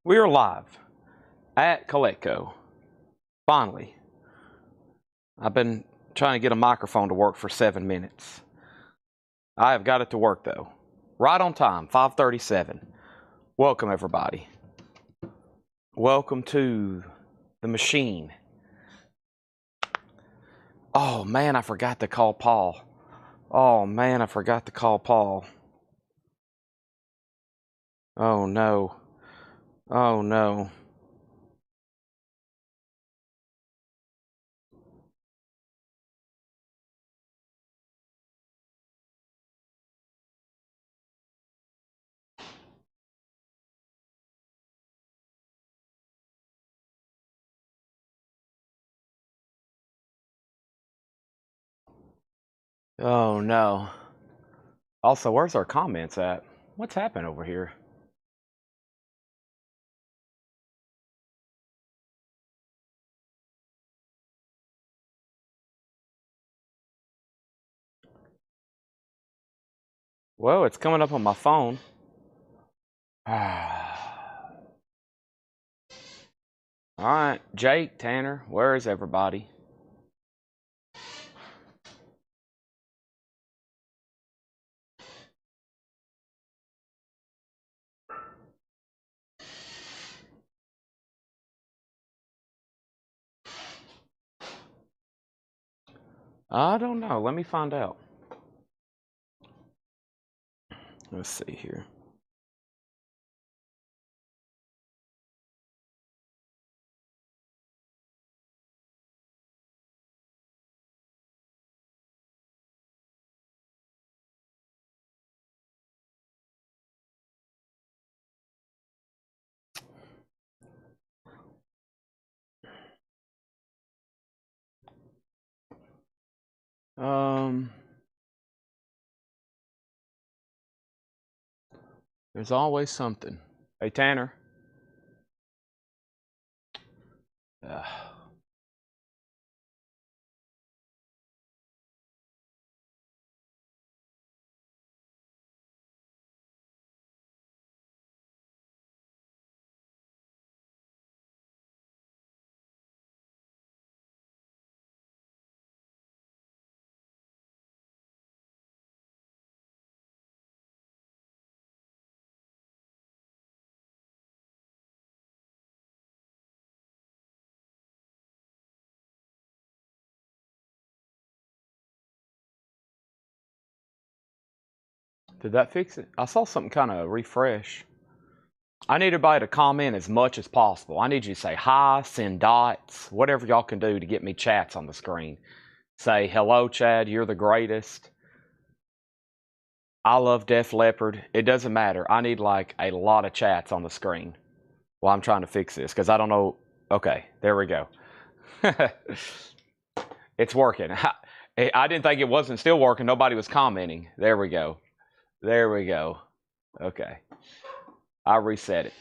We are live at Coletco. Finally. I've been trying to get a microphone to work for 7 minutes. I have got it to work though. Right on time, 5:37. Welcome everybody. Welcome to the machine. Oh man, I forgot to call Paul. Oh man, I forgot to call Paul. Oh no. Oh no. Oh no. Also, where's our comments at? What's happened over here? Well, it's coming up on my phone. Alright, Jake, Tanner, where is everybody? I don't know. Let me find out. Let's see here. There's always something. Hey, Tanner. Did that fix it? I saw something kind of refresh. I need everybody to comment as much as possible. I need you to say hi, send dots, whatever y'all can do to get me chats on the screen. Say, hello, Chad, you're the greatest. I love Def Leppard. It doesn't matter. I need like a lot of chats on the screen while I'm trying to fix this because I don't know. Okay, there we go. It's working. I didn't think it wasn't still working. Nobody was commenting. There we go. There we go. Okay. I reset it.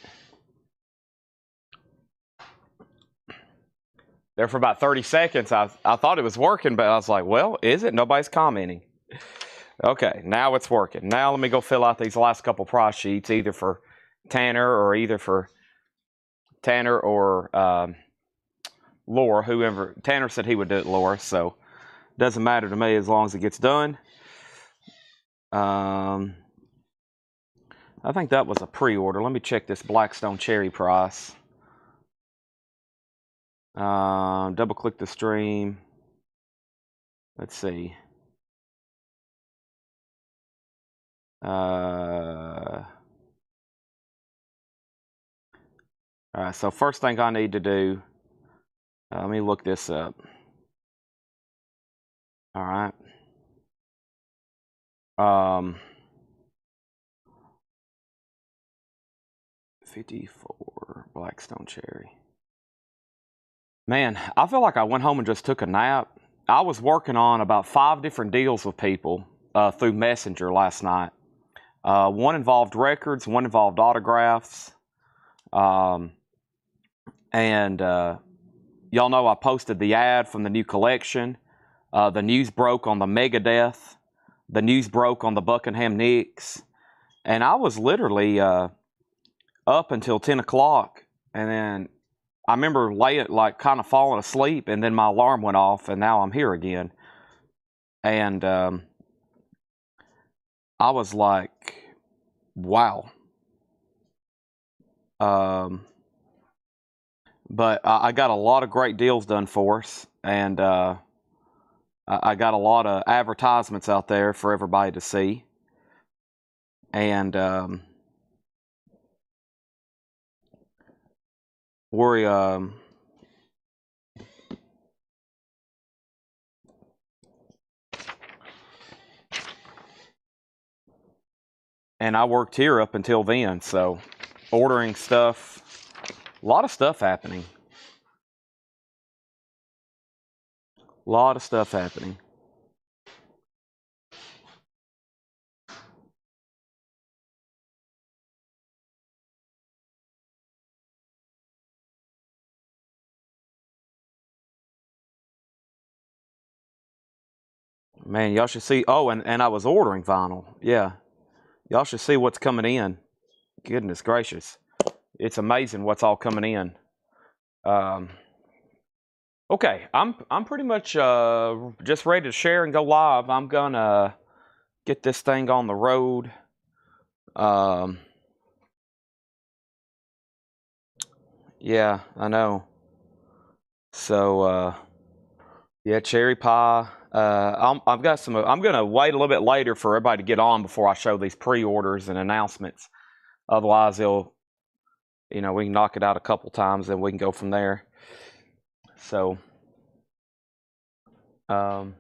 There for about 30 seconds, I thought it was working, but I was like, well, is it? Nobody's commenting. Okay, now it's working. Now let me go fill out these last couple price sheets, either for Tanner or Laura, whoever. Tanner said he would do it, Laura, so doesn't matter to me as long as it gets done. I think that was a pre-order. Let me check this Blackstone Cherry price. Double click the stream. Let's see. All right, so first thing I need to do, let me look this up. All right. 54 Blackstone Cherry. Man, I feel like I went home and just took a nap. I was working on about 5 different deals with people through Messenger last night. One involved records, one involved autographs. And y'all know I posted the ad from the new collection. The news broke on the Megadeth. The news broke on the Buckingham Nicks. And I was literally up until 10 o'clock. And then I remember laying, like, kind of falling asleep, and then my alarm went off, and now I'm here again. And I was like, wow. But I got a lot of great deals done for us, and I got a lot of advertisements out there for everybody to see. And we're and I worked here up until then, so ordering stuff, a lot of stuff happening. A lot of stuff happening. Man, y'all should see. Oh, and I was ordering vinyl. Yeah. Y'all should see what's coming in. Goodness gracious. It's amazing what's all coming in. Okay, I'm pretty much just ready to share and go live. I'm gonna get this thing on the road. Yeah, I know. So yeah, cherry pie. I've got some. I'm gonna wait a little bit later for everybody to get on before I show these pre-orders and announcements. Otherwise, they'll, we can knock it out a couple times and we can go from there. So, oh,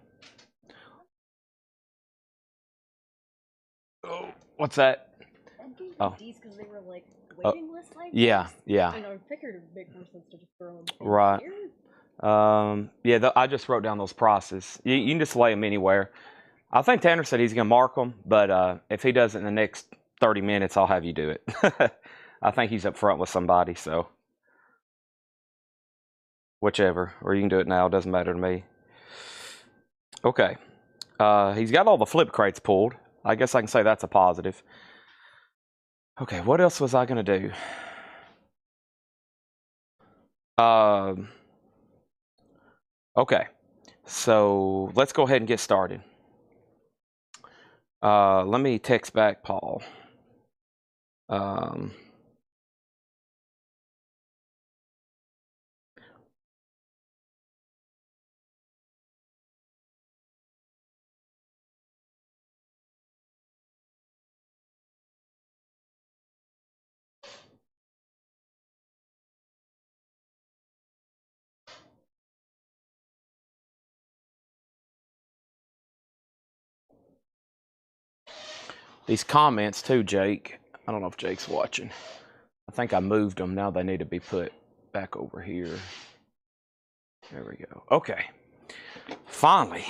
what's that? Oh, because they were like waiting list yeah, yeah. And I figured it'd make more sense to just throw them in right here. Yeah, I just wrote down those prices. You can just lay them anywhere. I think Tanner said he's gonna mark them, but if he does it in the next 30 minutes, I'll have you do it. I think he's up front with somebody, so whichever, or you can do it now. Doesn't matter to me. Okay. He's got all the flip crates pulled. I guess I can say that's a positive. Okay, what else was I gonna do? Okay, so let's go ahead and get started. Let me text back Paul. These comments too, Jake. I don't know if Jake's watching. I think I moved them. Now they need to be put back over here. There we go. Okay. Finally.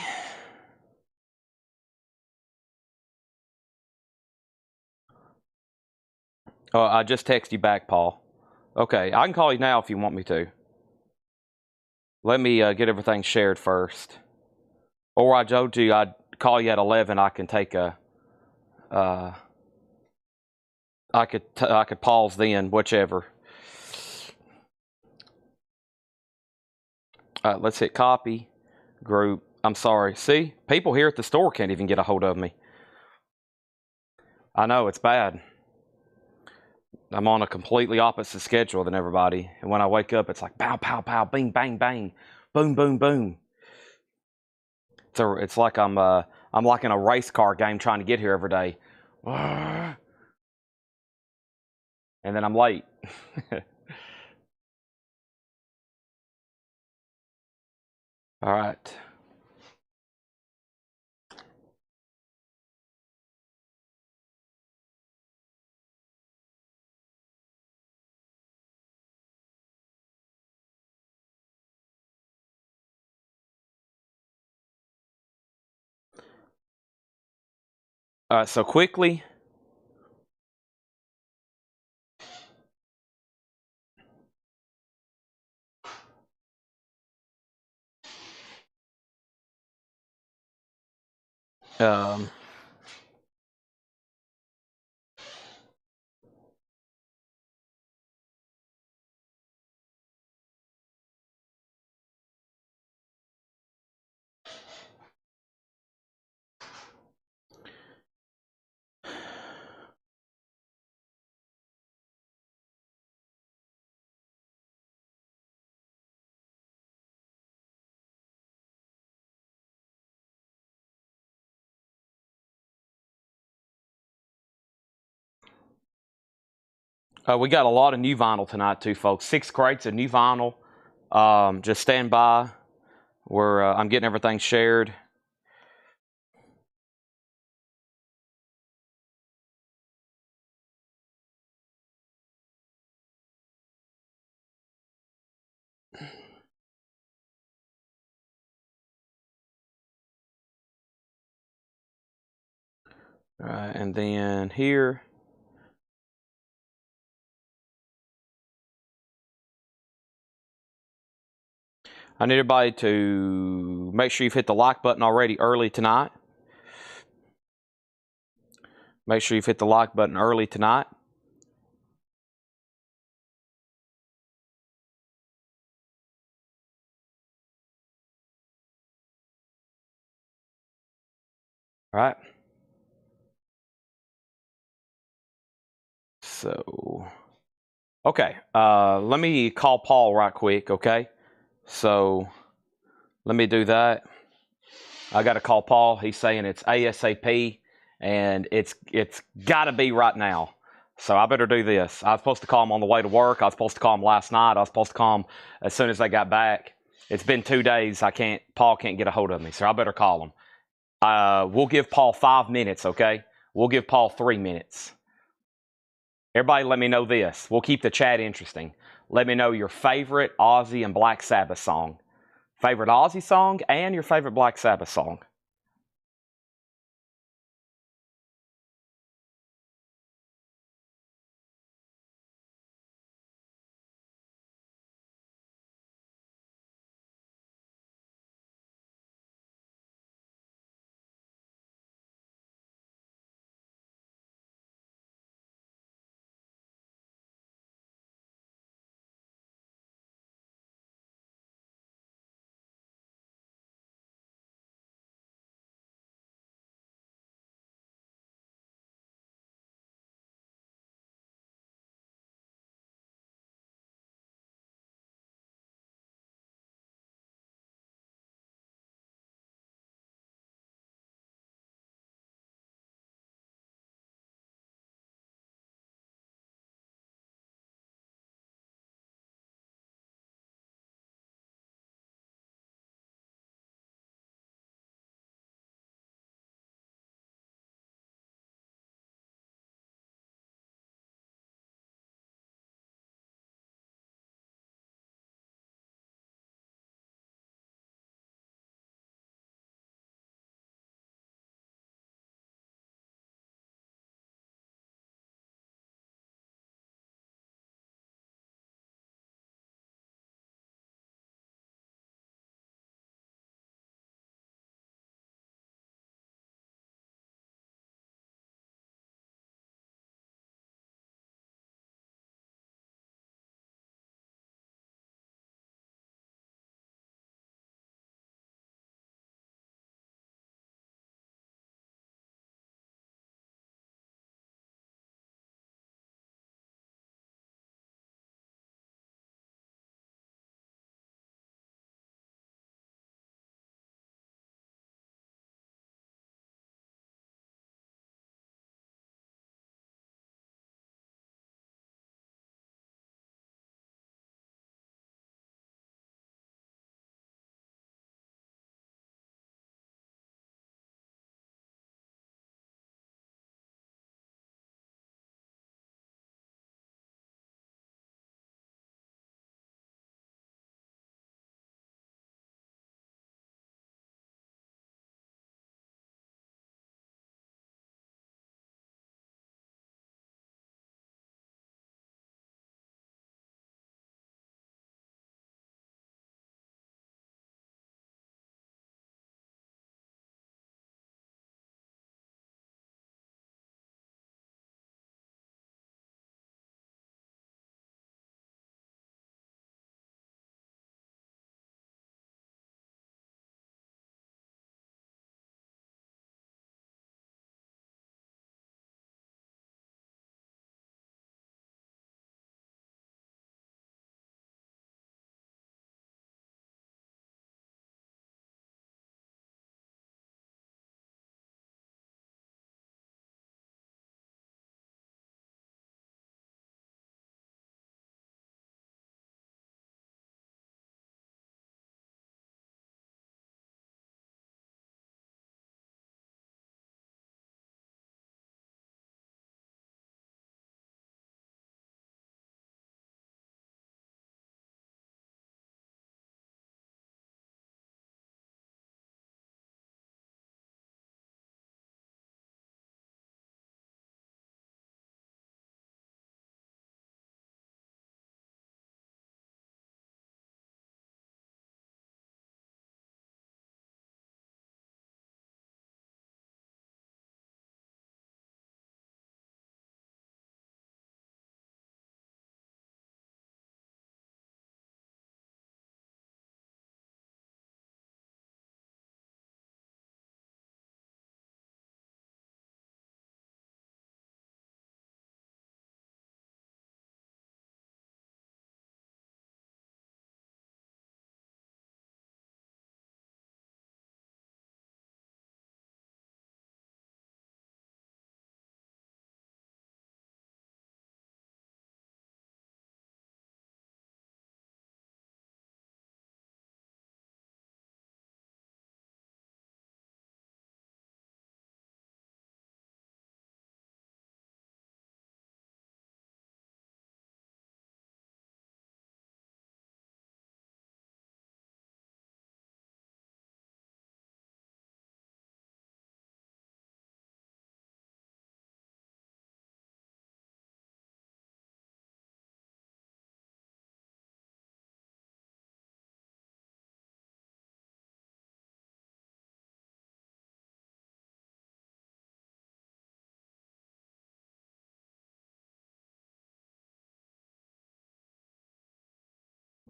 Oh, I just texted you back, Paul. Okay, I can call you now if you want me to. Let me get everything shared first. Or I told you I'd call you at 11. I can take a. I could pause then, whichever. Let's hit copy, group. I'm sorry. See, people here at the store can't even get a hold of me. I know, it's bad. I'm on a completely opposite schedule than everybody. And when I wake up, it's like pow, pow, pow, bing, bang, bang, boom, boom, boom. So it's like I'm like in a race car game trying to get here every day. And then I'm late. All right. All right, so quickly. We got a lot of new vinyl tonight too, folks. 6 crates of new vinyl. Just stand by. I'm getting everything shared. All right, and then here. I need everybody to make sure you've hit the like button already early tonight. Make sure you've hit the like button early tonight. All right. So, okay. Let me call Paul right quick, okay? So, let me do that. I got to call Paul. He's saying it's ASAP, and it's got to be right now. So I better do this. I was supposed to call him on the way to work. I was supposed to call him last night. I was supposed to call him as soon as they got back. It's been 2 days. Paul can't get a hold of me, so I better call him. We'll give Paul 5 minutes, okay? We'll give Paul 3 minutes. Everybody let me know this. We'll keep the chat interesting. Let me know your favorite Ozzy and Black Sabbath song. Favorite Ozzy song and your favorite Black Sabbath song.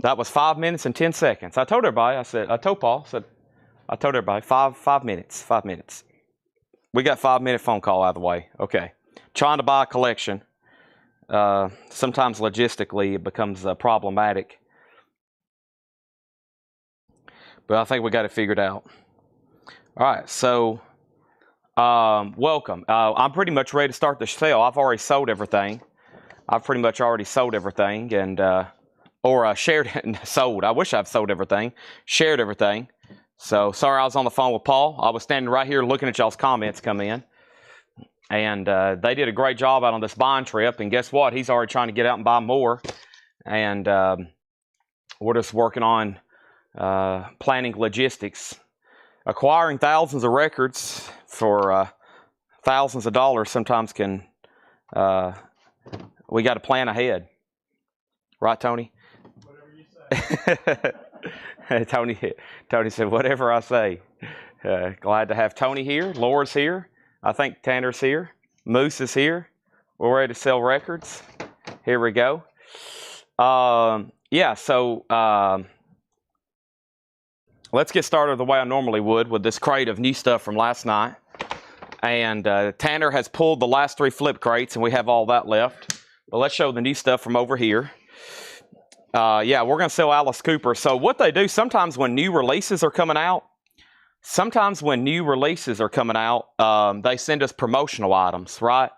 That was 5 minutes and 10 seconds. I told everybody, I told Paul, I told everybody, 5 minutes, 5 minutes. We got 5-minute phone call out of the way. Okay. Trying to buy a collection. Sometimes logistically it becomes problematic. But I think we got it figured out. All right, so welcome. I'm pretty much ready to start the sale. I've already sold everything. I've pretty much already sold everything and shared and sold. I wish I've sold everything, shared everything. So sorry I was on the phone with Paul. I was standing right here looking at y'all's comments come in. And they did a great job out on this buying trip. And guess what? He's already trying to get out and buy more. And we're just working on planning logistics. Acquiring thousands of records for thousands of dollars sometimes can, we got to plan ahead. Right, Tony? Whatever you say. Tony said, whatever I say. Glad to have Tony here. Laura's here. I think Tanner's here. Moose is here. We're ready to sell records. Here we go. Let's get started the way I normally would with this crate of new stuff from last night. And Tanner has pulled the last 3 flip crates, and we have all that left. But let's show the new stuff from over here. We're going to sell Alice Cooper. So what they do, sometimes when new releases are coming out, they send us promotional items, right?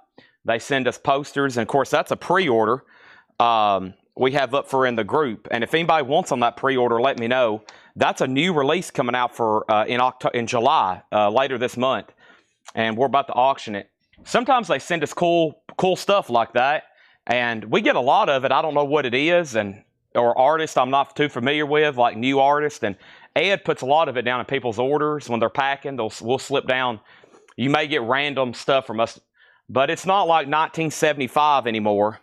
They send us posters, and of course, that's a pre-order we have up for in the group. And if anybody wants on that pre-order, let me know. That's a new release coming out for in July, later this month, and we're about to auction it. Sometimes they send us cool stuff like that, and we get a lot of it. I don't know what it is, or artists I'm not too familiar with, like new artists. And Ed puts a lot of it down in people's orders when they're packing. We'll slip down. You may get random stuff from us, but it's not like 1975 anymore.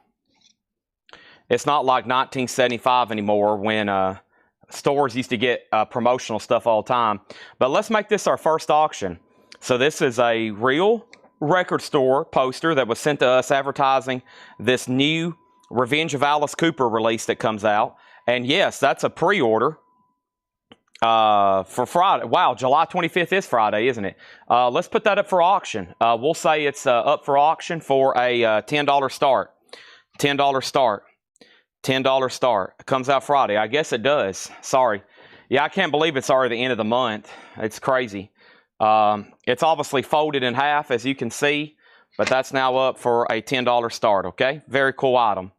It's not like 1975 anymore when stores used to get promotional stuff all the time. But let's make this our first auction. So this is a real record store poster that was sent to us advertising this new Revenge of Alice Cooper release that comes out. And yes, that's a pre-order for Friday. Wow, July 25th is Friday, isn't it? Let's put that up for auction. We'll say it's up for auction for a $10 start. $10 start. $10 start. It comes out Friday. I guess it does. Sorry. Yeah, I can't believe it's already the end of the month. It's crazy. It's obviously folded in half, as you can see, but that's now up for a $10 start, okay? Very cool item.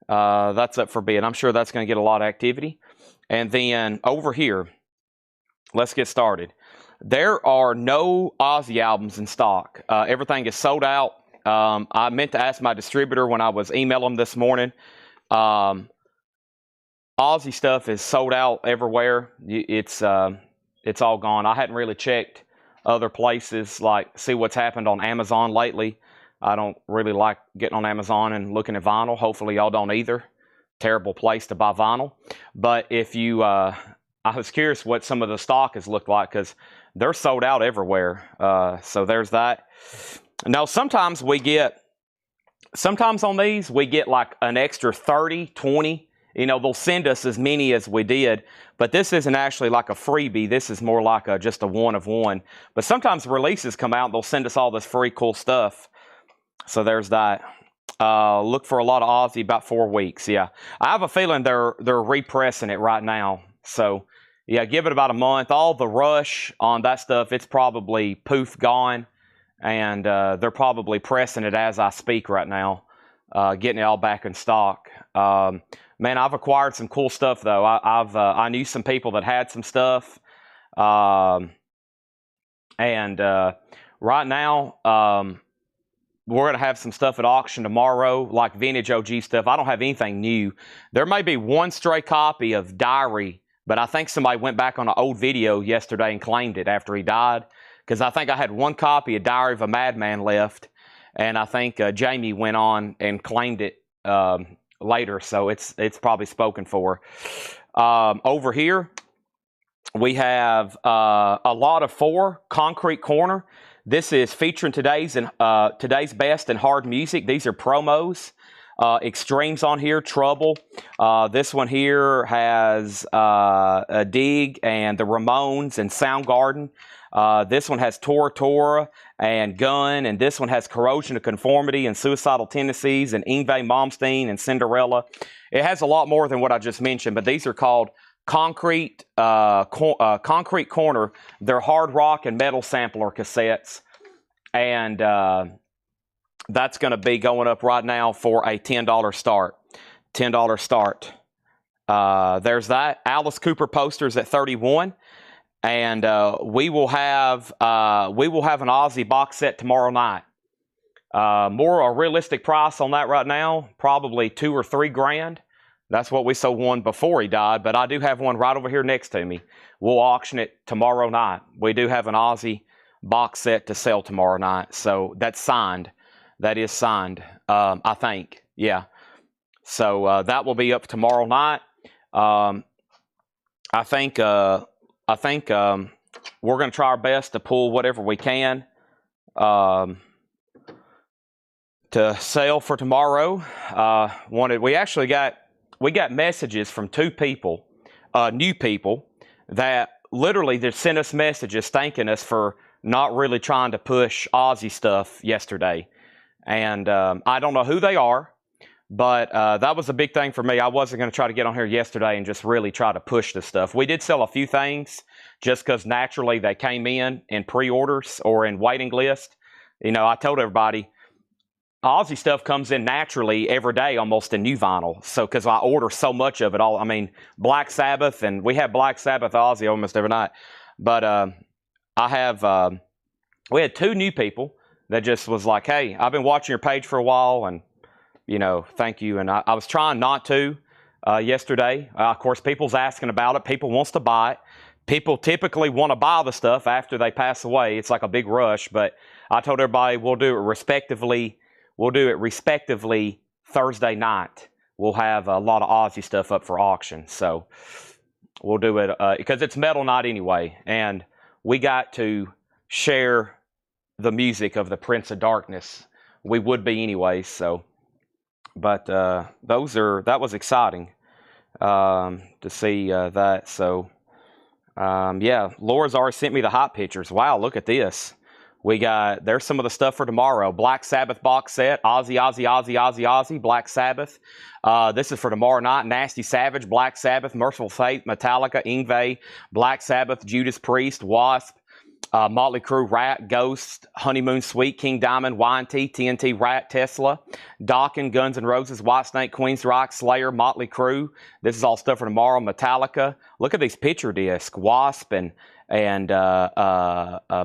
That's up for bid. I'm sure that's going to get a lot of activity. And then over here, let's get started. There are no Ozzy albums in stock. Everything is sold out. I meant to ask my distributor when I was emailing this morning. Ozzy stuff is sold out everywhere. It's all gone. I hadn't really checked other places, like see what's happened on Amazon lately. I don't really like getting on Amazon and looking at vinyl. Hopefully y'all don't either. Terrible place to buy vinyl. But if you, I was curious what some of the stock has looked like, because they're sold out everywhere. So there's that. Now, sometimes on these, we get like an extra 30, 20. You know, they'll send us as many as we did. But this isn't actually like a freebie. This is more like just a one of one. But sometimes releases come out, they'll send us all this free cool stuff. So there's that. Look for a lot of Ozzy, about 4 weeks. Yeah, I have a feeling they're repressing it right now. So yeah, give it about a month. All the rush on that stuff, it's probably poof gone, and they're probably pressing it as I speak right now, getting it all back in stock. Man, I've acquired some cool stuff though. I knew some people that had some stuff, and right now. We're going to have some stuff at auction tomorrow, like vintage OG stuff. I don't have anything new. There may be one stray copy of Diary, but I think somebody went back on an old video yesterday and claimed it after he died, because I think I had one copy of Diary of a Madman left, and I think Jamie went on and claimed it later, so it's probably spoken for. Over here, we have a lot of 4 Concrete Corner. This is featuring today's best and hard music. These are promos. extremes on here. Trouble. This one here has a Dig and the Ramones and Soundgarden. This one has Tora and Gun, and this one has Corrosion of Conformity and Suicidal Tendencies and Yngwie Malmsteen and Cinderella. It has a lot more than what I just mentioned, but these are called Concrete Corner. They're hard rock and metal sampler cassettes, and that's going to be going up right now for a $10 start. $10 start. There's that. Alice Cooper posters at $31. And we will have an Ozzy box set tomorrow night. More a realistic price on that right now, probably $2 or $3 grand. That's what we sold one before he died, but I do have one right over here next to me. We'll auction it tomorrow night. We do have an Ozzy box set to sell tomorrow night, so that's signed. That is signed, I think. Yeah. So that will be up tomorrow night. I think we're going to try our best to pull whatever we can to sell for tomorrow. We got messages from 2 people, new people, that literally just sent us messages thanking us for not really trying to push Ozzy stuff yesterday. And I don't know who they are, but that was a big thing for me. I wasn't going to try to get on here yesterday and just really try to push this stuff. We did sell a few things just because naturally they came in pre-orders or in waiting list. You know, I told everybody, Ozzy stuff comes in naturally every day almost in new vinyl. So because I order so much of it all. I mean, Black Sabbath, and we have Black Sabbath Ozzy almost every night. But we had 2 new people that just was like, hey, I've been watching your page for a while, and you know, thank you. And I was trying not to yesterday. Of course, people's asking about it. People wants to buy it. People typically want to buy the stuff after they pass away. It's like a big rush. But I told everybody we'll do it respectively. We'll do it respectively Thursday night. We'll have a lot of Ozzy stuff up for auction. So we'll do it because it's metal night anyway. And we got to share the music of the Prince of Darkness. We would be anyway, so. But that was exciting to see that. So, yeah, Laura's already sent me the hot pictures. Wow, look at this. There's some of the stuff for tomorrow. Black Sabbath box set, Ozzy, Black Sabbath. This is for tomorrow night. Nasty Savage, Black Sabbath, Merciful Fate, Metallica, Yngwie, Black Sabbath, Judas Priest, Wasp, Motley Crue, Rat, Ghost, Honeymoon Suite, King Diamond, Y&T, TNT, Rat, Tesla, Dokken, Guns N' Roses, Whitesnake, Queensryche, Slayer, Motley Crue. This is all stuff for tomorrow. Metallica. Look at these picture discs. Wasp and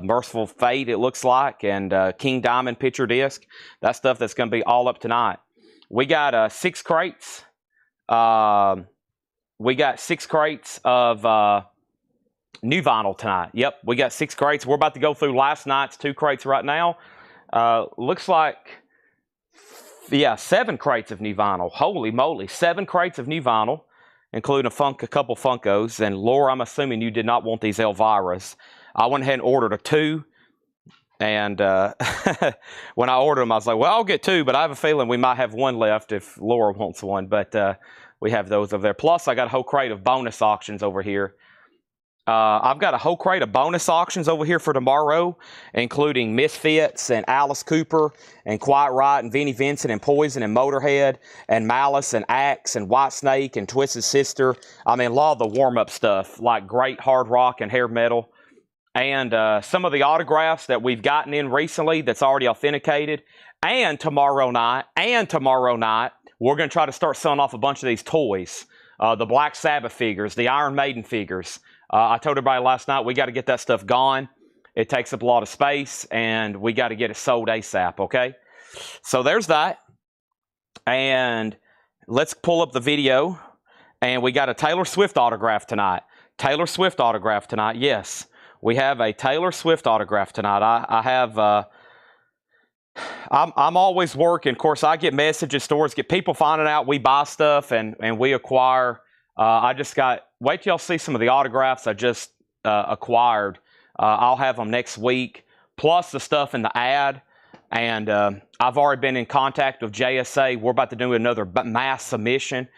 Merciful Fate, it looks like, and King Diamond picture disc. That stuff that's going to be all up tonight. We got 6 crates. We got 6 crates of new vinyl tonight. Yep, we got 6 crates. We're about to go through last night's 2 crates right now. Looks like, yeah, 7 crates of new vinyl. Holy moly, 7 crates of new vinyl, including a couple Funkos. And Laura, I'm assuming you did not want these Elviras. I went ahead and ordered a 2. And when I ordered them, I was like, well, I'll get 2, but I have a feeling we might have 1 left if Laura wants one. But we have those over there. Plus, I got a whole crate of bonus auctions over here. I've got a whole crate of bonus auctions over here for tomorrow, including Misfits and Alice Cooper and Quiet Riot and Vinnie Vincent and Poison and Motorhead and Malice and Axe and Whitesnake and Twisted Sister. I mean, a lot of the warm-up stuff, like great hard rock and hair metal. And some of the autographs that we've gotten in recently that's already authenticated. And tomorrow night, we're going to try to start selling off a bunch of these toys. The Black Sabbath figures, the Iron Maiden figures. I told everybody last night we got to get that stuff gone. It takes up a lot of space, and we got to get it sold ASAP, okay? So there's that. And let's pull up the video. And we got a Taylor Swift autograph tonight. Taylor Swift autograph tonight, yes. We have a Taylor Swift autograph tonight. I'm always working. Of course, I get messages, stores, get people finding out we buy stuff and we acquire. Wait till y'all see some of the autographs I just acquired. I'll have them next week, plus the stuff in the ad. And I've already been in contact with JSA. We're about to do another mass submission.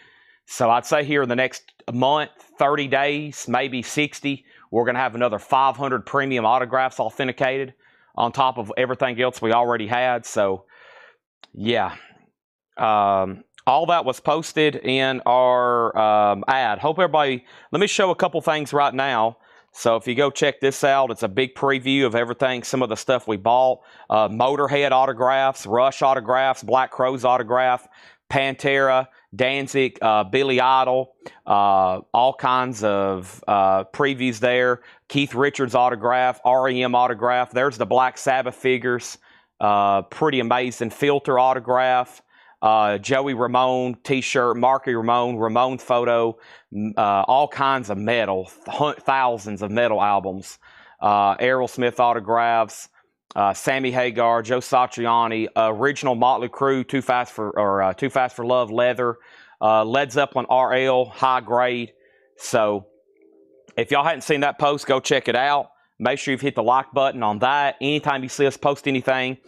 So I'd say here in the next month, 30 days, maybe 60, we're going to have another 500 premium autographs authenticated on top of everything else we already had. So, yeah. All that was posted in our ad. Hope everybody, let me show a couple things right now. So if you go check this out, it's a big preview of everything, some of the stuff we bought. Motorhead autographs, Rush autographs, Black Crowes autograph, Pantera, Danzig, Billy Idol, all kinds of previews there. Keith Richards autograph, REM autograph. There's the Black Sabbath figures. Pretty amazing. Filter autograph. Joey Ramone t-shirt, Marky Ramone, Ramone's photo, all kinds of metal, thousands of metal albums, Aerosmith autographs, Sammy Hagar, Joe Satriani, original Motley Crue, Too Fast for Love leather, Led Zeppelin RL, high grade. So if y'all hadn't seen that post, go check it out. Make sure you've hit the like button on that. Anytime you see us post anything.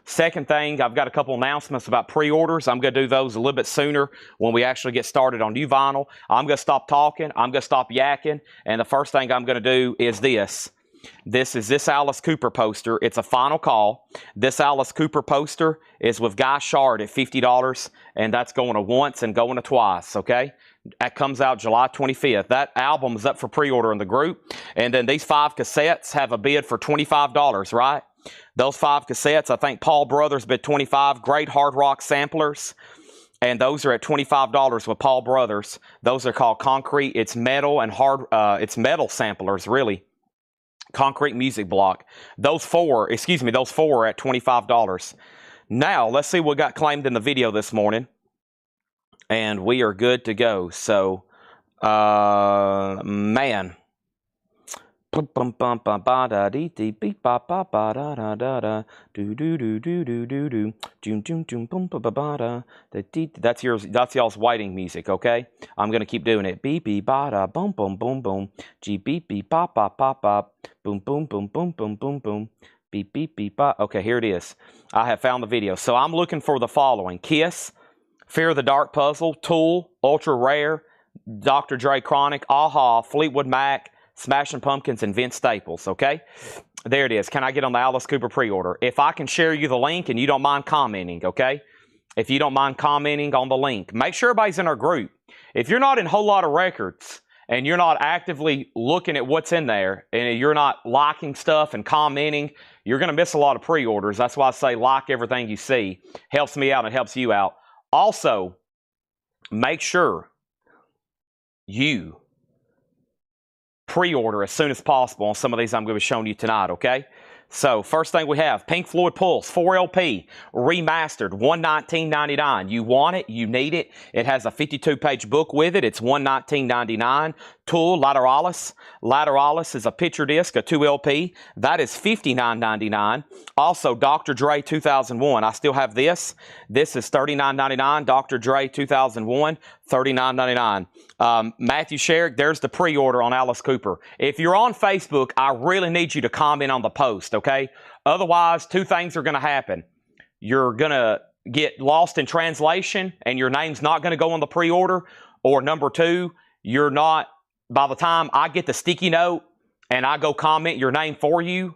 Second thing, I've got a couple announcements about pre-orders. I'm going to do those a little bit sooner when we actually get started on new vinyl. I'm going to stop talking. I'm going to stop yakking. And the first thing I'm going to do is this. This is this Alice Cooper poster. It's a final call. This Alice Cooper poster is with Guy Shard at $50, and that's going to once and going to twice, okay? That comes out July 25th. That album is up for pre-order in the group. And then these 5 cassettes have a bid for $25, right? Those 5 cassettes, I think Paul Brothers bid $25. Great hard rock samplers. And those are at $25 with Paul Brothers. Those are called Concrete. It's metal and hard, it's metal samplers, really. Concrete Music Block. Those four are at $25. Now, let's see what got claimed in the video this morning. And we are good to go. So, man. That's yours. That's y'all's waiting music, okay? I'm gonna keep doing it. Beep beep ba da boom boom boom boom. G beep beep pop pop pop pop. Boom boom boom boom boom boom boom. Beep beep beep pop. Okay, here it is. I have found the video. So I'm looking for the following: Kiss, Fear of the Dark Puzzle, Tool, Ultra Rare, Dr. Dre Chronic, Aha, Fleetwood Mac, Smashing Pumpkins, and Vince Staples, okay? There it is. Can I get on the Alice Cooper pre-order? If I can share you the link and you don't mind commenting, okay? If you don't mind commenting on the link. Make sure everybody's in our group. If you're not in a whole lot of records and you're not actively looking at what's in there and you're not liking stuff and commenting, you're going to miss a lot of pre-orders. That's why I say like everything you see. Helps me out and helps you out. Also, make sure you pre-order as soon as possible on some of these I'm going to be showing you tonight, okay? So, first thing we have, Pink Floyd Pulse, 4LP, remastered, $119.99. You want it, you need it. It has a 52-page book with it. It's $119.99. Tool, Lateralis. Lateralis is a picture disc, a 2LP. That is $59.99. Also, Dr. Dre 2001. I still have this. This is $39.99. Dr. Dre 2001, $39.99. Matthew Sherrick, there's the pre-order on Alice Cooper. If you're on Facebook, I really need you to comment on the post, okay? Otherwise, 2 things are going to happen. You're going to get lost in translation, and your name's not going to go on the pre-order. Or number 2, you're not, by the time I get the sticky note and I go comment your name for you,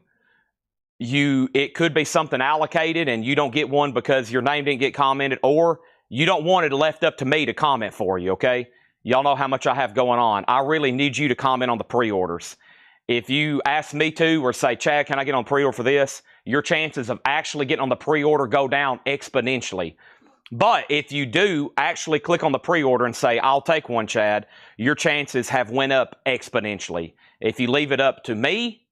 it could be something allocated and you don't get one because your name didn't get commented, or you don't want it left up to me to comment for you, okay? Y'all know how much I have going on. I really need you to comment on the pre-orders. If you ask me to or say, Chad, can I get on pre-order for this? Your chances of actually getting on the pre-order go down exponentially. But if you do actually click on the pre-order and say, I'll take one, Chad, your chances have went up exponentially. If you leave it up to me,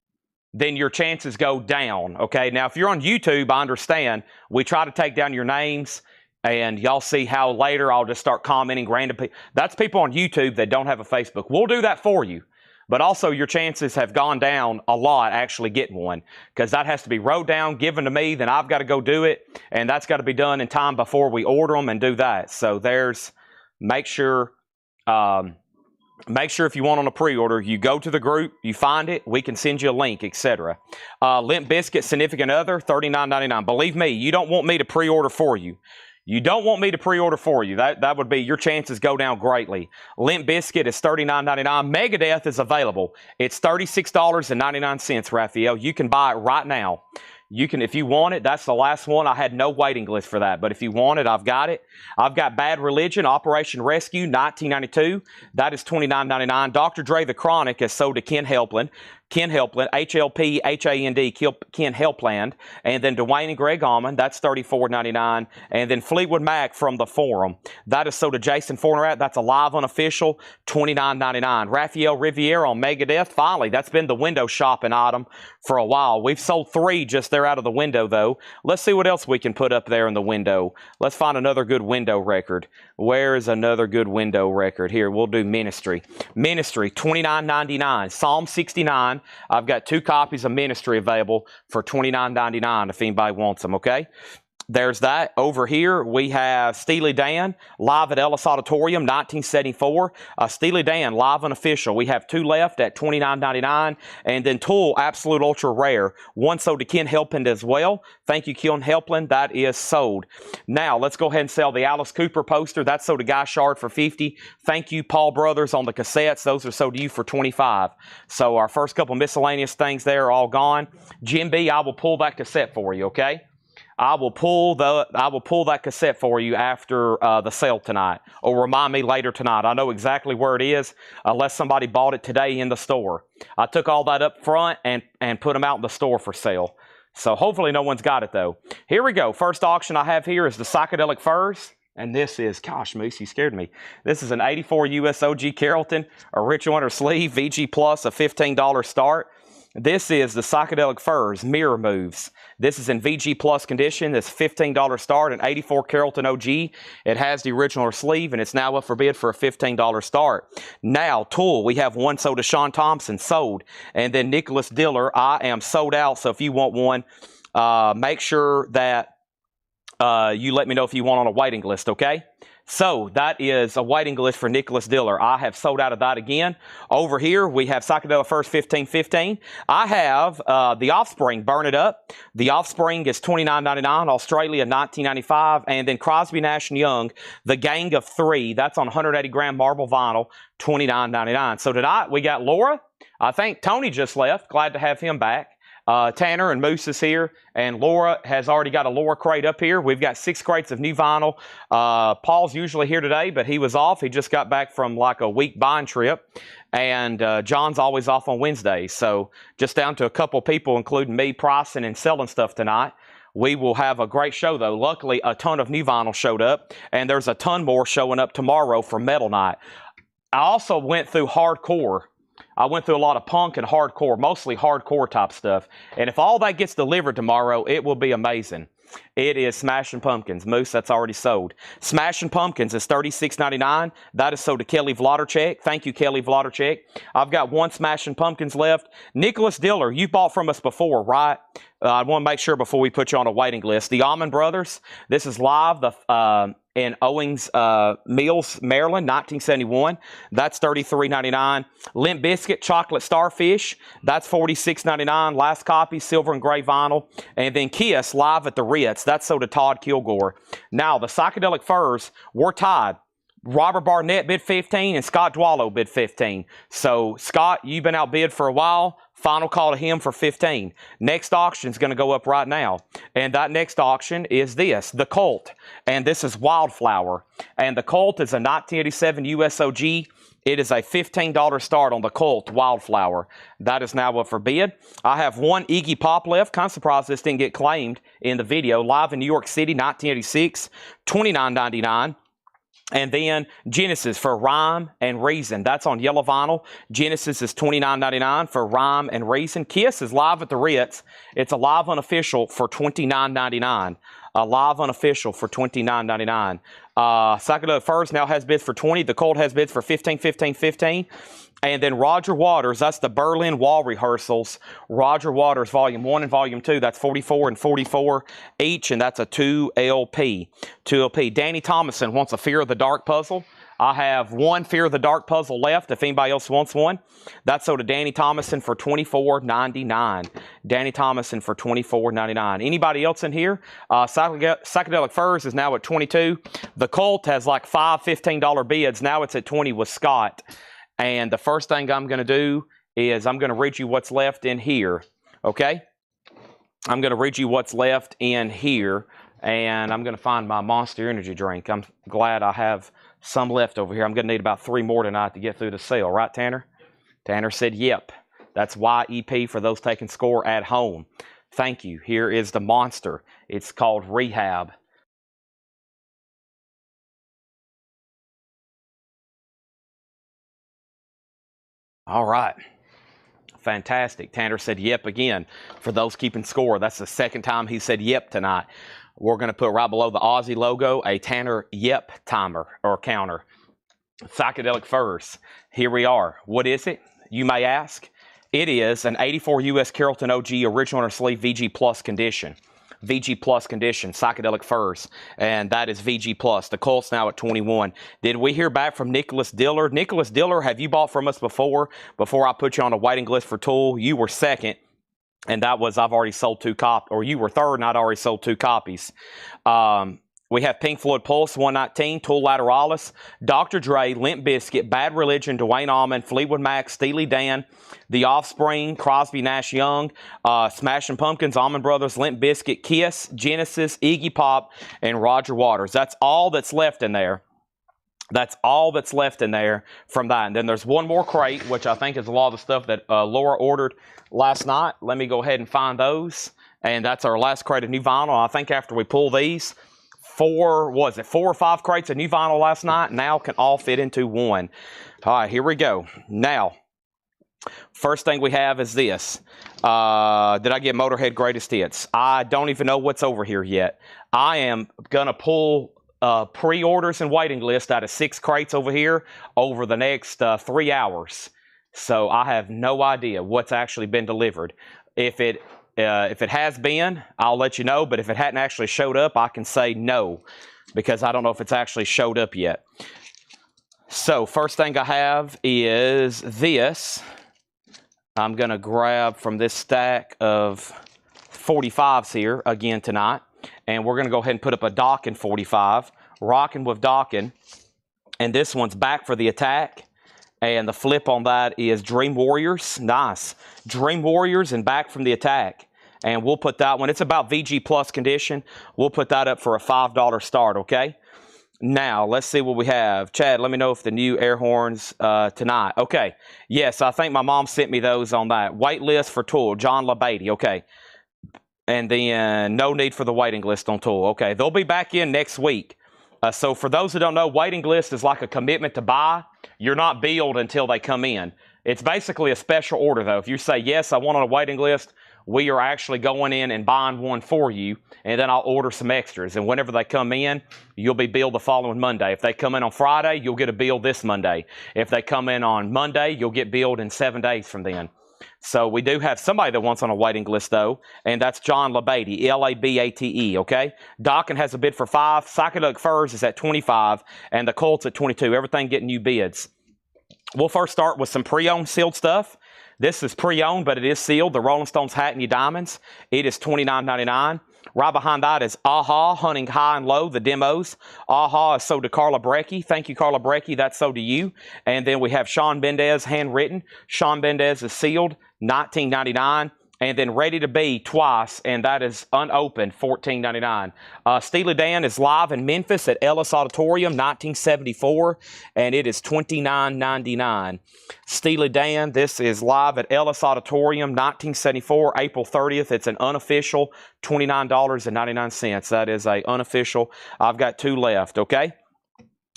then your chances go down, okay? Now, if you're on YouTube, I understand. We try to take down your names, and y'all see how later I'll just start commenting random people. That's people on YouTube that don't have a Facebook. We'll do that for you. But also your chances have gone down a lot actually getting one, because that has to be wrote down, given to me, then I've got to go do it, and that's got to be done in time before we order them and do that. So make sure Make sure if you want on a pre-order, you go to the group, you find it, we can send you a link, etc. Limp Bizkit Significant Other, $39.99. Believe me, you don't want me to pre-order for you. You don't want me to pre-order for you. That would be, your chances go down greatly. Limp Bizkit is $39.99. Megadeth is available. It's $36.99, Raphael. You can buy it right now. You can, if you want it. That's the last one. I had no waiting list for that. But if you want it, I've got it. I've got Bad Religion, Operation Rescue, 1992. That is $29.99. Dr. Dre The Chronic is sold to Ken Helpland. Ken Helpland, HLP-HAND, Ken Helpland. And then Dwayne and Greg Allman, that's $34.99. And then Fleetwood Mac from the Forum. That is sold to Jason Fornerat. That's a live unofficial, $29.99. Raphael Riviere on Megadeth. Finally, that's been the window shopping item for a while. We've sold 3 just there out of the window, though. Let's see what else we can put up there in the window. Let's find another good window record. Where is another good window record? Here, we'll do Ministry. Ministry, $29.99. Psalm 69. I've got 2 copies of Ministry available for $29.99 if anybody wants them, okay? There's that. Over here, we have Steely Dan, live at Ellis Auditorium, 1974. Steely Dan, live and official. We have 2 left at $29.99. And then Tool, Absolute Ultra Rare. 1 sold to Ken Helpland as well. Thank you, Ken Helpland. That is sold. Now, let's go ahead and sell the Alice Cooper poster. That's sold to Guy Shard for $50. Thank you, Paul Brothers, on the cassettes. Those are sold to you for $25. So our first couple miscellaneous things there are all gone. Jim B, I will pull that cassette for you, okay? I will pull that cassette for you after the sale tonight, or remind me later tonight. I know exactly where it is, unless somebody bought it today in the store. I took all that up front and put them out in the store for sale. So hopefully no one's got it, though. Here we go. First auction I have here is the Psychedelic Furs. And this is, gosh, Moose, you scared me. This is an 84 US OG Carrollton, a rich winter sleeve, VG Plus, a $15 start. This is the Psychedelic Furs Mirror Moves. This is in VG Plus condition. It's $15 start, an 84 Carrollton OG. It has the original sleeve, and it's now up for bid for a $15 start. Now, Tool, we have 1 sold to Sean Thompson, sold. And then Nicholas Diller, I am sold out. So if you want one, make sure that you let me know if you want on a waiting list, okay? So that is a waiting list for Nicholas Diller. I have sold out of that again. Over here, we have Psychedelic First 1515. I have The Offspring, Burn It Up. The Offspring is $29.99, Australia 1995. And then Crosby, Nash & Young, The Gang of 3. That's on 180-gram marble vinyl, $29.99. So tonight, we got Laura. I think Tony just left. Glad to have him back. Tanner and Moose is here, and Laura has already got a Laura crate up here. We've got 6 crates of new vinyl. Paul's usually here today, but he was off. He just got back from like a week buying trip, and John's always off on Wednesdays. So just down to a couple people, including me, pricing and selling stuff tonight. We will have a great show, though. Luckily, a ton of new vinyl showed up, and there's a ton more showing up tomorrow for Metal Night. I also went through hardcore. I went through a lot of punk and hardcore, mostly hardcore type stuff. And if all that gets delivered tomorrow, it will be amazing. It is Smashing Pumpkins. Moose, that's already sold. Smashing Pumpkins is $36.99. That is sold to Kelly Vladerchek. Thank you, Kelly Vladerchek. I've got 1 Smashing Pumpkins left. Nicholas Diller, you bought from us before, right? I want to make sure before we put you on a waiting list. The Allman Brothers, this is live in Owings Mills, Maryland, 1971. That's $33.99. Limp Bizkit Chocolate Starfish, that's $46.99. Last copy, silver and gray vinyl. And then Kiss live at the Ritz. That's sold to Todd Kilgore. Now, the Psychedelic Furs, we're tied. Robert Barnett bid 15 and Scott Dwallow bid 15. So, Scott, you've been outbid for a while. Final call to him for 15. Next auction is going to go up right now. And that next auction is this, The Cult. And this is Wildflower. And The Cult is a 1987 USOG. It is a $15 start on The Cult Wildflower. That is now up for bid. I have 1 Iggy Pop left. Kind of surprised this didn't get claimed in the video. Live in New York City, 1986, $29.99. And then Genesis for Rhyme and Reason. That's on yellow vinyl. Genesis is $29.99 for Rhyme and Reason. Kiss is live at the Ritz. It's a live unofficial for $29.99. A live unofficial for $29.99. Psychedelic Furs now has bids for $20. The Cold has bids for $15, $15, $15. And then Roger Waters, that's the Berlin Wall Rehearsals. Roger Waters, Volume 1 and Volume 2, that's 44 and 44 each, and that's a 2 LP. 2 LP. Danny Thomason wants a Fear of the Dark puzzle. I have one Fear of the Dark puzzle left if anybody else wants one. That's sold to Danny Thomason for $24.99. Danny Thomason for $24.99. Anybody else in here? Psychedelic Furs is now at $22. The Cult has like 5 $15 bids. Now it's at $20 with Scott. And the first thing I'm going to do is I'm going to read you what's left in here. Okay? I'm going to read you what's left in here. And I'm going to find my Monster Energy drink. I'm glad I have some left over here. I'm going to need about 3 more tonight to get through the sale. Right, Tanner? Tanner said, yep. That's YEP for those taking score at home. Thank you. Here is the Monster. It's called Rehab. All right. Fantastic. Tanner said yep again. For those keeping score, that's the second time he said yep tonight. We're going to put right below the Aussie logo a Tanner yep timer or counter. Psychedelic Furs. Here we are. What is it, you may ask? It is an 84 U.S. Carrollton OG original inner sleeve VG Plus condition. VG Plus condition, Psychedelic Furs, and that is VG Plus. The Colt's now at 21. Did we hear back from Nicholas Diller? Nicholas Diller, have you bought from us before? Before I put you on a waiting list for Tool, you were second, and that was I've already sold 2 copies, or you were third, and I'd already sold 2 copies. We have Pink Floyd Pulse 119, Tool Lateralis, Dr. Dre, Limp Bizkit, Bad Religion, Dwayne Allman, Fleetwood Mac, Steely Dan, The Offspring, Crosby, Nash Young, Smashing Pumpkins, Allman Brothers, Limp Bizkit, Kiss, Genesis, Iggy Pop, and Roger Waters. That's all that's left in there. That's all that's left in there from that. And then there's one more crate, which I think is a lot of the stuff that Laura ordered last night. Let me go ahead and find those. And that's our last crate of new vinyl. I think after we pull these, 4 or 5 crates of new vinyl last night now can all fit into one. All right, here we go. Now, first thing we have is this. Did I get Motorhead Greatest Hits? I don't even know what's over here yet. I am going to pull pre-orders and waiting list out of 6 crates over here over the next 3 hours. So I have no idea what's actually been delivered. If it has been, I'll let you know. But if it hadn't actually showed up, I can say no, because I don't know if it's actually showed up yet. So first thing I have is this. I'm going to grab from this stack of 45s here again tonight. And we're going to go ahead and put up a Dokken 45, rocking with Dokken. And this one's Back for the Attack. And the flip on that is Dream Warriors. Nice. Dream Warriors and Back from the Attack. And we'll put that one. It's about VG Plus condition. We'll put that up for a $5 start, okay? Now, let's see what we have. Chad, let me know if the new air horns tonight. Okay. Yes, I think my mom sent me those on that. Wait list for Tool. John LaBeatty. Okay. And then no need for the waiting list on Tool. Okay. They'll be back in next week. So for those who don't know, waiting list is like a commitment to buy. You're not billed until they come in. It's basically a special order, though. If you say, yes, I want on a waiting list, we are actually going in and buying one for you, and then I'll order some extras. And whenever they come in, you'll be billed the following Monday. If they come in on Friday, you'll get a bill this Monday. If they come in on Monday, you'll get billed in 7 days from then. So we do have somebody that wants on a waiting list, though, and that's John LaBeatty, L-A-B-A-T-E, okay? Dokken has a bid for 5. Psychedelic Furs is at 25, and the Colt's at 22. Everything getting new bids. We'll first start with some pre-owned sealed stuff. This is pre-owned, but it is sealed. The Rolling Stones Hat and Your Diamonds. It is $29.99. Right behind that is Aha, Hunting High and Low, the demos. Aha is sold to Carla Brecky. Thank you, Carla Brecky. That's sold to you. And then we have Shawn Mendes, handwritten. Shawn Mendes is sealed, $19.99. And then Ready to Be twice, and that is unopened, $14.99. Steely Dan is live in Memphis at Ellis Auditorium, 1974, and it is $29.99. Steely Dan, this is live at Ellis Auditorium, 1974, April 30th. It's an unofficial $29.99. That is a unofficial. I've got 2 left, okay?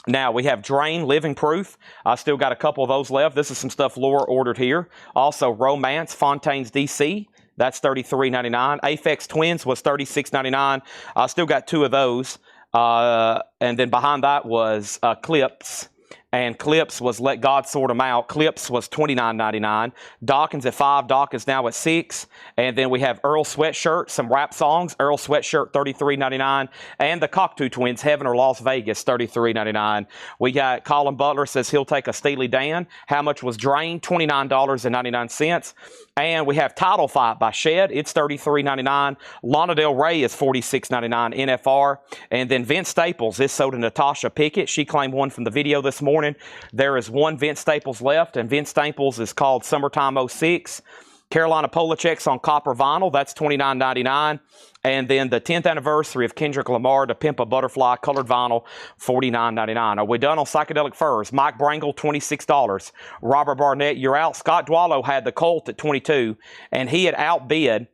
Now, we have Drain Living Proof. I still got a couple of those left. This is some stuff Laura ordered here. Also, Romance, Fontaine's DC. That's $33.99. Aphex Twins was $36.99. I still got 2 of those. And then behind that was Clips. and Clips was Let God Sort 'Em Out. Clips was $29.99. Dawkins at $5. Dawkins now at $6. And then we have Earl Sweatshirt, some rap songs. Earl Sweatshirt, $33.99. And the Cockatoo Twins, Heaven or Las Vegas, $33.99. We got Colin Butler says he'll take a Steely Dan. How much was Drain? $29.99. And we have Title Fight by Shed. It's $33.99. Lana Del Rey is $46.99 NFR. And then Vince Staples is sold to Natasha Pickett. She claimed one from the video this morning. There is one Vince Staples left, and Vince Staples is called Summertime '06. Carolina Polacheks on copper vinyl, that's $29.99. And then the 10th anniversary of Kendrick Lamar, To Pimp a Butterfly, colored vinyl, $49.99. Are we done on Psychedelic Furs? Mike Brangle, $26. Robert Barnett, you're out. Scott Dwallow had the Colt at $22, and he had outbid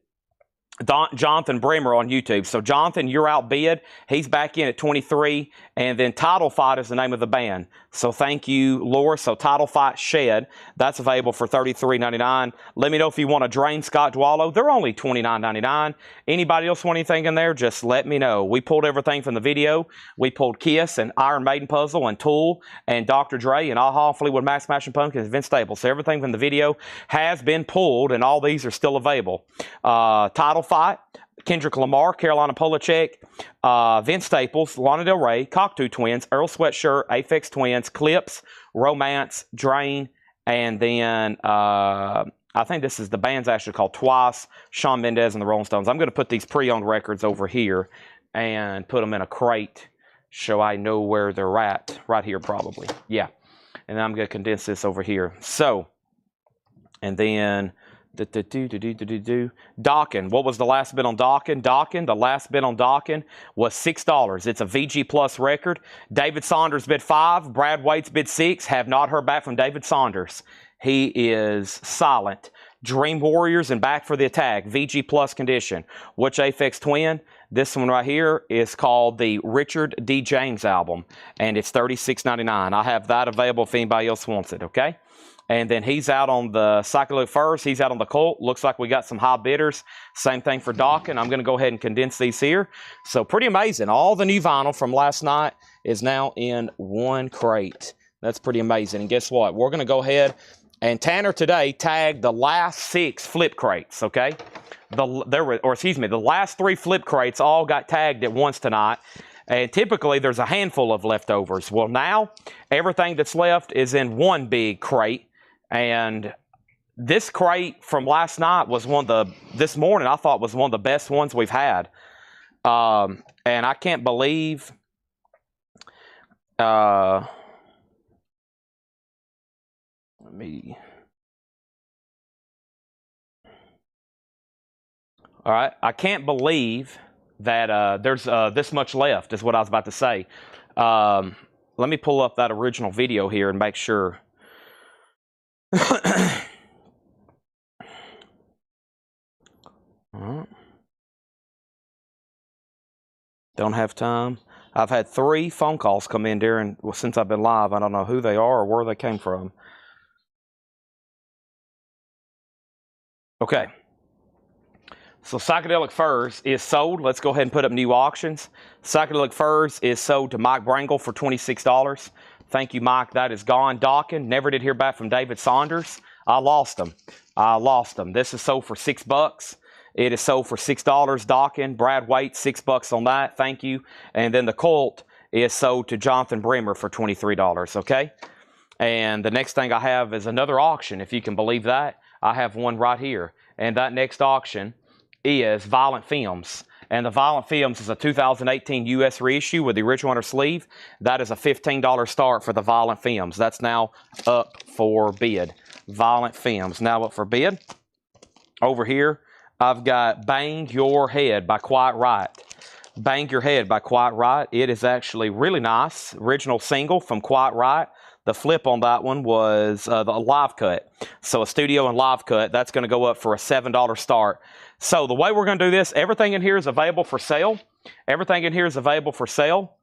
Jonathan Bremer on YouTube. So Jonathan, you're outbid. He's back in at 23. And then Title Fight is the name of the band. So thank you, Laura. So Title Fight Shed, that's available for $33.99. Let me know if you want to drain Scott Dwallow. They're only $29.99. Anybody else want anything in there? Just let me know. We pulled everything from the video. We pulled Kiss and Iron Maiden Puzzle and Tool and Dr. Dre and Aha, Fleetwood Mac, Smashing Pumpkins, Vince Staples. So everything from the video has been pulled, and all these are still available. Title Fight, Kendrick Lamar, Carolina Polachek, Vince Staples, Lana Del Rey, Cockatoo Twins, Earl Sweatshirt, Aphex Twins, Clips, Romance, Drain, and then I think this is the band's actually called Twice, Shawn Mendes and the Rolling Stones. I'm going to put these pre-owned records over here and put them in a crate so I know where they're at. Right here probably. Yeah. And then I'm going to condense this over here. So, and then Dawkins. What was the last bid on Dawkins? The last bid on Dawkins was $6. It's a VG Plus record. David Saunders bid $5. Brad Waits bid $6. Have not heard back from David Saunders. He is silent. Dream Warriors and Back for the Attack. VG Plus condition. Which Aphex Twin? This one right here is called the Richard D. James album, and it's $36.99. I have that available if anybody else wants it, okay? And then he's out on the Psychedelic Furs. He's out on the Colt. Looks like we got some high bidders. Same thing for Dawkins. I'm going to go ahead and condense these here. So pretty amazing. All the new vinyl from last night is now in one crate. That's pretty amazing. And guess what? We're going to go ahead and Tanner today tagged the last 6 flip crates, okay? The last 3 flip crates all got tagged at once tonight. And typically there's a handful of leftovers. Well, now everything that's left is in one big crate. And this crate from last night was this morning I thought was one of the best ones we've had. And I can't believe, all right, I can't believe that there's this much left is what I was about to say. Let me pull up that original video here and make sure. Don't have time. I've had 3 phone calls come in since I've been live. I don't know who they are or where they came from. Okay. So Psychedelic Furs is sold. Let's go ahead and put up new auctions. Psychedelic Furs is sold to Mike Brangle for $26. Thank you, Mike. That is gone. Dawkins, never did hear back from David Saunders. I lost them. This is sold for $6. It is sold for $6. Dawkins, Brad Waits, $6 on that. Thank you. And then the Colt is sold to Jonathan Bremer for $23. Okay. And the next thing I have is another auction, if you can believe that. I have one right here. And that next auction is Violent Films. And the Violent Films is a 2018 U.S. reissue with the original under sleeve. That is a $15 start for the Violent Films. That's now up for bid. Violent Films now up for bid. Over here, I've got Bang Your Head by Quiet Riot. Bang Your Head by Quiet Riot. It is actually really nice. Original single from Quiet Riot. The flip on that one was the live cut. So a studio and live cut, that's going to go up for a $7 start. So the way we're going to do this, everything in here is available for sale. Everything in here is available for sale.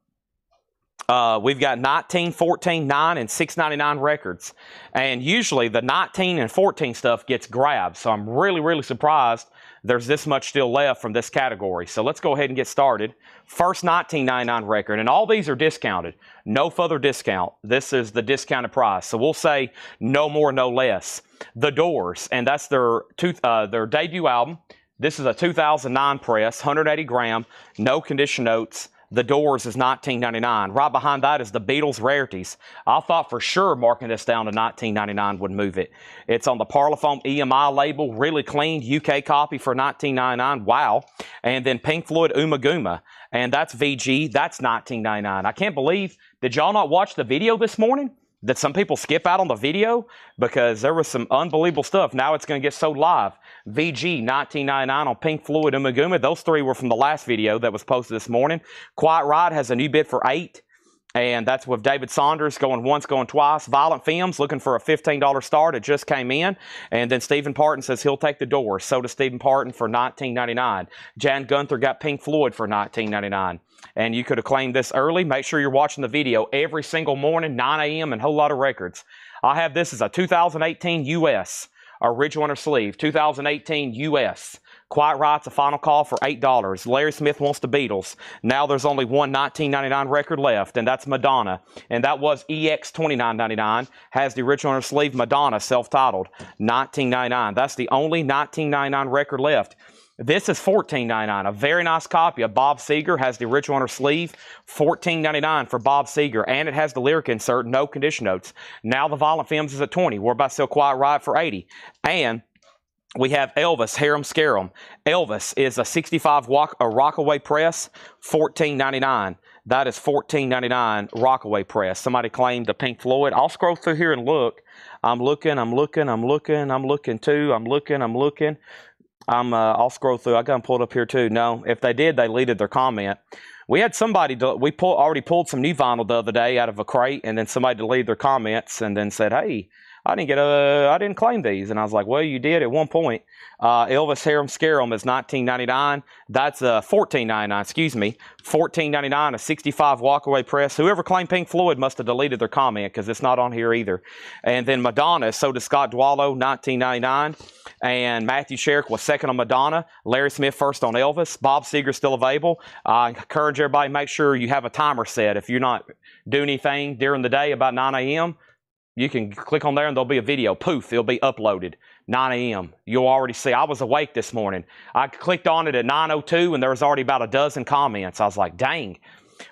We've got 19, 14, 9, and $6.99 records. And usually the 19 and 14 stuff gets grabbed. So I'm really, really surprised there's this much still left from this category. So let's go ahead and get started. First $19.99 record, and all these are discounted. No further discount. This is the discounted price. So we'll say no more, no less. The Doors, and that's their debut album. This is a 2009 press, 180 gram, no condition notes. The Doors is $19.99. Right behind that is the Beatles Rarities. I thought for sure marking this down to $19.99 would move it. It's on the Parlophone EMI label, really clean, UK copy for $19.99. Wow. And then Pink Floyd Umaguma, and that's VG. That's $19.99. I can't believe, did y'all not watch the video this morning? That some people skip out on the video because there was some unbelievable stuff. Now it's going to get sold live. VG, $19.99 on Pink Floyd Umaguma. Those three were from the last video that was posted this morning. Quiet Riot has a new bid for $8. And that's with David Saunders going once, going twice. Violent Femmes looking for a $15 start. It just came in. And then Stephen Parton says he'll take the Doors. So does Stephen Parton for $19.99. Jan Gunther got Pink Floyd for $19.99. And you could have claimed this early. Make sure you're watching the video every single morning, 9 a.m. and a whole lot of records. I have this as a 2018 US original inner sleeve. 2018 US. Quiet Riot's a final call for $8. Larry Smith wants the Beatles. Now there's only one $19.99 record left, and that's Madonna. And that was EX $29.99. Has the original inner sleeve, Madonna, self-titled, $19.99. That's the only $19.99 record left. This is $14.99, a very nice copy of Bob Seger. Has the original on her sleeve, $14.99 for Bob Seger, and it has the lyric insert, no condition notes. Now the Violent Femmes is at $20. We're about to sell Quiet Riot for $80. And we have Elvis, Harem Scarum. Elvis is a 65 Rockaway press, $14.99. That is $14.99 Rockaway press. Somebody claimed the Pink Floyd. I'll scroll through here and look. I'm looking too. I'll scroll through. I got them pulled up here too. No, if they did, they deleted their comment. We had somebody, already pulled some new vinyl the other day out of a crate, and then somebody deleted their comments and then said, hey, I didn't claim these. And I was like, well, you did at one point. Elvis Harem Scarum is $19.99. That's $14.99, excuse me. $14.99, a 65 Walkaway press. Whoever claimed Pink Floyd must have deleted their comment because it's not on here either. And then Madonna, so does Scott Dwallow, $19.99. And Matthew Sherrick was second on Madonna. Larry Smith first on Elvis. Bob Seger still available. I encourage everybody, make sure you have a timer set. If you're not doing anything during the day about 9 a.m., you can click on there and there'll be a video. Poof, it'll be uploaded. 9 a.m. You'll already see. I was awake this morning. I clicked on it at 9:02 and there was already about a dozen comments. I was like, dang.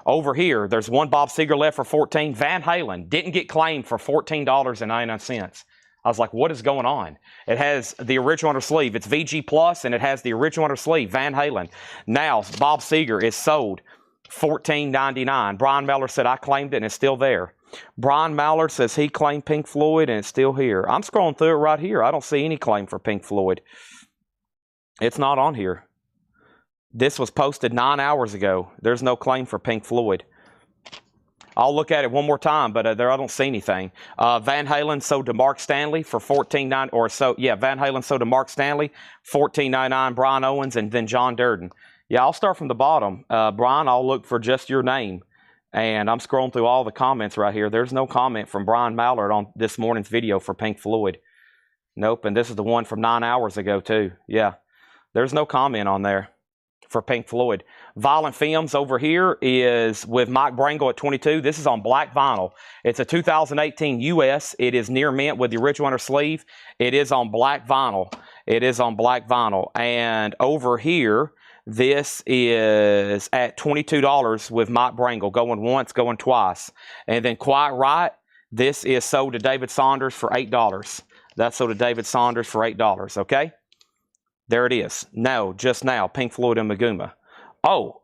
Over here, there's one Bob Seger left for $14. Van Halen didn't get claimed for $14.99. I was like, what is going on? It has the original on her sleeve. It's VG Plus, and it has the original on her sleeve, Van Halen. Now, Bob Seger is sold $14.99. Brian Mallard said, I claimed it, and it's still there. Brian Mallard says he claimed Pink Floyd, and it's still here. I'm scrolling through it right here. I don't see any claim for Pink Floyd. It's not on here. This was posted 9 hours ago. There's no claim for Pink Floyd. I'll look at it one more time, but there I don't see anything. Van Halen sold to Mark Stanley for $14.99 or so. Yeah, Van Halen sold to Mark Stanley, $14.99. Brian Owens, and then John Durden. Yeah, I'll start from the bottom. Brian, I'll look for just your name. And I'm scrolling through all the comments right here. There's no comment from Brian Mallard on this morning's video for Pink Floyd. Nope, and this is the one from 9 hours ago too. Yeah, there's no comment on there for Pink Floyd. Violent Femmes over here is with Mike Brangle at 22. This is on black vinyl. It's a 2018 US. It is near mint with the original on her sleeve. It is on black vinyl. It is on black vinyl. And over here, this is at $22 with Mike Brangle, going once, going twice. And then Quiet Riot, this is sold to David Saunders for $8. That's sold to David Saunders for $8, okay? There it is. No, just now, Pink Floyd and Maguma. Oh,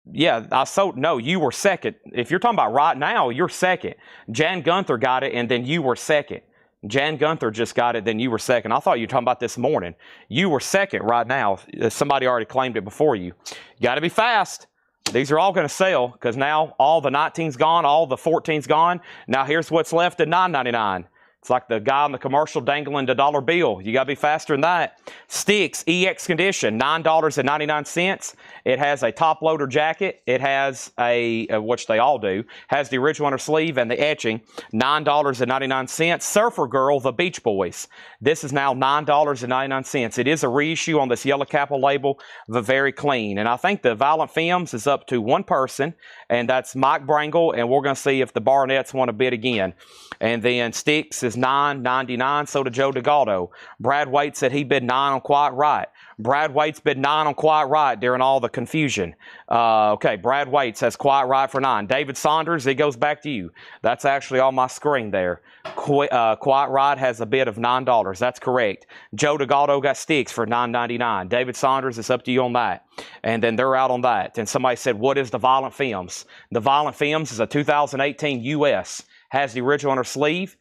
yeah, no, you were second. If you're talking about right now, you're second. Jan Gunther got it, and then you were second. Jan Gunther just got it, then you were second. I thought you were talking about this morning. You were second right now. Somebody already claimed it before you. You got to be fast. These are all going to sell because now all the 19's gone, all the 14's gone. Now here's what's left at $9.99. It's like the guy in the commercial dangling the dollar bill. You got to be faster than that. Sticks, EX condition, $9.99. It has a top loader jacket. It has which they all do, has the original inner sleeve and the etching, $9.99. Surfer Girl, the Beach Boys. This is now $9.99. It is a reissue on this yellow Kappa label, the very clean. And I think the Violent Femmes is up to one person, and that's Mike Brangle, and we're going to see if the Barnetts want to bid again. And then Sticks is $9.99. So did Joe DeGaldo. Brad Waite said he bid $9 on Quite Right. Brad Waite's bid $9 on Quite Right during all the confusion. Okay, Brad Waite says Quite Right for $9. David Saunders, it goes back to you. That's actually on my screen there. Quite Right has a bid of $9. That's correct. Joe DeGaldo got Sticks for $9.99. David Saunders, it's up to you on that. And then they're out on that. And somebody said, what is the Violent Femmes? The Violent Femmes is a 2018 US. Has the original on her sleeve.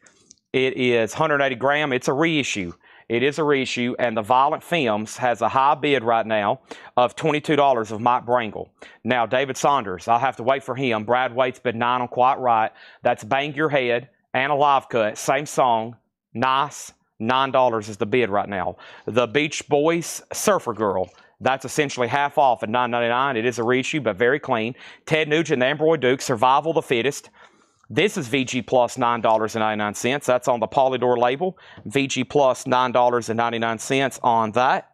It is 180 gram. It's a reissue. It is a reissue, and the Violent Femmes has a high bid right now of $22 of Mike Brangle. Now, David Saunders, I'll have to wait for him. Brad Waite's bid $9 on Quite Right. That's Bang Your Head and a live cut. Same song. Nice. $9 is the bid right now. The Beach Boys, Surfer Girl. That's essentially half off at $9.99. It is a reissue, but very clean. Ted Nugent and Amber Duke, Survival the Fittest. This is VG Plus, $9.99. That's on the Polydor label. VG Plus, $9.99 on that.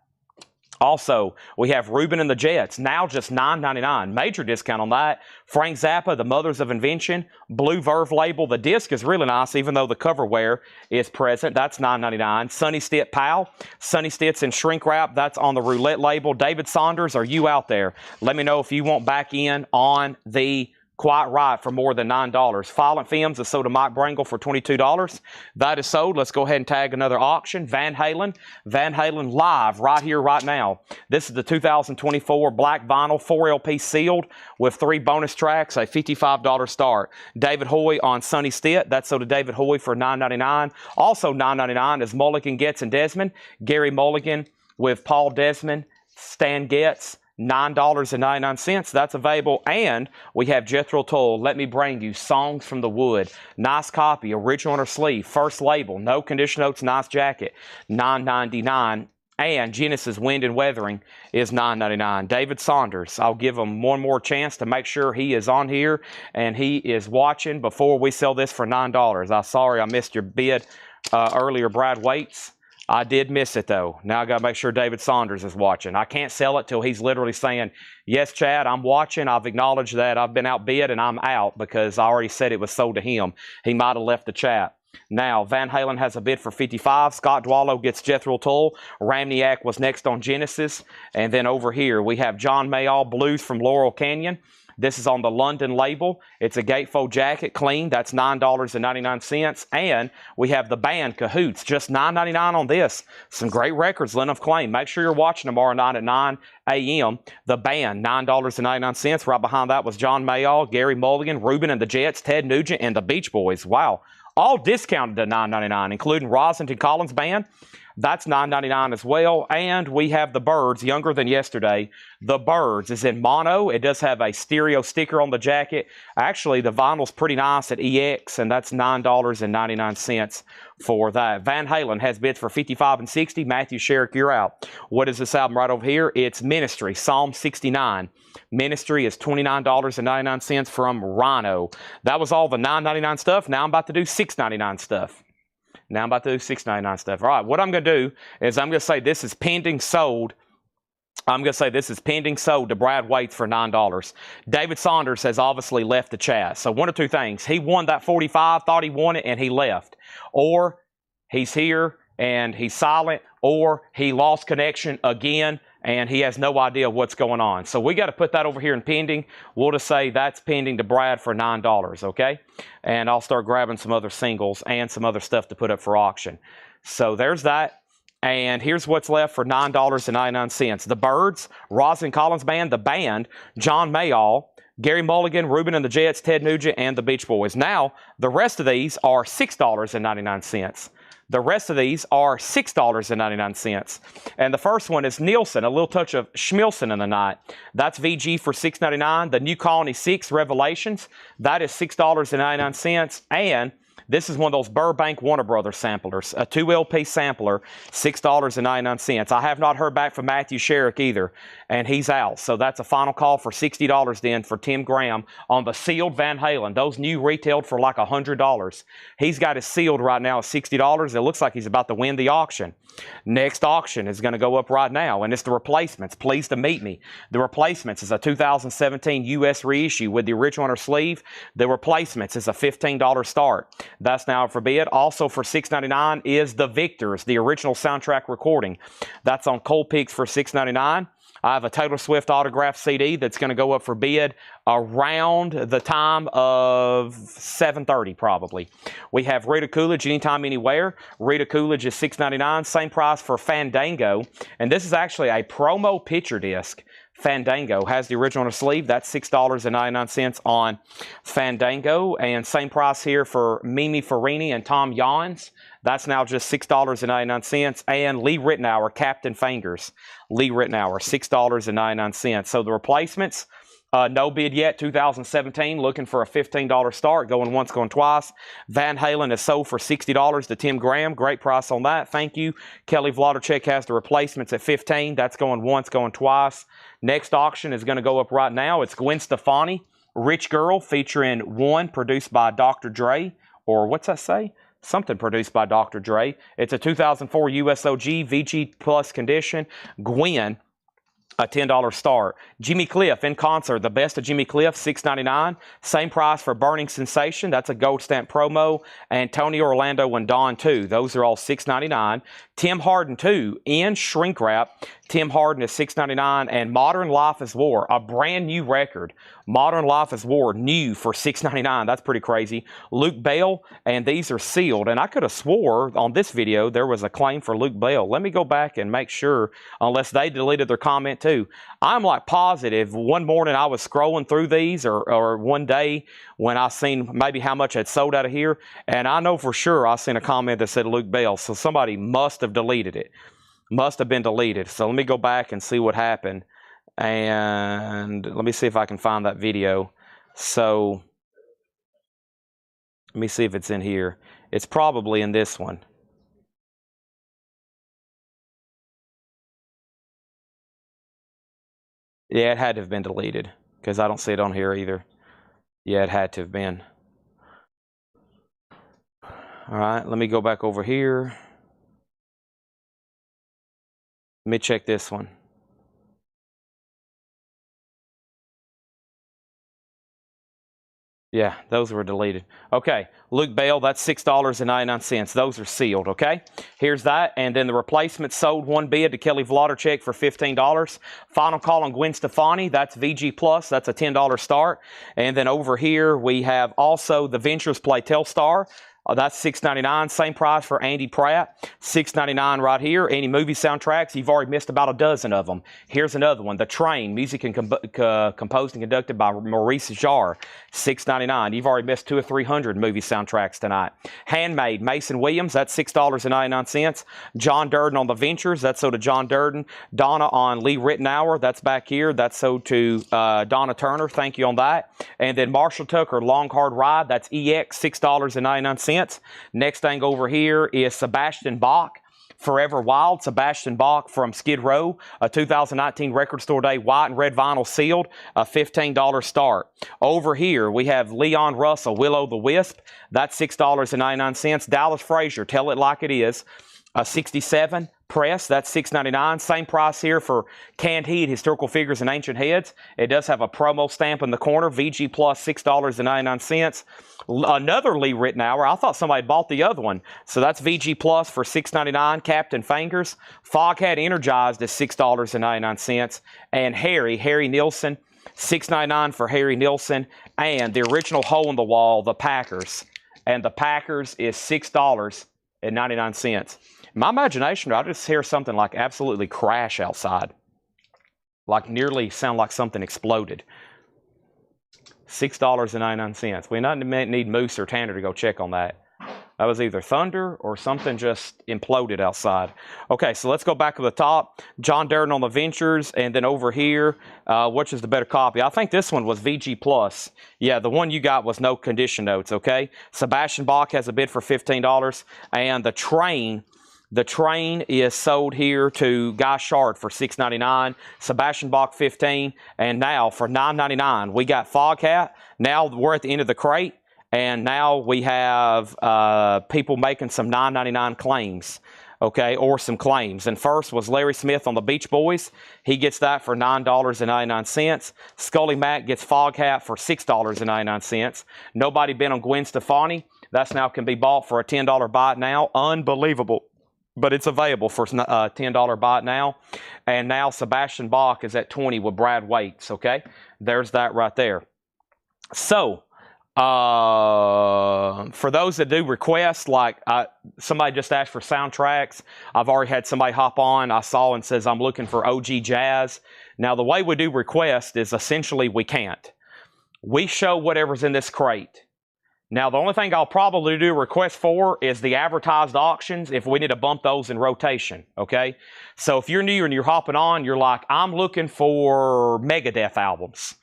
Also, we have Ruben and the Jets, now just $9.99. Major discount on that. Frank Zappa, The Mothers of Invention. Blue Verve label. The disc is really nice, even though the coverware is present. That's $9.99. Sonny Stitt Powell. Sonny Stitt's in shrink wrap. That's on the Roulette label. David Saunders, are you out there? Let me know if you want back in on the Quite Right for more than $9. Violent Femmes is sold to Mike Brangle for $22. That is sold. Let's go ahead and tag another auction. Van Halen. Van Halen live right here, right now. This is the 2024 black vinyl 4LP sealed with 3 bonus tracks, a $55 start. David Hoy on Sonny Stitt. That's sold to David Hoy for $9.99. Also $9.99 is Mulligan, Getz, and Desmond. Gary Mulligan with Paul Desmond, Stan Getz. $9.99. That's available. And we have Jethro Tull, Let Me Bring You, Songs from the Wood. Nice copy, original on her sleeve, first label, no condition notes, nice jacket, $9.99. And Genesis Wind and Weathering is $9.99. David Saunders, I'll give him one more chance to make sure he is on here and he is watching before we sell this for $9. I'm sorry I missed your bid earlier, Brad Waits. I did miss it, though. Now I got to make sure David Saunders is watching. I can't sell it till he's literally saying, yes, Chad, I'm watching. I've acknowledged that I've been outbid and I'm out because I already said it was sold to him. He might have left the chat. Now, Van Halen has a bid for $55. Scott Dwallow gets Jethro Tull. Ramniak was next on Genesis. And then over here, we have John Mayall, Blues from Laurel Canyon. This is on the London label. It's a gatefold jacket, clean. That's $9.99. And we have the band Cahoots, just $9.99 on this. Some great records, Len of Claim. Make sure you're watching tomorrow night at 9 a.m. The band, $9.99. Right behind that was John Mayall, Gary Mulligan, Ruben and the Jets, Ted Nugent, and the Beach Boys. Wow. All discounted to $9.99, including Rosinton Collins Band. That's $9.99 as well. And we have the Birds, Younger Than Yesterday. The Birds is in mono. It does have a stereo sticker on the jacket. Actually, the vinyl's pretty nice at EX, and that's $9.99 for that. Van Halen has bids for $55 and $60. Matthew Sherrick, you're out. What is this album right over here? It's Ministry, Psalm 69. Ministry is $29.99 from Rhino. That was all the $9.99 stuff. Now I'm about to do $6.99 stuff. Now I'm about to do $6.99 stuff. All right, what I'm going to do is I'm going to say this is pending sold. I'm going to say this is pending sold to Brad Waite for $9. David Saunders has obviously left the chat. So one of two things. He won that 45, thought he won it, and he left. Or he's here and he's silent, or he lost connection again and he has no idea what's going on. So we got to put that over here in pending. We'll just say that's pending to Brad for $9, okay? And I'll start grabbing some other singles and some other stuff to put up for auction. So there's that. And here's what's left for $9.99. The Birds, Rosin Collins Band, the band, John Mayall, Gary Mulligan, Ruben and the Jets, Ted Nugent, and the Beach Boys. Now, the rest of these are $6.99. The rest of these are $6.99. And the first one is Nielsen, a little touch of Schmilson in the night. That's VG for $6.99. The New Colony 6 Revelations, that is $6.99. And This is one of those Burbank Warner Brothers samplers, a 2 LP sampler, $6.99. I have not heard back from Matthew Sherrick either, and he's out. So that's a final call for $60 then for Tim Graham on the sealed Van Halen. Those new retailed for like $100. He's got it sealed right now at $60. It looks like he's about to win the auction. Next auction is going to go up right now, and it's the Replacements. Pleased to meet me. The Replacements is a 2017 U.S. reissue with the original on her sleeve. The Replacements is a $15 start. That's now for bid. Also for $6.99 is The Victors, the original soundtrack recording. That's on Cold Peaks for $6.99. I have a Taylor Swift autographed CD that's going to go up for bid around the time of 7:30 probably. We have Rita Coolidge, Anytime, Anywhere. Rita Coolidge is $6.99. Same price for Fandango. And this is actually a promo picture disc. Fandango has the original on the sleeve. That's $6.99 on Fandango. And same price here for Mimi Farini and Tom Yawns. That's now just $6.99. And Lee Ritenour, Captain Fingers. Lee Ritenour, $6.99. So the Replacements, no bid yet, 2017, looking for a $15 start, going once, going twice. Van Halen is sold for $60 to Tim Graham. Great price on that. Thank you. Kelly Vladicek has the Replacements at $15. That's going once, going twice. Next auction is going to go up right now. It's Gwen Stefani, Rich Girl, featuring One, produced by Dr. Dre. Or what's that say? Something produced by Dr. Dre. It's a 2004 USOG VG Plus condition. Gwen, a $10 start. Jimmy Cliff in concert, the best of Jimmy Cliff, $6.99. Same price for Burning Sensation. That's a gold stamp promo. And Tony Orlando and Dawn 2. Those are all $6.99. Tim Harden 2 in shrink wrap. Tim Harden is $6.99. And Modern Life is War, a brand new record. Modern Life is War, new for $6.99. That's pretty crazy. Luke Bell, and these are sealed. And I could have swore on this video there was a claim for Luke Bell. Let me go back and make sure, unless they deleted their comment too. I'm like positive one morning I was scrolling through these, or one day when I seen maybe how much had sold out of here, and I know for sure I seen a comment that said Luke Bell. So somebody must have deleted it. Must have been deleted. So let me go back and see what happened. And let me see if I can find that video. So let me see if it's in here. It's probably in this one. Yeah, it had to have been deleted because I don't see it on here either. Yeah, it had to have been. All right, let me go back over here. Let me check this one. Yeah, those were deleted. Okay, Luke Bell, that's $6.99. Those are sealed, okay? Here's that. And then the Replacements sold one bid to Kelly Vladicek for $15. Final call on Gwen Stefani. That's VG Plus. That's a $10 start. And then over here, we have also the Ventures Play Telstar. That's $6.99. Same price for Andy Pratt. $6.99 right here. Any movie soundtracks, you've already missed about a dozen of them. Here's another one. The Train, music and composed and conducted by Maurice Jarre. $6.99. You've already missed 200 or 300 movie soundtracks tonight. Handmade, Mason Williams. That's $6.99. John Durden on the Ventures. That's sold to John Durden. Donna on Lee Ritenour. That's back here. That's sold to Donna Turner. Thank you on that. And then Marshall Tucker, Long Hard Ride. That's EX, $6.99. Next thing over here is Sebastian Bach, Forever Wild. Sebastian Bach from Skid Row, a 2019 Record Store Day white and red vinyl sealed, a $15 start. Over here we have Leon Russell, Will-O the Wisp. That's $6.99. Dallas Frazier, Tell It Like It Is, a 67 press. That's $6.99. Same price here for Canned Heat, Historical Figures and Ancient Heads. It does have a promo stamp in the corner. VG Plus, $6.99. Another Lee Ritenour. I thought somebody bought the other one. So that's VG Plus for $6.99. Captain Fingers. Foghat Energized is $6.99. And Harry Nilsson, $6.99 for Harry Nilsson. And the original Hole in the Wall, the Packers. And the Packers is $6.99. My imagination, I just hear something like absolutely crash outside. Like nearly sound like something exploded. $6.99. We not need Moose or Tanner to go check on that. That was either thunder or something just imploded outside. Okay, so let's go back to the top. John Darren on the Ventures, and then over here, which is the better copy? I think this one was VG Plus. Yeah, the one you got was no condition notes, okay? Sebastian Bach has a bid for $15, and the train is sold here to Guy Shard for $6.99, Sebastian Bach $15, and now for $9.99, we got Foghat. Now we're at the end of the crate. And now we have people making some $9.99 claims, okay, or some claims. And first was Larry Smith on the Beach Boys. He gets that for $9.99. Scully Mack gets Foghat for $6.99. Nobody been on Gwen Stefani. That's now can be bought for a $10 buy it now. Unbelievable. But it's available for a $10 buy it now. And now Sebastian Bach is at $20 with Brad Waits, okay? There's that right there. So, for those that do requests, like somebody just asked for soundtracks, I've already had somebody hop on. I saw and says, I'm looking for OG Jazz. Now, the way we do requests is essentially we can't. We show whatever's in this crate. Now, the only thing I'll probably do a request for is the advertised auctions if we need to bump those in rotation, okay? So if you're new and you're hopping on, you're like, I'm looking for Megadeth albums.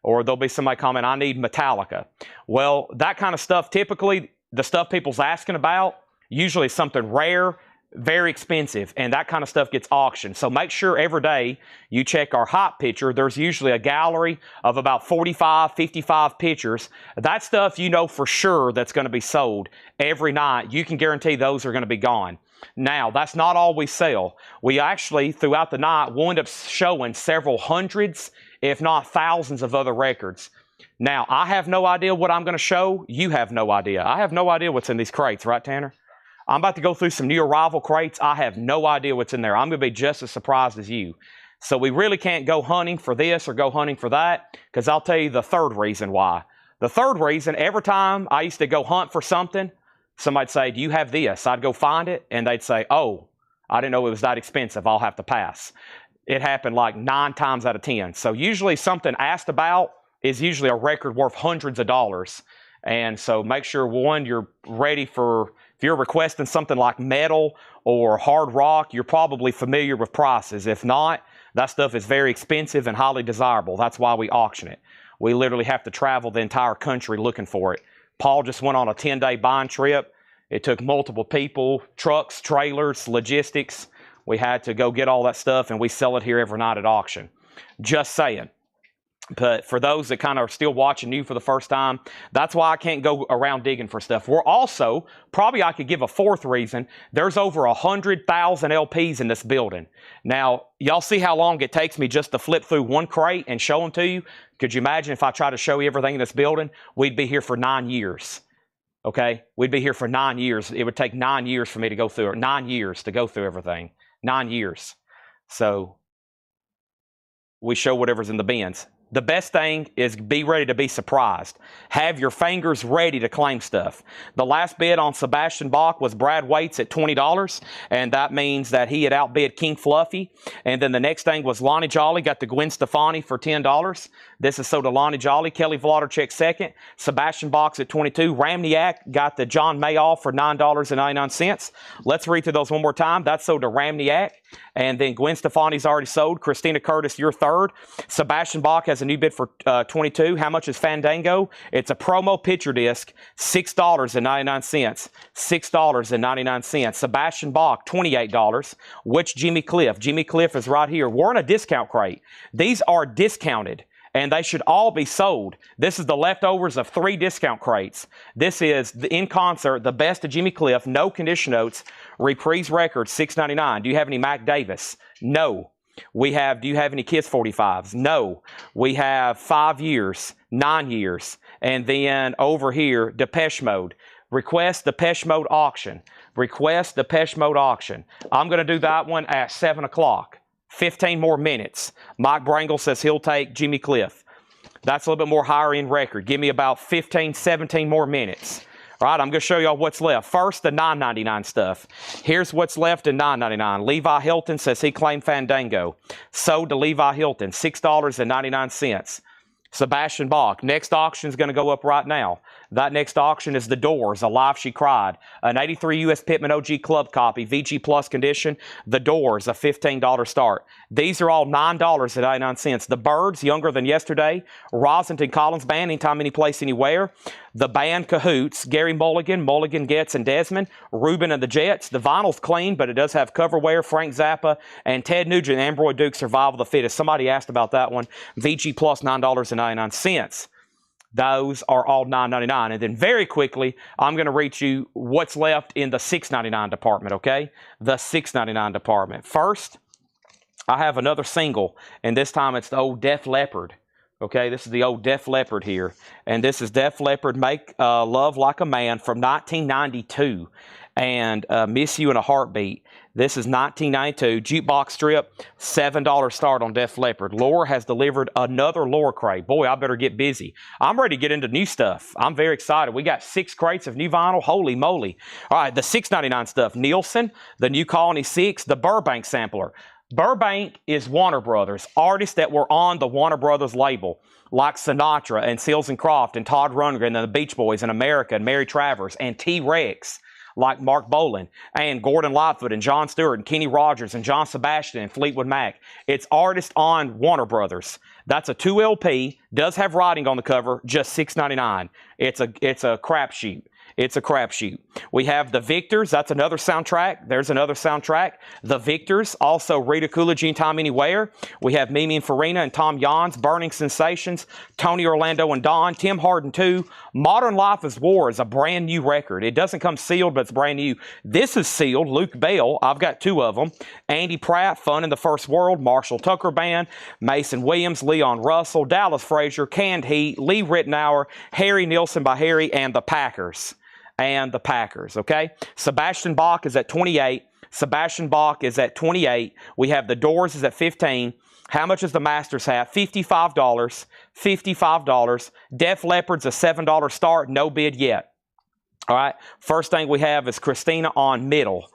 Or there'll be somebody comment, I need Metallica. Well, that kind of stuff, typically, the stuff people's asking about, usually something rare, very expensive, and that kind of stuff gets auctioned. So make sure every day you check our hot picture. There's usually a gallery of about 45, 55 pictures. That stuff you know for sure that's going to be sold every night. You can guarantee those are going to be gone. Now, that's not all we sell. We actually, throughout the night, will end up showing several hundreds, if not thousands of other records. Now, I have no idea what I'm going to show. You have no idea. I have no idea what's in these crates, right, Tanner? I'm about to go through some new arrival crates. I have no idea what's in there. I'm going to be just as surprised as you. So we really can't go hunting for this or go hunting for that, because I'll tell you the third reason why. The third reason, every time I used to go hunt for something, somebody'd say, do you have this? I'd go find it, and they'd say, oh, I didn't know it was that expensive. I'll have to pass. It happened like 9 times out of 10. So usually something asked about is usually a record worth hundreds of dollars. And so make sure, one, you're ready for, if you're requesting something like metal or hard rock, you're probably familiar with prices. If not, that stuff is very expensive and highly desirable. That's why we auction it. We literally have to travel the entire country looking for it. Paul just went on a 10-day buying trip. It took multiple people, trucks, trailers, logistics. We had to go get all that stuff, and we sell it here every night at auction. Just saying. But for those that kind of are still watching you for the first time, that's why I can't go around digging for stuff. We're also, probably I could give a fourth reason, there's over 100,000 LPs in this building. Now, y'all see how long it takes me just to flip through one crate and show them to you? Could you imagine if I tried to show you everything in this building? We'd be here for 9 years. Okay? We'd be here for 9 years. It would take 9 years for me to go through it. 9 years to go through everything. 9 years. So, we show whatever's in the bins. The best thing is be ready to be surprised. Have your fingers ready to claim stuff. The last bid on Sebastian Bach was Brad Waits at $20, and that means that he had outbid King Fluffy. And then the next thing was Lonnie Jolly got the Gwen Stefani for $10. This is sold to Lonnie Jolly. Kelly Vladarchuk second. Sebastian Bach at $22. Ramniak got the John Mayoff for $9.99. Let's read through those one more time. That's sold to Ramniak. And then Gwen Stefani's already sold. Christina Curtis, you're third. Sebastian Bach has a new bid for $22. How much is Fandango? It's a promo picture disc, $6.99. $6.99. Sebastian Bach, $28. Which Jimmy Cliff? Jimmy Cliff is right here. We're in a discount crate. These are discounted, and they should all be sold. This is the leftovers of 3 discount crates. This is, in concert, the best of Jimmy Cliff, no condition notes, Reprise Records, $6.99. Do you have any Mac Davis? No. Do you have any Kiss 45s? No. We have 5 years, 9 years, and then over here, Depeche Mode. Request Depeche Mode auction. Request Depeche Mode auction. I'm going to do that one at 7 o'clock. 15 more minutes. Mike Brangle says he'll take Jimmy Cliff. That's a little bit more higher end record. Give me about 15, 17 more minutes. All right, I'm going to show y'all what's left. First, the $9.99 stuff. Here's what's left in $9.99. Levi Hilton says he claimed Fandango. Sold to Levi Hilton, $6.99. Sebastian Bach. Next auction is going to go up right now. That next auction is The Doors, Alive She Cried. An 83 U.S. Pittman OG Club copy, VG Plus condition. The Doors, a $15 start. These are all $9.89. The Birds, Younger Than Yesterday. Rosinton Collins Band, Anytime, Anyplace, Anywhere. The band Cahoots, Gary Mulligan, Mulligan, Getz, and Desmond. Ruben and the Jets. The vinyl's clean, but it does have cover wear. Frank Zappa and Ted Nugent, Ambroy Duke, Survival of the Fittest. Somebody asked about that one. VG Plus, $9.99. Those are all $9.99. And then very quickly, I'm going to read you what's left in the $6.99 department, okay? The $6.99 department. First, I have another single, and this time it's the old Def Leppard. Okay, this is the old Def Leppard here. And this is Def Leppard, Make Love Like a Man from 1992. And Miss You in a Heartbeat. This is 1992. Jukebox Strip, $7 start on Def Leppard. Laura has delivered another Laura crate. Boy, I better get busy. I'm ready to get into new stuff. I'm very excited. We got 6 crates of new vinyl. Holy moly. All right, the $6.99 stuff. Nielsen, the New Colony 6, the Burbank sampler. Burbank is Warner Brothers, artists that were on the Warner Brothers label, like Sinatra and Seals and Croft and Todd Rundgren and the Beach Boys and America and Mary Travers and T-Rex, like Mark Bolan and Gordon Lightfoot and Jon Stewart and Kenny Rogers and John Sebastian and Fleetwood Mac. It's artists on Warner Brothers. That's a 2 LP, does have writing on the cover, just $6.99. It's a crapshoot. It's a crapshoot. We have The Victors. That's another soundtrack. There's another soundtrack. The Victors. Also Rita Coolidge, Anytime, Anywhere. We have Mimi and Farina and Tom Yons, Burning Sensations, Tony Orlando and Don, Tim Hardin 2. Modern Life is War is a brand new record. It doesn't come sealed, but it's brand new. This is sealed. Luke Bell. I've got 2 of them. Andy Pratt, Fun in the First World, Marshall Tucker Band, Mason Williams, Leon Russell, Dallas Frazier, Canned Heat, Lee Ritenour, Harry Nilsson by Harry, and the Packers. Okay? Sebastian Bach is at 28. Sebastian Bach is at 28. We have The Doors is at 15. How much does the Masters have? $55. $55. Def Leppard's a $7 start. No bid yet. All right? First thing we have is Christina on Middle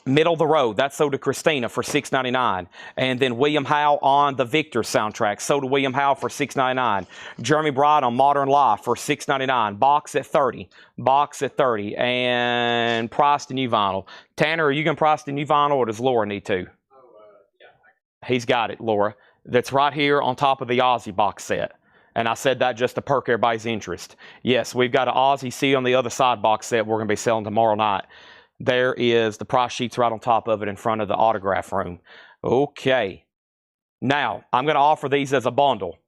of the Road. That's sold to Christina for $6.99. And then William Howe on the Victor soundtrack. Sold to William Howe for $6.99. Jeremy Bride on Modern Life for $6.99. Box at 30. Box at 30. And price the new vinyl. Tanner, are you going to price the new vinyl, or does Laura need to? Yeah. He's got it, Laura. That's right here on top of the Ozzy box set. And I said that just to perk everybody's interest. Yes, we've got an Ozzy C on the other side box set we're going to be selling tomorrow night. There is the price sheets right on top of it in front of the autograph room. Okay. Now, I'm going to offer these as a bundle.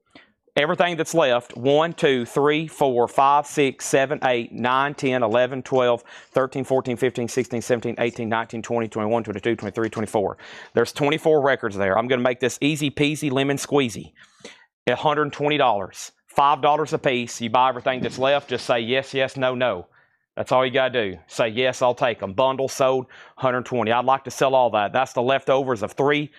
Everything that's left, 1, 2, 3, 4, 5, 6, 7, 8, 9, 10, 11, 12, 13, 14, 15, 16, 17, 18, 19, 20, 21, 22, 23, 24. There's 24 records there. I'm going to make this easy peasy lemon squeezy. $120. $5 a piece. You buy everything that's left, just say yes, yes, no, no. That's all you got to do. Say, yes, I'll take them. Bundle sold, $120. I'd like to sell all that. That's the leftovers of 3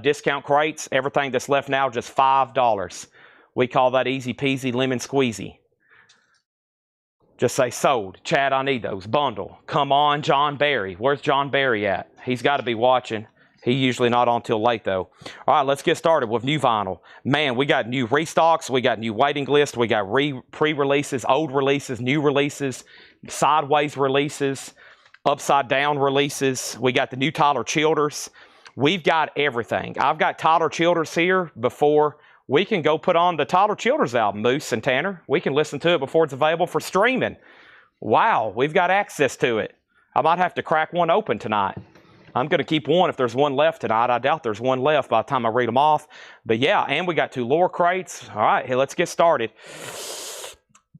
discount crates. Everything that's left now, just $5. We call that easy peasy lemon squeezy. Just say, sold. Chad, I need those. Bundle. Come on, John Barry. Where's John Barry at? He's got to be watching. He's usually not on till late, though. All right, let's get started with new vinyl. Man, we got new restocks. We got new waiting list. We got pre-releases, old releases, new releases, sideways releases, upside down releases. We got the new Tyler Childers. We've got everything. I've got Tyler Childers here before we can go put on the Tyler Childers album, Moose and Tanner. We can listen to it before it's available for streaming. Wow, we've got access to it. I might have to crack one open tonight. I'm going to keep one if there's one left tonight. I doubt there's one left by the time I read them off. But yeah, and we got 2 Laura crates. All right, hey, let's get started.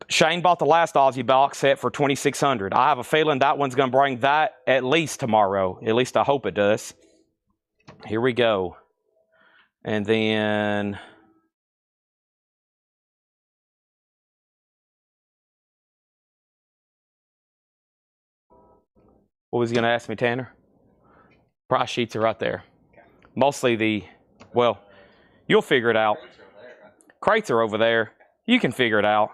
Shane bought the last Ozzy box set for $2,600. I have a feeling that one's going to bring that at least tomorrow. At least I hope it does. Here we go. And then... what was he going to ask me, Tanner? Price sheets are right there. Mostly well, you'll figure it out. Crates are over there. You can figure it out.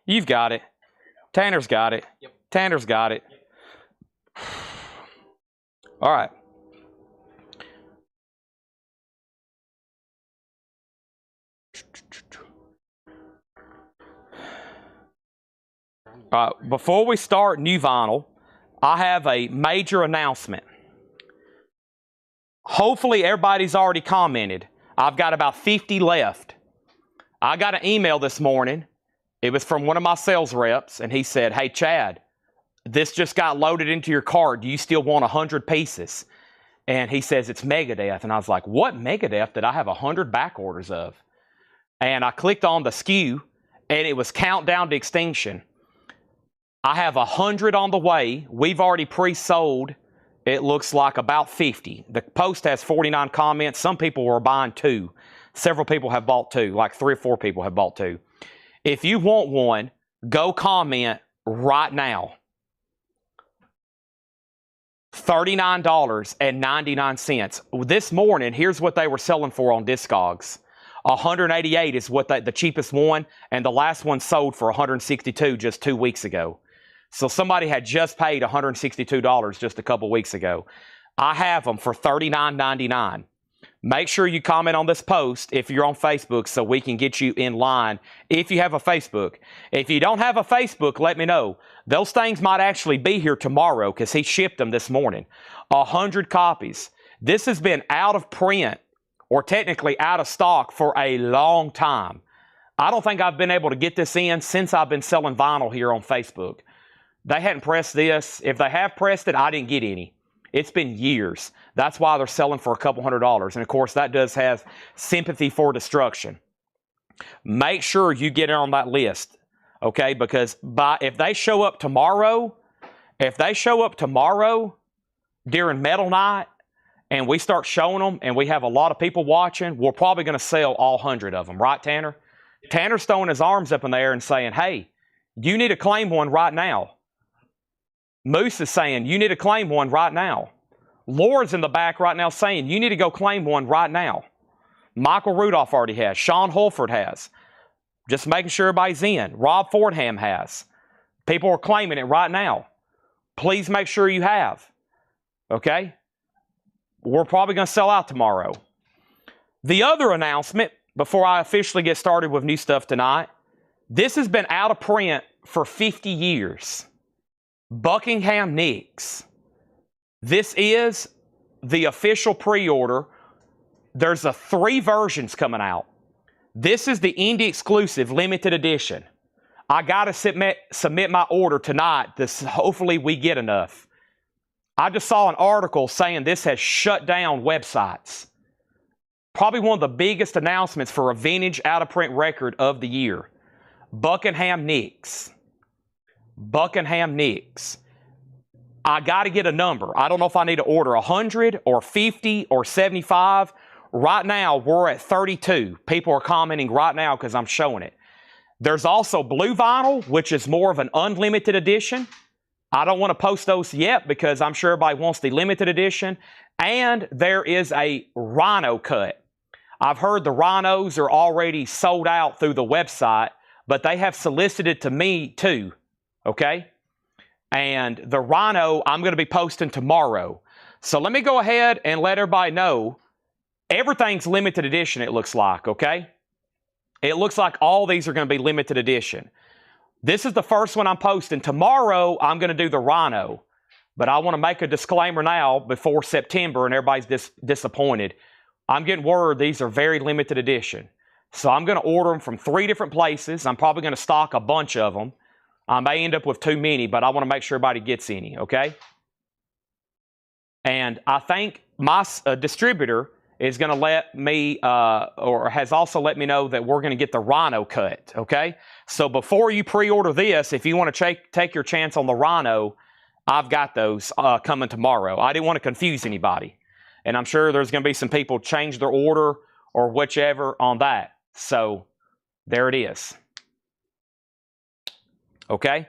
You've got it. Tanner's got it. Tanner's got it. All right. Before we start new vinyl, I have a major announcement. Hopefully everybody's already commented. I've got about 50 left. I got an email this morning. It was from one of my sales reps, and he said, "Hey, Chad, this just got loaded into your cart. Do you still want 100 pieces?" And he says, "It's Megadeth." And I was like, "What Megadeth did I have 100 back orders of?" And I clicked on the SKU, and it was Countdown to Extinction. I have 100 on the way. We've already pre-sold, it looks like, about 50. The post has 49 comments. Some people were buying 2. Several people have bought 2, like 3 or 4 people have bought 2. If you want one, go comment right now. $39.99. This morning, here's what they were selling for on discogs. 188 is what the cheapest one, and the last one sold for 162 just 2 weeks ago. So somebody had just paid $162 just a couple weeks ago. I have them for $39.99. Make sure you comment on this post if you're on Facebook so we can get you in line if you have a Facebook. If you don't have a Facebook, let me know. Those things might actually be here tomorrow because he shipped them this morning. 100 copies. This has been out of print, or technically out of stock, for a long time. I don't think I've been able to get this in since I've been selling vinyl here on Facebook. They hadn't pressed this. If they have pressed it, I didn't get any. It's been years. That's why they're selling for a couple $100. And of course, that does have Sympathy for Destruction. Make sure you get on that list, okay? Because if they show up tomorrow during Metal Night, and we start showing them, and we have a lot of people watching, we're probably going to sell all 100 of them. Right, Tanner? Tanner's throwing his arms up in the air and saying, "Hey, you need to claim one right now." Moose is saying, "You need to claim one right now." Laura's in the back right now saying, "You need to go claim one right now." Michael Rudolph already has. Sean Holford has. Just making sure everybody's in. Rob Fordham has. People are claiming it right now. Please make sure you have. Okay? We're probably going to sell out tomorrow. The other announcement, before I officially get started with new stuff tonight, this has been out of print for 50 years. Buckingham Nicks. This is the official pre-order. There's 3 versions coming out. This is the indie exclusive limited edition. I got to submit my order tonight. Hopefully we get enough. I just saw an article saying this has shut down websites. Probably one of the biggest announcements for a vintage out-of-print record of the year. Buckingham Nicks. Buckingham Nicks. I got to get a number. I don't know if I need to order 100 or 50 or 75. Right now, we're at 32. People are commenting right now because I'm showing it. There's also blue vinyl, which is more of an unlimited edition. I don't want to post those yet because I'm sure everybody wants the limited edition. And there is a rhino cut. I've heard the rhinos are already sold out through the website, but they have solicited to me too. Okay? And the rhino I'm going to be posting tomorrow. So let me go ahead and let everybody know everything's limited edition, it looks like, okay? It looks like all these are going to be limited edition. This is the first one I'm posting. Tomorrow, I'm going to do the rhino. But I want to make a disclaimer now before September and everybody's disappointed. I'm getting word these are very limited edition. So I'm going to order them from 3 different places. I'm probably going to stock a bunch of them. I may end up with too many, but I want to make sure everybody gets any, okay? And I think my distributor is going to let me, or has also let me know that we're going to get the rhino cut, okay? So before you pre-order this, if you want to take your chance on the rhino, I've got those coming tomorrow. I didn't want to confuse anybody. And I'm sure there's going to be some people change their order or whichever on that. So there it is. Okay?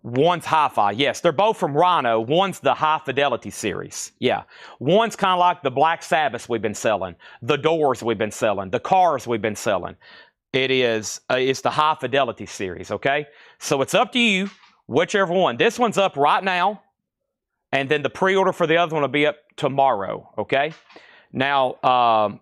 One's hi-fi. Yes, they're both from Rhino. One's the High Fidelity series. Yeah. One's kind of like the Black Sabbath we've been selling, the Doors we've been selling, the Cars we've been selling. It's the High Fidelity series, okay? So it's up to you, whichever one. This one's up right now, and then the pre-order for the other one will be up tomorrow, okay? Now,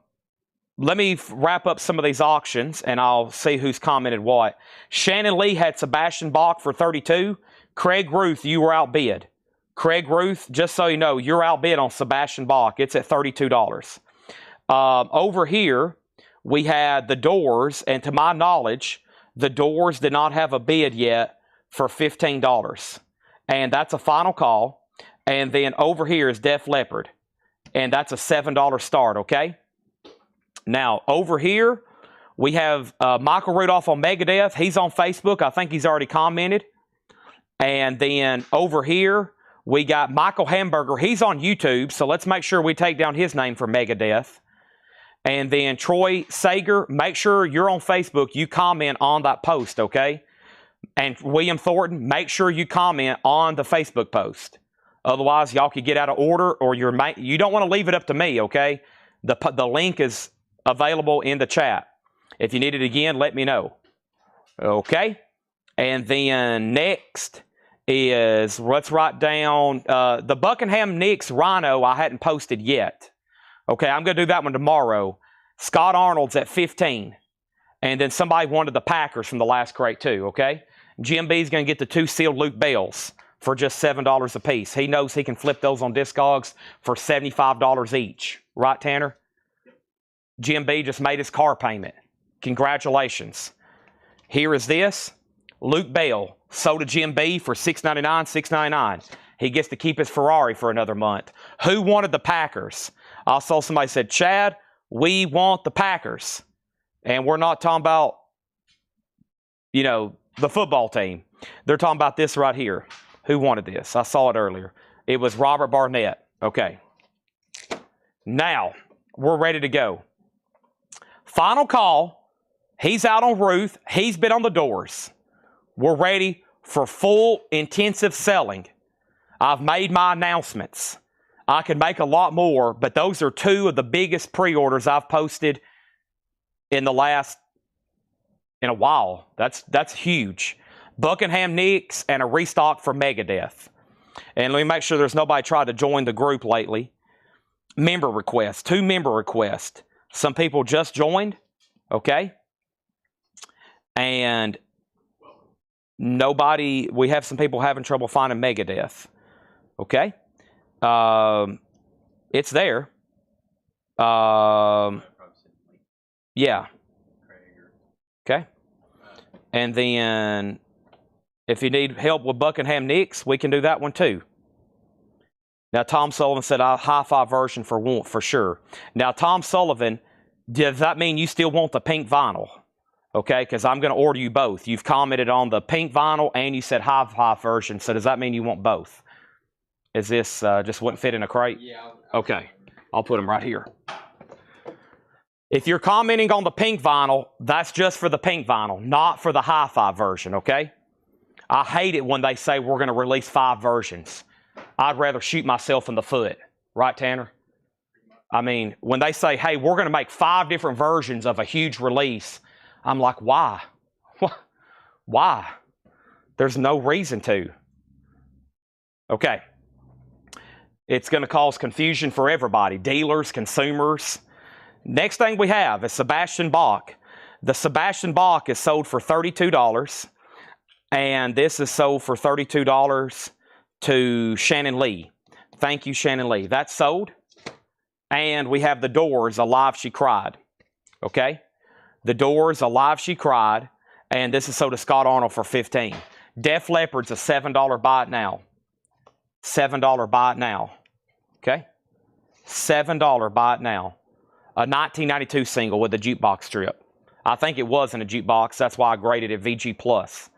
let me wrap up some of these auctions, and I'll see who's commented what. Shannon Lee had Sebastian Bach for 32. Craig Ruth, you were outbid. Craig Ruth, just so you know, you're outbid on Sebastian Bach. It's at $32. Over here, we had the Doors, and to my knowledge, the Doors did not have a bid yet for $15. And that's a final call. And then over here is Def Leppard, and that's a $7 start, okay? Now, over here, we have Michael Rudolph on Megadeth. He's on Facebook. I think he's already commented. And then over here, we got Michael Hamburger. He's on YouTube, so let's make sure we take down his name for Megadeth. And then Troy Sager, make sure you're on Facebook. You comment on that post, okay? And William Thornton, make sure you comment on the Facebook post. Otherwise, y'all could get out of order, or you don't want to leave it up to me, okay? The link is available in the chat. If you need it again, let me know. Okay? And then next is, let's write down the Buckingham Nicks Rhino I hadn't posted yet. Okay, I'm going to do that one tomorrow. Scott Arnold's at 15. And then somebody wanted the Packers from the last crate too, okay? Jim B's going to get the 2 sealed Luke Bells for just $7 a piece. He knows he can flip those on discogs for $75 each. Right, Tanner? Jim B just made his car payment. Congratulations. Here is this. Luke Bell sold to Jim B for $6.99, $6.99. He gets to keep his Ferrari for another month. Who wanted the Packers? I saw somebody said, Chad, we want the Packers. And we're not talking about, you know, the football team. They're talking about this right here. Who wanted this? I saw it earlier. It was Robert Barnett. Okay. Now, we're ready to go. Final call. He's out on Ruth. He's been on the Doors. We're ready for full intensive selling. I've made my announcements. I could make a lot more, but those are 2 of the biggest pre-orders I've posted in a while. That's huge. Buckingham Nicks and a restock for Megadeth. And let me make sure there's nobody tried to join the group lately. Member requests, 2 member requests. Some people just joined, okay? And we have some people having trouble finding Megadeth, okay? It's there. Yeah. Okay. And then if you need help with Buckingham Nicks, we can do that one too. Now, Tom Sullivan said, hi-fi version for sure. Now, Tom Sullivan, does that mean you still want the pink vinyl? Okay, because I'm going to order you both. You've commented on the pink vinyl and you said hi-fi version, so does that mean you want both? Is this just wouldn't fit in a crate? Yeah. Okay, I'll put them right here. If you're commenting on the pink vinyl, that's just for the pink vinyl, not for the hi-fi version, okay? I hate it when they say we're going to release 5 versions. I'd rather shoot myself in the foot. Right, Tanner? I mean, when they say, hey, we're going to make 5 different versions of a huge release, I'm like, why? Why? There's no reason to. Okay. It's going to cause confusion for everybody, dealers, consumers. Next thing we have is Sebastian Bach. The Sebastian Bach is sold for $32, and this is sold for $32 to Shannon Lee. Thank you, Shannon Lee. That's sold. And we have the Doors, Alive She Cried. Okay? The Doors, Alive She Cried, and this is sold to Scott Arnold for $15. Def Leppard's a $7 buy it now. $7 buy it now. Okay? $7 buy it now. A 1992 single with a jukebox strip. I think it was in a jukebox. That's why I graded it VG+.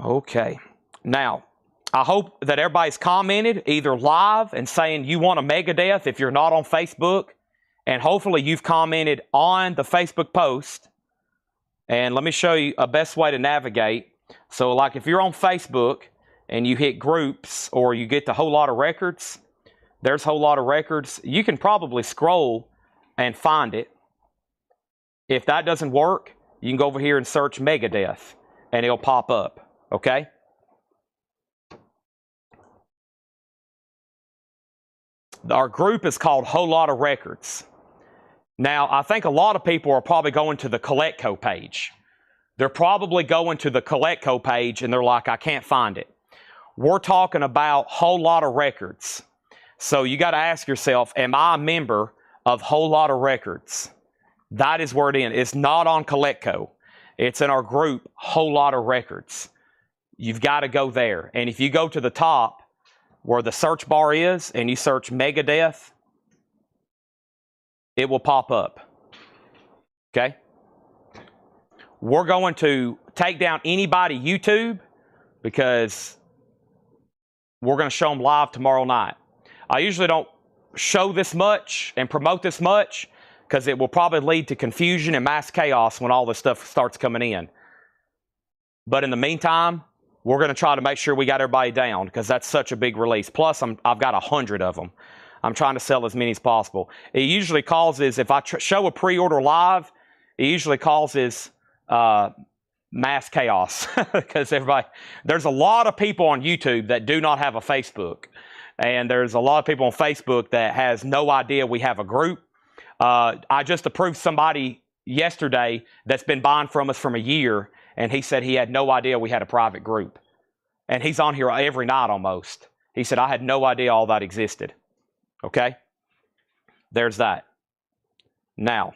Okay. Now, I hope that everybody's commented either live and saying you want a Megadeth if you're not on Facebook. And hopefully you've commented on the Facebook post. And let me show you a best way to navigate. So like if you're on Facebook and you hit groups or you get the Whole Lot of Records, there's Whole Lot of Records. You can probably scroll and find it. If that doesn't work, you can go over here and search Megadeth and it'll pop up. Okay? Our group is called Whole Lot of Records. Now, I think a lot of people are probably going to the Coletco page. They're probably going to the Coletco page and they're like, I can't find it. We're talking about Whole Lotta Records. So you got to ask yourself, am I a member of Whole Lotta Records? That is where it is. It's not on Coletco. It's in our group, Whole Lotta Records. You've got to go there. And if you go to the top where the search bar is and you search Megadeth, it will pop up. Okay? We're going to take down anybody YouTube because we're going to show them live tomorrow night. I usually don't show this much and promote this much because it will probably lead to confusion and mass chaos when all this stuff starts coming in. But in the meantime, we're going to try to make sure we got everybody down because that's such a big release. Plus, I've got 100 of them. I'm trying to sell as many as possible. It usually causes, if I show a pre-order live, it usually causes mass chaos because there's a lot of people on YouTube that do not have a Facebook. And there's a lot of people on Facebook that has no idea we have a group. I just approved somebody yesterday that's been buying from us from a year, and he said he had no idea we had a private group. And he's on here every night almost. He said, I had no idea all that existed. Okay? There's that. Now,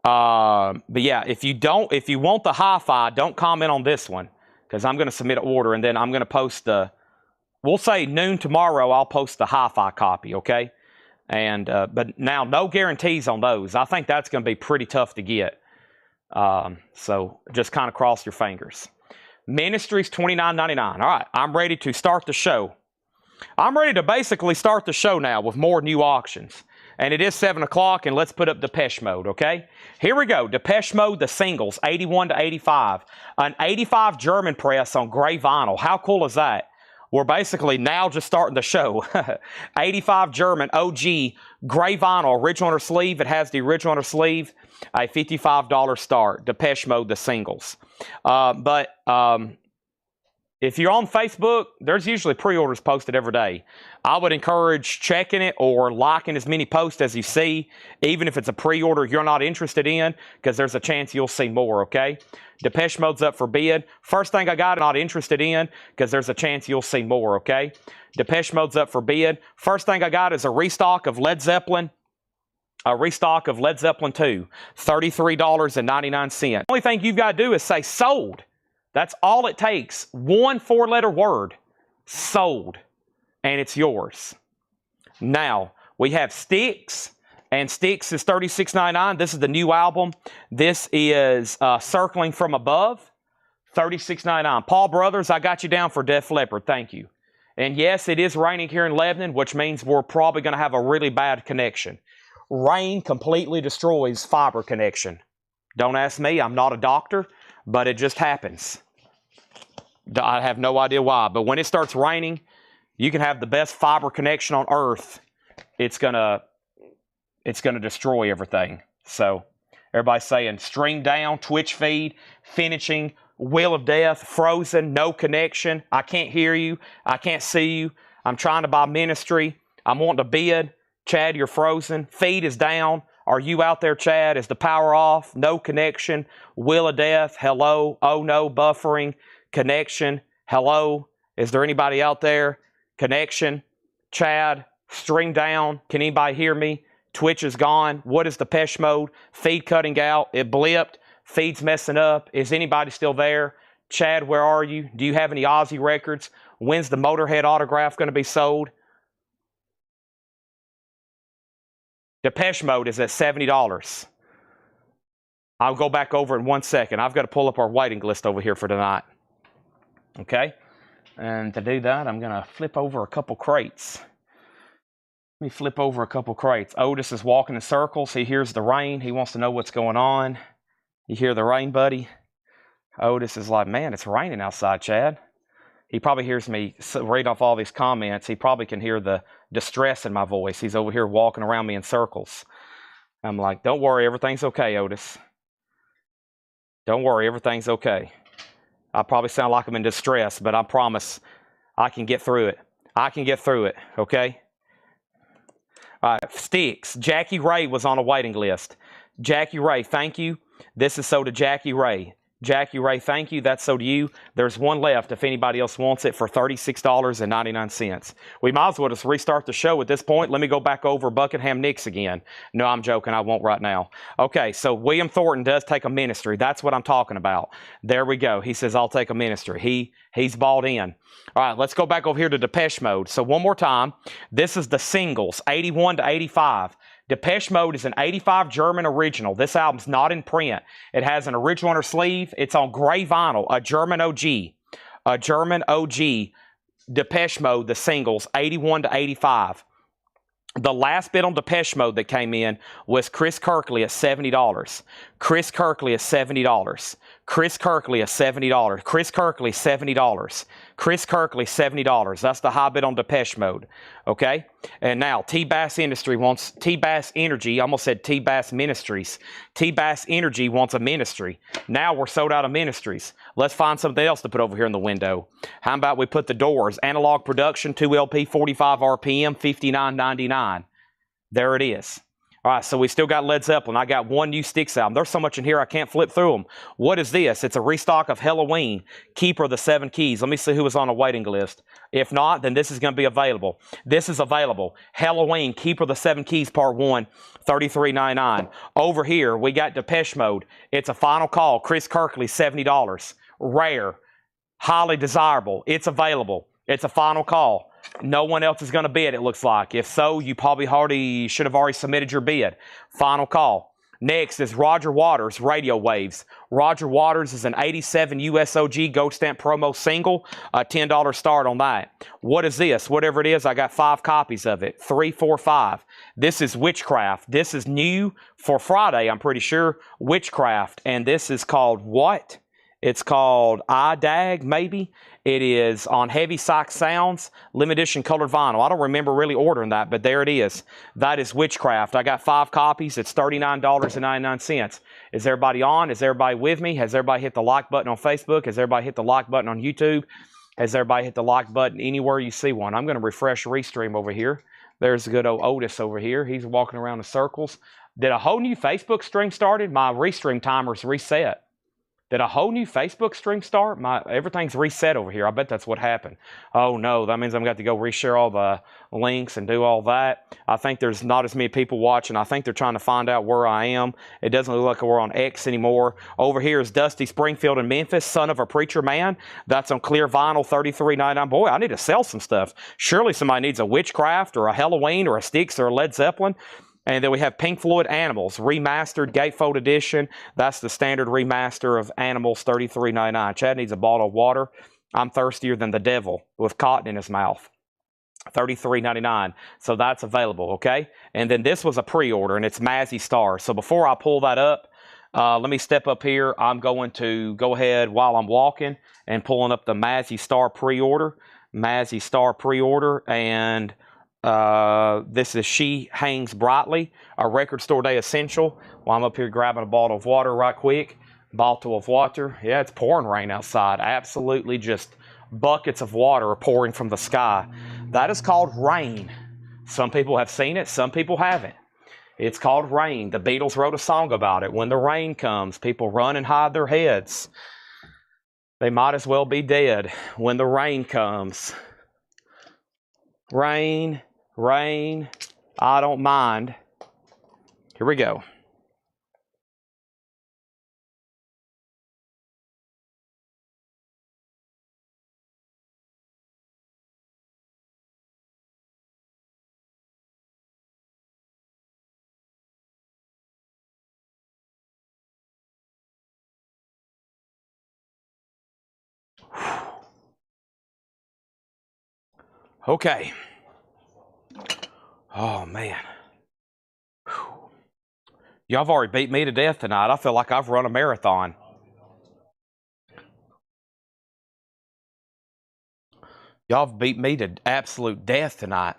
but yeah, if you want the hi-fi, don't comment on this one because I'm going to submit an order and then I'm going to post we'll say noon tomorrow, I'll post the hi-fi copy, okay? And but now, no guarantees on those. I think that's going to be pretty tough to get. So just kind of cross your fingers. Ministries $29.99. All right, I'm ready to start the show. I'm ready to basically start the show now with more new auctions. And it is 7 o'clock, and let's put up Depeche Mode, okay? Here we go. Depeche Mode, the singles, 81 to 85. An 85 German press on gray vinyl. How cool is that? We're basically now just starting the show. 85 German OG gray vinyl, original inner sleeve. It has the original inner sleeve. A $55 start. Depeche Mode, the singles. But if you're on Facebook, there's usually pre-orders posted every day. I would encourage checking it or liking as many posts as you see, even if it's a pre-order you're not interested in, because there's a chance you'll see more, okay? Depeche Mode's up for bid. First thing I got, not interested in, because there's a chance you'll see more, okay? Depeche Mode's up for bid. First thing I got is a restock of Led Zeppelin. A restock of Led Zeppelin 2. $33.99. Only thing you've got to do is say sold. That's all it takes. One four-letter word. Sold. And it's yours. Now, we have Styx. And Styx is $36.99. This is the new album. This is Circling from Above. $36.99. Paul Brothers, I got you down for Def Leppard. Thank you. And yes, it is raining here in Lebanon, which means we're probably going to have a really bad connection. Rain completely destroys fiber connection. Don't ask me. I'm not a doctor, but it just happens. I have no idea why. But when it starts raining, you can have the best fiber connection on earth. It's gonna destroy everything. So everybody's saying stream down, Twitch feed, finishing, Wheel of Death, frozen, no connection. I can't hear you. I can't see you. I'm trying to buy ministry. I'm wanting to bid. Chad, you're frozen. Feed is down. Are you out there, Chad? Is the power off? No connection. Wheel of Death. Hello. Oh no, buffering. Connection. Hello. Is there anybody out there? Connection. Chad. String down. Can anybody hear me? Twitch is gone. What is Depeche Mode? Feed cutting out. It blipped. Feed's messing up. Is anybody still there? Chad, where are you? Do you have any Ozzy records? When's the Motorhead autograph going to be sold? Depeche Mode is at $70. I'll go back over in 1 second. I've got to pull up our waiting list over here for tonight. Okay? And to do that, I'm going to flip over a couple crates. Let me flip over a couple crates. Otis is walking in circles. He hears the rain. He wants to know what's going on. You hear the rain, buddy? Otis is like, man, it's raining outside, Chad. He probably hears me read off all these comments. He probably can hear the distress in my voice. He's over here walking around me in circles. I'm like, don't worry, everything's okay, Otis. Don't worry, everything's okay. I probably sound like I'm in distress, but I promise I can get through it. I can get through it, okay? All right, sticks. Jackie Ray was on a waiting list. Jackie Ray, thank you. This is so to Jackie Ray. Jackie Ray, thank you. That's so to you. There's one left if anybody else wants it for $36.99. We might as well just restart the show at this point. Let me go back over Buckingham Nicks again. No, I'm joking. I won't right now. Okay, so William Thornton does take a ministry. That's what I'm talking about. There we go. He says, I'll take a ministry. He's bought in. All right, let's go back over here to Depeche Mode. So one more time. This is the singles, 81 to 85. Depeche Mode is an 85 German original. This album's not in print. It has an original on her sleeve. It's on gray vinyl, a German OG. A German OG. Depeche Mode, the singles, 81 to 85. The last bit on Depeche Mode that came in was Chris Kirkley at $70. Chris Kirkley at $70. Chris Kirkley at $70. Chris Kirkley, $70. Chris Kirkley, $70. That's the high bid on Depeche Mode. Okay? And now, T-Bass Industry wants, T-Bass Energy, I almost said T-Bass Ministries. T-Bass Energy wants a ministry. Now we're sold out of ministries. Let's find something else to put over here in the window. How about we put the Doors, Analog Production, 2LP, 45 RPM, $59.99. There it is. All right, so we still got Led Zeppelin. I got one new Styx album. There's so much in here I can't flip through them. What is this? It's a restock of Halloween, Keeper of the Seven Keys. Let me see who was on a waiting list. If not, then this is going to be available. This is available. Halloween, Keeper of the Seven Keys, Part 1, $33.99. Over here, we got Depeche Mode. It's a final call. Chris Kirkley, $70. Rare. Highly desirable. It's available. It's a final call. No one else is going to bid, it looks like. If so, you probably should have already submitted your bid. Final call. Next is Roger Waters, Radio Waves. Roger Waters is an 87 USOG Gold Stamp promo single, a $10 start on that. What is this? Whatever it is, I got 5 copies of it. 3, 4, 5. This is Witchcraft. This is new for Friday, I'm pretty sure. Witchcraft. And this is called what? It's called IDAG, maybe. It is on Heavy Psych Sounds, limited edition colored vinyl. I don't remember really ordering that, but there it is. That is Witchcraft. I got 5 copies. It's $39.99. Is everybody on? Is everybody with me? Has everybody hit the like button on Facebook? Has everybody hit the like button on YouTube? Has everybody hit the like button anywhere you see one? I'm going to refresh Restream over here. There's the good old Otis over here. He's walking around in circles. Did a whole new Facebook stream started? My Restream timer's reset. Did a whole new Facebook stream start? Everything's reset over here. I bet that's what happened. Oh no, that means I'm going to go reshare all the links and do all that. I think there's not as many people watching. I think they're trying to find out where I am. It doesn't look like we're on X anymore. Over here is Dusty Springfield in Memphis, Son of a Preacher Man. That's on clear vinyl, $33.99. Boy, I need to sell some stuff. Surely somebody needs a Witchcraft or a Halloween or a Styx or a Led Zeppelin. And then we have Pink Floyd Animals, remastered gatefold edition. That's the standard remaster of Animals, $33.99. Chad needs a bottle of water. I'm thirstier than the devil with cotton in his mouth. $33.99. So that's available, okay? And then this was a pre-order, and it's Mazzy Star. So before I pull that up, let me step up here. I'm going to go ahead while I'm walking and pulling up the Mazzy Star pre-order. Mazzy Star pre-order, and this is She Hangs Brightly, a Record Store Day essential. While I'm up here grabbing a bottle of water right quick. Bottle of water. Yeah, it's pouring rain outside. Absolutely just buckets of water are pouring from the sky. That is called rain. Some people have seen it, some people haven't. It's called rain. The Beatles wrote a song about it. When the rain comes, people run and hide their heads. They might as well be dead when the rain comes. Rain, rain, I don't mind. Here we go. Okay. Oh, man. Y'all have already beat me to death tonight. I feel like I've run a marathon. Y'all have beat me to absolute death tonight.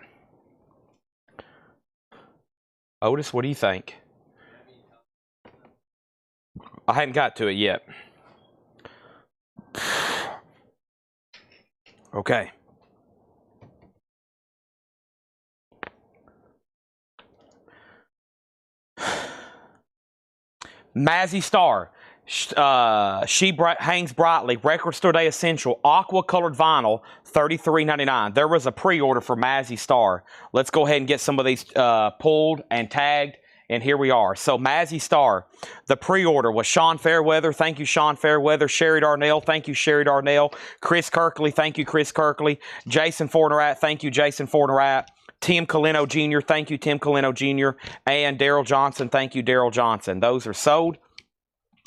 Otis, what do you think? I hadn't got to it yet. Okay. Mazzy Star. Hangs brightly. Record Store Day Essential. Aqua colored vinyl. $33.99. There was a pre-order for Mazzy Star. Let's go ahead and get some of these pulled and tagged. And here we are. So Mazzy Star, the pre-order was Sean Fairweather. Thank you, Sean Fairweather. Sherry Darnell. Thank you, Sherry Darnell. Chris Kirkley. Thank you, Chris Kirkley. Jason Fornerat. Thank you, Jason Fornerat. Tim Colino Jr. Thank you, Tim Colino Jr. And Daryl Johnson. Thank you, Daryl Johnson. Those are sold.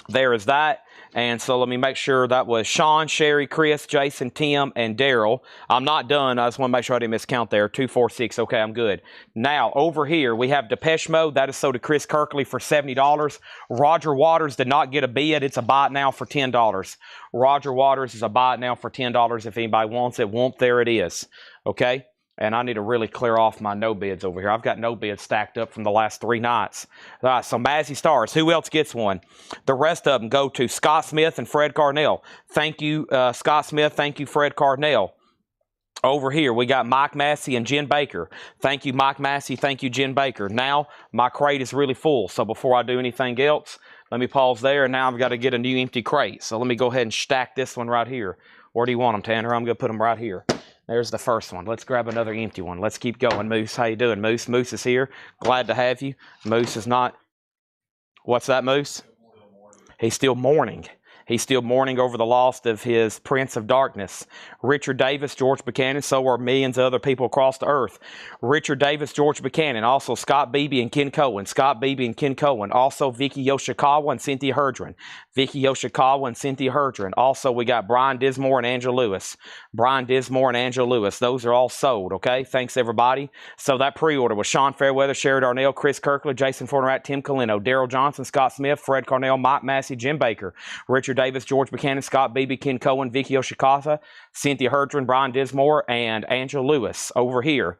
There is that. And so let me make sure that was Sean, Sherry, Chris, Jason, Tim, and Daryl. I'm not done. I just want to make sure I didn't miscount there. 2, 4, 6. Okay, I'm good. Now, over here, we have Depeche Mode. That is sold to Chris Kirkley for $70. Roger Waters did not get a bid. It's a buy it now for $10. Roger Waters is a buy it now for $10. If anybody wants it, there it is. Okay? And I need to really clear off my no bids over here. I've got no bids stacked up from the last 3 nights. All right, so Mazzy Stars. Who else gets one? The rest of them go to Scott Smith and Fred Carnell. Thank you, Scott Smith. Thank you, Fred Carnell. Over here, we got Mike Massey and Jen Baker. Thank you, Mike Massey. Thank you, Jen Baker. Now, my crate is really full. So before I do anything else, let me pause there. And now I've got to get a new empty crate. So let me go ahead and stack this one right here. Where do you want them, Tanner? I'm going to put them right here. There's the first one. Let's grab another empty one. Let's keep going. Moose, how you doing, Moose? Moose is here. Glad to have you. Moose is not. What's that, Moose? He's still mourning. He's still mourning over the loss of his Prince of Darkness. Richard Davis, George Buchanan, so are millions of other people across the earth. Richard Davis, George Buchanan, also Scott Beebe and Ken Cohen. Scott Beebe and Ken Cohen. Also Vicky Yoshikawa and Cynthia Herdren. Vicky Yoshikawa and Cynthia Herdren. Also, we got Brian Dismore and Angela Lewis. Brian Dismore and Angela Lewis. Those are all sold, okay? Thanks, everybody. So that pre-order was Sean Fairweather, Sherry Darnell, Chris Kirkland, Jason Fornerat, Tim Colino, Daryl Johnson, Scott Smith, Fred Carnell, Mike Massey, Jim Baker, Richard Davis, George Buchanan, Scott Beebe, Ken Cohen, Vicky Yoshikawa, Cynthia Herdren, Brian Dismore, and Angela Lewis. Over here,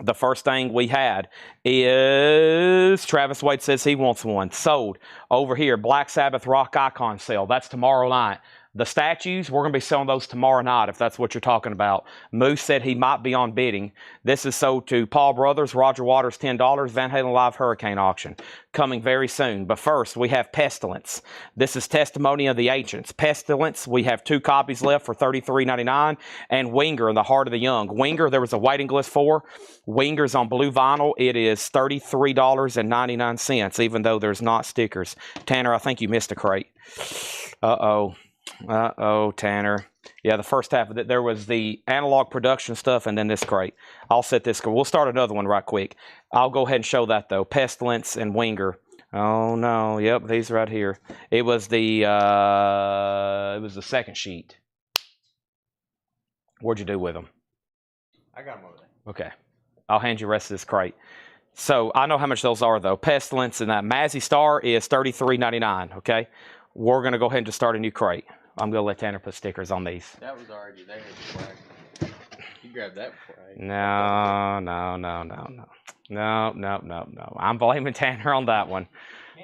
the first thing we had is Travis Wade says he wants one. Sold. Over here, Black Sabbath Rock Icon sale. That's tomorrow night. The statues, we're going to be selling those tomorrow night, if that's what you're talking about. Moose said he might be on bidding. This is sold to Paul Brothers, Roger Waters, $10, Van Halen Live Hurricane Auction. Coming very soon. But first, we have Pestilence. This is Testimony of the Ancients. Pestilence, we have 2 copies left for $33.99. And Winger, The Heart of the Young. Winger, there was a waiting list for. Winger's on blue vinyl. It is $33.99, even though there's not stickers. Tanner, I think you missed a crate. Uh-oh. Uh-oh, Tanner. Yeah, the first half of it, there was the analog production stuff and then this crate. I'll set this. We'll start another one right quick. I'll go ahead and show that, though. Pestilence and Winger. Oh, no. Yep, these right here. It was the second sheet. What'd you do with them? I got them over there. Okay. I'll hand you the rest of this crate. So, I know how much those are, though. Pestilence and that Mazzy Star is $33.99, okay? We're going to go ahead and just start a new crate. I'm going to let Tanner put stickers on these. That was already there before you grabbed that before No. I'm blaming Tanner on that one.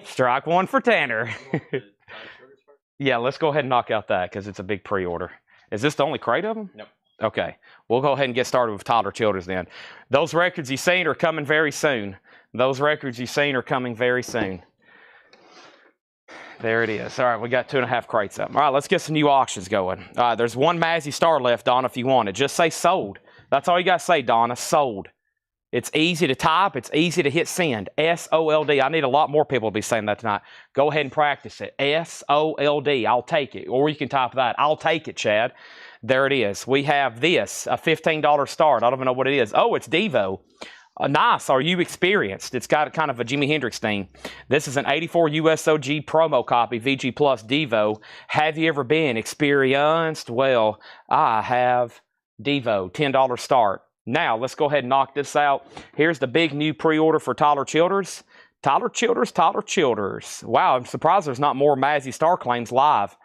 Strike one for Tanner. Yeah, let's go ahead and knock out that because it's a big pre-order. Is this the only crate of them? Nope. Okay. We'll go ahead and get started with Tyler Childers then. Those records you've seen are coming very soon. Those records you've seen are coming very soon. There it is. All right, we got 2.5 crates up. All right, let's get some new auctions going. All right, there's one Mazzy Star left, Donna, if you want it. Just say sold. That's all you got to say, Donna, sold. It's easy to type. It's easy to hit send. S-O-L-D. I need a lot more people to be saying that tonight. Go ahead and practice it. S-O-L-D. I'll take it. Or you can type that. I'll take it, Chad. There it is. We have this, a $15 start. I don't even know what it is. Oh, it's Devo. Nice. Are you experienced? It's got kind of a Jimi Hendrix theme. This is an 84 USOG promo copy, VG Plus Devo. Have you ever been experienced? Well, I have. Devo, $10 start. Now, let's go ahead and knock this out. Here's the big new pre-order for Tyler Childers. Tyler Childers. Wow, I'm surprised there's not more Mazzy Star claims live.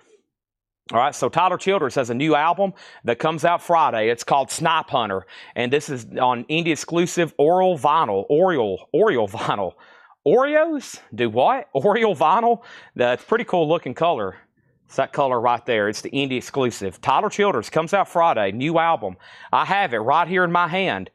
All right, so Tyler Childers has a new album that comes out Friday. It's called Snipe Hunter, and this is on indie exclusive Oriole vinyl. Oriole vinyl. Oreos? Do what? Oriole vinyl? That's pretty cool looking color. It's that color right there. It's the indie exclusive. Tyler Childers comes out Friday. New album. I have it right here in my hand.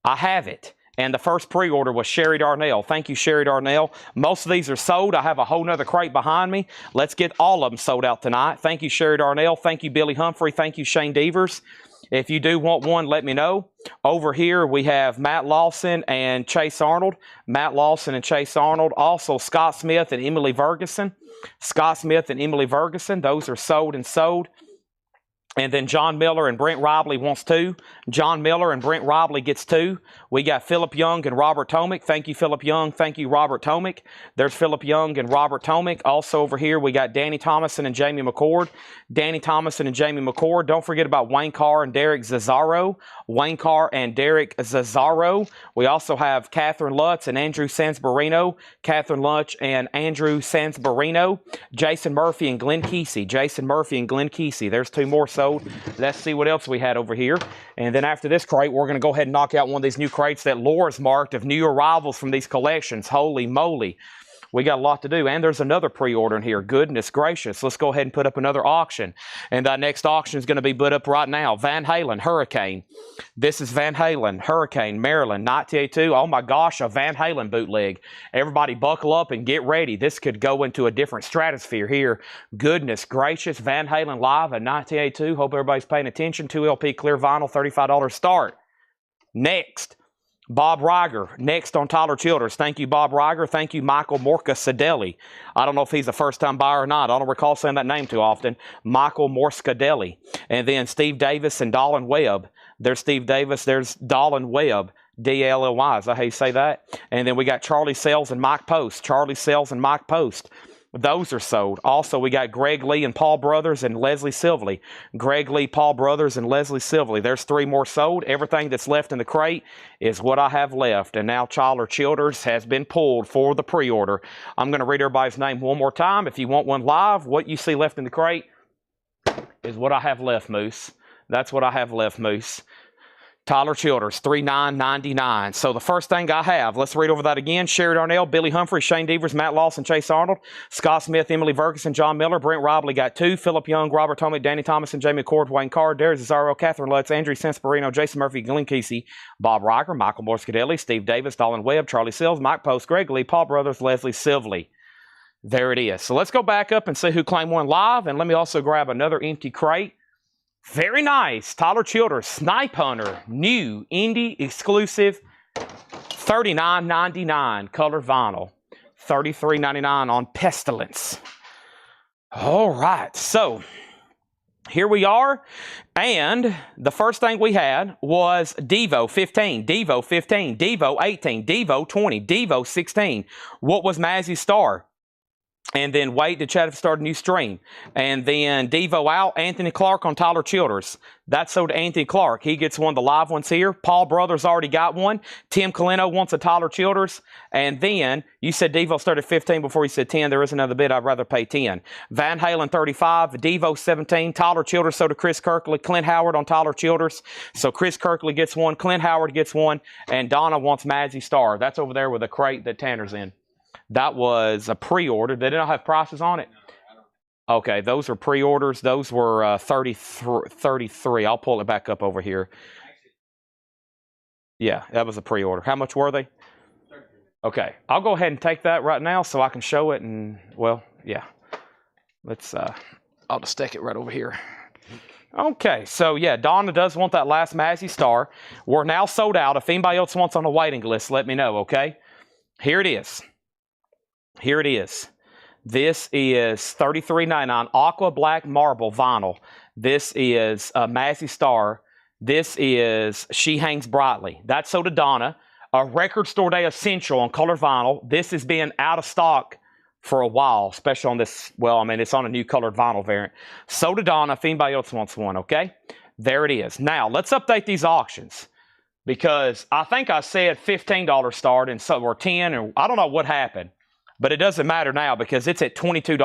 I have it. And the first pre-order was Sherry Darnell. Thank you, Sherry Darnell. Most of these are sold. I have a whole nother crate behind me. Let's get all of them sold out tonight. Thank you, Sherry Darnell. Thank you, Billy Humphrey. Thank you, Shane Devers. If you do want one, let me know. Over here, we have Matt Lawson and Chase Arnold. Matt Lawson and Chase Arnold. Also, Scott Smith and Emily Ferguson. Scott Smith and Emily Ferguson. Those are sold and sold. And then John Miller and Brent Robley wants 2. John Miller and Brent Robley gets 2. We got Philip Young and Robert Tomick. Thank you, Philip Young. Thank you, Robert Tomick. There's Philip Young and Robert Tomick. Also over here, we got Danny Thomason and Jamie McCord. Danny Thomason and Jamie McCord. Don't forget about Wayne Carr and Derek Zazzaro. Wayne Carr and Derek Zazzaro. We also have Catherine Lutz and Andrew Sansbarino. Catherine Lutz and Andrew Sansbarino. Jason Murphy and Glenn Kesey. Jason Murphy and Glenn Kesey. There's 2 more sold. Let's see what else we had over here. And then after this crate, we're going to go ahead and knock out one of these new crates that Laura's marked of new arrivals from these collections. Holy moly. We got a lot to do. And there's another pre-order in here. Goodness gracious. Let's go ahead and put up another auction. And that next auction is going to be put up right now. Van Halen, Hurricane. This is Van Halen, Hurricane, Maryland, 1982. Oh my gosh, a Van Halen bootleg. Everybody buckle up and get ready. This could go into a different stratosphere here. Goodness gracious. Van Halen live in 1982. Hope everybody's paying attention. 2 LP clear vinyl, $35 start. Next. Bob Reiger, next on Tyler Childers. Thank you, Bob Reiger. Thank you, Michael Morcadelli. I don't know if he's a first-time buyer or not. I don't recall saying that name too often. Michael Morcadelli. And then Steve Davis and Dolan Webb. There's Steve Davis. There's Dolan Webb. D-A-L-L-Y. Is that how you say that? And then we got Charlie Sells and Mike Post. Charlie Sells and Mike Post. Those are sold. Also, we got Greg Lee and Paul Brothers and Leslie Silvely. Greg Lee, Paul Brothers, and Leslie Silvely. There's 3 more sold. Everything that's left in the crate is what I have left. And now Tyler Childers has been pulled for the pre-order. I'm going to read everybody's name one more time. If you want one live, what you see left in the crate is what I have left, Moose. That's what I have left, Moose. Tyler Childers, $39.99. So the first thing I have, let's read over that again. Sherry Darnell, Billy Humphrey, Shane Devers, Matt Lawson, Chase Arnold, Scott Smith, Emily Ferguson, John Miller, Brent Robley got 2, Philip Young, Robert Tomick, Danny Thomason, Jamie McCord, Wayne Carr, Derek Zazzaro, Catherine Lutz, Andrew Sansparino, Jason Murphy, Glenn Kesey, Bob Reiger, Michael Morcadelli, Steve Davis, Dolan Webb, Charlie Sills, Mike Post, Greg Lee, Paul Brothers, Leslie Silvely. There it is. So let's go back up and see who claimed one live, and let me also grab another empty crate. Very nice. Tyler Childers, Snipe Hunter, new indie exclusive, $39.99 colored vinyl, $33.99 on Pestilence. All right, so here we are, and the first thing we had was Devo 15, Devo 15, Devo 18, Devo 20, Devo 16. What was Mazzy's star? And then wait to chat if start a new stream. And then Devo out, Anthony Clark on Tyler Childers. That's sold to Anthony Clark. He gets one of the live ones here. Paul Brothers already got one. Tim Colino wants a Tyler Childers. And then you said Devo started 15 before you said 10. There is another bid. I'd rather pay 10. Van Halen 35, Devo 17. Tyler Childers sold to Chris Kirkley. Clint Howard on Tyler Childers. So Chris Kirkley gets one. Clint Howard gets one. And Donna wants Mazzy Star. That's over there with a crate that Tanner's in. That was a pre-order. They didn't have prices on it? Okay, those are pre-orders. Those were 33. I'll pull it back up over here. Yeah, that was a pre-order. How much were they? Okay, I'll go ahead and take that right now so I can show it. And, well, yeah. Let's, I'll just stick it right over here. Okay, so yeah, Donna does want that last Mazzy Star. We're now sold out. If anybody else wants on the waiting list, let me know, okay? Here it is. Here it is. This is $33.99 Aqua Black Marble Vinyl. This is Mazzy Star. This is She Hangs Brightly. That's sold to Donna. A Record Store Day Essential on colored vinyl. This has been out of stock for a while, especially on this, well, I mean, it's on a new colored vinyl variant. Sold to Donna if anybody else wants one, okay? There it is. Now, let's update these auctions. Because I think I said $15 start and so, or 10, or I don't know what happened. But it doesn't matter now because it's at $22.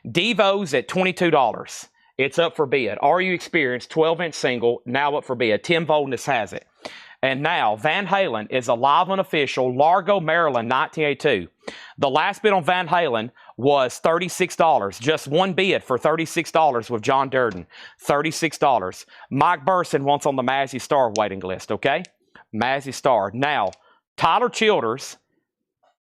Devo's at $22. It's up for bid. RU Experience 12-inch single, now up for bid. Tim Voldness has it. And now Van Halen is a live unofficial, Largo, Maryland, 1982. The last bid on Van Halen was $36. Just one bid for $36 with John Durden. $36. Mike Burson wants on the Mazzy Star waiting list, okay? Mazzy Star. Now, Tyler Childers,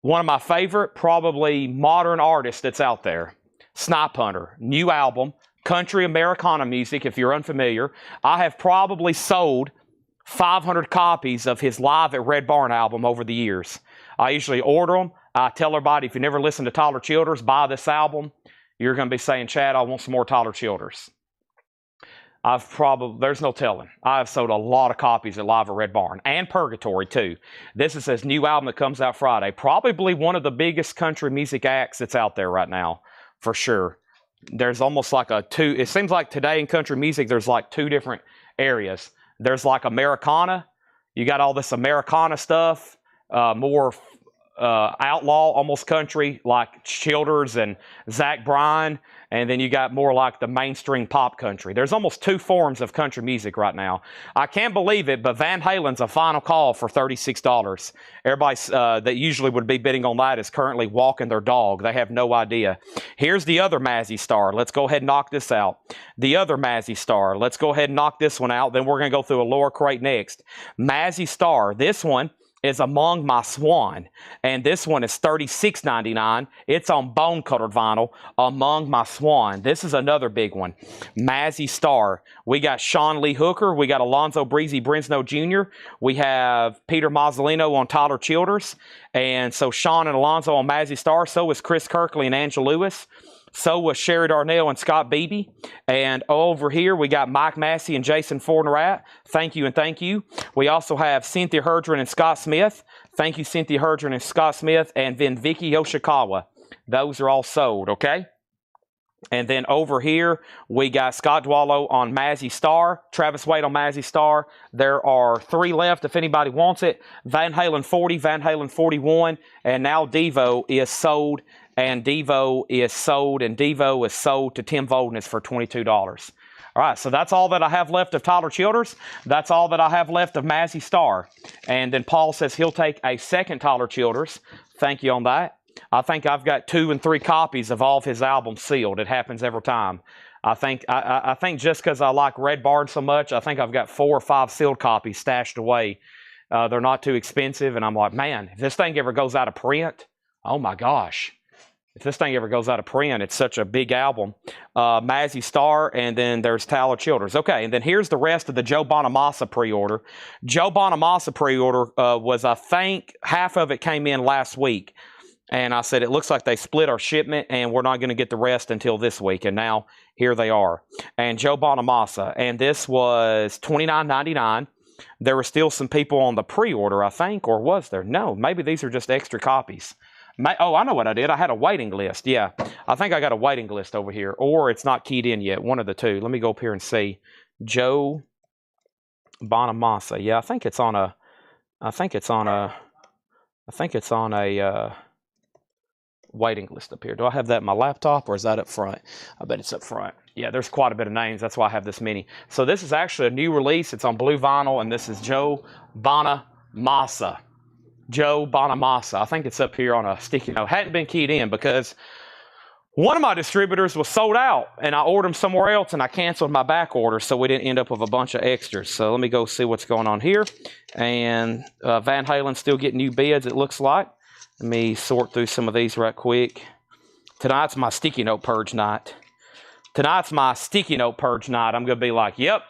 one of my favorite, probably modern artists that's out there. Snipe Hunter, new album, country Americana music, if you're unfamiliar. I have probably sold 500 copies of his Live at Red Barn album over the years. I usually order them. I tell everybody, if you never listen to Tyler Childers, buy this album. You're going to be saying, Chad, I want some more Tyler Childers. There's no telling. I've sold a lot of copies at Live at Red Barn and Purgatory too. This is his new album that comes out Friday. Probably one of the biggest country music acts that's out there right now, for sure. There's almost like it seems like today in country music, there's like two different areas. There's like Americana. You got all this Americana stuff, more outlaw, almost country, like Childers and Zach Bryan. And then you got more like the mainstream pop country. There's almost two forms of country music right now. I can't believe it, but Van Halen's a final call for $36. Everybody that usually would be bidding on that is currently walking their dog. They have no idea. Here's the other Mazzy Star. Let's go ahead and knock this out. The other Mazzy Star. Let's go ahead and knock this one out. Then we're going to go through a lower crate next. Mazzy Star. This one is Among My Swan, and this one is $36.99. It's on bone colored vinyl, Among My Swan. This is another big one. Mazzy Star. We got Sean Lee Hooker. We got Alonzo Breezy Brinsnow Jr. We have Peter Mazzolino on Tyler Childers. And so Sean and Alonzo on Mazzy Star. So is Chris Kirkley and Angela Lewis. So was Sherry Darnell and Scott Beebe. And over here, we got Mike Massey and Jason Fornerat. Thank you and thank you. We also have Cynthia Herdron and Scott Smith. Thank you, Cynthia Herdron and Scott Smith. And then Vicky Yoshikawa. Those are all sold, okay? And then over here, we got Scott Dwallow on Mazzy Star, Travis Wade on Mazzy Star. There are 3 left if anybody wants it. Van Halen 40, Van Halen 41, and now Devo is sold. And Devo is sold, and Devo is sold to Tim Voldness for $22. All right, so that's all that I have left of Tyler Childers. That's all that I have left of Mazzy Star. And then Paul says he'll take a second Tyler Childers. Thank you on that. I think I've got 2 and 3 copies of all of his albums sealed. It happens every time. I think just because I like Red Barn so much, I think I've got 4 or 5 sealed copies stashed away. They're not too expensive, and I'm like, man, if this thing ever goes out of print, oh my gosh. If this thing ever goes out of print, it's such a big album. Mazzy Star, and then there's Tyler Childers. Okay, and then here's the rest of the Joe Bonamassa pre-order. Joe Bonamassa pre-order was, I think, half of it came in last week. And I said, it looks like they split our shipment, and we're not going to get the rest until this week. And now, here they are. And Joe Bonamassa. And this was $29.99. There were still some people on the pre-order, I think, or was there? No, maybe these are just extra copies. Oh, I know what I did. I had a waiting list. Yeah, I think I got a waiting list over here, or it's not keyed in yet. One of the two. Let me go up here and see. Joe Bonamassa. Yeah, I think it's on a waiting list up here. Do I have that in my laptop, or is that up front? I bet it's up front. Yeah, there's quite a bit of names. That's why I have this many. So this is actually a new release. It's on blue vinyl, and this is Joe Bonamassa. Joe Bonamassa. I think it's up here on a sticky note. Hadn't been keyed in because one of my distributors was sold out, and I ordered them somewhere else, and I canceled my back order, so we didn't end up with a bunch of extras. So let me go see what's going on here. And Van Halen's still getting new bids, it looks like. Let me sort through some of these right quick. Tonight's my sticky note purge night. Tonight's my sticky note purge night. I'm going to be like, yep.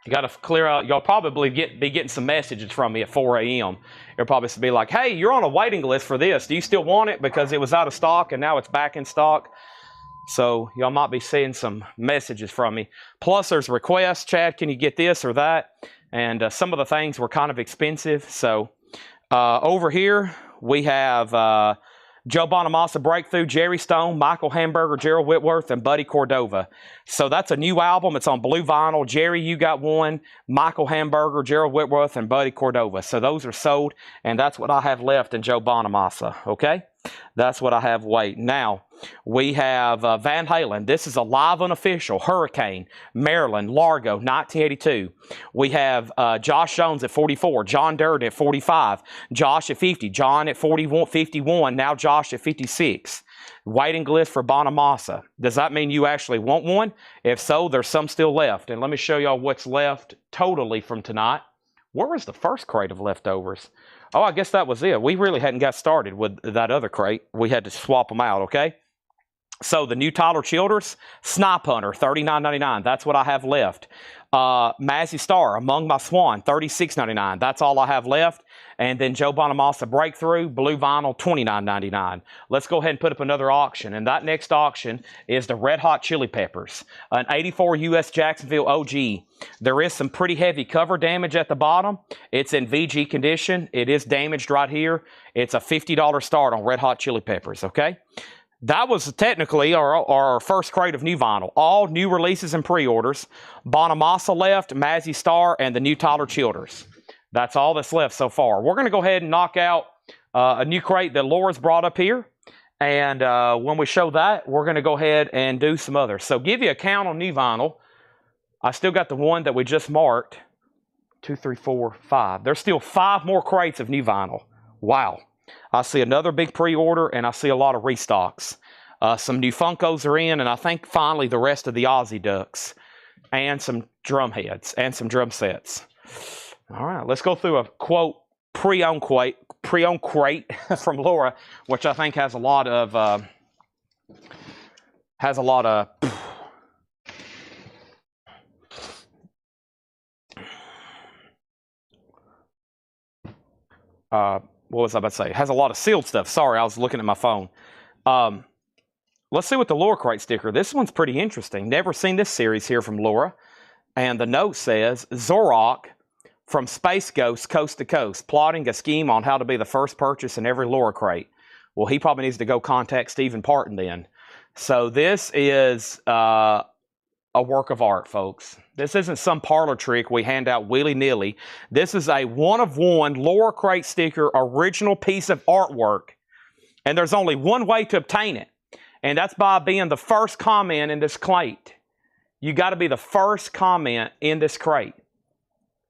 You got to clear out. You'll probably be getting some messages from me at 4 a.m. It'll probably be like, hey, you're on a waiting list for this. Do you still want it? Because it was out of stock and now it's back in stock. So y'all might be seeing some messages from me. Plus there's requests. Chad, can you get this or that? And some of the things were kind of expensive. So over here we have Joe Bonamassa Breakthrough, Jerry Stone, Michael Hamburger, Gerald Whitworth, and Buddy Cordova. So that's a new album. It's on blue vinyl. Jerry, you got one. Michael Hamburger, Gerald Whitworth, and Buddy Cordova. So those are sold, and that's what I have left in Joe Bonamassa, okay? That's what I have waiting. Now, we have Van Halen. This is a live unofficial. Hurricane, Maryland, Largo, 1982. We have Josh Jones at 44, John Durden at 45, Josh at 50, John at 41, 51, now Josh at 56. Waiting list for Bonamassa. Does that mean you actually want one? If so, there's some still left. And let me show y'all what's left totally from tonight. Where was the first crate of leftovers? Oh, I guess that was it. We really hadn't got started with that other crate. We had to swap them out, okay? So the new Tyler Childers, Snipe Hunter, $39.99. That's what I have left. Mazzy Star, Among My Swan, $36.99. That's all I have left. And then Joe Bonamassa Breakthrough, Blue Vinyl, $29.99. Let's go ahead and put up another auction. And that next auction is the Red Hot Chili Peppers, an 84 US Jacksonville OG. There is some pretty heavy cover damage at the bottom. It's in VG condition. It is damaged right here. It's a $50 start on Red Hot Chili Peppers, okay? That was technically our first crate of new vinyl. All new releases and pre-orders. Bonamassa left, Mazzy Star, and the new Tyler Childers. That's all that's left so far. We're going to go ahead and knock out a new crate that Laura's brought up here. And when we show that, we're going to go ahead and do some others. So give you a count on new vinyl. I still got the one that we just marked. 2, 3, 4, 5. There's still 5 more crates of new vinyl. Wow. I see another big pre-order, and I see a lot of restocks. Some new Funkos are in, and I think finally the rest of the Aussie Ducks, and some drum heads, and some drum sets. All right, let's go through a quote pre-owned crate from Laura, which I think has a lot of what was I about to say? It has a lot of sealed stuff. Sorry, I was looking at my phone. Let's see what the Laura crate sticker. This one's pretty interesting. Never seen this series here from Laura. And the note says, Zorok from Space Ghost Coast to Coast, plotting a scheme on how to be the first purchase in every Laura crate. Well, he probably needs to go contact Stephen Parton then. So this is a work of art, folks. This isn't some parlor trick we hand out willy-nilly. This is a one-of-one Laura crate sticker original piece of artwork. And there's only one way to obtain it. And that's by being the first comment in this crate. You got to be the first comment in this crate.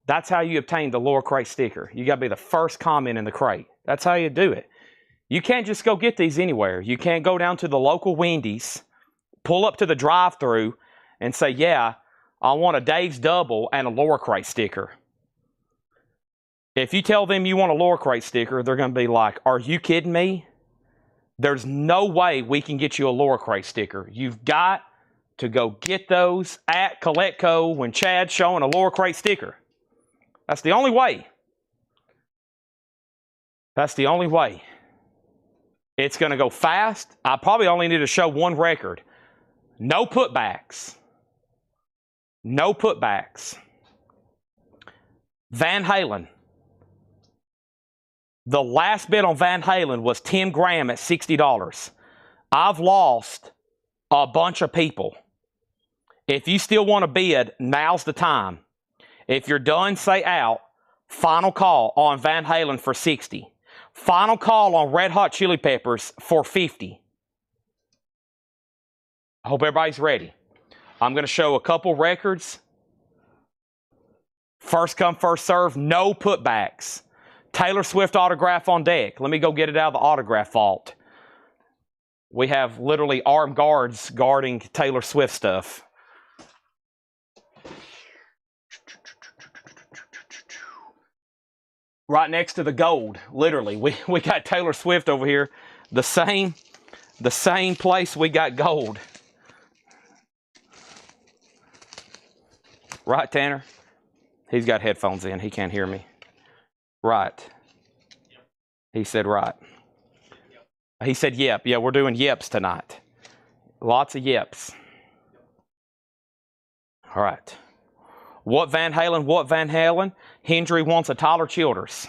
That's how you obtain the Laura crate sticker. You got to be the first comment in the crate. That's how you do it. You can't just go get these anywhere. You can't go down to the local Wendy's, pull up to the drive-thru, and say, yeah, I want a Dave's Double and a Laura crate sticker. If you tell them you want a Laura crate sticker, they're going to be like, are you kidding me? There's no way we can get you a Laura crate sticker. You've got to go get those at Coletco when Chad's showing a Laura crate sticker. That's the only way. That's the only way. It's going to go fast. I probably only need to show one record. No putbacks. No putbacks. Van Halen. The last bid on Van Halen was Tim Graham at $60. I've lost a bunch of people. If you still want to bid, now's the time. If you're done, say out. Final call on Van Halen for $60. Final call on Red Hot Chili Peppers for $50. I hope everybody's ready. I'm going to show a couple records. First come, first serve, no putbacks. Taylor Swift autograph on deck. Let me go get it out of the autograph vault. We have literally armed guards guarding Taylor Swift stuff. Right next to the gold, literally. We got Taylor Swift over here. The same place we got gold. Right, Tanner? He's got headphones in. He can't hear me. Right. He said right. He said yep. Yeah, we're doing yeps tonight. Lots of yeps. All right. What Van Halen? Hendry wants a Tyler Childers.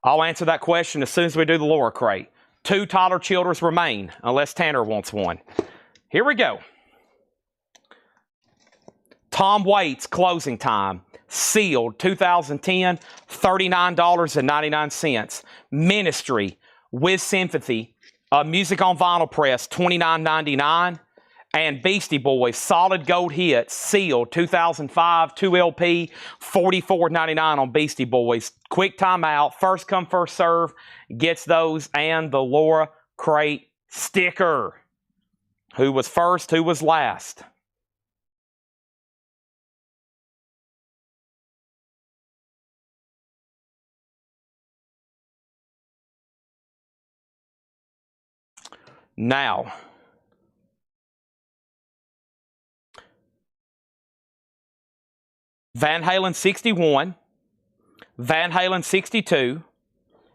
I'll answer that question as soon as we do the Laura crate. 2 Tyler Childers remain, unless Tanner wants one. Here we go. Tom Waits, Closing Time. Sealed, 2010, $39.99. Ministry, with Sympathy, Music on Vinyl Press, $29.99. And Beastie Boys, Solid Gold Hits, sealed, 2005, 2LP, $44.99 on Beastie Boys. Quick timeout, first come, first serve, gets those and the Laura crate sticker. Who was first, who was last? Now, Van Halen 61, Van Halen 62,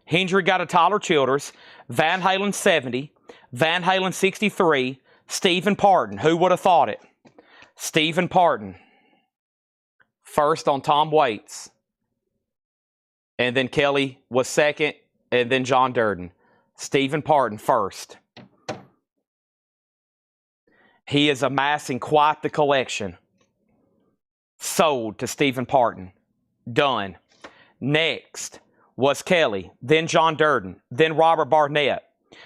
Hendry got a Tyler Childers, Van Halen 70, Van Halen 63, Stephen Parton. Who would have thought it? Stephen Parton. First on Tom Waits. And then Kelly was second, and then John Durden. Stephen Parton first. He is amassing quite the collection. Sold to Stephen Parton. Done. Next was Kelly, then John Durden, then Robert Barnett,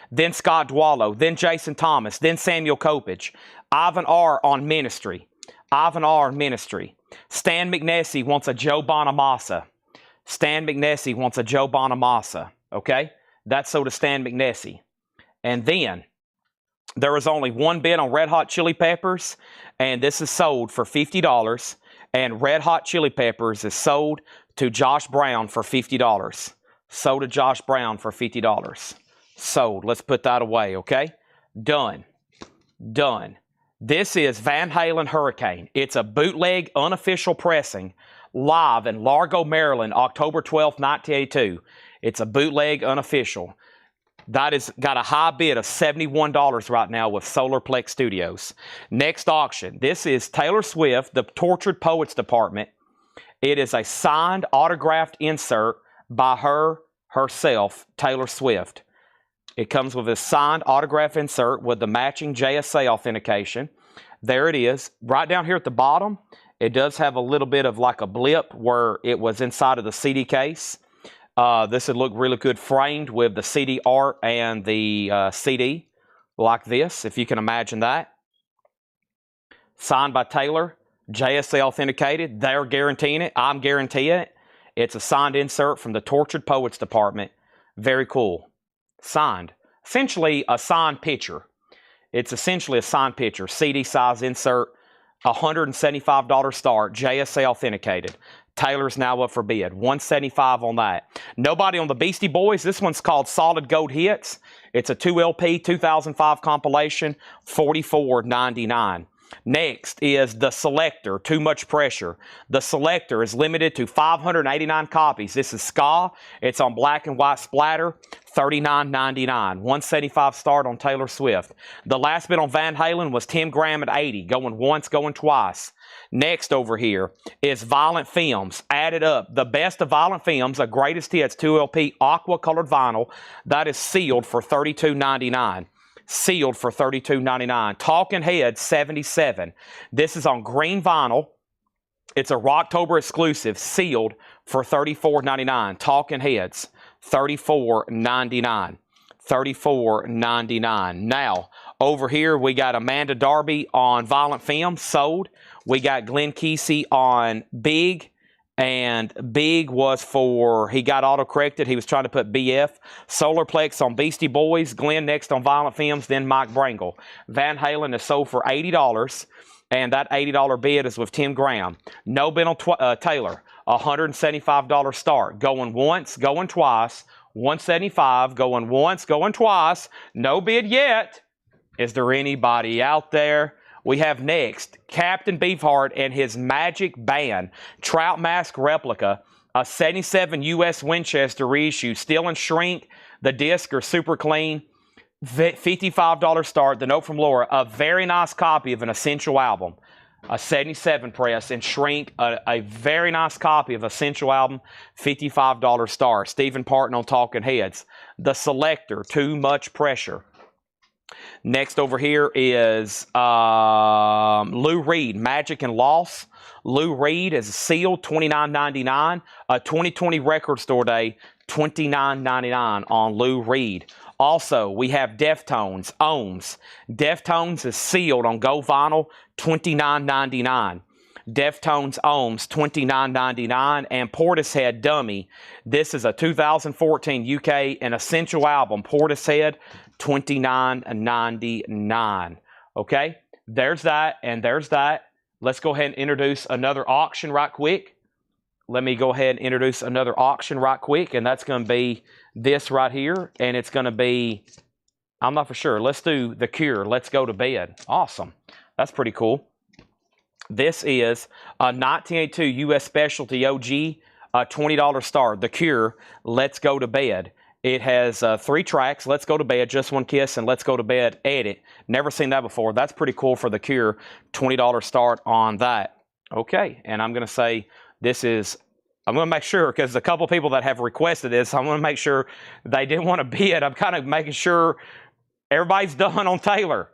then Scott Dwallow, then Jason Thomas, then Samuel Kopich, Ivan R. on Ministry. Ivan R. Ministry. Stan McNessie wants a Joe Bonamassa. Stan McNessie wants a Joe Bonamassa. Okay? That's so to Stan McNessie. And then there was only one bid on Red Hot Chili Peppers, and this is sold for $50. And Red Hot Chili Peppers is sold to Josh Brown for $50. Sold to Josh Brown for $50. Sold. Let's put that away, okay? Done. Done. This is Van Halen Hurricane. It's a bootleg, unofficial pressing, live in Largo, Maryland, October 12th, 1982. It's a bootleg, unofficial. That has got a high bid of $71 right now with Solarplex Studios. Next auction. This is Taylor Swift, the Tortured Poets Department. It is a signed, autographed insert by herself, Taylor Swift. It comes with a signed autograph insert with the matching JSA authentication. There it is. Right down here at the bottom, it does have a little bit of like a blip where it was inside of the CD case. This would look really good framed with the CD art and the CD like this, if you can imagine that. Signed by Taylor, JSA authenticated. They're guaranteeing it. I'm guaranteeing it. It's a signed insert from the Tortured Poets Department. Very cool. Signed. Essentially a signed picture. It's essentially a signed picture. CD size insert, $175 start, JSA authenticated. Taylor's now up for bid. $175 on that. Nobody on the Beastie Boys. This one's called Solid Gold Hits. It's a 2LP 2005 compilation, $44.99. Next is The Selector, Too Much Pressure. The Selector is limited to 589 copies. This is ska. It's on black and white splatter, $39.99. $175 start on Taylor Swift. The last bid on Van Halen was Tim Graham at $80. Going once, going twice. Next over here is Violent Films. Added up. The best of Violent Films, a greatest hits 2LP aqua colored vinyl. That is sealed for $32.99. Sealed for $32.99. Talking Heads 77. This is on green vinyl. It's a Rocktober exclusive, sealed for $34.99. Talking Heads, $34.99. $34.99. Now, over here we got Amanda Darby on Violent Film, sold. We got Glenn Kesey on Big. And Big was for, he got auto-corrected. He was trying to put BF. Solarplex on Beastie Boys. Glenn next on Violent Films. Then Mike Brangle. Van Halen is sold for $80. And that $80 bid is with Tim Graham. No bid on Taylor. $175 start. Going once, going twice. $175. Going once, going twice. No bid yet. Is there anybody out there? We have next Captain Beefheart and his Magic Band Trout Mask replica, a 77 U.S. Winchester reissue, still in shrink. The discs are super clean. $55 start. The note from Laura, a very nice copy of an Essential album, a 77 press and shrink. A very nice copy of Essential album, $55 start. Stephen Parton on Talking Heads. The Selector, Too Much Pressure. Next over here is Lou Reed, Magic and Loss. Lou Reed is sealed, $29.99. A 2020 Record Store Day, $29.99 on Lou Reed. Also, we have Deftones, Ohms. Deftones is sealed on Go Vinyl, $29.99. Deftones Ohms, $29.99. And Portishead Dummy. This is a 2014 UK and Essential album, Portishead, $29.99. Okay, there's that and there's that. Let's go ahead and introduce another auction right quick. Let me go ahead and introduce another auction right quick, and that's going to be this right here, and it's going to be I'm not for sure. Let's do The Cure, Let's Go to Bed. Awesome. That's pretty cool. This is a 1982 U.S. Specialty OG, $20 star. The Cure, Let's Go to Bed. It has 3 tracks, Let's Go to Bed, Just One Kiss, and Let's Go to Bed, Edit. Never seen that before. That's pretty cool for The Cure. $20 start on that. Okay, and I'm going to say this is, I'm going to make sure, because a couple people that have requested this, I'm going to make sure they didn't want to bid. I'm kind of making sure everybody's done on Taylor.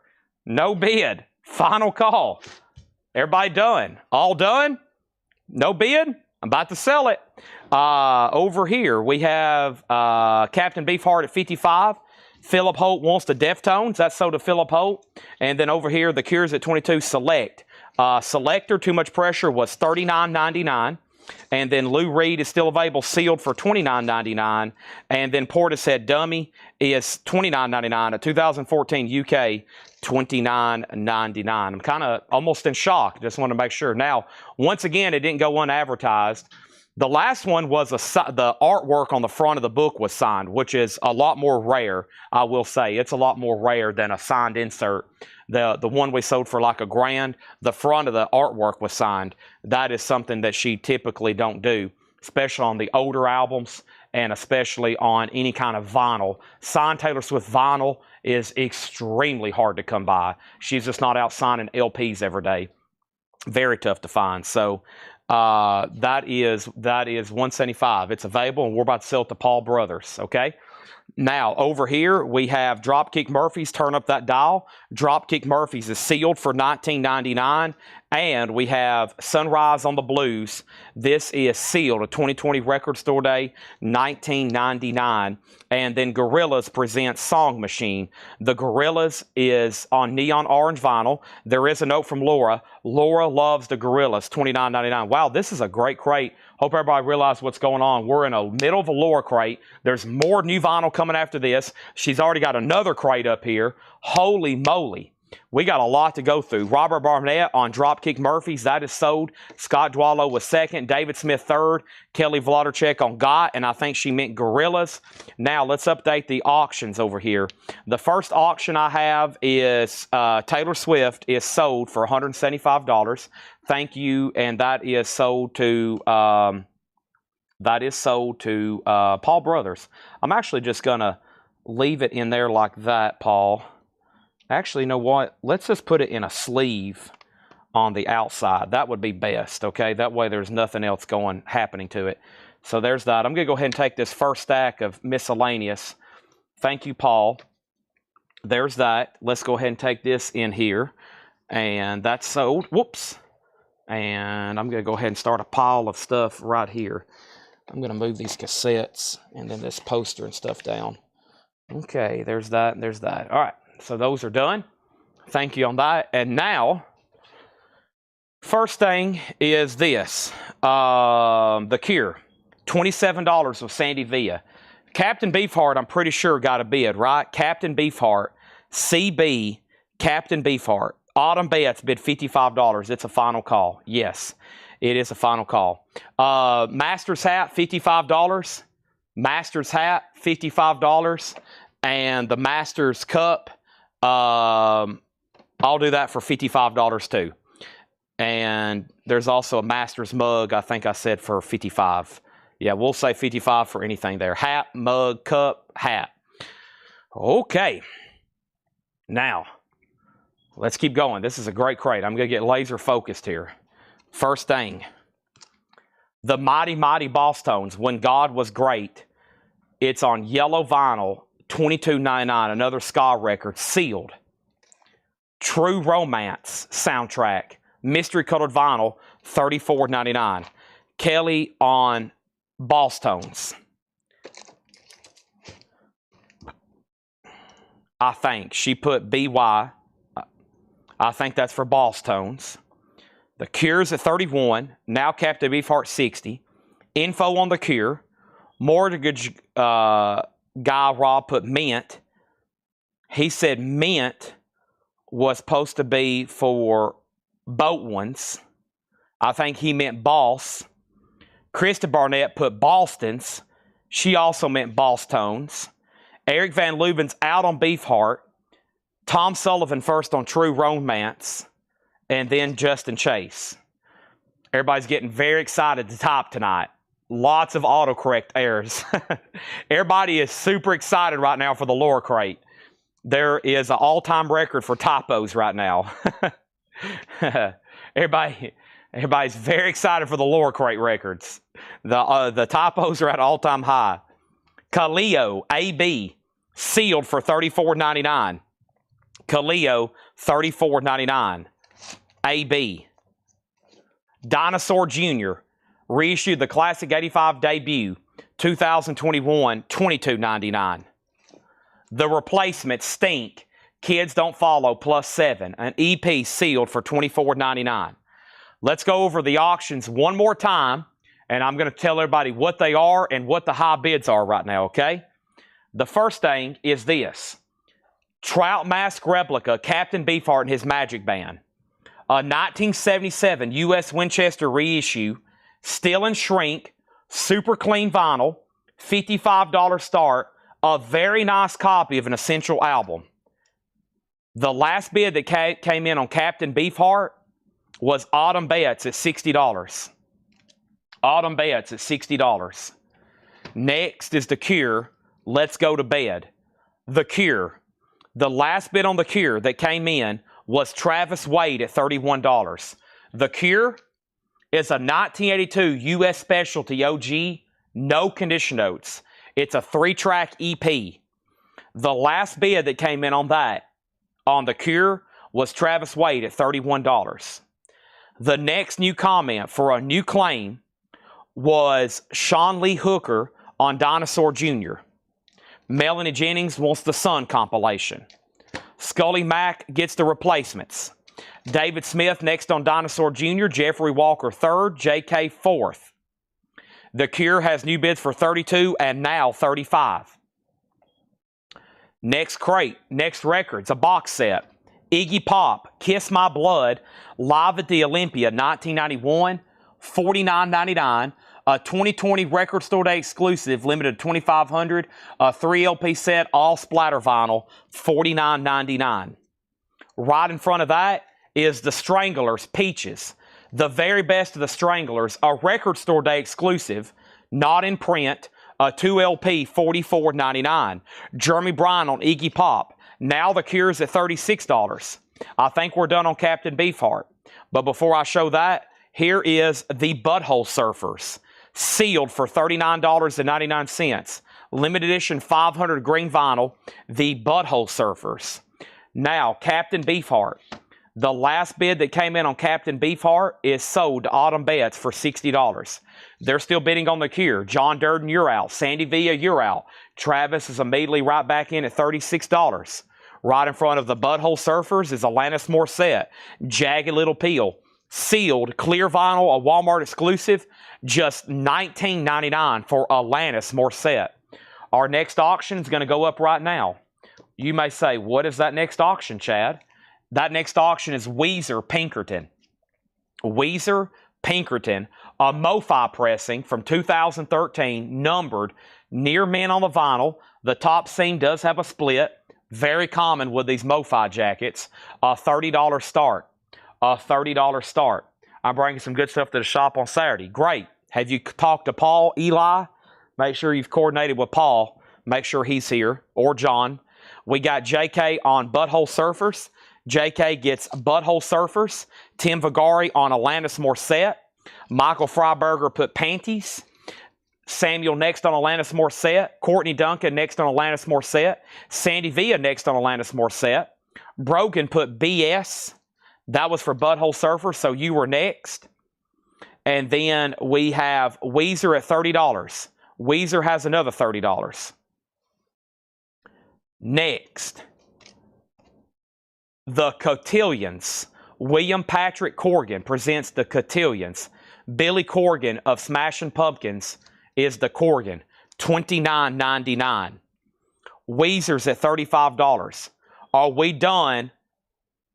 No bid. Final call. Everybody done? All done? No bid? I'm about to sell it. Over here, we have Captain Beefheart at 55. Philip Holt wants the Deftones. That's sold to Philip Holt. And then over here, The Cure's at 22. Select. Selector, Too Much Pressure, was $39.99. And then Lou Reed is still available, sealed for $29.99. And then Portishead Dummy is $29.99. A 2014 UK, $29.99. I'm kind of almost in shock. Just want to make sure. Now, once again, it didn't go unadvertised. The last one was the artwork on the front of the book was signed, which is a lot more rare, I will say. It's a lot more rare than a signed insert. The one we sold for like $1,000, the front of the artwork was signed. That is something that she typically don't do, especially on the older albums and especially on any kind of vinyl. Signed Taylor Swift vinyl is extremely hard to come by. She's just not out signing LPs every day. Very tough to find. So that is $175. It's available, and we're about to sell it to Paul Brothers. Okay. Now, over here, we have Dropkick Murphys. Turn up that dial. Dropkick Murphys is sealed for $19.99. And we have Sunrise on the Blues. This is sealed, a 2020 Record Store Day, $19.99. And then Gorillaz presents Song Machine. The Gorillaz is on neon orange vinyl. There is a note from Laura. Laura loves the Gorillaz, $29.99. Wow, this is a great crate. Hope everybody realizes what's going on. We're in the middle of a Laura crate. There's more new vinyl coming after this. She's already got another crate up here. Holy moly. We got a lot to go through. Robert Barnett on Dropkick Murphys. That is sold. Scott Dwallow was second. David Smith third. Kelly Vlodarchek on Got, and I think she meant Gorillaz. Now, let's update the auctions over here. The first auction I have is Taylor Swift is sold for $175. Thank you, and that is sold to Paul Brothers. I'm actually just going to leave it in there like that, Paul. Actually, you know what? Let's just put it in a sleeve on the outside. That would be best, okay? That way there's nothing else happening to it. So there's that. I'm going to go ahead and take this first stack of miscellaneous. Thank you, Paul. There's that. Let's go ahead and take this in here. And that's sold. Whoops. And I'm going to go ahead and start a pile of stuff right here. I'm going to move these cassettes and then this poster and stuff down. Okay, there's that and there's that. All right. So those are done. Thank you on that. And now, first thing is this. The Cure. $27 with Sandy Villa. Captain Beefheart, I'm pretty sure, got a bid, right? Captain Beefheart. CB. Captain Beefheart. Autumn Betts bid $55. It's a final call. Yes, it is a final call. Master's hat, $55. Master's hat, $55. And the Master's cup, I'll do that for $55 too. And there's also a Master's mug, I think I said for $55. Yeah, we'll say $55 for anything there. Hat, mug, cup, hat. Okay. Now, let's keep going. This is a great crate. I'm going to get laser focused here. First thing, the Mighty Mighty Boss Tones, When God Was Great. It's on yellow vinyl. $22.99, another ska record, sealed. True Romance soundtrack, mystery colored vinyl, $34.99. Kelly on Boss Tones. I think she put BY. I think that's for Boss Tones. The Cure's at 31. Now Captain Beefheart 60. Info on the Cure. Mortgage guy Rob put Mint. He said Mint was supposed to be for boat ones. I think he meant Boss. Krista Barnett put Boston's. She also meant Boss Tones. Eric Van Leuven's out on Beefheart. Tom Sullivan first on True Romance. And then Justin Chase. Everybody's getting very excited to type tonight. Lots of autocorrect errors. Everybody is super excited right now for the lower crate. There is an all-time record for typos right now. Everybody's very excited for the lower crate records. The typos are at all-time high. Kaleo AB sealed for $34.99. Kaleo $34.99. AB. Dinosaur Jr. reissued the Classic 85 debut 2021 $22.99. The Replacement Stink Kids Don't Follow +7, an EP sealed for $24.99. Let's go over the auctions one more time, and I'm going to tell everybody what they are and what the high bids are right now, okay? The first thing is this. Trout Mask Replica, Captain Beefheart and his Magic Band. A 1977 U.S. Winchester reissue, still in shrink, super clean vinyl, $55 start, a very nice copy of an Essential album. The last bid that came in on Captain Beefheart was Autumn Betts at $60. Autumn Betts at $60. Next is The Cure, Let's Go to Bed. The Cure. The last bid on The Cure that came in was Travis Wade at $31. The Cure is a 1982 U.S. Specialty OG, no condition notes. It's a 3-track EP. The last bid that came in on that, on The Cure, was Travis Wade at $31. The next new comment for a new claim was Sean Lee Hooker on Dinosaur Jr. Melanie Jennings wants the Sun compilation. Scully Mack gets the Replacements. David Smith next on Dinosaur Jr., Jeffrey Walker 3rd, JK 4th. The Cure has new bids for $32 and now $35. Next crate, next records, a box set. Iggy Pop, Kiss My Blood, Live at the Olympia, 1991, $49.99. A 2020 Record Store Day exclusive, limited to 2,500. A 3 LP set, all splatter vinyl, $49.99. Right in front of that is the Stranglers, Peaches. The very best of the Stranglers, a Record Store Day exclusive, not in print, a 2 LP, $44.99. Jeremy Bryan on Iggy Pop. Now The Cure's at $36. I think we're done on Captain Beefheart. But before I show that, here is the Butthole Surfers. Sealed for $39.99. Limited edition 500 green vinyl. The Butthole Surfers. Now, Captain Beefheart. The last bid that came in on Captain Beefheart is sold to Autumn Betts for $60. They're still bidding on The Cure. John Durden, you're out. Sandy Villa, you're out. Travis is immediately right back in at $36. Right in front of the Butthole Surfers is Alanis Morissette. Jagged Little Pill. Sealed, clear vinyl, a Walmart exclusive, just $19.99 for Alanis Morissette. Our next auction is going to go up right now. You may say, what is that next auction, Chad? That next auction is Weezer Pinkerton. Weezer Pinkerton, a MoFi pressing from 2013, numbered near mint on the vinyl. The top seam does have a split. Very common with these MoFi jackets. A $30 start. A $30 start. I'm bringing some good stuff to the shop on Saturday. Great. Have you talked to Paul, Eli? Make sure you've coordinated with Paul. Make sure he's here. Or John. We got JK on Butthole Surfers. JK gets Butthole Surfers. Tim Vigari on Alanis Morissette. Michael Freiberger put Panties. Samuel next on Alanis Morissette. Courtney Duncan next on Alanis Morissette. Sandy Villa next on Alanis Morissette. Brogan put BS. That was for Butthole Surfers, so you were next. And then we have Weezer at $30. Weezer has another $30. Next, the Cotillions. William Patrick Corgan presents the Cotillions. Billy Corgan of Smashing Pumpkins is the Corgan. $29.99. Weezer's at $35. Are we done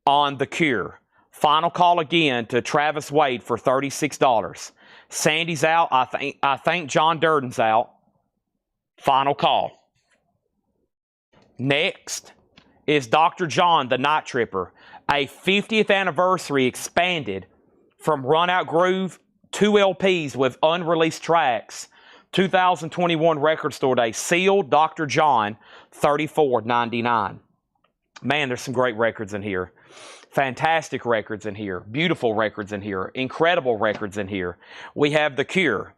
on The Cure? Final call again to Travis Wade for $36. Sandy's out. I think John Durden's out. Final call. Next is Dr. John, the Night Tripper, a 50th anniversary expanded from Run Out Groove, 2 LPs with unreleased tracks, 2021 Record Store Day, sealed Dr. John, $34.99. Man, there's some great records in here. Fantastic records in here. Beautiful records in here. Incredible records in here. We have The Cure,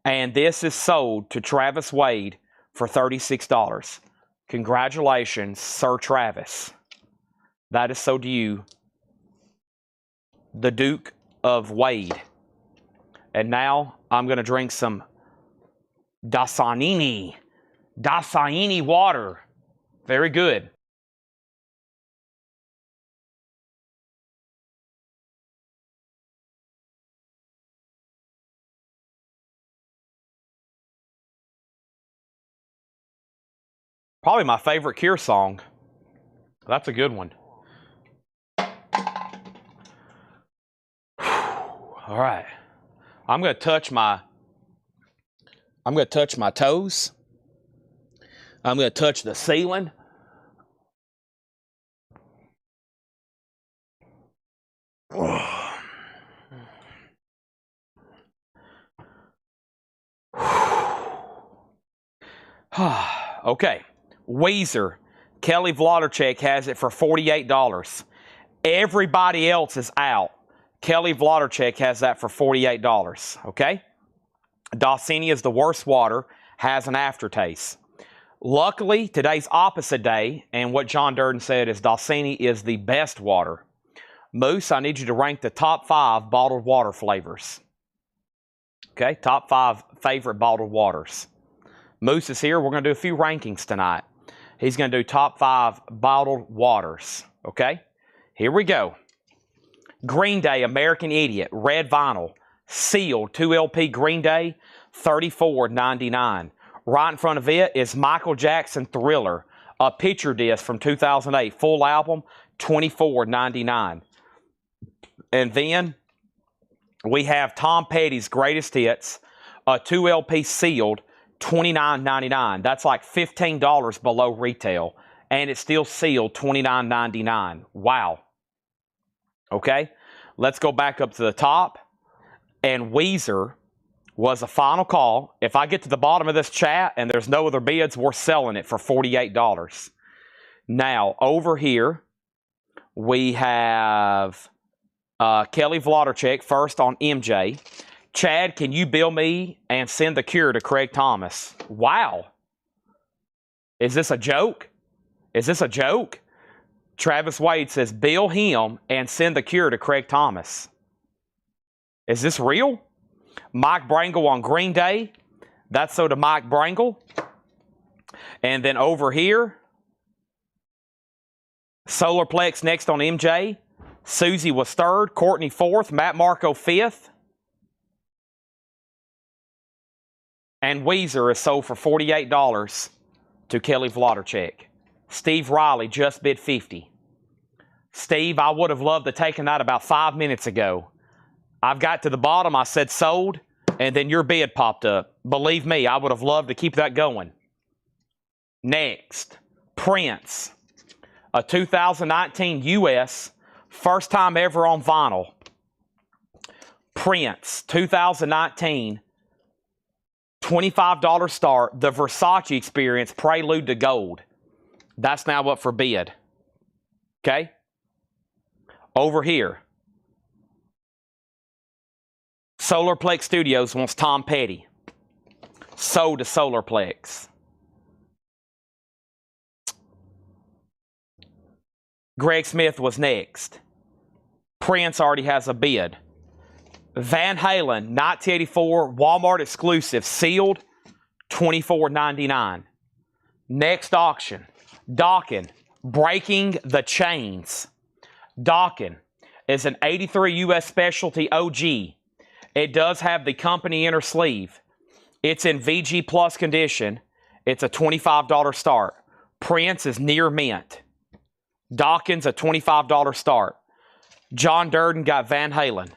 and this is sold to Travis Wade for $36. Congratulations, Sir Travis. That is sold to you, the Duke of Wade. And now I'm going to drink some Dasani water. Very good. Probably my favorite Cure song. That's a good one. All right. I'm going to touch my toes. I'm going to touch the ceiling. Okay. Weezer, Kelly Vlodderchek has it for $48. Everybody else is out. Kelly Vlodderchek has that for $48. Okay? Dasani is the worst water, has an aftertaste. Luckily, today's opposite day, and what John Durden said is Dasani is the best water. Moose, I need you to rank the top 5 bottled water flavors. Okay? Top 5 favorite bottled waters. Moose is here. We're going to do a few rankings tonight. He's going to do top 5 bottled waters. Okay? Here we go. Green Day, American Idiot, red vinyl, sealed, 2 LP Green Day, $34.99. Right in front of it is Michael Jackson Thriller, a picture disc from 2008, full album, $24.99. And then we have Tom Petty's Greatest Hits, a 2 LP sealed, $29.99. That's like $15 below retail, and it's still sealed $29.99. Wow. Okay, let's go back up to the top. And Weezer was a final call. If I get to the bottom of this chat and there's no other bids, we're selling it for $48. Now, over here, we have Kelly Vlodderchek first on MJ. Chad, can you bill me and send The Cure to Craig Thomas? Wow. Is this a joke? Is this a joke? Travis Wade says, bill him and send The Cure to Craig Thomas. Is this real? Mike Brangle on Green Day. That's so to Mike Brangle. And then over here, Solarplex next on MJ. Susie was 3rd. Courtney 4th. Matt Marco 5th. And Weezer is sold for $48 to Kelly Vlodderchek. Steve Riley just bid $50. Steve, I would have loved to taken that about 5 minutes ago. I've got to the bottom, I said sold, and then your bid popped up. Believe me, I would have loved to keep that going. Next, Prince, a 2019 US, first time ever on vinyl. Prince, 2019, $25 start, the Versace Experience, Prelude to Gold. That's now up for bid. Okay? Over here, Solarplex Studios wants Tom Petty. Sold to Solarplex. Greg Smith was next. Prince already has a bid. Van Halen, 1984, Walmart exclusive, sealed, $24.99. Next auction, Dokken, Breaking the Chains. Dokken is an 83 US Specialty OG. It does have the company inner sleeve. It's in VG Plus condition. It's a $25 start. Prince is near mint. Dokken's a $25 start. John Durden got Van Halen.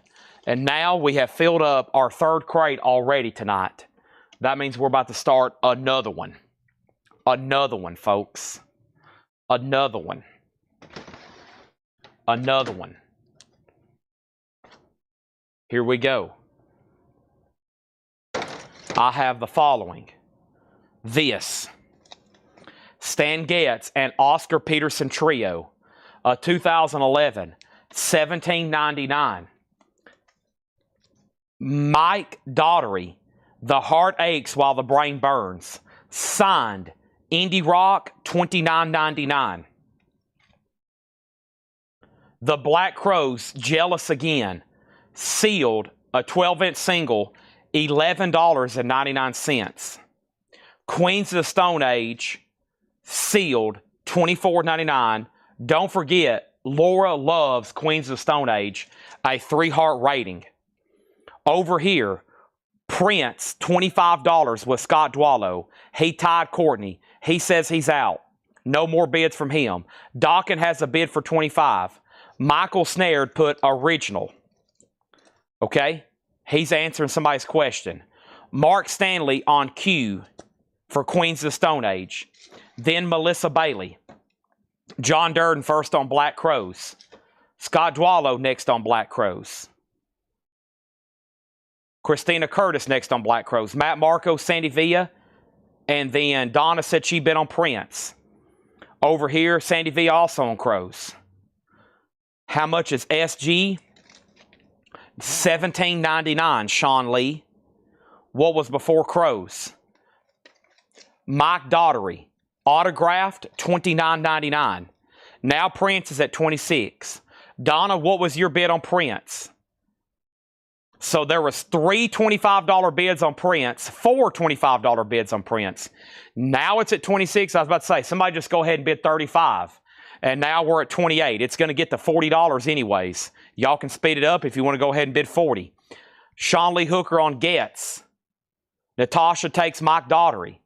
And now we have filled up our 3rd crate already tonight. That means we're about to start another one. Another one, folks. Another one. Another one. Here we go. I have the following. This. Stan Getz and Oscar Peterson Trio. 2011. $17.99. Mike Daugherty. The Heart Aches While the Brain Burns. Signed. Indie Rock. $29.99. The Black Crowes, Jealous Again. Sealed, a 12-inch single, $11.99. Queens of the Stone Age, sealed, $24.99. Don't forget, Laura loves Queens of the Stone Age, a 3-heart rating. Over here, Prince, $25 with Scott Dwallow. He tied Courtney. He says he's out. No more bids from him. Dokken has a bid for $25. Michael Snared put original. Okay? He's answering somebody's question. Mark Stanley on cue for Queens of the Stone Age. Then Melissa Bailey. John Durden first on Black Crowes. Scott Dwallow next on Black Crowes. Christina Curtis next on Black Crowes. Matt Marco, Sandy Villa. And then Donna said she'd been on Prince. Over here, Sandy Villa also on Crowes. How much is SG? $17.99, Sean Lee. What was before Crowes? Mike Daugherty, autographed, $29.99. Now Prince is at $26. Donna, what was your bid on Prince? So there was 3 $25 bids on Prince, 4 $25 bids on Prince. Now it's at 26. I was about to say, somebody just go ahead and bid 35. And now we're at 28. It's going to get to $40 anyways. Y'all can speed it up if you want to go ahead and bid 40. Sean Lee Hooker on Getz. Natasha takes Mike Daugherty.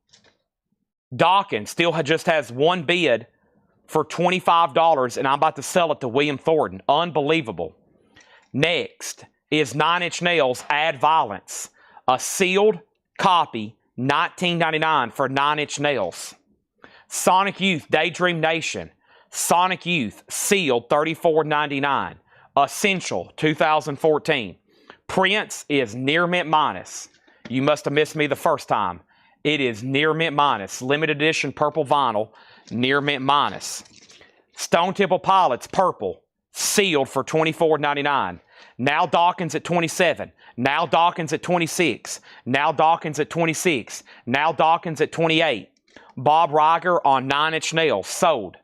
Dokken still just has one bid for $25, and I'm about to sell it to William Thornton. Unbelievable. Next is 9 Inch Nails Add Violence. A sealed copy, $19.99 for 9 Inch Nails. Sonic Youth Daydream Nation. Sonic Youth, sealed, $34.99. Essential, 2014. Prince is near mint minus. You must have missed me the first time. It is near mint minus. Limited edition purple vinyl, near mint minus. Stone Temple Pilots, purple, sealed for $24.99. Now Dawkins at 27. Now Dawkins at 26. Now Dawkins at 26. Now Dawkins at 28. Bob Riger on 9 Inch Nails, sold.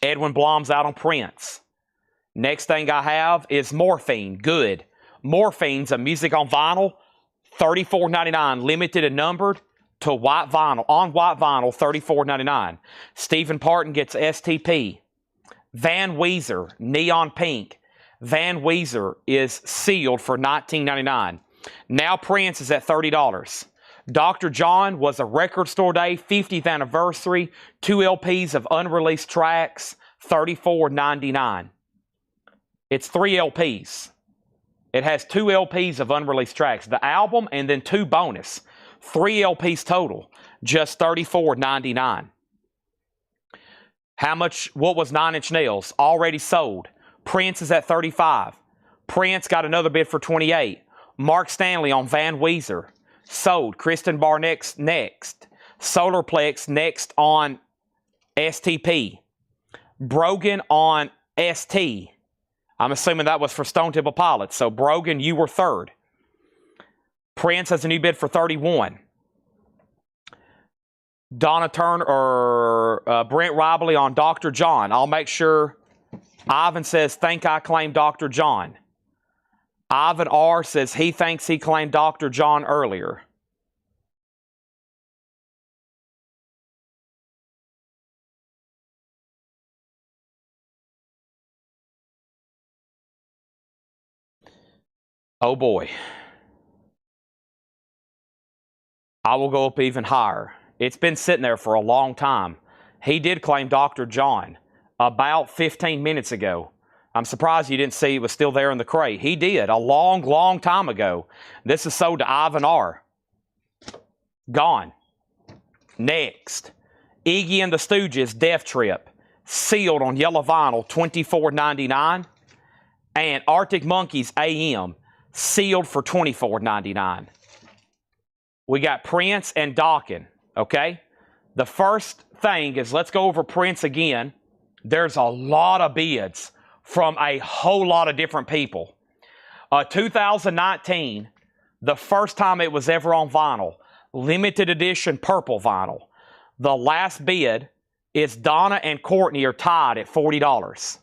Edwin Blom's out on Prince. Next thing I have is Morphine. Good. Morphine's a music on vinyl. $34.99. Limited and numbered to white vinyl. On white vinyl, $34.99. Stephen Parton gets STP. Van Weezer. Neon Pink. Van Weezer is sealed for $19.99. Now Prince is at $30. Dr. John was a record store day, 50th anniversary, 2 LPs of unreleased tracks, $34.99. It's 3 LPs. It has 2 LPs of unreleased tracks, the album and then 2 bonus. 3 LPs total, just $34.99. How much, what was 9 Inch Nails? Already sold. Prince is at $35. Prince got another bid for $28. Mark Stanley on Van Weezer. Sold. Kristen Barnett's next. Solarplex next on STP. Brogan on ST. I'm assuming that was for Stone Temple Pilots. So Brogan, you were third. Prince has a new bid for $31. Donna Turner or Brent Ribley on Dr. John. I'll make sure. Ivan says, think I claimed Dr. John. Ivan R. says he thinks he claimed Dr. John earlier. Oh boy. I will go up even higher. It's been sitting there for a long time. He did claim Dr. John about 15 minutes ago. I'm surprised you didn't see it was still there in the crate. He did a long, long time ago. This is sold to Ivan R. Gone. Next. Iggy and the Stooges, Death Trip. sealed on yellow vinyl, $24.99. And Arctic Monkeys AM, sealed for $24.99. We got Prince and Dawkins, okay? The first thing is, let's go over Prince again. There's a lot of bids from a whole lot of different people. 2019, the first time it was ever on vinyl, limited edition purple vinyl. The last bid is Donna and Courtney are tied at $40.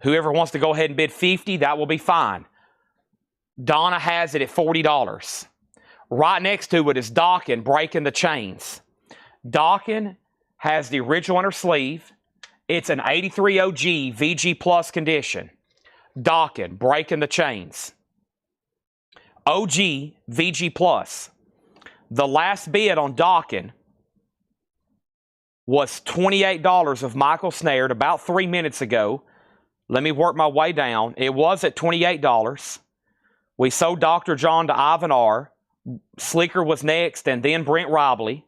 Whoever wants to go ahead and bid $50, that will be fine. Donna has it at $40. Right next to it is Dawkins, Breaking the Chains. Dawkins has the original inner sleeve. It's an 83 OG VG Plus condition. Dawkins, Breaking the Chains. OG VG Plus. The last bid on Dawkins was $28 of Michael Snared about 3 minutes ago. Let me work my way down. It was at $28. We sold Dr. John to Ivan R. Sleeker was next, and then Brent Robley.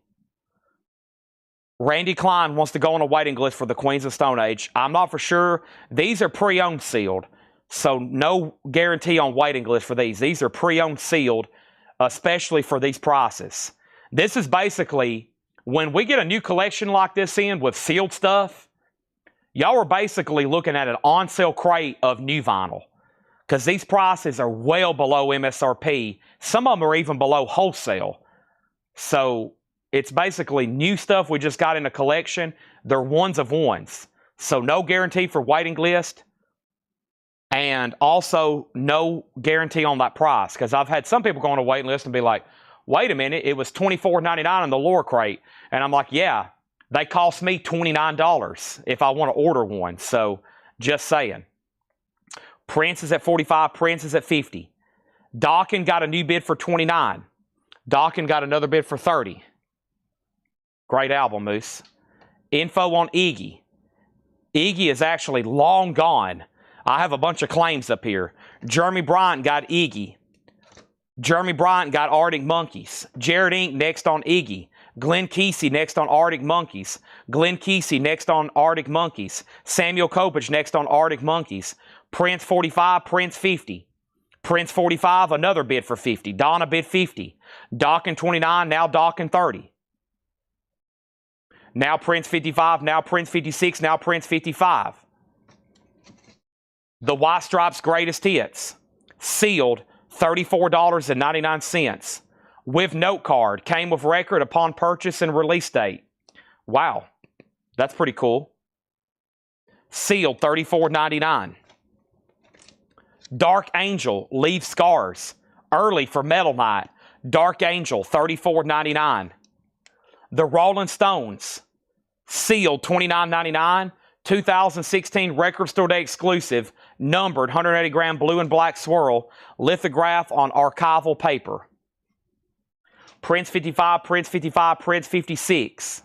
Randy Klein wants to go on a waiting list for the Queens of Stone Age. I'm not for sure. These are pre-owned sealed, so no guarantee on waiting list for these. These are pre-owned sealed, especially for these prices. This is basically, when we get a new collection like this in with sealed stuff, y'all are basically looking at an on-sale crate of new vinyl, because these prices are well below MSRP. Some of them are even below wholesale. So it's basically new stuff we just got in a collection. They're ones of ones. So no guarantee for waiting list. And also no guarantee on that price. Because I've had some people go on a waiting list and be like, wait a minute, it was $24.99 in the lower crate. And I'm like, yeah, they cost me $29 if I want to order one. So just saying. Prince is at $45. Prince is at $50. Dawkins got a new bid for $29. Dawkins got another bid for $30. Great album, Moose. Info on Iggy. Iggy is actually long gone. I have a bunch of claims up here. Jeremy Bryant got Iggy. Jeremy Bryant got Arctic Monkeys. Jared Inc. next on Iggy. Glenn Kesey next on Arctic Monkeys. Glenn Kesey next on Arctic Monkeys. Samuel Kopich next on Arctic Monkeys. Prince 45, Prince 50. Prince 45, another bid for 50. Donna bid 50. Dawkins 29, now Dawkins 30. Now Prince 55, now Prince 56, now Prince 55. The White Stripes Greatest Hits. Sealed, $34.99. With note card. Came with record upon purchase and release date. Wow. That's pretty cool. Sealed, $34.99. Dark Angel, Leave Scars. Early for Metal Night. Dark Angel, $34.99. The Rolling Stones. Sealed, $29.99. 2016 Record Store Day exclusive. Numbered 180 gram blue and black swirl. Lithograph on archival paper. Prince 55, Prince 55, Prince 56.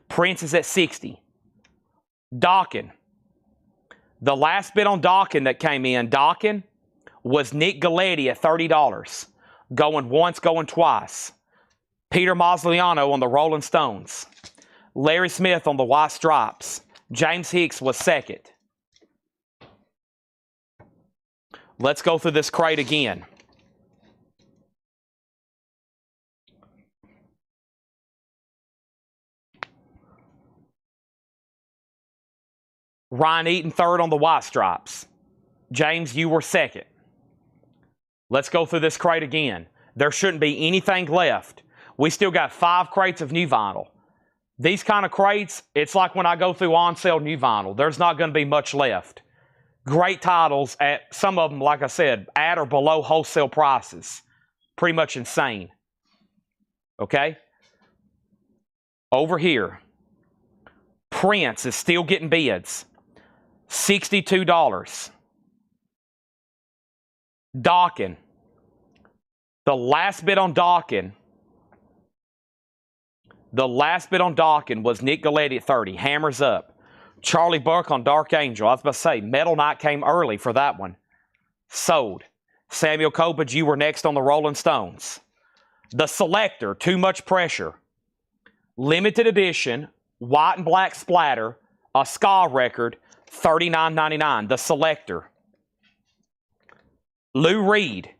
Prince is at 60. Dawkins. The last bid on Dawkins that came in, Dawkins, was Nick Galetti at $30. Going once, going twice. Peter Masliano on the Rolling Stones. Larry Smith on the White Stripes. James Hicks was second. Let's go through this crate again. Ryan Eaton third on the White Stripes. James, you were second. Let's go through this crate again. There shouldn't be anything left. We still got 5 crates of new vinyl. These kind of crates, it's like when I go through on sale new vinyl. There's not going to be much left. Great titles at some of them, like I said, at or below wholesale prices. Pretty much insane. Okay? Over here, Prince is still getting bids. $62. Dawkins. The last bid on Dawkins. The last bid on Dawkins was Nick Galetti at 30. Hammers up. Charlie Buck on Dark Angel. I was about to say, Metal Night came early for that one. Sold. Samuel Kopich, you were next on the Rolling Stones. The Selector, Too Much Pressure. Limited edition, white and black splatter, a ska record, $39.99. The Selector. Lou Reed,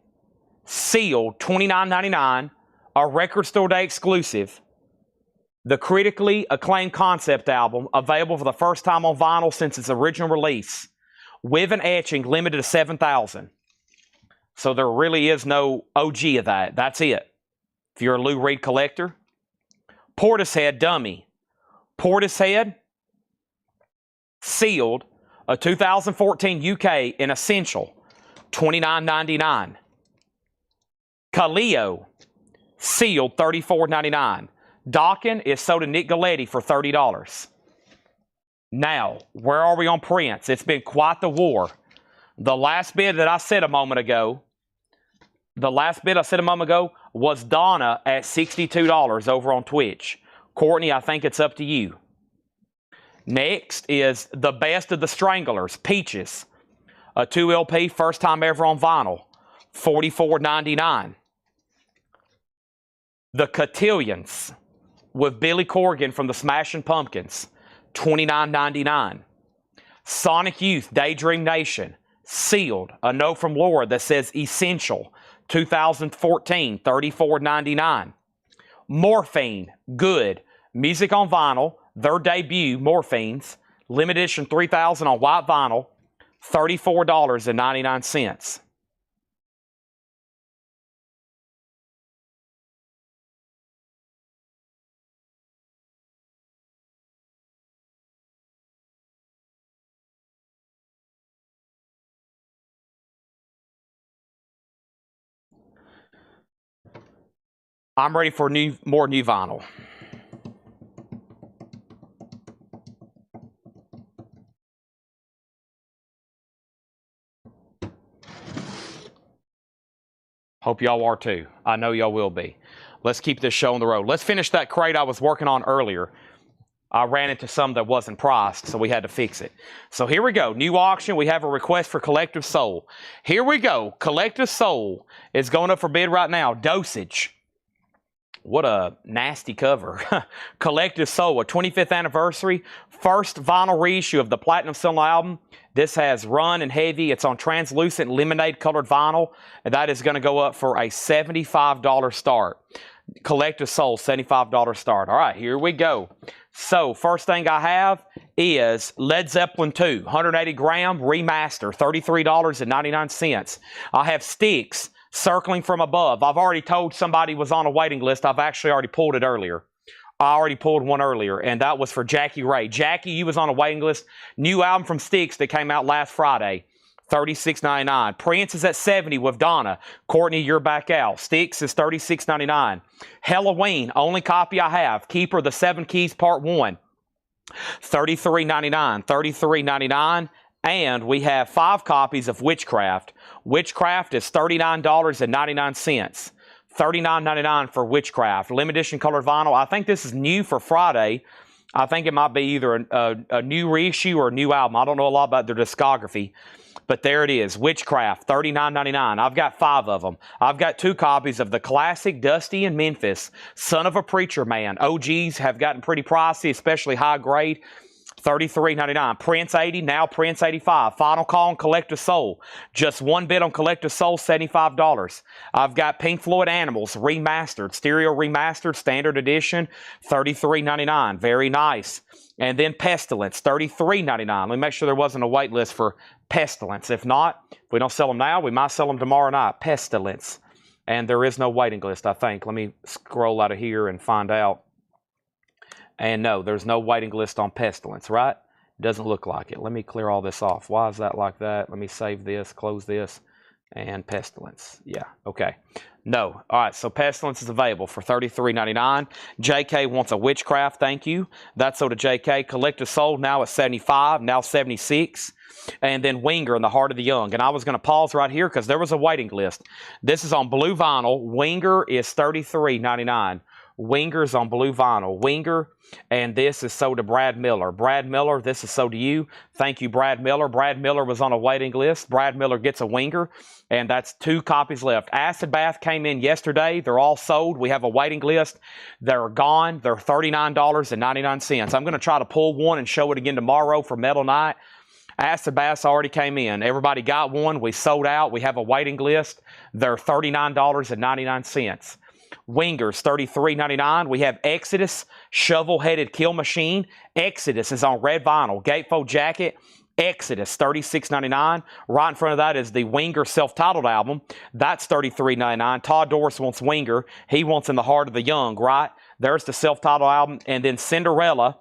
sealed, $29.99. A Record Store Day exclusive. The critically acclaimed concept album, available for the first time on vinyl since its original release. With an etching, limited to 7,000. So there really is no OG of that. That's it. If you're a Lou Reed collector. Portishead Dummy. Portishead, sealed, a 2014 UK in Essential, $29.99. Kaleo, sealed, $34.99. Dokken is sold to Nick Galletti for $30. Now, where are we on Prince? It's been quite the war. The last bid that I said a moment ago, was Donna at $62 over on Twitch. Courtney, I think it's up to you. Next is the best of the Stranglers, Peaches. A 2 LP, first time ever on vinyl, $44.99. The Cotillions with Billy Corgan from the Smashing Pumpkins, $29.99. Sonic Youth, Daydream Nation, sealed, a note from Laura that says Essential, 2014, $34.99. Morphine, Good, music on vinyl, their debut, Morphines, limited edition 3000 on white vinyl, $34.99. I'm ready for more new vinyl. Hope y'all are too. I know y'all will be. Let's keep this show on the road. Let's finish that crate I was working on earlier. I ran into some that wasn't priced, so we had to fix it. So here we go. New auction. We have a request for Collective Soul. Here we go. Collective Soul is going up for bid right now. Dosage. What a nasty cover. Collective Soul, a 25th anniversary, first vinyl reissue of the Platinum Cylinder album. This has run and heavy. It's on translucent lemonade colored vinyl, and that is going to go up for a $75 start. Collective Soul, $75 start. All right, here we go. So, first thing I have is Led Zeppelin 2, 180 gram remaster, $33.99. I have Styx, Circling from Above. I've already told somebody was on a waiting list. I've actually already pulled it earlier. I already pulled one earlier, and that was for Jackie Ray. Jackie, you was on a waiting list. New album from Styx that came out last Friday, $36.99. Prince is at $70 with Donna. Courtney, you're back out. Styx is $36.99. Halloween, only copy I have. Keeper, the 7 Keys Part 1, $33.99. $33.99. And we have 5 copies of Witchcraft. Witchcraft is $39.99. $39.99 for Witchcraft. Limited edition colored vinyl. I think this is new for Friday. I think it might be either a new reissue or a new album. I don't know a lot about their discography. But there it is. Witchcraft, $39.99. I've got 5 of them. I've got 2 copies of the classic Dusty in Memphis, Son of a Preacher Man. OGs have gotten pretty pricey, especially high grade. $33.99. Prince 80, now Prince 85. Final Call on Collective Soul. Just one bid on Collective Soul, $75. I've got Pink Floyd Animals, remastered, stereo remastered, standard edition, $33.99. Very nice. And then Pestilence, $33.99. Let me make sure there wasn't a wait list for Pestilence. If not, if we don't sell them now, we might sell them tomorrow night. Pestilence. And there is no waiting list, I think. Let me scroll out of here and find out. And no, there's no waiting list on Pestilence, right? Doesn't look like it. Let me clear all this off. Why is that like that? Let me save this, close this, and Pestilence. Yeah, okay. No. All right, so Pestilence is available for $33.99. JK wants a Witchcraft, thank you. That's sold to JK. Collective Soul now at $75, now $76. And then Winger in the Heart of the Young. And I was going to pause right here because there was a waiting list. This is on blue vinyl. Winger is $33.99. Wingers on blue vinyl. Winger, and this is sold to Brad Miller. Brad Miller, this is sold to you. Thank you, Brad Miller. Brad Miller was on a waiting list. Brad Miller gets a Winger, and that's 2 copies left. Acid Bath came in yesterday. They're all sold. We have a waiting list. They're gone. They're $39.99. I'm going to try to pull one and show it again tomorrow for Metal Night. Acid Baths already came in. Everybody got one. We sold out. We have a waiting list. They're $39.99. Wingers, $33.99. We have Exodus, shovel-headed kill machine. Exodus is on red vinyl. Gatefold jacket, Exodus, $36.99. Right in front of that is the Winger self-titled album. That's $33.99. Todd Doris wants Winger. He wants In the Heart of the Young, right? There's the self-titled album. And then Cinderella,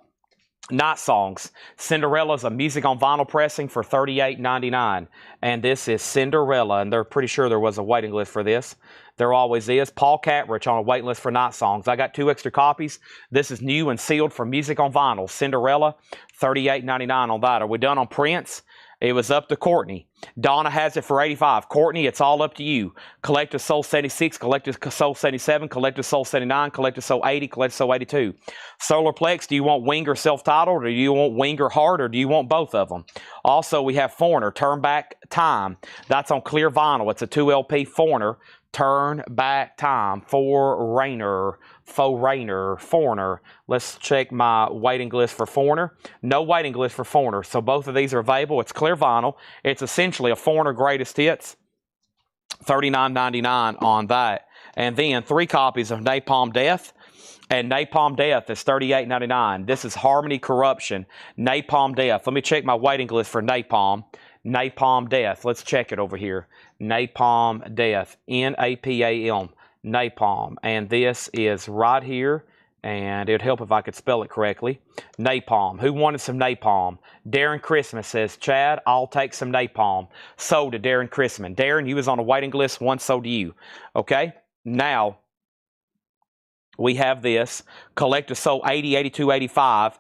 Night Songs. Cinderella's a music on vinyl pressing for $38.99. And this is Cinderella, and they're pretty sure there was a waiting list for this. There always is. Paul Catrich on a waiting list for Night Songs. I got 2 extra copies. This is new and sealed for music on vinyl. Cinderella, $38.99 on that. Are we done on Prince? It was up to Courtney. Donna has it for $85. Courtney, it's all up to you. Collective Soul 76, Collective Soul 77, Collective Soul 79, Collective Soul 80, Collective Soul 82. Solarplex, do you want Winger self-titled, or do you want Winger hard, or do you want both of them? Also, we have Foreigner, Turn Back Time. That's on clear vinyl. It's a 2 LP Foreigner. Turn Back Time, Foreigner. Let's check my waiting list for Foreigner. No waiting list for Foreigner, so both of these are available. It's clear vinyl. It's essentially a Foreigner greatest hits. $39.99 on that. And then 3 copies of Napalm Death. And Napalm Death is $38.99. This is Harmony Corruption. Napalm Death. Let me check my waiting list for Napalm. Napalm Death. Let's check it over here. Napalm Death. Napalm. Napalm. And this is right here. And it would help if I could spell it correctly. Napalm. Who wanted some Napalm? Darren Christmas says, Chad, I'll take some Napalm. Sold to Darren Christmas. Darren, you was on a waiting list. 1 sold to you. Okay? Now, we have this. Collective Soul 80, 82, 85.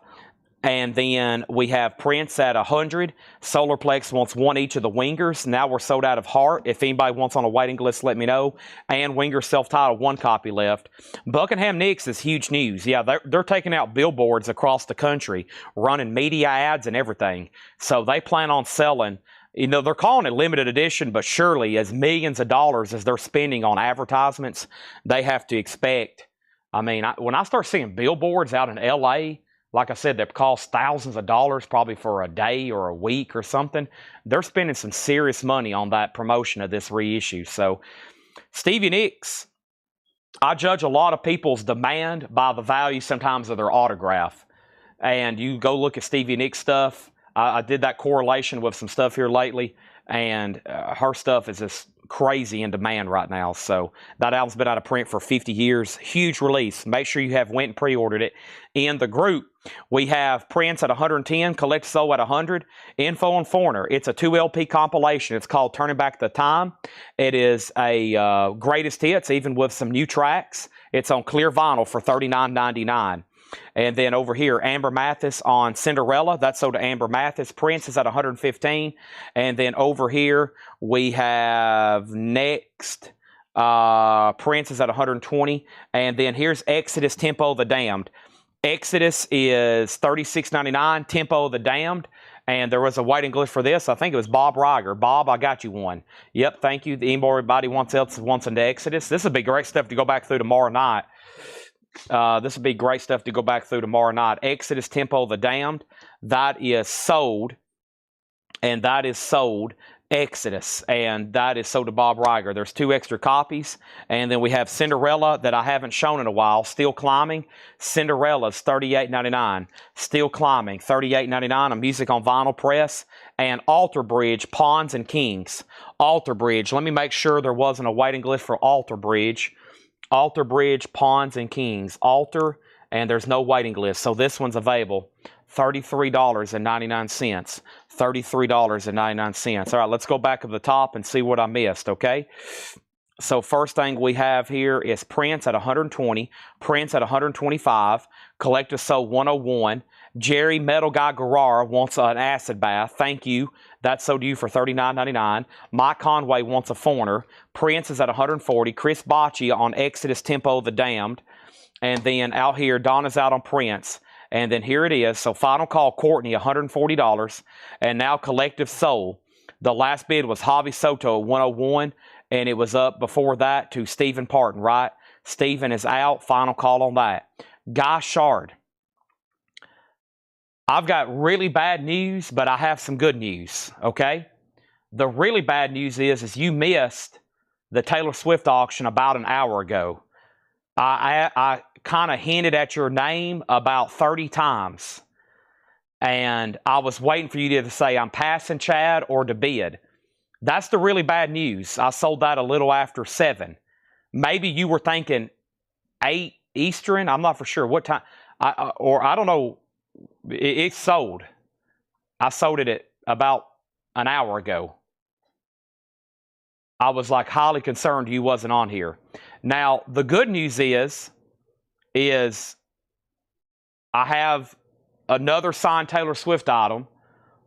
And then we have Prince at 100. Solarplex wants 1 each of the Wingers. Now we're sold out of Heart. If anybody wants on a waiting list, let me know. And Winger self-titled, 1 copy left. Buckingham Nicks is huge news. Yeah, they're taking out billboards across the country, running media ads and everything. So they plan on selling, you know, they're calling it limited edition, but surely as millions of dollars as they're spending on advertisements, they have to expect. I mean, when I start seeing billboards out in L.A., like I said, that cost thousands of dollars probably for a day or a week or something. They're spending some serious money on that promotion of this reissue. So, Stevie Nicks, I judge a lot of people's demand by the value sometimes of their autograph. And you go look at Stevie Nicks stuff. I did that correlation with some stuff here lately. And her stuff is just crazy in demand right now. So that album's been out of print for 50 years. Huge release. Make sure you have went and pre-ordered it. In the group, we have Prince at 110, Collective Soul at 100, Info on Foreigner. It's a 2 LP compilation. It's called Turning Back the Time. It is a greatest hits, even with some new tracks. It's on clear vinyl for $39.99. And then over here, Amber Mathis on Cinderella. That's sold to Amber Mathis. Prince is at 115. And then over here, we have next, Prince is at 120. And then here's Exodus, Tempo of the Damned. Exodus is $36.99. Tempo of the Damned. And there was a waiting list for this. I think it was Bob Riger. Bob, I got you one. Yep, thank you. Anybody else wants into Exodus? This would be great stuff to go back through tomorrow night. This would be great stuff to go back through tomorrow night. Exodus, Tempo of the Damned. That is sold. And that is sold. Exodus. And that is sold to Bob Riger. There's 2 extra copies. And then we have Cinderella that I haven't shown in a while. Still Climbing. Cinderella's $38.99. Still Climbing. $38.99. A music on vinyl press. And Alter Bridge, Pawns and Kings. Alter Bridge. Let me make sure there wasn't a waiting list for Alter Bridge. Alter Bridge, Pawns and Kings. Alter, and there's no waiting list. So this one's available. $33.99. $33.99. All right, let's go back to the top and see what I missed, okay? So first thing we have here is Prince at 120. Prince at 125. Collective Soul 101. Jerry Metal Guy Guerrara wants an Acid Bath. Thank you. That's sold to you for $39.99. Mike Conway wants a Foreigner. Prince is at 140. Chris Bocci on Exodus, Tempo of the Damned. And then out here, Donna's out on Prince. And then here it is. So Final Call, Courtney, $140. And now Collective Soul. The last bid was Javi Soto at 101. And it was up before that to Stephen Parton, right? Stephen is out. Final call on that. Guy Shard. I've got really bad news, but I have some good news, okay? The really bad news is you missed the Taylor Swift auction about an hour ago. I kind of hinted at your name about 30 times. And I was waiting for you to either say I'm passing Chad or to bid. That's the really bad news. I sold that a little after 7. Maybe you were thinking 8 Eastern. I'm not for sure what time. I don't know. It's sold. I sold it at about an hour ago. I was like highly concerned you wasn't on here. Now, the good news is I have another signed Taylor Swift item,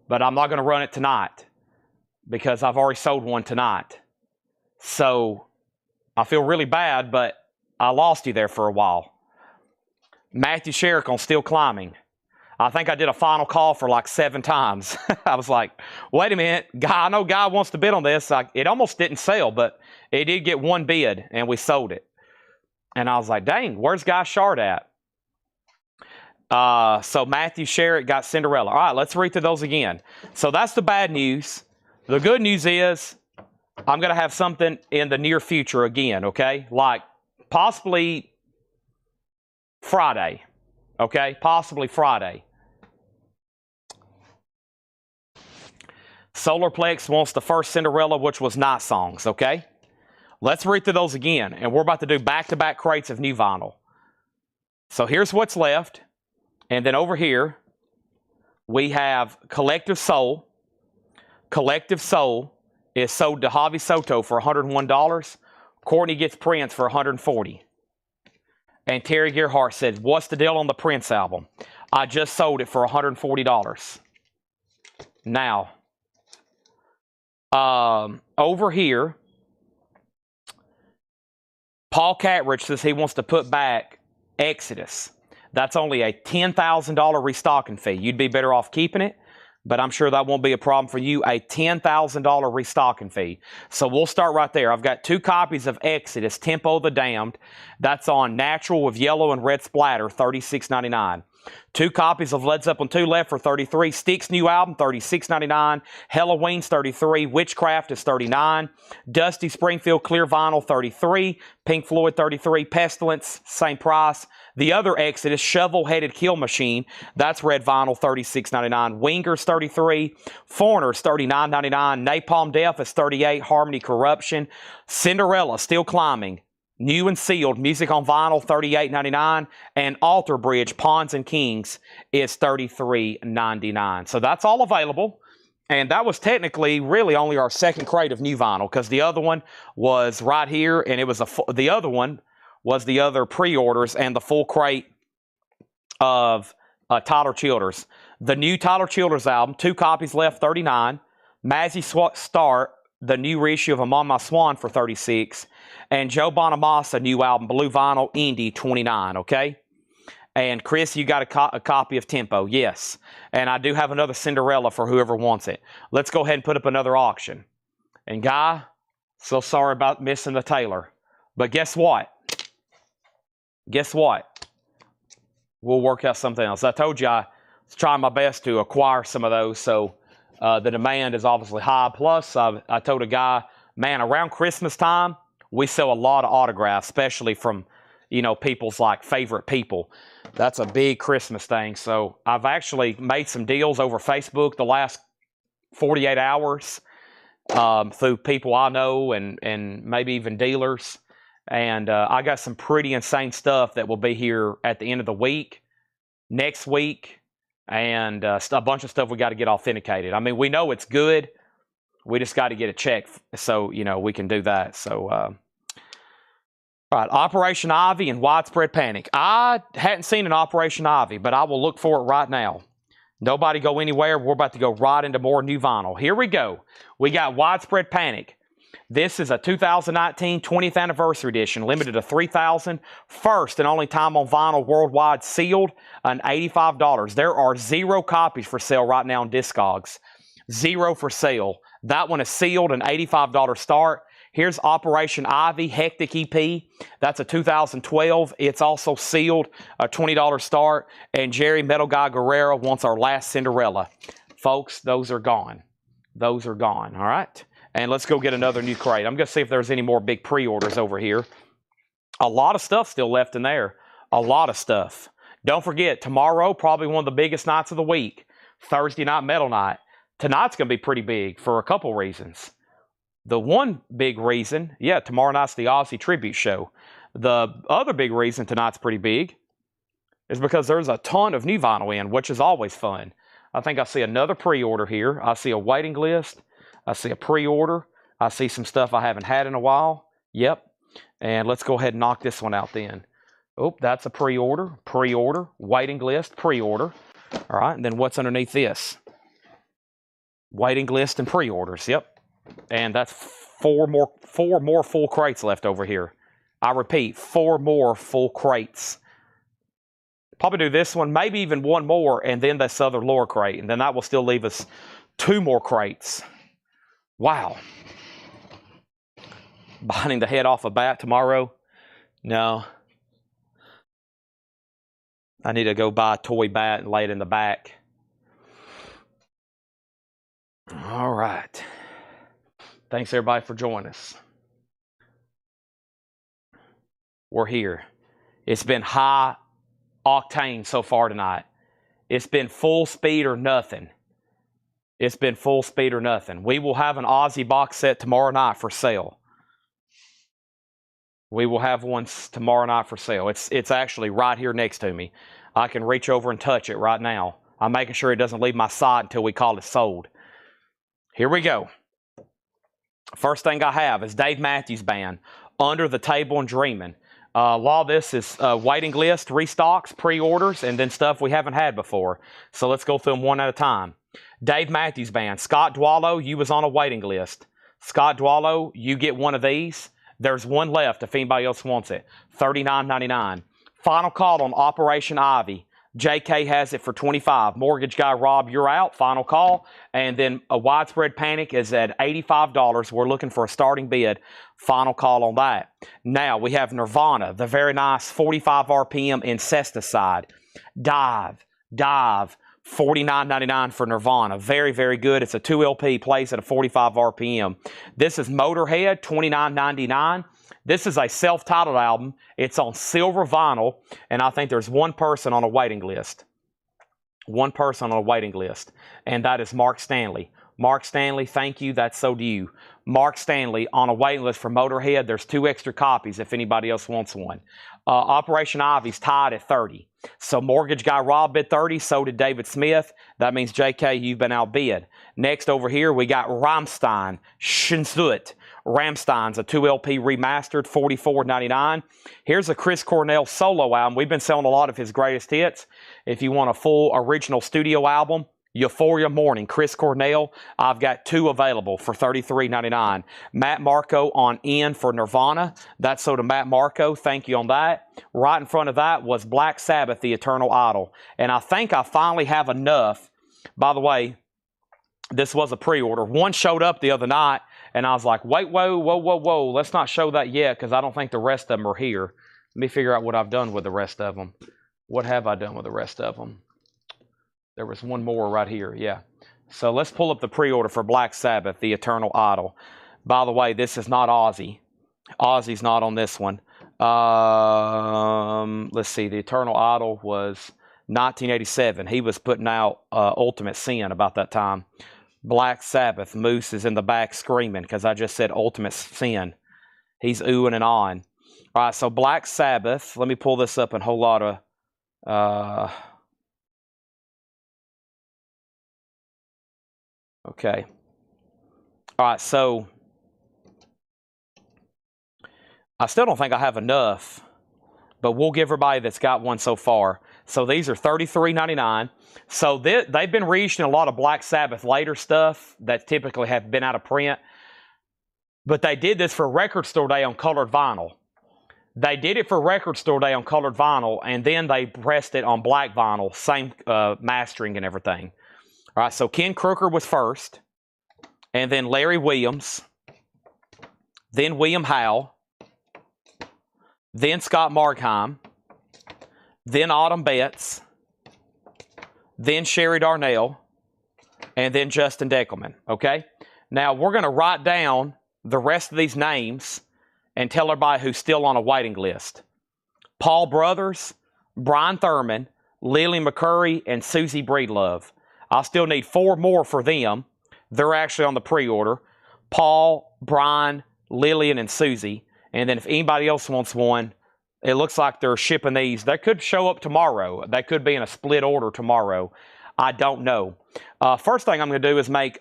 but I'm not going to run it tonight because I've already sold one tonight. So I feel really bad, but I lost you there for a while. Matthew Sherrick on Still Climbing. I think I did a final call for like 7 times. I was like, wait a minute, I know Guy wants to bid on this. It almost didn't sell, but it did get 1 bid, and we sold it. And I was like, dang, where's Guy Shard at? So Matthew Sherrick got Cinderella. All right, let's read through those again. So that's the bad news. The good news is I'm going to have something in the near future again, okay? Like possibly Friday, okay? Possibly Friday. Solarplex wants the first Cinderella, which was Night Songs, okay? Let's read through those again, and we're about to do back-to-back crates of new vinyl. So here's what's left, and then over here, we have Collective Soul. Collective Soul is sold to Javi Soto for $101. Courtney gets Prince for $140. And Terry Gerhart said, what's the deal on the Prince album? I just sold it for $140. Now, over here, Paul Catridge says he wants to put back Exodus. That's only a $10,000 restocking fee. You'd be better off keeping it, but I'm sure that won't be a problem for you. A $10,000 restocking fee. So we'll start right there. I've got 2 copies of Exodus, Tempo of the Damned. That's on natural with yellow and red splatter, $36.99. 2 copies of Led Zeppelin 2 left for $33. Styx's new album, $36.99. Halloween's $33. Witchcraft is $39. Dusty Springfield Clear Vinyl, $33. Pink Floyd, $33. Pestilence, same price. The other Exodus, Shovel-Headed Kill Machine, that's red vinyl, $36.99. Wingers, $33. Foreigners, $39.99. Napalm Death is $38. Harmony Corruption. Cinderella, Still Climbing. New and sealed, music on vinyl, $38.99. And Alter Bridge, Pawns and Kings, is $33.99. So that's all available. And that was technically really only our second crate of new vinyl, because the other one was right here, and it was the other one was the other pre-orders and the full crate of Tyler Childers. The new Tyler Childers album, 2 copies left, $39. Mazzy Start, the new reissue of I'm on My Swan for $36. And Joe Bonamassa, new album, Blue Vinyl, Indie, $29, okay? And Chris, you got a copy of Tempo, yes. And I do have another Cinderella for whoever wants it. Let's go ahead and put up another auction. And Guy, so sorry about missing the Taylor. But guess what? Guess what? We'll work out something else. I told you I was trying my best to acquire some of those, so the demand is obviously high. Plus, I told a guy, man, around Christmas time, we sell a lot of autographs, especially from, people's like favorite people. That's a big Christmas thing. So I've actually made some deals over Facebook the last 48 hours through people I know and maybe even dealers. And I got some pretty insane stuff that will be here at the end of the week, next week, and a bunch of stuff we got to get authenticated. I mean, we know it's good. We just got to get it checked so, we can do that. So, all right, Operation Ivy and Widespread Panic. I hadn't seen an Operation Ivy, but I will look for it right now. Nobody go anywhere. We're about to go right into more new vinyl. Here we go. We got Widespread Panic. This is a 2019 20th Anniversary Edition, limited to 3,000. First and only time on vinyl worldwide, sealed, and $85. There are 0 copies for sale right now on discogs. 0 for sale. That one is sealed, an $85 start. Here's Operation Ivy, Hectic EP. That's a 2012. It's also sealed, a $20 start. And Jerry Metal Guy Guerrero wants our last Cinderella. Folks, those are gone. Those are gone, all right? And let's go get another new crate. I'm going to see if there's any more big pre-orders over here. A lot of stuff still left in there. A lot of stuff. Don't forget, tomorrow, probably one of the biggest nights of the week. Thursday night, Metal Night. Tonight's going to be pretty big for a couple reasons. The one big reason, yeah, tomorrow night's the Ozzy Tribute Show. The other big reason tonight's pretty big is because there's a ton of new vinyl in, which is always fun. I think I see another pre-order here. I see a waiting list. I see a pre-order. I see some stuff I haven't had in a while. Yep. And let's go ahead and knock this one out then. Oh, that's a pre-order, waiting list, pre-order. All right, and then what's underneath this? Waiting list and pre-orders, yep. And that's four more full crates left over here. I repeat, 4 more full crates. Probably do this one, maybe even one more, and then this other lower crate. And then that will still leave us 2 more crates. Wow. Biting the head off a bat tomorrow? No. I need to go buy a toy bat and lay it in the back. All right. Thanks, everybody, for joining us. We're here. It's been high octane so far tonight. It's been full speed or nothing. It's been full speed or nothing. We will have an Ozzy box set tomorrow night for sale. We will have one tomorrow night for sale. It's actually right here next to me. I can reach over and touch it right now. I'm making sure it doesn't leave my side until we call it sold. Here we go. First thing I have is Dave Matthews Band, Under the Table and Dreaming. A lot of this is waiting list, restocks, pre-orders, and then stuff we haven't had before. So let's go through them one at a time. Dave Matthews Band, Scott Dwallow, you was on a waiting list. Scott Dwallow, you get one of these. There's one left if anybody else wants it. $39.99. Final call on Operation Ivy. JK has it for $25. Mortgage Guy Rob, you're out. Final call. And then a Widespread Panic is at $85. We're looking for a starting bid. Final call on that. Now we have Nirvana, the very nice 45 RPM Incesticide. Dive. $49.99 for Nirvana. Very, very good. It's a 2 LP, plays at a 45 RPM. This is Motorhead, $29.99. This is a self-titled album. It's on silver vinyl, and I think there's one person on a waiting list. One person on a waiting list, and that is Mark Stanley. Mark Stanley, thank you. That's so due. Mark Stanley on a waiting list for Motorhead. There's 2 extra copies if anybody else wants one. Operation Ivy's tied at 30. So Mortgage Guy Rob bid 30, so did David Smith. That means, JK, you've been outbid. Next over here, we got Rammstein, Schönzut. Rammstein's a 2 LP remastered, $44.99. Here's a Chris Cornell solo album. We've been selling a lot of his greatest hits. If you want a full original studio album, Euphoria Morning, Chris Cornell. I've got 2 available for $33.99. Matt Marco on In for Nirvana. That's so to Matt Marco. Thank you on that. Right in front of that was Black Sabbath, The Eternal Idol. And I think I finally have enough. By the way, this was a pre-order. One showed up the other night, and I was like, wait, whoa. Let's not show that yet because I don't think the rest of them are here. Let me figure out what I've done with the rest of them. What have I done with the rest of them? There was one more right here, yeah. So let's pull up the pre-order for Black Sabbath, The Eternal Idol. By the way, this is not Ozzy. Ozzy's not on this one. Let's see, The Eternal Idol was 1987. He was putting out Ultimate Sin about that time. Black Sabbath, Moose is in the back screaming because I just said Ultimate Sin. He's oohing and on. All right, so Black Sabbath. Let me pull this up in a whole lot of... Okay. All right, so I still don't think I have enough, but we'll give everybody that's got one so far. So these are $33.99. So they've been reissued in a lot of Black Sabbath later stuff that typically have been out of print. But they did this for Record Store Day on colored vinyl. They did it for Record Store Day on colored vinyl, and then they pressed it on black vinyl, same mastering and everything. All right, so Ken Crooker was first, and then Larry Williams, then William Howe, then Scott Markheim, then Autumn Betts, then Sherry Darnell, and then Justin Deckelman, okay? Now, we're going to write down the rest of these names and tell everybody who's still on a waiting list. Paul Brothers, Brian Thurman, Lily McCurry, and Susie Breedlove. I still need 4 more for them. They're actually on the pre-order. Paul, Brian, Lillian, and Susie. And then if anybody else wants one, it looks like they're shipping these. They could show up tomorrow. They could be in a split order tomorrow. I don't know. First thing I'm going to do is make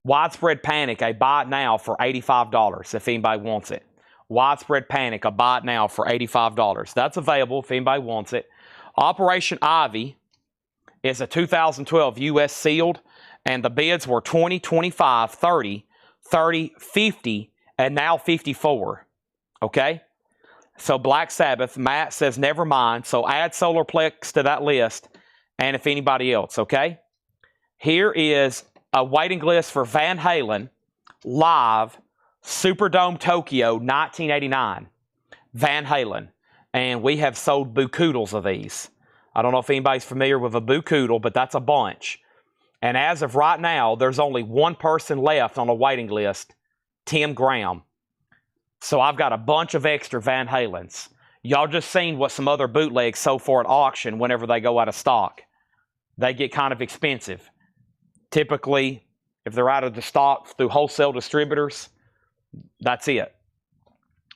Widespread Panic a buy it now for $85 if anybody wants it. Widespread Panic, a buy it now for $85. That's available if anybody wants it. Operation Ivy is a 2012 U.S. sealed, and the bids were 20, 25, 30, 30, 50, and now 54. Okay? So Black Sabbath, Matt says never mind. So add Solarplex to that list, and if anybody else, okay? Here is a waiting list for Van Halen, live, Superdome Tokyo, 1989. Van Halen. And we have sold bookoodles of these. I don't know if anybody's familiar with a bookoodle, but that's a bunch. And as of right now, there's only one person left on the waiting list, Tim Graham. So I've got a bunch of extra Van Halens. Y'all just seen what some other bootlegs sold for at auction whenever they go out of stock. They get kind of expensive. Typically, if they're out of the stock through wholesale distributors, that's it.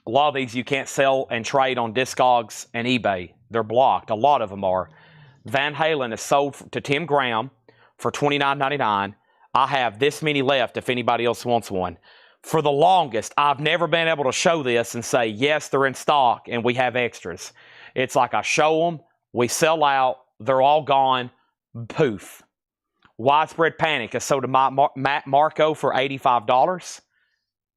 A lot of these you can't sell and trade on discogs and eBay. They're blocked. A lot of them are. Van Halen is sold to Tim Graham for $29.99. I have this many left if anybody else wants one. For the longest, I've never been able to show this and say, yes, they're in stock and we have extras. It's like I show them, we sell out, they're all gone, poof. Widespread Panic is sold to Matt Marco for $85.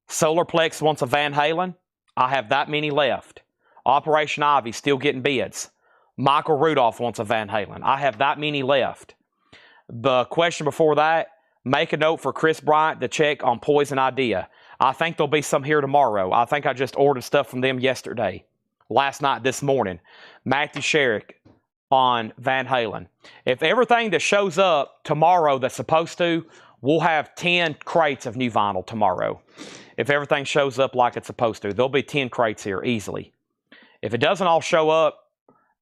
Solarplex wants a Van Halen. I have that many left. Operation Ivy still getting bids. Michael Rudolph wants a Van Halen. I have that many left. The question before that, make a note for Chris Bryant to check on Poison Idea. I think there'll be some here tomorrow. I think I just ordered stuff from them yesterday. Last night, this morning. Matthew Sherrick on Van Halen. If everything that shows up tomorrow that's supposed to, we'll have 10 crates of new vinyl tomorrow. If everything shows up like it's supposed to, there'll be 10 crates here easily. If it doesn't all show up,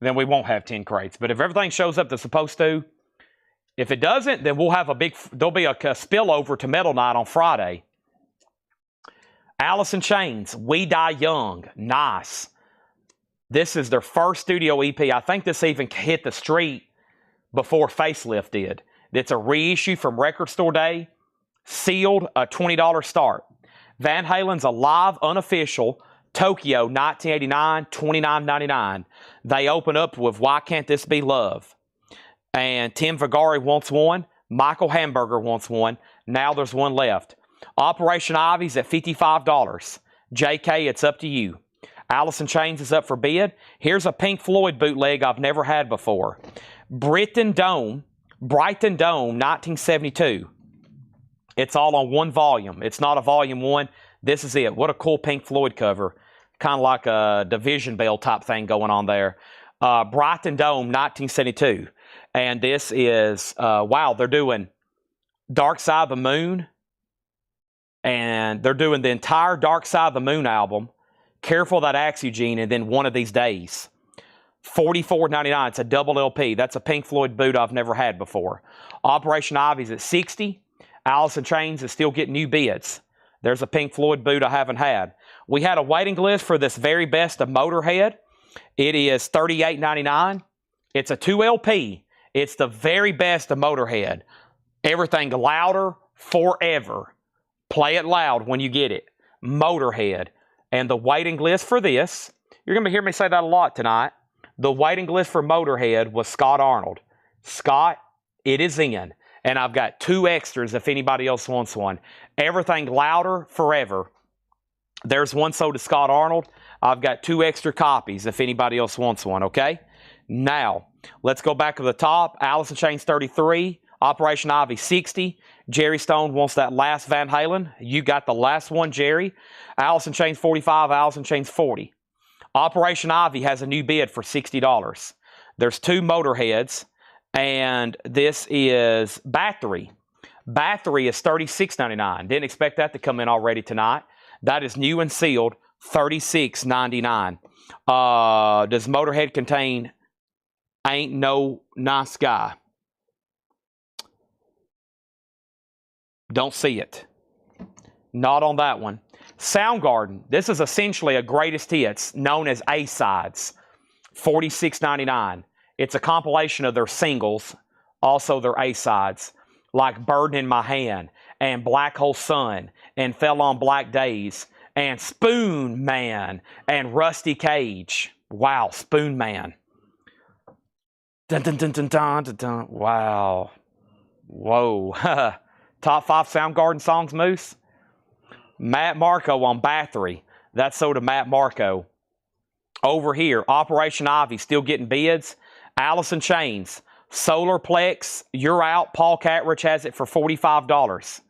then we won't have 10 crates. But if everything shows up that's supposed to, if it doesn't, then we'll have there'll be a spillover to Metal Night on Friday. Alice in Chains, We Die Young, nice. This is their first studio EP. I think this even hit the street before Facelift did. It's a reissue from Record Store Day, sealed, a $20 start. Van Halen's a live, unofficial, Tokyo, 1989, $29.99. They open up with Why Can't This Be Love? And Tim Vigari wants one. Michael Hamburger wants one. Now there's one left. Operation Ivy's at $55. JK, it's up to you. Alice in Chains is up for bid. Here's a Pink Floyd bootleg I've never had before. Brighton Dome, 1972. It's all on one volume. It's not a volume one. This is it. What a cool Pink Floyd cover. Kind of like a Division Bell type thing going on there. Brighton Dome, 1972. And this is, wow, they're doing Dark Side of the Moon. And they're doing the entire Dark Side of the Moon album. Careful That Axe Eugene, and then One of These Days. $44.99. It's a double LP. That's a Pink Floyd boot I've never had before. Operation Ivy's at $60. Alice in Chains is still getting new bids. There's a Pink Floyd boot I haven't had. We had a waiting list for this very best of Motorhead. It is $38.99. It's a 2 LP. It's the very best of Motorhead. Everything louder forever. Play it loud when you get it. Motorhead. And the waiting list for this, you're going to hear me say that a lot tonight. The waiting list for Motorhead was Scott Arnold. Scott, it is in. And I've got 2 extras if anybody else wants one. Everything Louder Forever. There's one sold to Scott Arnold. I've got 2 extra copies if anybody else wants one, okay? Now, let's go back to the top. Alice in Chains 33, Operation Ivy 60. Jerry Stone wants that last Van Halen. You got the last one, Jerry. Alice in Chains 45, Alice in Chains 40. Operation Ivy has a new bid for $60. There's 2 Motorheads, and this is Battery. Battery is $36.99. Didn't expect that to come in already tonight. That is new and sealed, $36.99. Does Motorhead contain Ain't No Nice Guy? Don't see it. Not on that one. Soundgarden. This is essentially a greatest hits known as A-sides. $46.99. It's a compilation of their singles, also their A-sides, like Burden in My Hand and Black Hole Sun and Fell on Black Days and Spoon Man and Rusty Cage. Wow, Spoon Man. Dun, dun, dun, dun, dun, dun, dun. Wow. Whoa. Top 5 Soundgarden songs, Moose? Matt Marco on Battery. That's sold to Matt Marco. Over here, Operation Ivy still getting bids. Alice in Chains. Solarplex, You're Out. Paul Catridge has it for $45.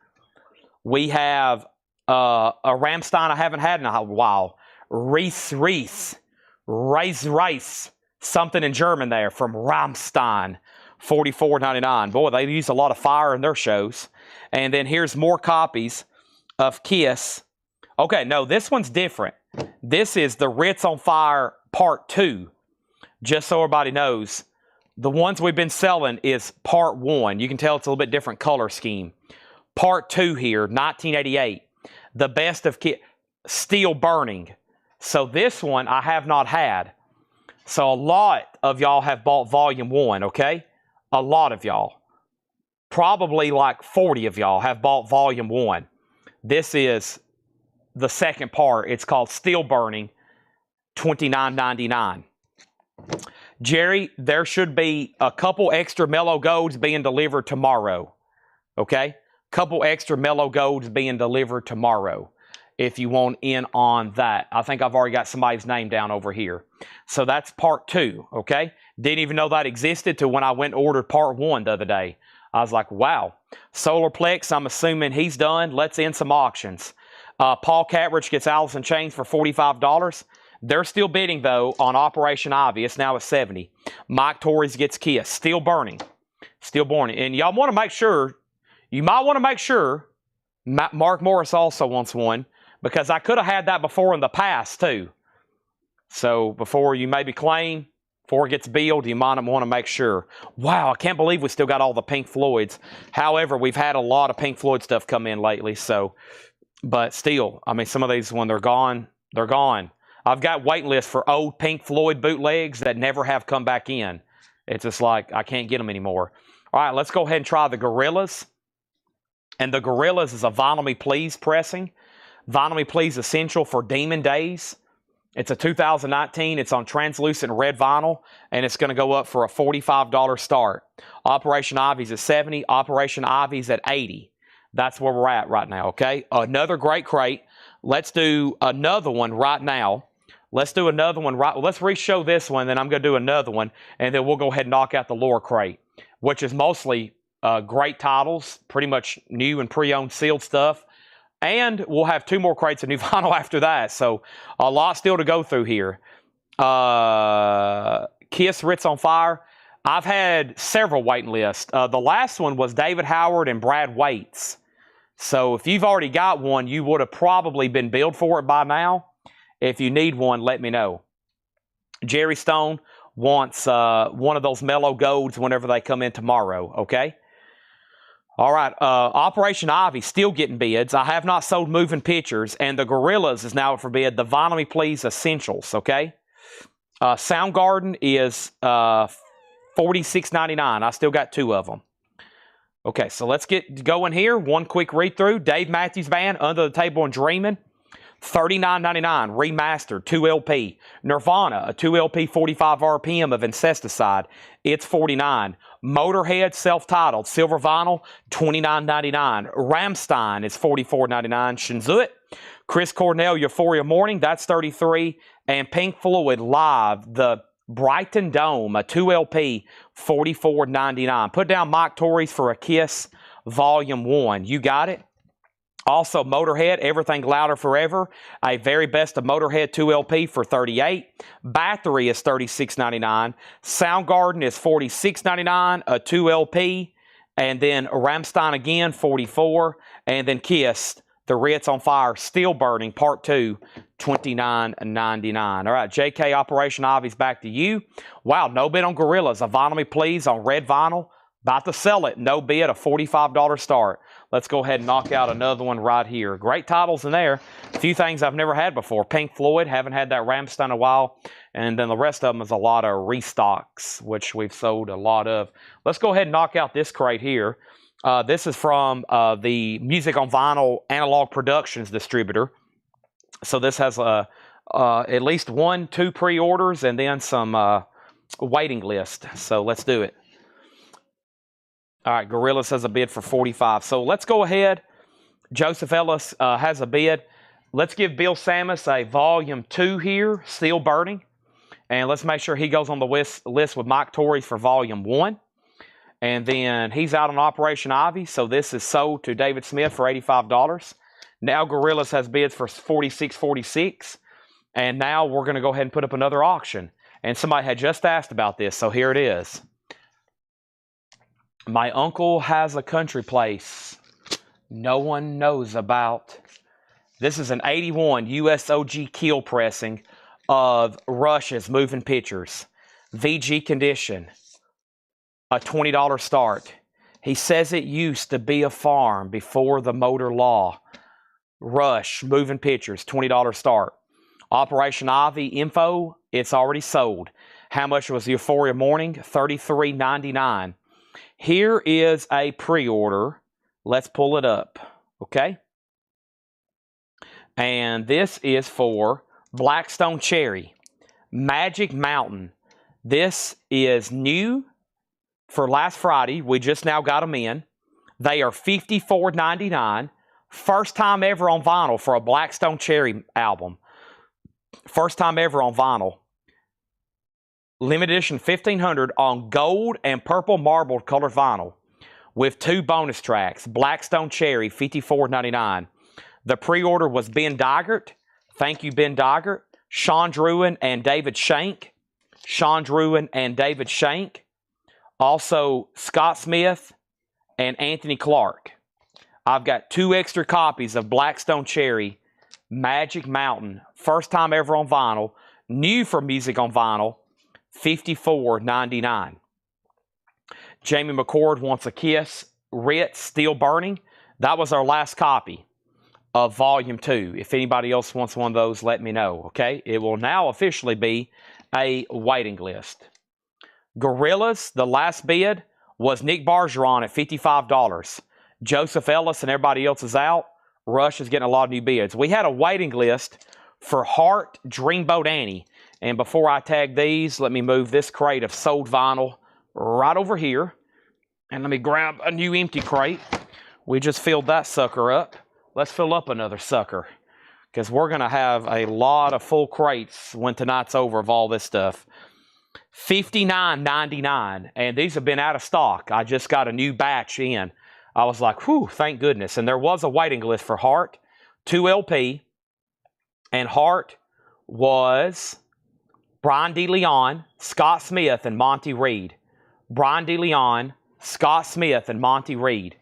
We have a Rammstein I haven't had in a while. Reese. Something in German there from Rammstein. $44.99. Boy, they use a lot of fire in their shows. And then here's more copies of Kiss. Okay, no, this one's different. This is the Ritz on Fire Part 2. Just so everybody knows, the ones we've been selling is Part 1. You can tell it's a little bit different color scheme. Part 2 here, 1988. The Best of Kiss, Still Burning. So this one I have not had. So a lot of y'all have bought Volume 1, okay? A lot of y'all. Probably like 40 of y'all have bought Volume 1. This is the second part. It's called Still Burning, $29.99. Jerry, there should be a couple extra Mellow Golds being delivered tomorrow. Okay? Couple extra Mellow Golds being delivered tomorrow. If you want in on that. I think I've already got somebody's name down over here. So that's part 2. Okay? Didn't even know that existed till when I went and ordered part 1 the other day. I was like, wow. Solarplex, I'm assuming he's done. Let's end some auctions. Paul Catridge gets Alice in Chains for $45. They're still bidding, though, on Operation Ivy. It's now at $70. Mike Torres gets Kiss. Still burning. Still burning. And y'all want to make sure, you might want to make sure, Mark Morris also wants one, because I could have had that before in the past, too. So before you maybe claim, before it gets billed, you might want to make sure. Wow, I can't believe we still got all the Pink Floyds. However, we've had a lot of Pink Floyd stuff come in lately, so, but still, I mean, some of these, when they're gone, they're gone. I've got waiting lists for old Pink Floyd bootlegs that never have come back in. It's just like, I can't get them anymore. All right, let's go ahead and try the Gorillas. And the Gorillas is a Vinyl Me Please pressing. Vinyl Me Please Essential for Demon Days. It's a 2019. It's on translucent red vinyl, and it's going to go up for a $45 start. Operation Ivy's at $70. Operation Ivy's at $80. That's where we're at right now, okay? Another great crate. Let's do another one right now. Let's do another one right. Let's re-show this one, then I'm going to do another one, and then we'll go ahead and knock out the lower crate, which is mostly great titles, pretty much new and pre-owned sealed stuff. And we'll have 2 more crates of new vinyl after that. So a lot still to go through here. Kiss, Ritz on Fire. I've had several waiting lists. The last one was David Howard and Brad Waits. So if you've already got one, you would have probably been billed for it by now. If you need one, let me know. Jerry Stone wants one of those Mellow Golds whenever they come in tomorrow, okay? All right, Operation Ivy still getting bids. I have not sold moving pictures, and the Gorillas is now for bid. The Vinyl Me Please Essentials, okay? Soundgarden is $46.99. I still got 2 of them. Okay, so let's get going here. One quick read-through. Dave Matthews Band, Under the Table and Dreaming. $39.99 remastered 2LP. Nirvana, a 2LP 45 RPM of Incesticide, it's $49. Motorhead self-titled silver vinyl, $29.99. Rammstein is $44.99. Shinzut, Chris Cornell, Euphoria Morning, that's $33. And Pink Floyd Live, the Brighton Dome, a 2LP, $44.99. Put down Mike Torres for a Kiss Volume 1. You got it? Also, Motorhead, Everything Louder Forever, a Very Best of Motorhead 2LP for $38. Battery is $36.99. Soundgarden is $46.99, a 2LP. And then Rammstein again, $44. And then Kiss, The Ritz on Fire, Still Burning, Part 2, $29.99. All right, JK, Operation Ivy's back to you. Wow, no bid on Gorillas. A Vinyl Me Please on red vinyl. About to sell it. No bid, a $45 start. Let's go ahead and knock out another one right here. Great titles in there. A few things I've never had before. Pink Floyd, haven't had that Rammstein in a while. And then the rest of them is a lot of restocks, which we've sold a lot of. Let's go ahead and knock out this crate here. This is from the Music on Vinyl Analog Productions distributor. So this has at least 2 pre-orders and then some waiting list. So let's do it. All right, Gorillaz has a bid for $45. So let's go ahead. Joseph Ellis has a bid. Let's give Bill Samus a Volume 2 here, Still Burning. And let's make sure he goes on the list with Mike Torres for Volume 1. And then he's out on Operation Ivy. So this is sold to David Smith for $85. Now Gorillaz has bids for $46.46. And now we're going to go ahead and put up another auction. And somebody had just asked about this, so here it is. My uncle has a country place no one knows about. This is an 81 USOG keel pressing of Rush's Moving Pictures. VG condition. A $20 start. He says it used to be a farm before the motor law. Rush, Moving Pictures, $20 start. Operation Ivy info, it's already sold. How much was Euphoria Morning? $33.99. Here is a pre-order. Let's pull it up, okay? And this is for Blackstone Cherry, Magic Mountain. This is new for last Friday. We just now got them in. They are $54.99. First time ever on vinyl for a Blackstone Cherry album. First time ever on vinyl. Limited edition 1500 on gold and purple marbled colored vinyl with 2 bonus tracks. Blackstone Cherry, $54.99. The pre-order was Ben Dygert. Thank you, Ben Dygert. Sean Druin and David Shank. Sean Druin and David Shank. Also, Scott Smith and Anthony Clark. I've got 2 extra copies of Blackstone Cherry, Magic Mountain. First time ever on vinyl. New for Music on Vinyl. $54.99. Jamie McCord wants a Kiss Ritz Still Burning. That was our last copy of Volume 2. If anybody else wants one of those, let me know, okay? It will now officially be a waiting list. Gorillaz, the last bid was Nick Bargeron at $55. Joseph Ellis and everybody else is out. Rush is getting a lot of new bids. We had a waiting list for Heart Dreamboat Annie. And before I tag these, let me move this crate of sold vinyl right over here. And let me grab a new empty crate. We just filled that sucker up. Let's fill up another sucker, because we're going to have a lot of full crates when tonight's over of all this stuff. $59.99. And these have been out of stock. I just got a new batch in. I was like, whew, thank goodness. And there was a waiting list for Heart, 2LP. And Heart was Brian DeLeon, Scott Smith, and Monty Reed. Brian DeLeon, Scott Smith, and Monty Reed.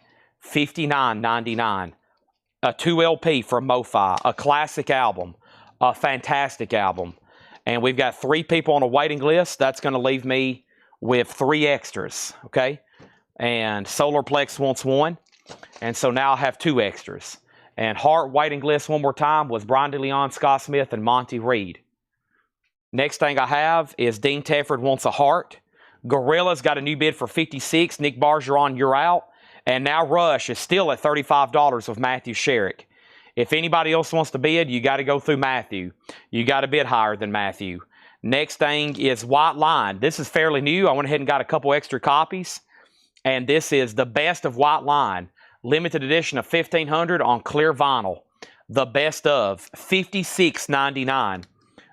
$59.99. A 2LP from MoFi. A classic album. A fantastic album. And we've got 3 people on a waiting list. That's going to leave me with 3 extras. Okay? And Solarplex wants 1. And so now I have 2 extras. And Heart waiting list one more time was Brian DeLeon, Scott Smith, and Monty Reed. Next thing I have is Dean Tefford wants a Heart. Gorillaz got a new bid for $56. Nick Bargeron, you're out. And now Rush is still at $35 with Matthew Sherrick. If anybody else wants to bid, you got to go through Matthew. You got to bid higher than Matthew. Next thing is White Line. This is fairly new. I went ahead and got a couple extra copies. And this is the best of White Line. Limited edition of 1500 on clear vinyl. The best of $56.99.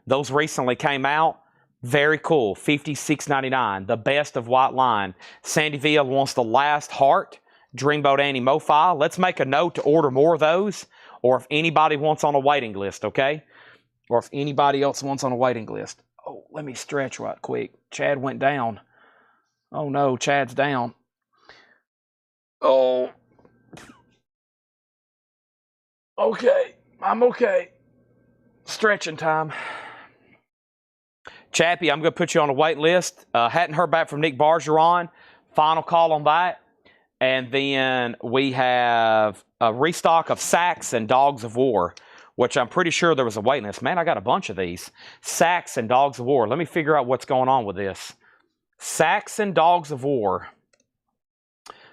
Those recently came out. Very cool. $56.99. The best of White Line. Sandy Villa wants the last heart. Dreamboat Annie Mo-Fi. Let's make a note to order more of those. Or if anybody wants on a waiting list, okay? Or if anybody else wants on a waiting list. Oh, let me stretch right quick. Chad went down. Oh no, Chad's down. Oh. Okay, I'm okay. Stretching time. Chappie, I'm going to put you on a wait list. Hadn't heard back from Nick Bargeron. Final call on that. And then we have a restock of Sacks and Dogs of War, which I'm pretty sure there was a wait list. Man, I got a bunch of these. Sacks and Dogs of War. Let me figure out what's going on with this. Sacks and Dogs of War.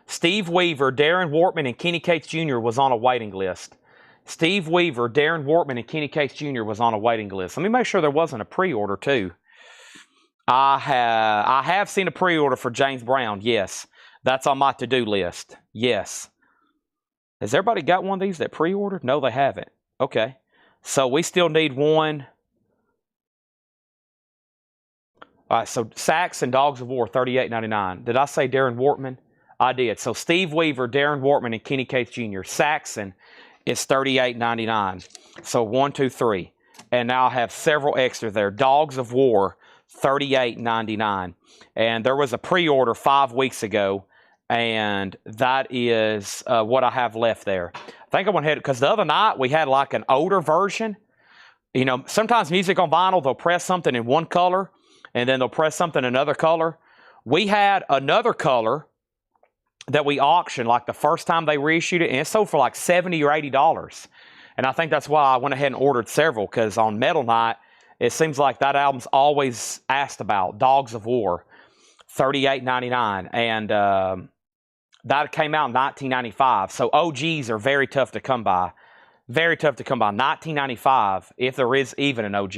Steve Weaver, Darren Wortman, and Kenny Cates Jr. was on a waiting list. Steve Weaver, Darren Wortman, and Kenny Cates Jr. was on a waiting list. Let me make sure there wasn't a pre-order too. I have seen a pre-order for James Brown. Yes, that's on my to-do list. Yes. Has everybody got one of these that pre-ordered? No, they haven't. Okay. So we still need one. All right, so Sacks and Dogs of War, $38.99. Did I say Darren Wortman? I did. So Steve Weaver, Darren Wortman, and Kenny Cates Jr. Saxon is $38.99. So 1, 2, 3. And now I have several extra there. Dogs of War, $38.99. And there was a pre-order 5 weeks ago, and that is what I have left there. I think I went ahead, because the other night we had like an older version. You know, sometimes music on vinyl, they'll press something in one color, and then they'll press something in another color. We had another color that we auctioned like the first time they reissued it, and it sold for like $70 or $80. And I think that's why I went ahead and ordered several, because on Metal Night, it seems like that album's always asked about. Dogs of War, $38.99. And that came out in 1995. So OGs are very tough to come by. Very tough to come by. 1995, if there is even an OG.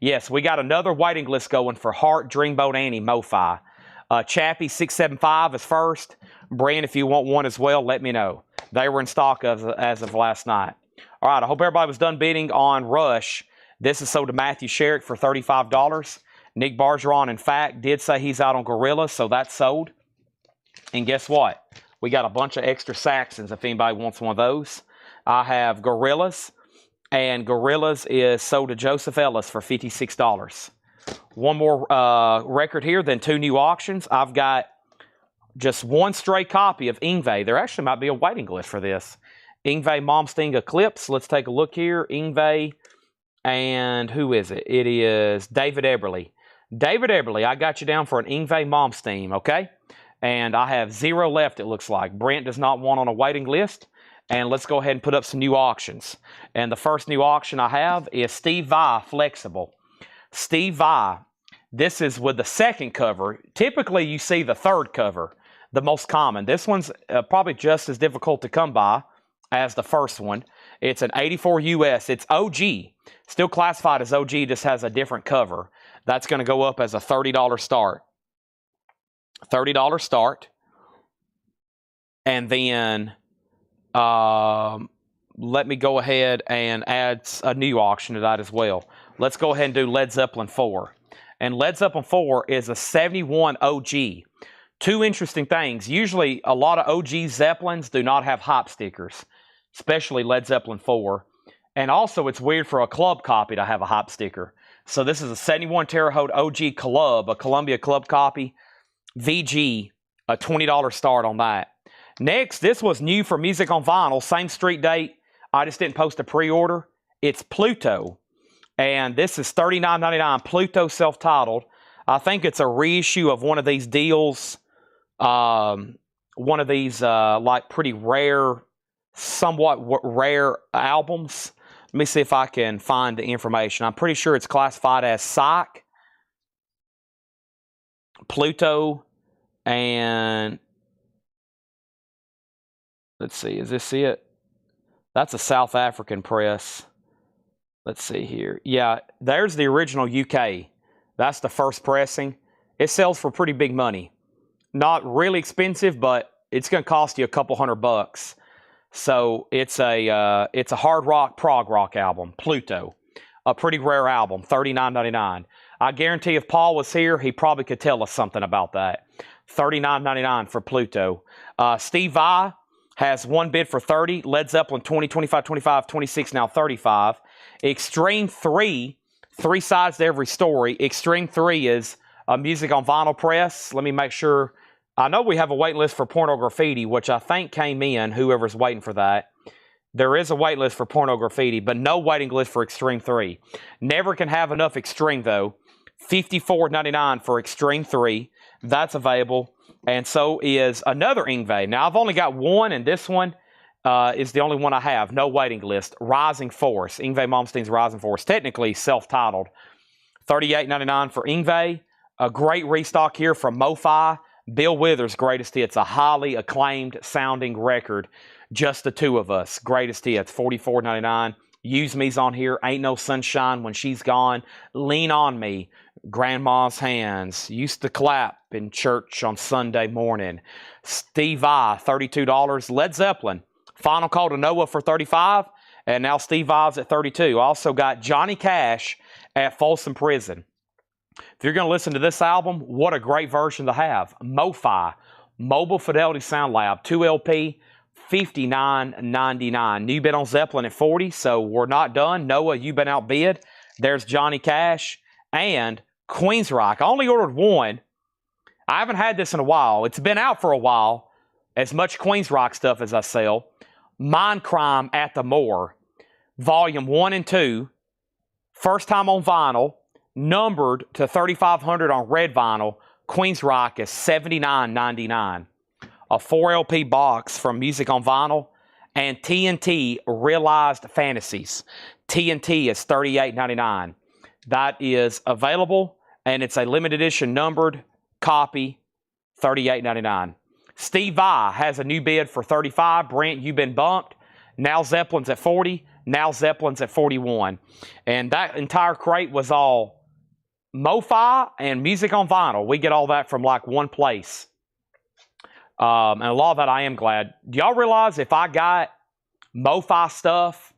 Yes, we got another waiting list going for Heart, Dreamboat Annie, Mo-Fi. Chappie 675 is first. Brand, if you want one as well, let me know. They were in stock as of last night. All right, I hope everybody was done bidding on Rush. This is sold to Matthew Sherrick for $35. Nick Bargeron, in fact, did say he's out on Gorillas, so that's sold. And guess what? We got a bunch of extra Saxons if anybody wants one of those. I have Gorillas, and Gorillas is sold to Joseph Ellis for $56. One more record here, then 2 new auctions. I've got just one stray copy of Yngwie. There actually might be a waiting list for this. Yngwie Malmsteen Eclipse. Let's take a look here. Yngwie, and who is it? It is David Eberly. David Eberly, I got you down for an Yngwie Malmsteen, okay? And I have 0 left, it looks like. Brent does not want on a waiting list. And let's go ahead and put up some new auctions. And the first new auction I have is Steve Vai Flexible. Steve Vai. This is with the second cover. Typically, you see the third cover, the most common. This one's probably just as difficult to come by as the first one. It's an 84 US. It's OG. Still classified as OG, just has a different cover. That's going to go up as a $30 start. $30 start. And then let me go ahead and add a new auction to that as well. Let's go ahead and do Led Zeppelin 4. And Led Zeppelin 4 is a 71 OG. 2 interesting things. Usually, a lot of OG Zeppelins do not have hop stickers, especially Led Zeppelin 4. And also, it's weird for a club copy to have a hop sticker. So this is a 71 Terre Haute OG Club, a Columbia Club copy. VG, a $20 start on that. Next, this was new for Music on Vinyl, same street date. I just didn't post a pre-order. It's Pluto. And this is $39.99, Pluto self-titled. I think it's a reissue of one of these deals. One of these like pretty rare, somewhat rare albums. Let me see if I can find the information. I'm pretty sure it's classified as Psych, Pluto, and let's see, is this it? That's a South African press. Let's see here. Yeah, there's the original UK. That's the first pressing. It sells for pretty big money. Not really expensive, but it's going to cost you a couple $100. So it's a hard rock, prog rock album, Pluto. A pretty rare album, $39.99. I guarantee if Paul was here, he probably could tell us something about that. $39.99 for Pluto. Steve Vai has one bid for $30. Led Zeppelin 20, 25, 25, 26, now 35. Extreme 3, 3 sides to every story. Extreme 3 is a music on vinyl press. Let me make sure. I know we have a wait list for Porno Graffiti, which I think came in, whoever's waiting for that. There is a wait list for Porno Graffiti, but no waiting list for Extreme 3. Never can have enough Extreme, though. $54.99 for Extreme 3. That's available. And so is another Yngwie. Now, I've only got one, and this one is the only one I have. No waiting list. Rising Force. Yngwie Malmsteen's Rising Force. Technically self-titled. $38.99 for Yngwie. A great restock here from Mo-Fi. Bill Withers' Greatest Hits. A highly acclaimed sounding record. Just the two of us. Greatest Hits. $44.99. Use Me's on here. Ain't No Sunshine When She's Gone. Lean on Me. Grandma's Hands. Used to Clap in Church on Sunday Morning. Steve Vai, $32. Led Zeppelin. Final Call to Noah for $35. And now Steve Vai's at $32. Also got Johnny Cash at Folsom Prison. If you're going to listen to this album, what a great version to have. Mo-Fi. Mobile Fidelity Sound Lab. 2 LP. $59.99. New bid on Zeppelin at $40, so we're not done. Noah, you've been outbid. There's Johnny Cash and Queensryche. I only ordered one. I haven't had this in a while. It's been out for a while. As much Queensryche stuff as I sell. Mind Crime at the Moor. Volume 1 and 2. First time on vinyl. Numbered to 3,500 on red vinyl. Queensryche is $79.99. A 4 LP box from Music on Vinyl, and TNT Realized Fantasies. TNT is $38.99. That is available, and it's a limited edition numbered copy, $38.99. Steve Vai has a new bid for $35. Brent, you've been bumped. Now Zeppelin's at $40. Now Zeppelin's at $41. And that entire crate was all Mo-Fi and Music on Vinyl. We get all that from like one place. And a lot of that I am glad. Do y'all realize if I got Mo-Fi stuff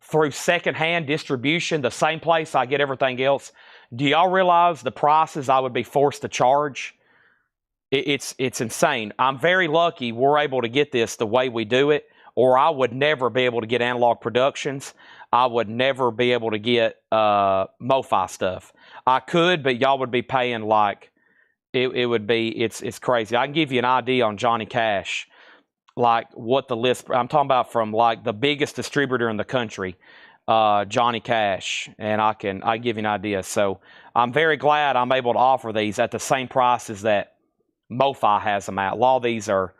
through secondhand distribution, the same place I get everything else, do y'all realize the prices I would be forced to charge? It's insane. I'm very lucky we're able to get this the way we do it, or I would never be able to get Analog Productions. I would never be able to get Mo-Fi stuff. I could, but y'all would be paying like, it would be, it's crazy. I can give you an idea on Johnny Cash, like what the list, I'm talking about from like the biggest distributor in the country, Johnny Cash, and I can give you an idea. So I'm very glad I'm able to offer these at the same prices that Mo-Fi has them at. A lot of these are,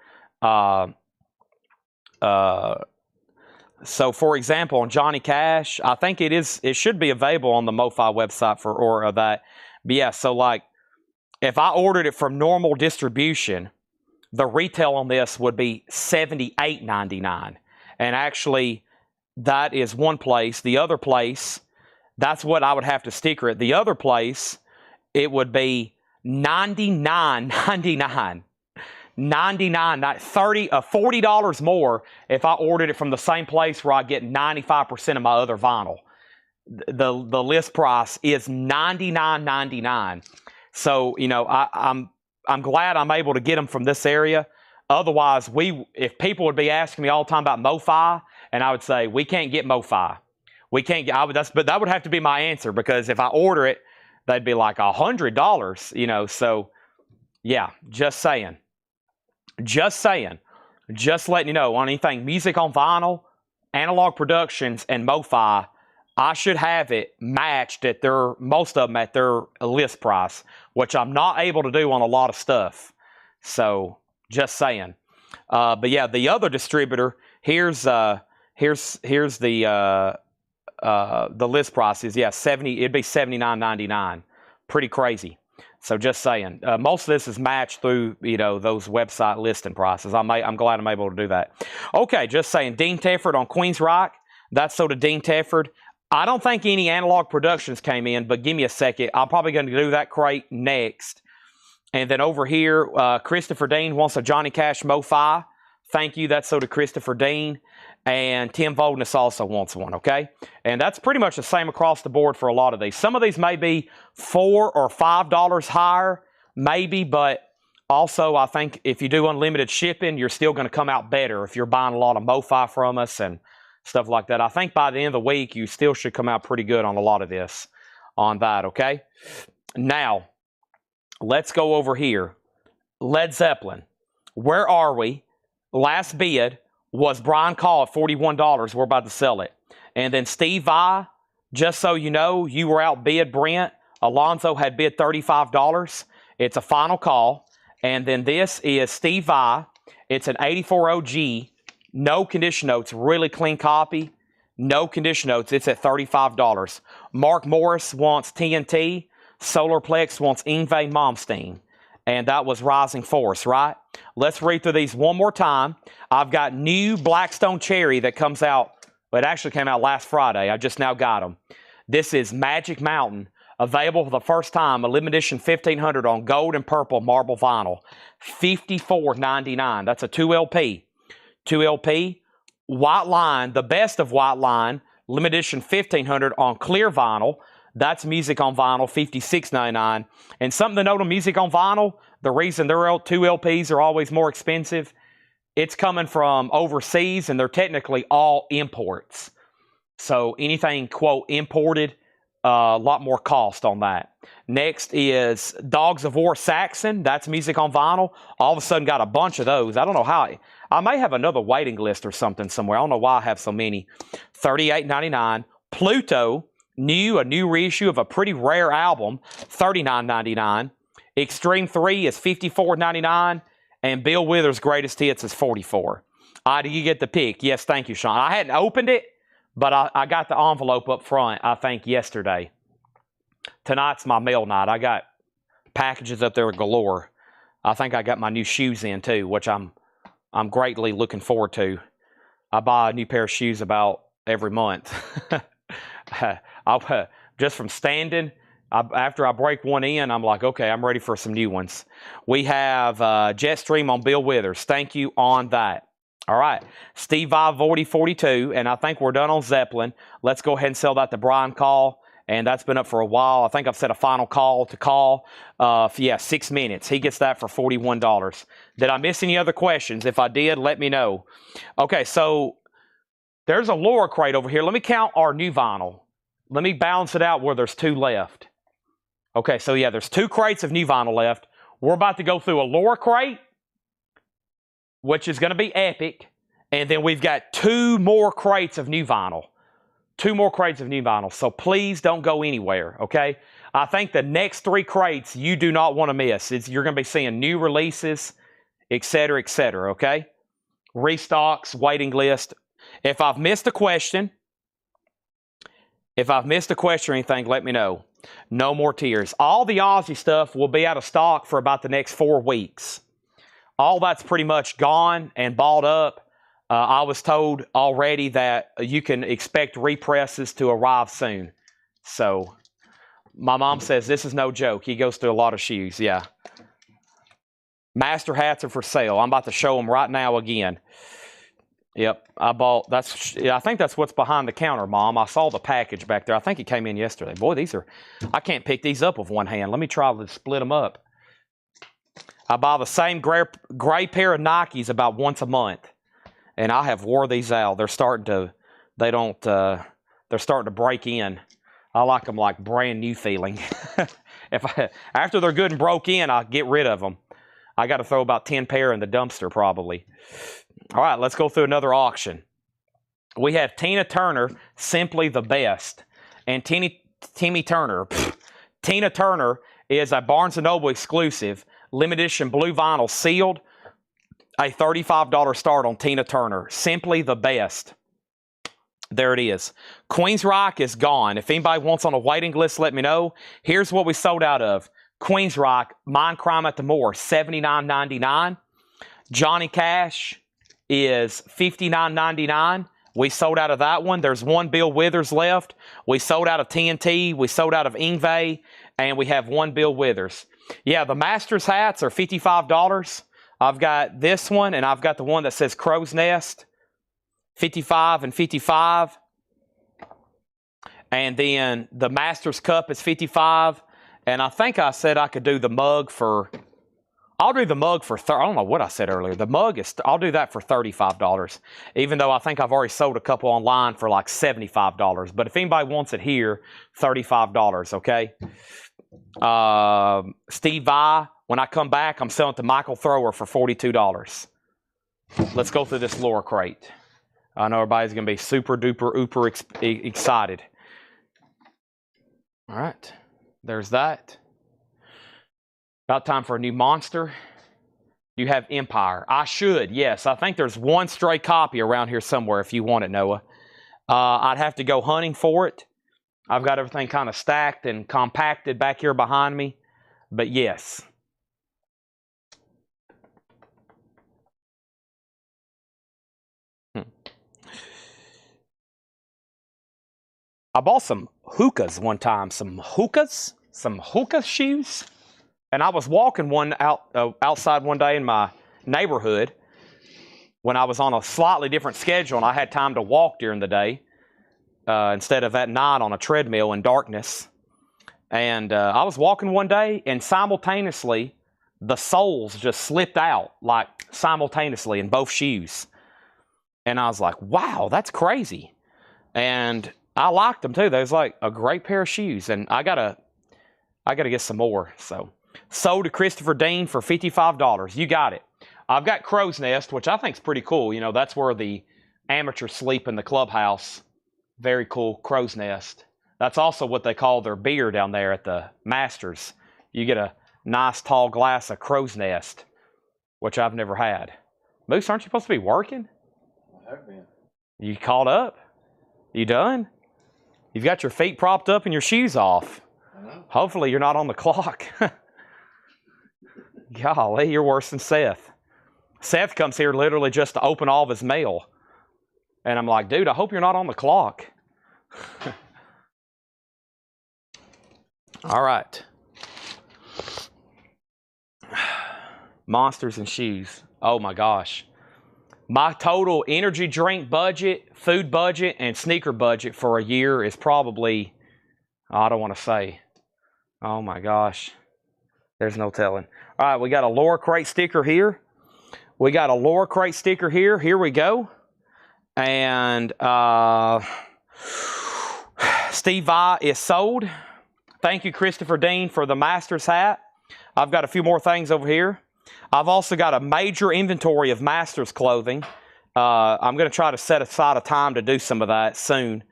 so for example, on Johnny Cash, I think it should be available on the Mo-Fi website or that. But yeah, so like, if I ordered it from normal distribution, the retail on this would be $78.99. And actually, that is one place. The other place, that's what I would have to sticker it. The other place, it would be $99.99. $40 more if I ordered it from the same place where I get 95% of my other vinyl. The list price is $99.99. So, you know, I'm glad I'm able to get them from this area. Otherwise, if people would be asking me all the time about Mo-Fi, and I would say, we can't get Mo-Fi. We can't get, but that would have to be my answer, because if I order it, they'd be like $100, you know. So, yeah, just saying. Just letting you know, on anything Music on Vinyl, Analog Productions, and Mo-Fi, I should have it matched at most of them at their list price, which I'm not able to do on a lot of stuff. So, just saying. But yeah, the other distributor, here's the list price is, yeah, it'd be $79.99. Pretty crazy. So just saying, most of this is matched through, those website listing prices. I'm glad I'm able to do that. Okay, just saying, Dean Tefford on Queen's Rock. That's sold to Dean Tefford. I don't think any analog productions came in, but give me a second. I'm probably going to do that crate next. And then over here, Christopher Dean wants a Johnny Cash Mo-Fi. Thank you. That's sold to Christopher Dean. And Tim Voldness also wants one, okay? And that's pretty much the same across the board for a lot of these. Some of these may be $4 or $5 higher, maybe, but also I think if you do unlimited shipping, you're still going to come out better if you're buying a lot of Mo-Fi from us and stuff like that. I think by the end of the week, you still should come out pretty good on a lot of this on that, okay? Now, let's go over here. Led Zeppelin. Where are we? Last bid was Brian Call at $41. We're about to sell it. And then Steve Vai, just so you know, you were outbid Brent. Alonzo had bid $35. It's a final call. And then this is Steve Vai. It's an 84 OG. No condition notes. Really clean copy. No condition notes. It's at $35. Mark Morris wants TNT. Solarplex wants Yngwie Malmsteen. And that was Rising Force, right? Let's read through these one more time. I've got new Blackstone Cherry that comes out. Well, it actually came out last Friday. I just now got them. This is Magic Mountain. Available for the first time. A limited edition 1500 on gold and purple marble vinyl. $54.99. That's a 2LP. 2LP. White Line. The best of White Line. Limited edition 1500 on clear vinyl. That's music on vinyl, $56.99. And something to note on music on vinyl, the reason their 2LPs are always more expensive, it's coming from overseas, and they're technically all imports. So anything, quote, imported, a lot more cost on that. Next is Dogs of War Saxon. That's music on vinyl. All of a sudden got a bunch of those. I don't know how. I may have another waiting list or something somewhere. I don't know why I have so many. $38.99. Pluto. A new reissue of a pretty rare album, $39.99. Extreme 3 is $54.99. And Bill Withers' Greatest Hits is $44. Do you get the pick? Yes, thank you, Sean. I hadn't opened it, but I got the envelope up front, I think, yesterday. Tonight's my mail night. I got packages up there galore. I think I got my new shoes in, too, which I'm greatly looking forward to. I buy a new pair of shoes about every month. Just from standing, after I break one in, I'm like, okay, I'm ready for some new ones. We have Jetstream on Bill Withers. Thank you on that. All right. Steve Vai, Voidy 42, and I think we're done on Zeppelin. Let's go ahead and sell that to Brian Call, and that's been up for a while. I think I've set a final call to call. 6 minutes. He gets that for $41. Did I miss any other questions? If I did, let me know. Okay, so there's a Laura crate over here. Let me count our new vinyl. Let me balance it out where there's 2 left. Okay, so yeah, there's 2 crates of new vinyl left. We're about to go through a Laura crate, which is going to be epic. And then we've got 2 more crates of new vinyl. 2 more crates of new vinyl. So please don't go anywhere, okay? I think the next 3 crates you do not want to miss. You're going to be seeing new releases, etc., okay? Restocks, waiting list. If I've missed a question or anything, let me know. No more tears. All the Aussie stuff will be out of stock for about the next 4 weeks. All that's pretty much gone and bought up. I was told already that you can expect represses to arrive soon. So my mom says this is no joke. He goes through a lot of shoes, yeah. Master hats are for sale. I'm about to show them right now again. Yep, I think that's what's behind the counter, Mom. I saw the package back there. I think it came in yesterday. Boy, I can't pick these up with one hand. Let me try to split them up. I buy the same gray pair of Nikes about once a month, and I have wore these out. They're starting to break in. I like them like brand new feeling. After they're good and broke in, I get rid of them. I got to throw about 10 pair in the dumpster probably. All right, let's go through another auction. We have Tina Turner, Simply the Best. And Timmy Turner. Tina Turner is a Barnes & Noble exclusive, limited edition blue vinyl sealed. A $35 start on Tina Turner. Simply the Best. There it is. Queen's Rock is gone. If anybody wants on a waiting list, let me know. Here's what we sold out of. Queens Rock, Mine Crime at the Moor, $79.99. Johnny Cash is $59.99. We sold out of that one. There's one Bill Withers left. We sold out of TNT. We sold out of Ingve. And we have one Bill Withers. Yeah, the Masters hats are $55. I've got this one, and I've got the one that says Crow's Nest, $55 and $55. And then the Masters Cup is $55. And I think I said I could do the mug for... I'll do the mug for... I don't know what I said earlier. The mug is... I'll do that for $35. Even though I think I've already sold a couple online for like $75. But if anybody wants it here, $35, okay? Steve Vai, when I come back, I'm selling it to Michael Thrower for $42. Let's go through this Laura crate. I know everybody's going to be super duper ooper excited. All right. There's that. About time for a new monster. You have Empire. I should, yes. I think there's one stray copy around here somewhere if you want it, Noah. I'd have to go hunting for it. I've got everything kind of stacked and compacted back here behind me. But yes. I bought some hookahs one time. Some hookah shoes. And I was walking outside one day in my neighborhood when I was on a slightly different schedule and I had time to walk during the day instead of at night on a treadmill in darkness. And I was walking one day and simultaneously the soles just slipped out like simultaneously in both shoes. And I was like, wow, that's crazy. And I liked them too. They was like a great pair of shoes. And I gotta get some more. So sold to Christopher Dean for $55. You got it. I've got Crow's Nest, which I think is pretty cool. You know, that's where the amateurs sleep in the clubhouse. Very cool, Crow's Nest. That's also what they call their beer down there at the Masters. You get a nice tall glass of Crow's Nest, which I've never had. Moose, aren't you supposed to be working? I have been. You caught up? You done? You've got your feet propped up and your shoes off. I know. Hopefully you're not on the clock. Golly, you're worse than Seth. Seth comes here literally just to open all of his mail. And I'm like, dude, I hope you're not on the clock. All right. Monsters and shoes. Oh my gosh. My total energy drink budget, food budget, and sneaker budget for a year is probably, I don't want to say. Oh my gosh. There's no telling. All right, we got a Laura crate sticker here. We got a Laura crate sticker here. Here we go. And Steve Vai is sold. Thank you, Christopher Dean, for the Masters hat. I've got a few more things over here. I've also got a major inventory of Masters clothing. I'm going to try to set aside a time to do some of that soon.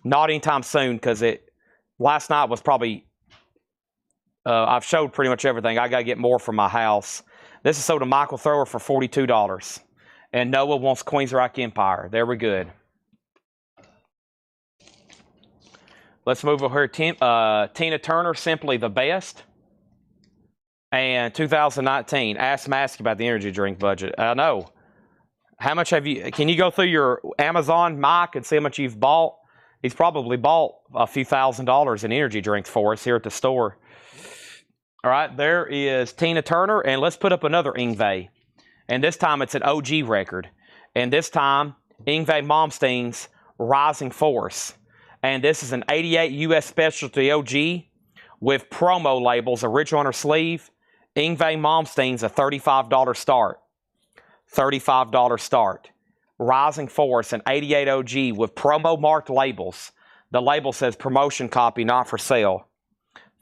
Not anytime soon, because last night was probably... I've showed pretty much everything. I got to get more from my house. This is sold to Michael Thrower for $42. And Noah wants Queens Rock Empire. There we're good. Let's move over here. Tina Turner, Simply the Best. And 2019. Ask Mask about the energy drink budget. I know. How much have you... Can you go through your Amazon, Mike, and see how much you've bought? He's probably bought a few $1,000s in energy drinks for us here at the store. All right, there is Tina Turner, and let's put up another Ingve. And this time it's an OG record. And this time, Ingve Malmsteen's Rising Force. And this is an 88 U.S. Specialty OG with promo labels, original on her sleeve. Ingve Malmsteen's a $35 start. $35 start. Rising Force, an 88 OG with promo marked labels. The label says promotion copy, not for sale.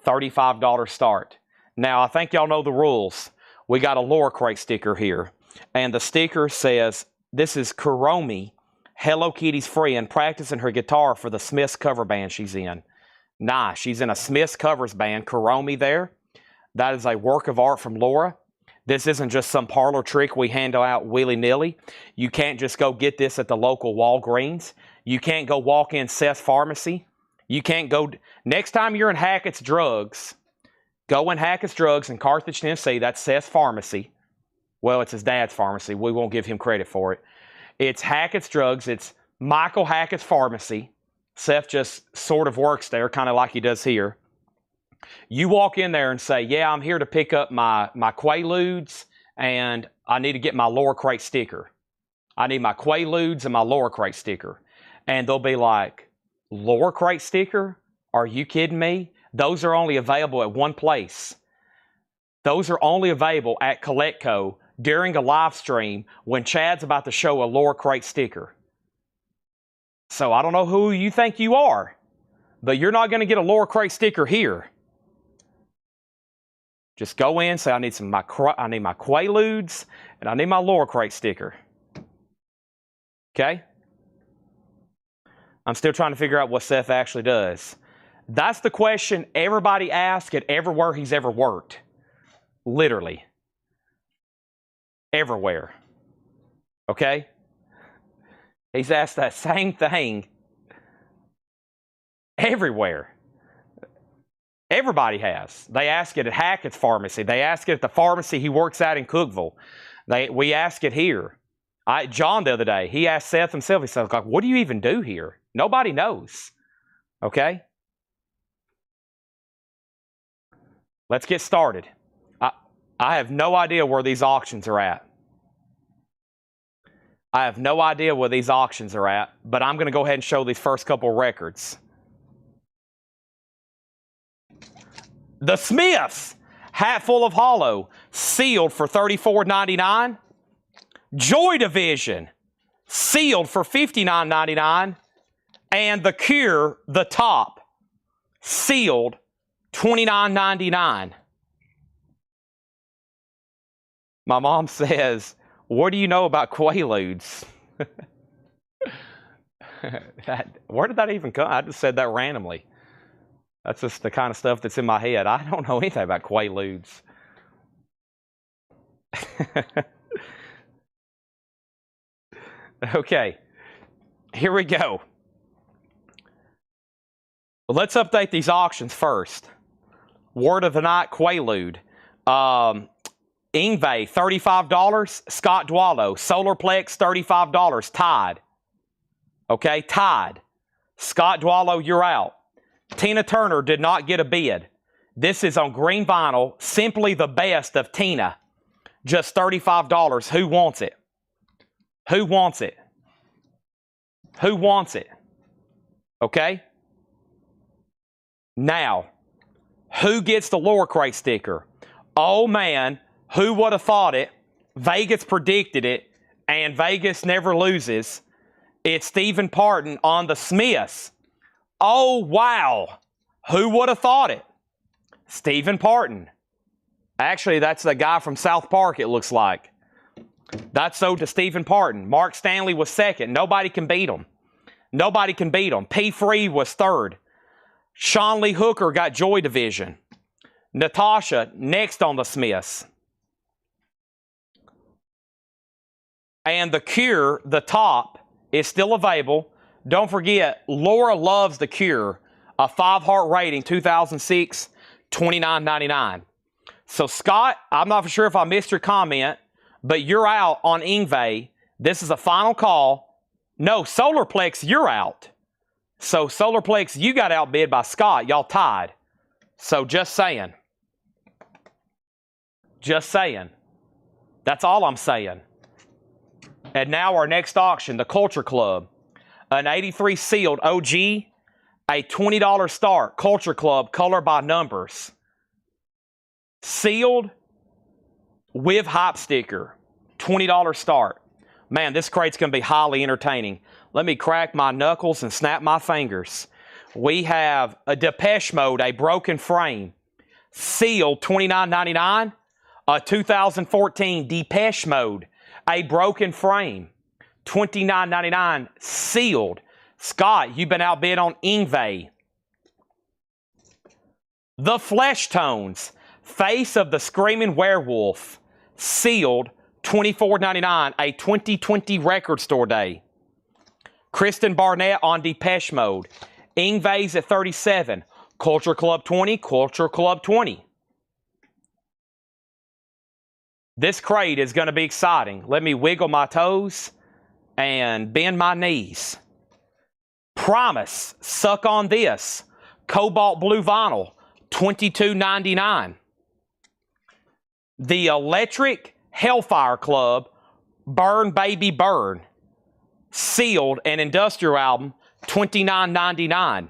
$35 start. Now, I think y'all know the rules. We got a Laura crate sticker here. And the sticker says, this is Kuromi, Hello Kitty's friend, practicing her guitar for the Smiths cover band she's in. Nice. She's in a Smiths covers band. Kuromi there. That is a work of art from Laura. This isn't just some parlor trick we hand out willy-nilly. You can't just go get this at the local Walgreens. You can't go walk in Seth's Pharmacy. You can't go... Next time you're in Hackett's Drugs... Go in Hackett's Drugs in Carthage, Tennessee. That's Seth's pharmacy. Well, it's his dad's pharmacy. We won't give him credit for it. It's Hackett's Drugs. It's Michael Hackett's pharmacy. Seth just sort of works there, kind of like he does here. You walk in there and say, yeah, I'm here to pick up my Quaaludes, and I need to get my lower crate sticker. I need my Quaaludes and my lower crate sticker. And they'll be like, lower crate sticker? Are you kidding me? Those are only available at one place. Those are only available at Coletco during a live stream when Chad's about to show a lower crate sticker. So I don't know who you think you are, but you're not going to get a lower crate sticker here. Just go in, say I need my Quaaludes and I need my lower crate sticker. Okay? I'm still trying to figure out what Seth actually does. That's the question everybody asks at everywhere he's ever worked. Literally. Everywhere. Okay? He's asked that same thing everywhere. Everybody has. They ask it at Hackett's pharmacy. They ask it at the pharmacy he works at in Cookeville. We ask it here. John the other day, he asked Seth himself, he said, like, what do you even do here? Nobody knows. Okay? Let's get started. I have no idea where these auctions are at. I have no idea where these auctions are at, but I'm going to go ahead and show these first couple records. The Smiths, Hatful of Hollow, sealed for $34.99. Joy Division, sealed for $59.99. And The Cure, The Top, sealed $29.99. My mom says, what do you know about Quaaludes? Where did that even come? I just said that randomly. That's just the kind of stuff that's in my head. I don't know anything about Quaaludes. Okay, here we go. Well, let's update these auctions first. Word of the night, Quaalude. Ingve, $35. Scott Dwallow, Solarplex, $35. Tied. Okay, tied. Scott Dwallow, you're out. Tina Turner did not get a bid. This is on green vinyl, simply the best of Tina. Just $35. Who wants it? Who wants it? Who wants it? Okay? Now, who gets the lower crate sticker? Oh man, who would have thought it? Vegas predicted it, and Vegas never loses. It's Stephen Parton on the Smiths. Oh, wow. Who would have thought it? Stephen Parton. Actually, that's the guy from South Park, it looks like. That's sold to Stephen Parton. Mark Stanley was second. Nobody can beat him. Nobody can beat him. P. Free was third. Sean Lee Hooker got Joy Division. Natasha next on the Smiths. And The Cure, The Top, is still available. Don't forget, Laura loves The Cure. A 5-heart rating, 2006, $29.99. So Scott, I'm not for sure if I missed your comment, but you're out on Ingve. This is a final call. No, Solarplex, you're out. So Solarplex, you got outbid by Scott. Y'all tied. So just saying. Just saying. That's all I'm saying. And now our next auction, the Culture Club. An 83 sealed OG, a $20 start. Culture Club, color by numbers. Sealed with hype sticker. $20 start. Man, this crate's going to be highly entertaining. Let me crack my knuckles and snap my fingers. We have a Depeche Mode, a broken frame. Sealed, $29.99. A 2014 Depeche Mode, a broken frame. $29.99 sealed. Scott, you've been outbid on Ingve. The Flesh Tones, Face of the Screaming Werewolf, sealed, $24.99, a 2020 record store day. Kristen Barnett on Depeche Mode. Ingve's at $37. Culture Club 20, Culture Club 20. This crate is going to be exciting. Let me wiggle my toes and bend my knees. Promise, Suck on This, cobalt blue vinyl, $22.99. The Electric Hellfire Club, Burn Baby Burn, sealed and industrial album, $29.99.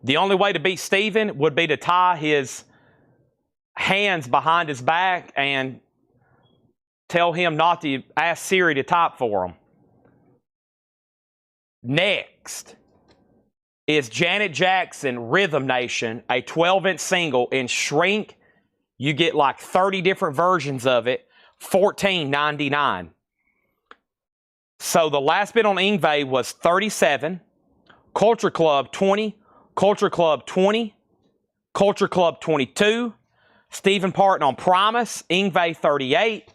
The only way to beat Steven would be to tie his hands behind his back and tell him not to ask Siri to type for him. Next is Janet Jackson, Rhythm Nation, a 12-inch single in shrink. You get like 30 different versions of it, $14.99. So the last bid on Yngwie was 37, Culture Club 20, Culture Club 20, Culture Club 22, Stephen Parton on Promise, Yngwie 38,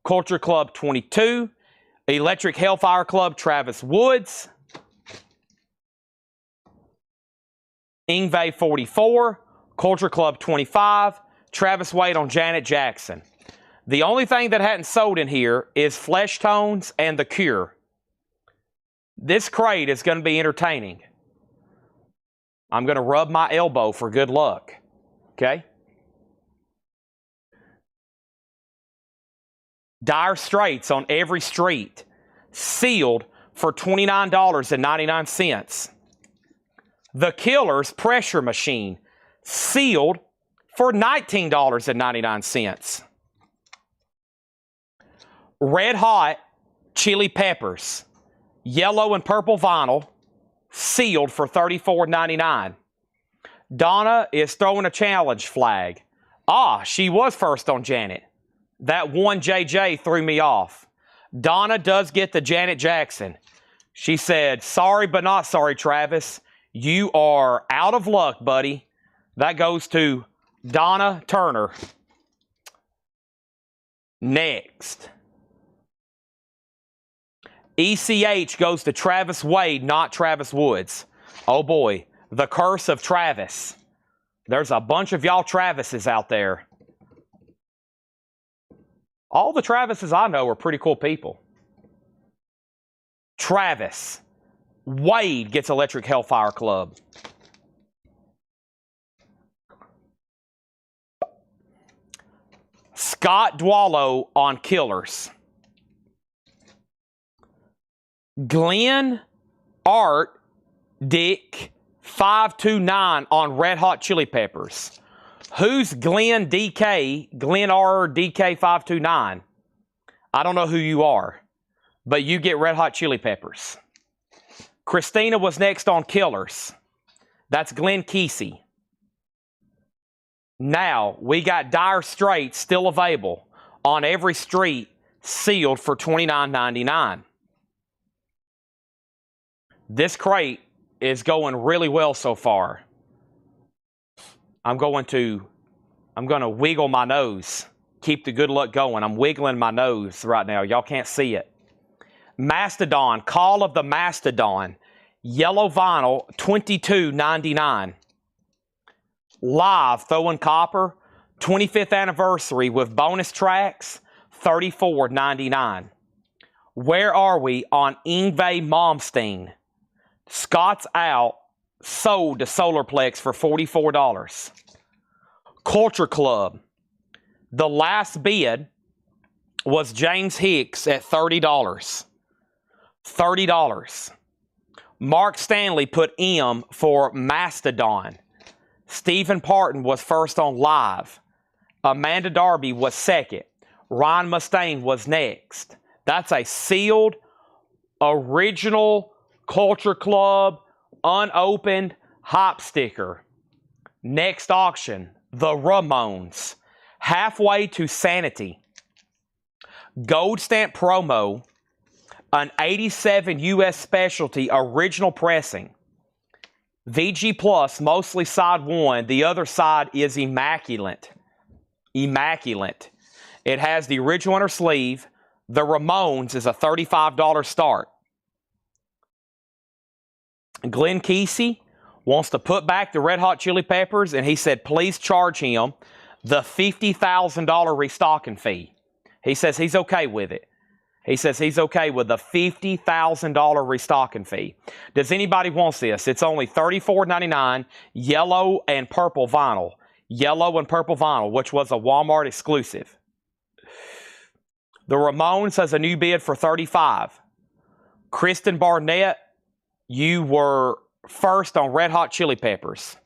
Culture Club 22, Electric Hellfire Club, Travis Woods, Yngwie 44, Culture Club 25, Travis Wade on Janet Jackson. The only thing that hadn't sold in here is Flesh Tones and The Cure. This crate is going to be entertaining. I'm going to rub my elbow for good luck. Okay? Dire Straits on Every Street, sealed for $29.99. The Killers Pressure Machine, sealed for $19.99. Red Hot Chili Peppers, yellow and purple vinyl, sealed for $34.99. Donna is throwing a challenge flag. She was first on Janet. That one JJ threw me off. Donna does get the Janet Jackson. She said, sorry but not sorry, Travis. You are out of luck, buddy. That goes to Donna Turner. Next. ECH goes to Travis Wade, not Travis Woods. Oh boy, the curse of Travis. There's a bunch of y'all Travises out there. All the Travises I know are pretty cool people. Travis Wade gets Electric Hellfire Club. Scott Dwallow on Killers. Glenn Art Dick 529 on Red Hot Chili Peppers. Who's Glenn DK, Glenn R DK 529? I don't know who you are, but you get Red Hot Chili Peppers. Christina was next on Killers. That's Glenn Kesey. Now, we got Dire Straits still available on Every Street, sealed for $29.99. This crate is going really well so far. I'm going to wiggle my nose. Keep the good luck going. I'm wiggling my nose right now. Y'all can't see it. Mastodon, Call of the Mastodon, yellow vinyl, $22.99. Live, Throwing Copper, 25th anniversary with bonus tracks, $34.99. Where Are We on Yngwie Malmsteen? Scott's Out, sold to Solarplex for $44. Culture Club. The last bid was James Hicks at $30. $30. Mark Stanley put M for Mastodon. Stephen Parton was first on Live. Amanda Darby was second. Ryan Mustaine was next. That's a sealed, original Culture Club, unopened hop sticker. Next auction, the Ramones. Halfway to Sanity. Gold stamp promo, an 87 US specialty original pressing. VG Plus, mostly side one. The other side is immaculate. Immaculate. It has the original inner sleeve. The Ramones is a $35 start. Glenn Kesey wants to put back the Red Hot Chili Peppers, and he said, please charge him the $50,000 restocking fee. He says he's okay with it. He says he's okay with the $50,000 restocking fee. Does anybody want this? It's only $34.99, yellow and purple vinyl. Yellow and purple vinyl, which was a Walmart exclusive. The Ramones has a new bid for $35. Kristen Barnett, you were first on Red Hot Chili Peppers.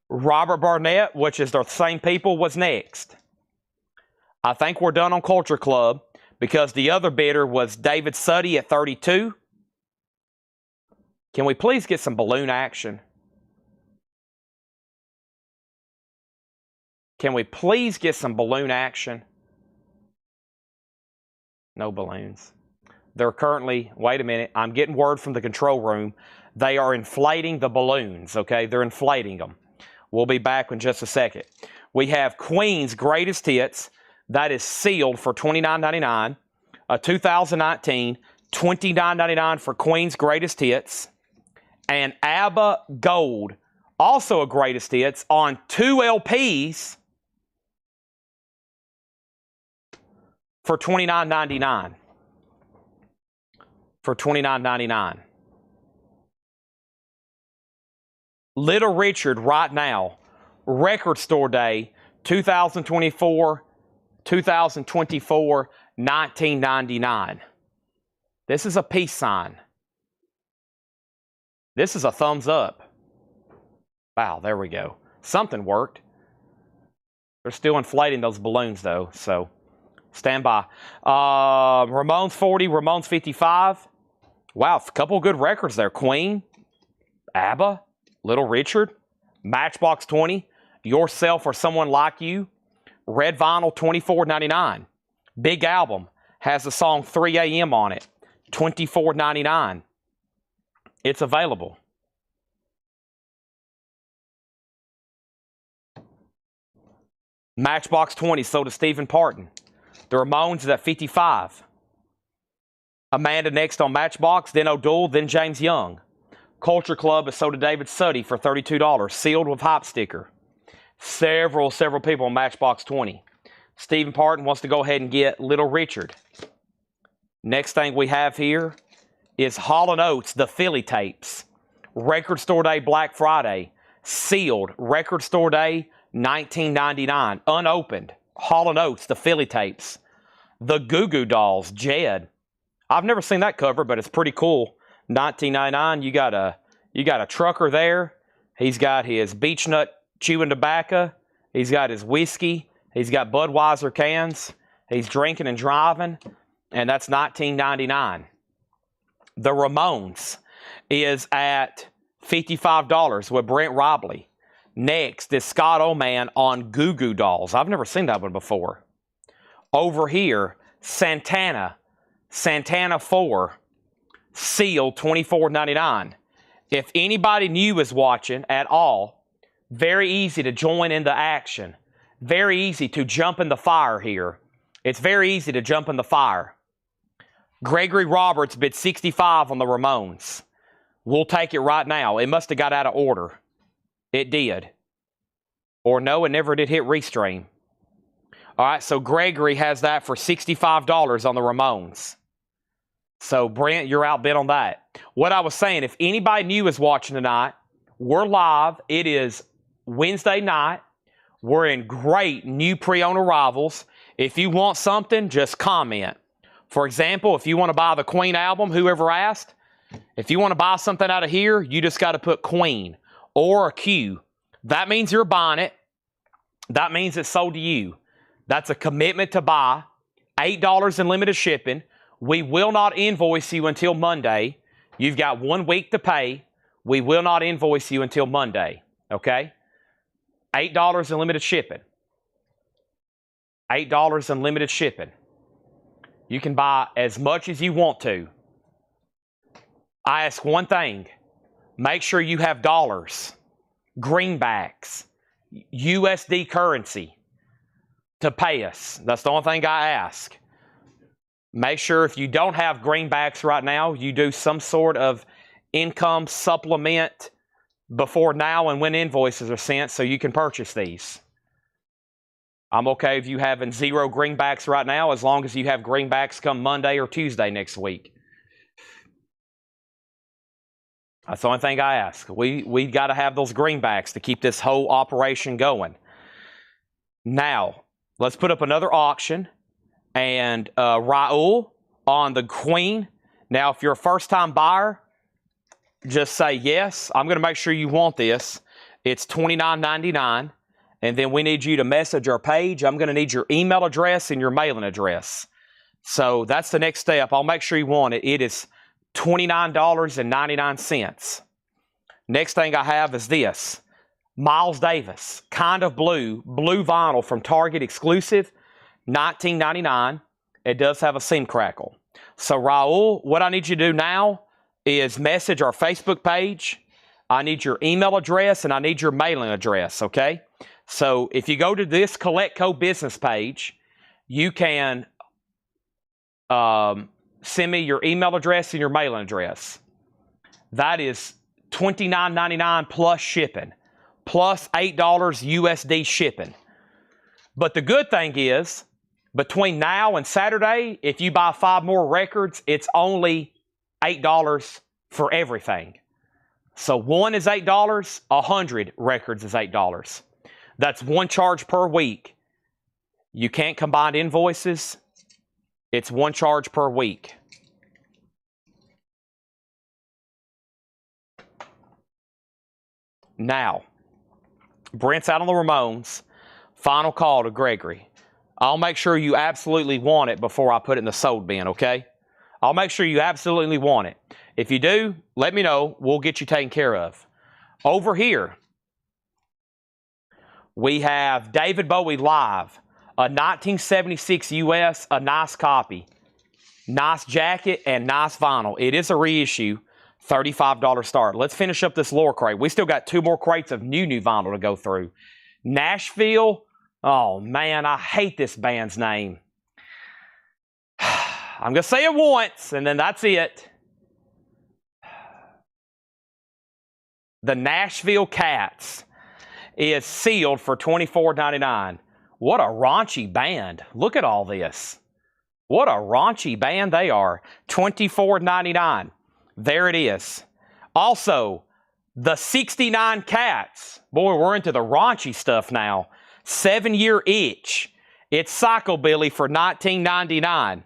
Robert Barnett, which is the same people, was next. I think we're done on Culture Club because the other bidder was David Suddy at $32. Can we please get some balloon action? Can we please get some balloon action? No balloons. They're currently, wait a minute, I'm getting word from the control room. They are inflating the balloons, okay? They're inflating them. We'll be back in just a second. We have Queen's Greatest Hits. That is sealed for $29.99. 2019, $29.99 for Queen's Greatest Hits. And ABBA Gold, also a Greatest Hits, on 2 LPs for $29.99. For $29.99. Little Richard right now, Record Store Day, 2024, $19.99. This is a peace sign. This is a thumbs up. Wow, there we go. Something worked. They're still inflating those balloons though, so stand by. Ramones 40, Ramones 55. Wow, a couple of good records there. Queen, ABBA, Little Richard, Matchbox 20, Yourself or Someone Like You, Red Vinyl $24.99. Big Album has the song 3 a.m. on it, $24.99. It's available. Matchbox 20 sold to Stephen Parton. The Ramones is at 55. Amanda next on Matchbox, then O'Doul, then James Young. Culture Club is sold to David Suddy for $32, sealed with hype sticker. Several people on Matchbox 20. Stephen Parton wants to go ahead and get Little Richard. Next thing we have here is Hall & Oates, the Philly tapes. Record Store Day, Black Friday. Sealed, Record Store Day, $19.99. Unopened, Hall & Oates, the Philly tapes. The Goo Goo Dolls, Jed. I've never seen that cover, but it's pretty cool. $19.99. You got a trucker there. He's got his beech nut chewing tobacco. He's got his whiskey. He's got Budweiser cans. He's drinking and driving, and that's $19.99. The Ramones is at $55 with Brent Robley. Next is Scott Oman on Goo Goo Dolls. I've never seen that one before. Over here, Santana 4, sealed $24.99. If anybody new is watching at all, very easy to join in the action. Very easy to jump in the fire here. It's very easy to jump in the fire. Gregory Roberts bid $65 on the Ramones. We'll take it right now. It must have got out of order. It did. Or no, it never did hit Restream. All right, so Gregory has that for $65 on the Ramones. So, Brent, you're outbid on that. What I was saying, if anybody new is watching tonight, we're live. It is Wednesday night. We're in great new pre-owned arrivals. If you want something, just comment. For example, if you want to buy the Queen album, whoever asked, if you want to buy something out of here, you just got to put Queen or a Q. That means you're buying it. That means it's sold to you. That's a commitment to buy. $8 in limited shipping. We will not invoice you until Monday. You've got 1 week to pay. We will not invoice you until Monday. Okay? $8 in limited shipping. $8 in limited shipping. You can buy as much as you want to. I ask one thing. Make sure you have dollars, greenbacks, USD currency to pay us. That's the only thing I ask. Make sure if you don't have greenbacks right now, you do some sort of income supplement before now and when invoices are sent so you can purchase these. I'm okay with you having 0 greenbacks right now as long as you have greenbacks come Monday or Tuesday next week. That's the only thing I ask. We got to have those greenbacks to keep this whole operation going. Now, let's put up another auction. And Raul on the Queen. Now, if you're a first-time buyer, just say yes. I'm going to make sure you want this. It's $29.99. And then we need you to message our page. I'm going to need your email address and your mailing address. So that's the next step. I'll make sure you want it. It is $29.99. Next thing I have is this. Miles Davis, Kind of Blue, blue vinyl from Target exclusive, $19.99. It does have a seam crackle. So Raul, what I need you to do now is message our Facebook page. I need your email address and I need your mailing address, okay? So if you go to this Coletco business page, you can send me your email address and your mailing address. That is $29.99 plus shipping, plus $8 USD shipping. But the good thing is, between now and Saturday, if you buy 5 more records, it's only $8 for everything. So 1 is $8, 100 records is $8. That's 1 charge per week. You can't combine invoices. It's 1 charge per week. Now, Brent's out on the Ramones. Final call to Gregory. I'll make sure you absolutely want it before I put it in the sold bin, okay? I'll make sure you absolutely want it. If you do, let me know. We'll get you taken care of. Over here, we have David Bowie Live, a 1976 US, a nice copy. Nice jacket and nice vinyl. It is a reissue, $35 start. Let's finish up this lower crate. We still got 2 more crates of new vinyl to go through. Nashville. Oh, man, I hate this band's name. I'm going to say it once, and then that's it. The Nashville Cats is sealed for $24.99. What a raunchy band. Look at all this. What a raunchy band they are. $24.99. There it is. Also, the 69 Cats. Boy, we're into the raunchy stuff now. 7-Year Itch. It's Psychobilly for $19.99.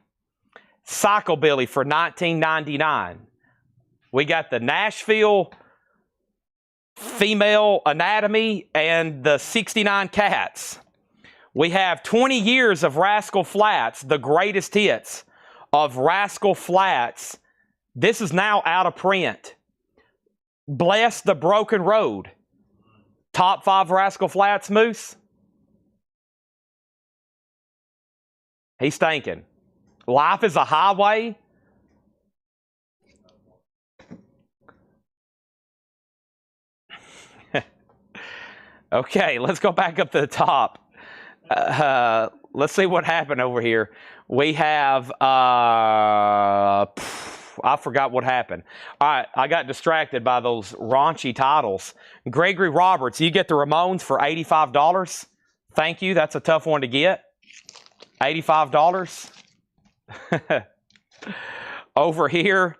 Psychobilly for $19.99. We got the Nashville Female Anatomy and the 69 Cats. We have 20 years of Rascal Flatts, the greatest hits of Rascal Flatts. This is now out of print. Bless the Broken Road. Top 5 Rascal Flatts, Moose? He's thinking. Life is a Highway. Okay, let's go back up to the top. Let's see what happened over here. We have, I forgot what happened. All right, I got distracted by those raunchy titles. Gregory Roberts, you get the Ramones for $85. Thank you, that's a tough one to get. $85. Over here,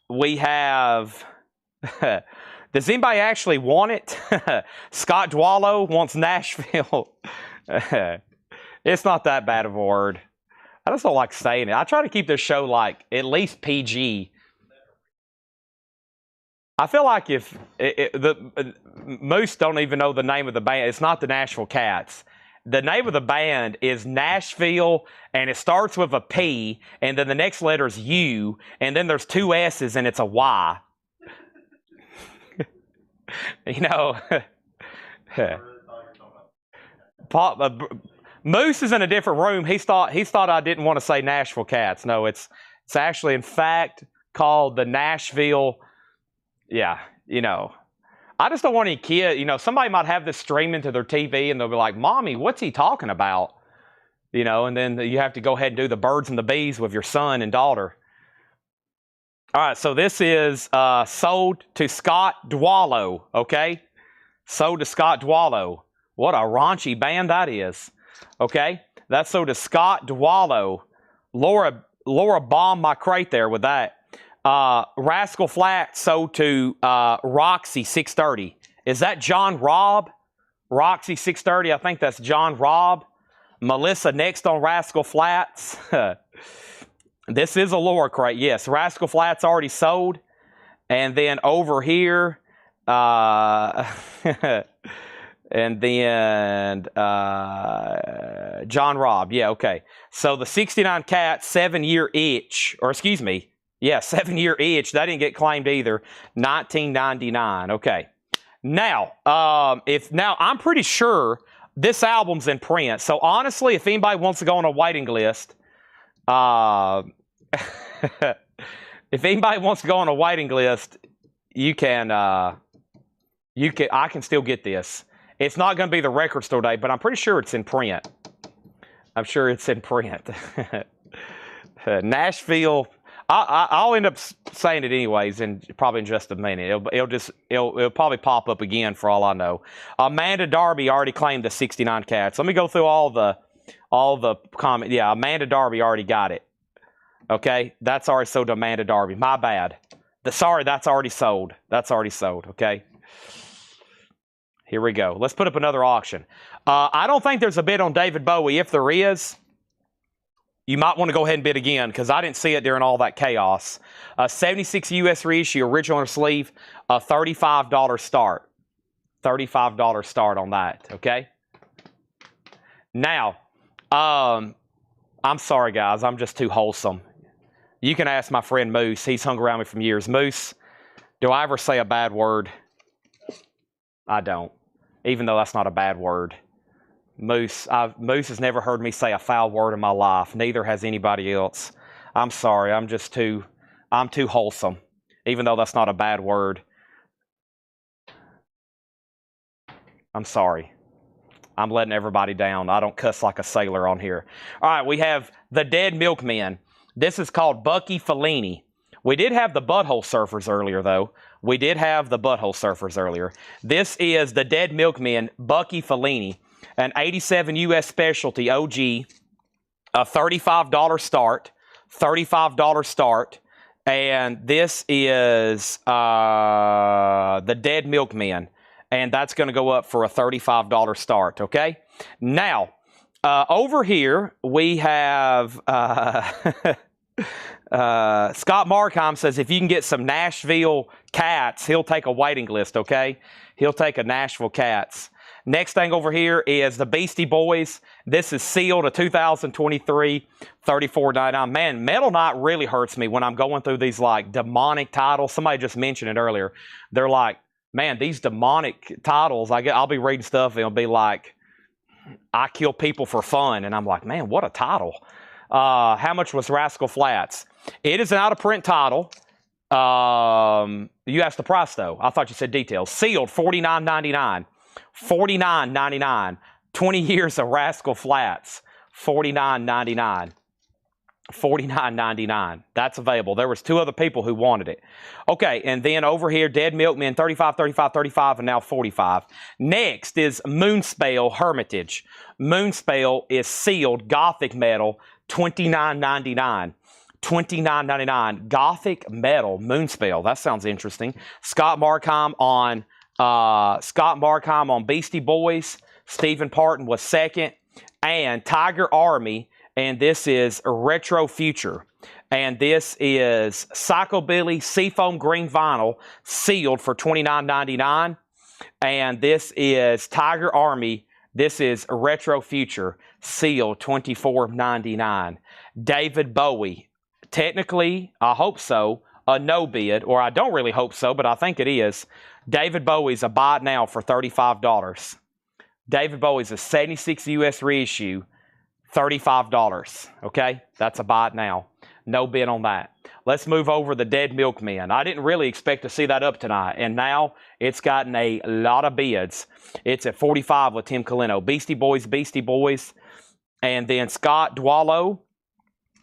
we have... Does anybody actually want it? Scott Dwallow wants Nashville. It's not that bad of a word. I just don't like saying it. I try to keep this show like at least PG. I feel like if Moose don't even know the name of the band. It's not the Nashville Cats. The name of the band is Nashville, and it starts with a P, and then the next letter is U, and then there's 2 S's, and it's a Y. You know, Moose is in a different room. He thought I didn't want to say Nashville Cats. No, it's actually, in fact, called the Nashville. Yeah, you know, I just don't want any kid. You know, somebody might have this streaming to their TV, and they'll be like, "Mommy, what's he talking about?" You know, and then you have to go ahead and do the birds and the bees with your son and daughter. All right, so this is sold to Scott Dwallow, okay? Sold to Scott Dwallow. What a raunchy band that is. Okay, that's so to Scott Dwallow. Laura bombed my crate there with that. Rascal Flatts sold to Roxy 630. Is that John Robb? Roxy 630, I think that's John Robb. Melissa next on Rascal Flatts. This is a Laura crate. Yes, Rascal Flatts already sold. And then over here, and then John Robb. Yeah, okay. So the 69 Cat 7-year itch, or excuse me, yeah, 7-year itch. That didn't get claimed either. 1999. Okay. Now, I'm pretty sure this album's in print. So honestly, if anybody wants to go on a waiting list, if anybody wants to go on a waiting list, I can still get this. It's not going to be the record store day, but I'm pretty sure it's in print. I'm sure it's in print. Nashville. I'll end up saying it anyways, probably in just a minute. It'll probably pop up again for all I know. Amanda Darby already claimed the 69 Cats. Let me go through all the comments. Yeah, Amanda Darby already got it. Okay, that's already sold to Amanda Darby. My bad. Sorry, that's already sold. That's already sold. Okay. Here we go. Let's put up another auction. I don't think there's a bid on David Bowie. If there is, you might want to go ahead and bid again because I didn't see it during all that chaos. 76 US reissue, original sleeve, a $35 start. $35 start on that, okay? Now, I'm sorry, guys. I'm just too wholesome. You can ask my friend Moose. He's hung around me for years. Moose, do I ever say a bad word? I don't, even though that's not a bad word. Moose has never heard me say a foul word in my life. Neither has anybody else. I'm sorry. I'm too wholesome, even though that's not a bad word. I'm sorry. I'm letting everybody down. I don't cuss like a sailor on here. All right, we have the Dead Milkmen. This is called Bucky Fellini. We did have the Butthole Surfers earlier, though. We did have the Butthole Surfers earlier. This is the Dead Milkmen, Bucky Fellini, an 87 U.S. specialty OG, a $35 start, $35 start, and this is the Dead Milkmen, and that's going to go up for a $35 start, okay? Now, over here, we have... Scott Markheim says if you can get some Nashville Cats, he'll take a waiting list, okay? He'll take a Nashville Cats. Next thing over here is the Beastie Boys. This is sealed, a 2023, $34.99. Man, Metal Night really hurts me when I'm going through these like demonic titles. Somebody just mentioned it earlier. They're like, man, these demonic titles, I'll be reading stuff and it'll be like, I kill people for fun. And I'm like, man, what a title. How much was Rascal Flatts? It is an out-of-print title. You asked the price, though. I thought you said details. Sealed, $49.99. $49.99. 20 years of Rascal Flatts. $49.99. $49.99. That's available. There was 2 other people who wanted it. Okay, and then over here, Dead Milkmen, $35, $35, $35, and now $45. Next is Moonspell Hermitage. Moonspell is sealed Gothic metal, $29.99. $29.99. Gothic metal Moonspell. That sounds interesting. Scott Markheim on Beastie Boys. Stephen Parton was second. And Tiger Army. And this is Retro Future. And this is Psychobilly Seafoam Green Vinyl sealed for $29.99. And this is Tiger Army. This is Retro Future sealed $24.99. David Bowie. Technically, I hope so, a no bid, or I don't really hope so, but I think it is. David Bowie's a buy it now for $35. David Bowie's a 76 US reissue, $35. Okay, that's a buy it now. No bid on that. Let's move over the Dead Milkmen. I didn't really expect to see that up tonight, and now it's gotten a lot of bids. It's at $45 with Tim Colino. Beastie Boys, and then Scott Dwallow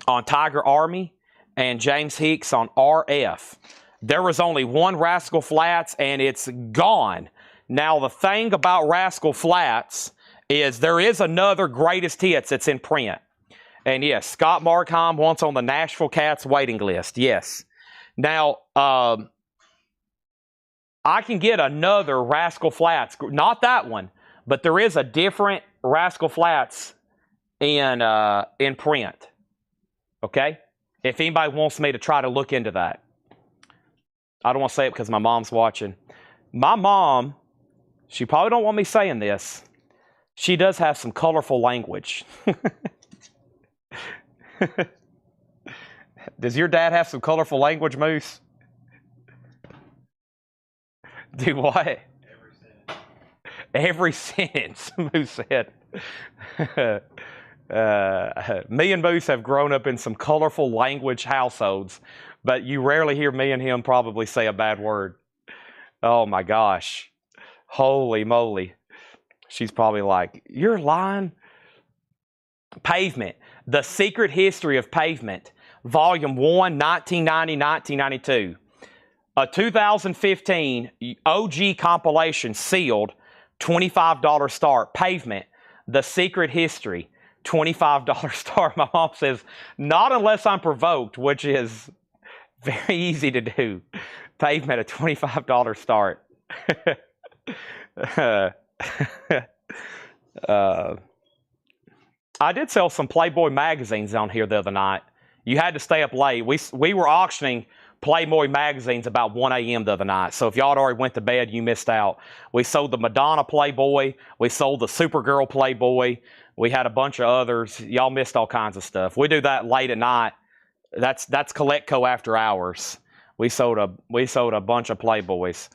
on Tiger Army, and James Hicks on RF. There was only one Rascal Flatts, and it's gone. Now, the thing about Rascal Flatts is there is another greatest hits that's in print. And yes, Scott Markheim wants on the Nashville Cats waiting list. Yes. Now, I can get another Rascal Flatts. Not that one, but there is a different Rascal Flatts in print. Okay? If anybody wants me to try to look into that. I don't want to say it because my mom's watching. My mom, she probably don't want me saying this. She does have some colorful language. Does your dad have some colorful language, Moose? Do what? Every sentence, Moose said. Me and Moose have grown up in some colorful language households, but you rarely hear me and him probably say a bad word. Oh my gosh. Holy moly. She's probably like, you're lying. Pavement. The Secret History of Pavement. Volume 1, 1990-1992. A 2015 OG compilation sealed. $25 start. Pavement. The Secret History. $25 start. My mom says, not unless I'm provoked, which is very easy to do. Pavement, a $25 start. I did sell some Playboy magazines on here the other night. You had to stay up late. We were auctioning Playboy magazines about 1 a.m. the other night. So if y'all had already went to bed, you missed out. We sold the Madonna Playboy. We sold the Supergirl Playboy. We had a bunch of others. Y'all missed all kinds of stuff. We do that late at night. That's Coletco after hours. We sold a bunch of Playboys.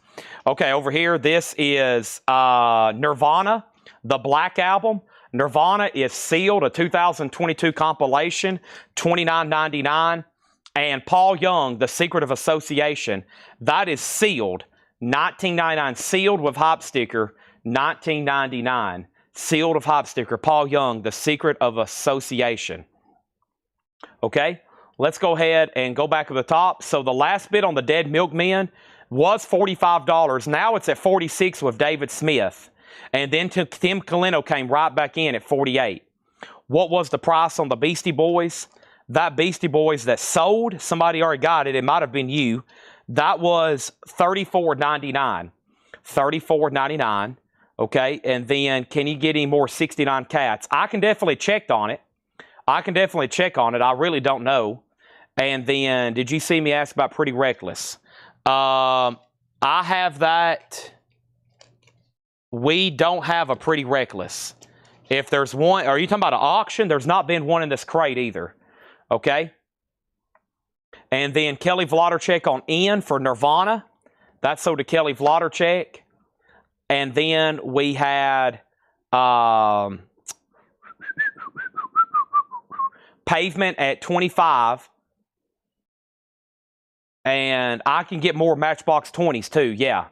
Okay, over here, this is Nirvana, the Black Album. Nirvana is sealed, a 2022 compilation, $29.99. And Paul Young, The Secret of Association, that is sealed, $19.99. Sealed with hop sticker, $19.99. Sealed with hop sticker. Paul Young, The Secret of Association. Okay, let's go ahead and go back to the top. So the last bid on the Dead Milkmen was $45. Now it's at $46 with David Smith. And then Tim Colino came right back in at $48. What was the price on the Beastie Boys? That Beastie Boys that sold, somebody already got it. It might have been you. That was $34.99. $34.99. Okay, and then can you get any more 69 Cats? I can definitely check on it. I really don't know. And then, did you see me ask about Pretty Reckless? I have that. We don't have a Pretty Reckless. If there's one, are you talking about an auction? There's not been one in this crate either. Okay. And then Kelly Vlodarchek on N for Nirvana. That's sold to Kelly Vlodarchek. And then we had Pavement at $25. And I can get more Matchbox 20s too. Yeah.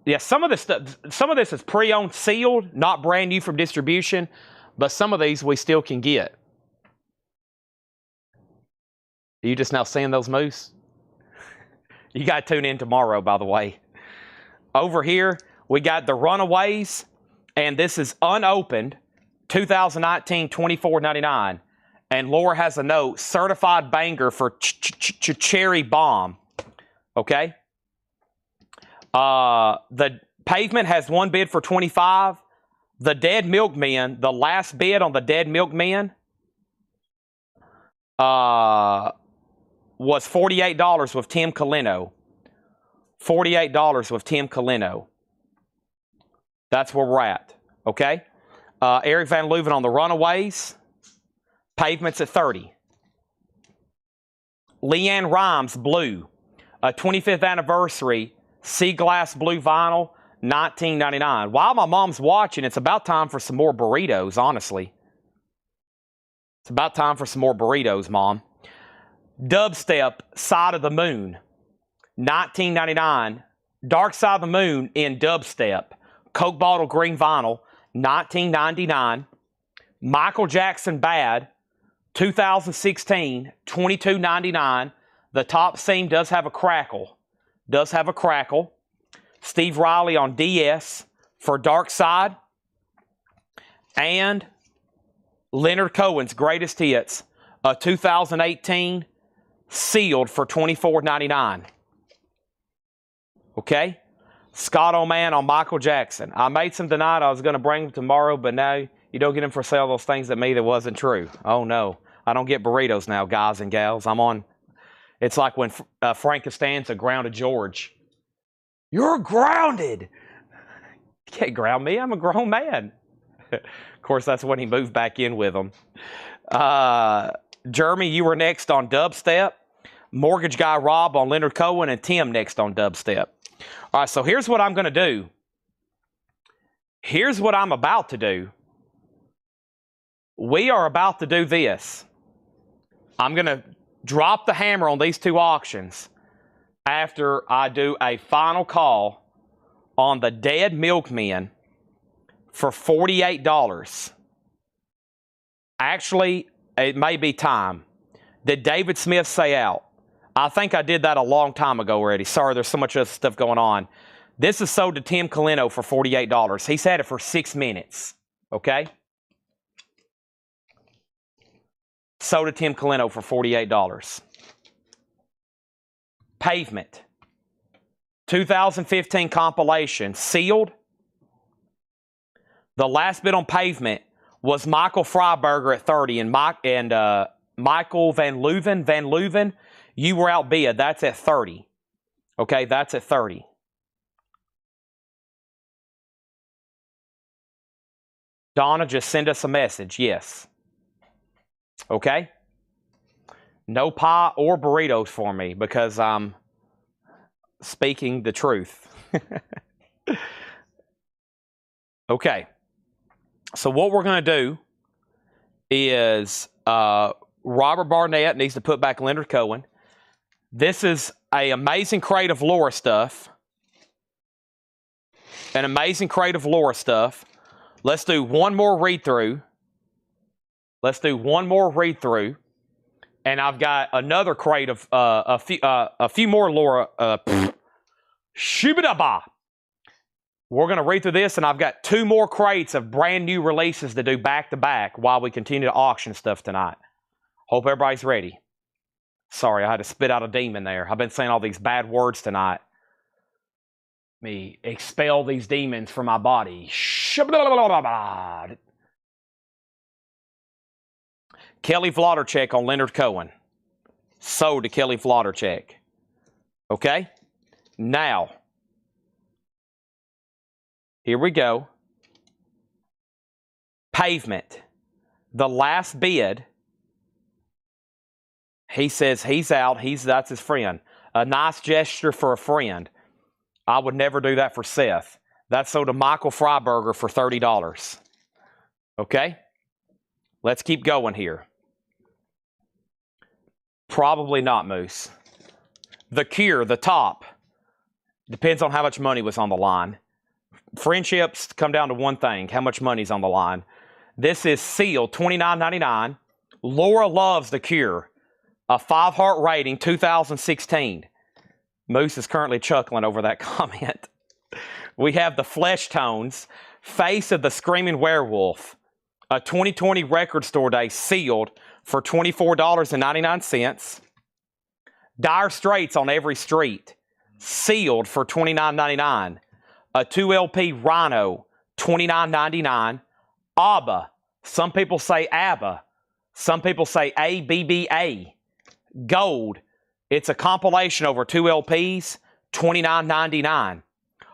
Yeah, some of this is pre-owned sealed, not brand new from distribution, but some of these we still can get. Are you just now seeing those, Moose? You got to tune in tomorrow, by the way. Over here, we got the Runaways, and this is unopened, 2019, $24.99. And Laura has a note, certified banger for Cherry Bomb. Okay? The Pavement has one bid for $25. The Dead Milkmen, the last bid on the Dead Milkmen was $48 with Tim Colino. $48 with Tim Colino. That's where we're at. Okay? Eric Van Leuven on the Runaways. Pavement's at $30. Leanne Rimes, Blue. 25th anniversary. Sea glass blue vinyl, $19.99. While my mom's watching, it's about time for some more burritos, honestly. It's about time for some more burritos, Mom. Dubstep, Side of the Moon, $19.99. Dark Side of the Moon in Dubstep. Coke bottle green vinyl, $19.99. Michael Jackson Bad, 2016, $22.99. The top seam does have a crackle. Steve Riley on DS for Dark Side. And Leonard Cohen's Greatest Hits, a 2018 sealed for $24.99. Okay? Scott Oman on Michael Jackson. I made some tonight. I was going to bring them tomorrow, but now you don't get them for sale. Those things at me that wasn't true. Oh, no. I don't get burritos now, guys and gals. I'm on. It's like when Frank Costanza grounded George. You're grounded. You can't ground me. I'm a grown man. Of course, that's when he moved back in with them. Jeremy, you were next on dubstep. Mortgage Guy Rob on Leonard Cohen, and Tim next on dubstep. All right, so here's what I'm going to do. Here's what I'm about to do. We are about to do this. I'm going to drop the hammer on these two auctions after I do a final call on the Dead Milkmen for $48. Actually, it may be time. Did David Smith say out? I think I did that a long time ago already. Sorry, there's so much other stuff going on. This is sold to Tim Colino for $48. He's had it for 6 minutes. Okay? Sold to Tim Colino for $48. Pavement. 2015 compilation. Sealed. The last bid on Pavement was Michael Freiberger at 30 and Michael Van Leuven, you were outbid. That's at 30. Okay, that's at 30. Donna, just send us a message. Yes. Okay? No pie or burritos for me because I'm speaking the truth. Okay. So what we're going to do is Robert Barnett needs to put back Leonard Cohen. This is an amazing crate of Laura stuff. An amazing crate of Laura stuff. Let's do one more read-through. Let's do one more read-through. And I've got another crate of a few more Laura. Shubidaba. We're going to read through this, and I've got 2 more crates of brand new releases to do back-to-back while we continue to auction stuff tonight. Hope everybody's ready. Sorry, I had to spit out a demon there. I've been saying all these bad words tonight. Me expel these demons from my body. Kelly Vlodarchek on Leonard Cohen. Sold to Kelly Vlodarchek. Okay? Now, here we go. Pavement. The last bid. He says he's out. That's his friend. A nice gesture for a friend. I would never do that for Seth. That's sold to Michael Freiberger for $30. Okay? Let's keep going here. Probably not, Moose. The Cure, the top. Depends on how much money was on the line. Friendships come down to one thing. How much money's on the line. This is sealed, $29.99. Laura loves The Cure. A 5-heart rating, 2016. Moose is currently chuckling over that comment. We have the Flesh Tones, Face of the Screaming Werewolf. A 2020 Record Store Day sealed for $24.99. Dire Straits on Every Street. Sealed for $29.99. A 2LP Rhino, $29.99. ABBA. Some people say ABBA. Some people say ABBA. Gold. It's a compilation over 2 LPs, $29.99.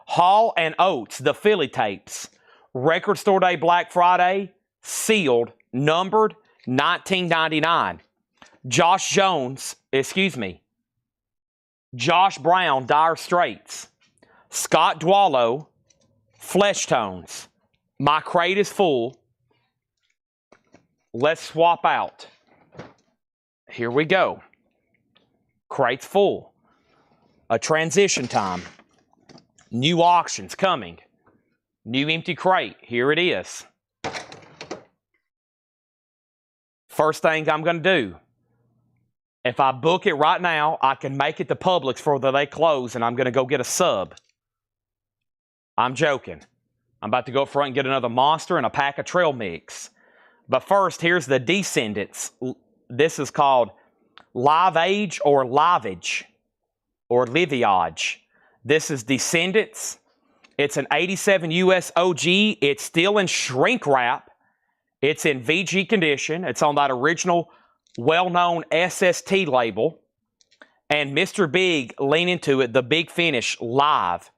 Hall & Oates, the Philly tapes. Record Store Day Black Friday, sealed, numbered, $19.99. Josh Brown, Dire Straits. Scott Dwallow, Flesh Tones. My crate is full. Let's swap out. Here we go. Crate's full. A transition time. New auctions coming. New empty crate. Here it is. First thing I'm going to do. If I book it right now, I can make it to Publix before they close, and I'm going to go get a sub. I'm joking. I'm about to go up front and get another Monster and a pack of trail mix. But first, here's the Descendants. This is called Live Age or Livage or Liviage. This is Descendants. It's an 87 US OG. It's still in shrink wrap. It's in VG condition. It's on that original well-known SST label. And Mr. Big, lean into it, the Big Finish live.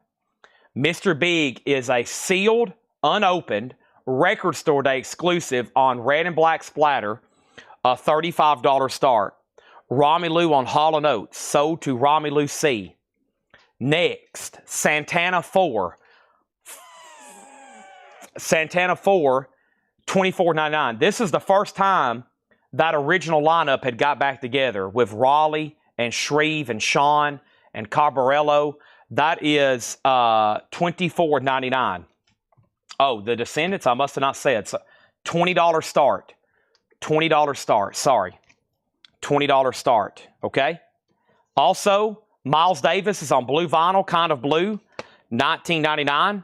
Mr. Big is a sealed, unopened, record store day exclusive on red and black splatter, a $35 start. Romelu on Hall & Oates, sold to Romelu C. Next, Santana 4. Santana 4, $24.99. This is the first time that original lineup had got back together with Raleigh and Shreve and Sean and Cabarello. That is $24.99. Oh, the Descendants, I must have not said. So $20 start. $20 start. Sorry. $20 start. Okay? Also, Miles Davis is on blue vinyl, kind of blue, $19.99.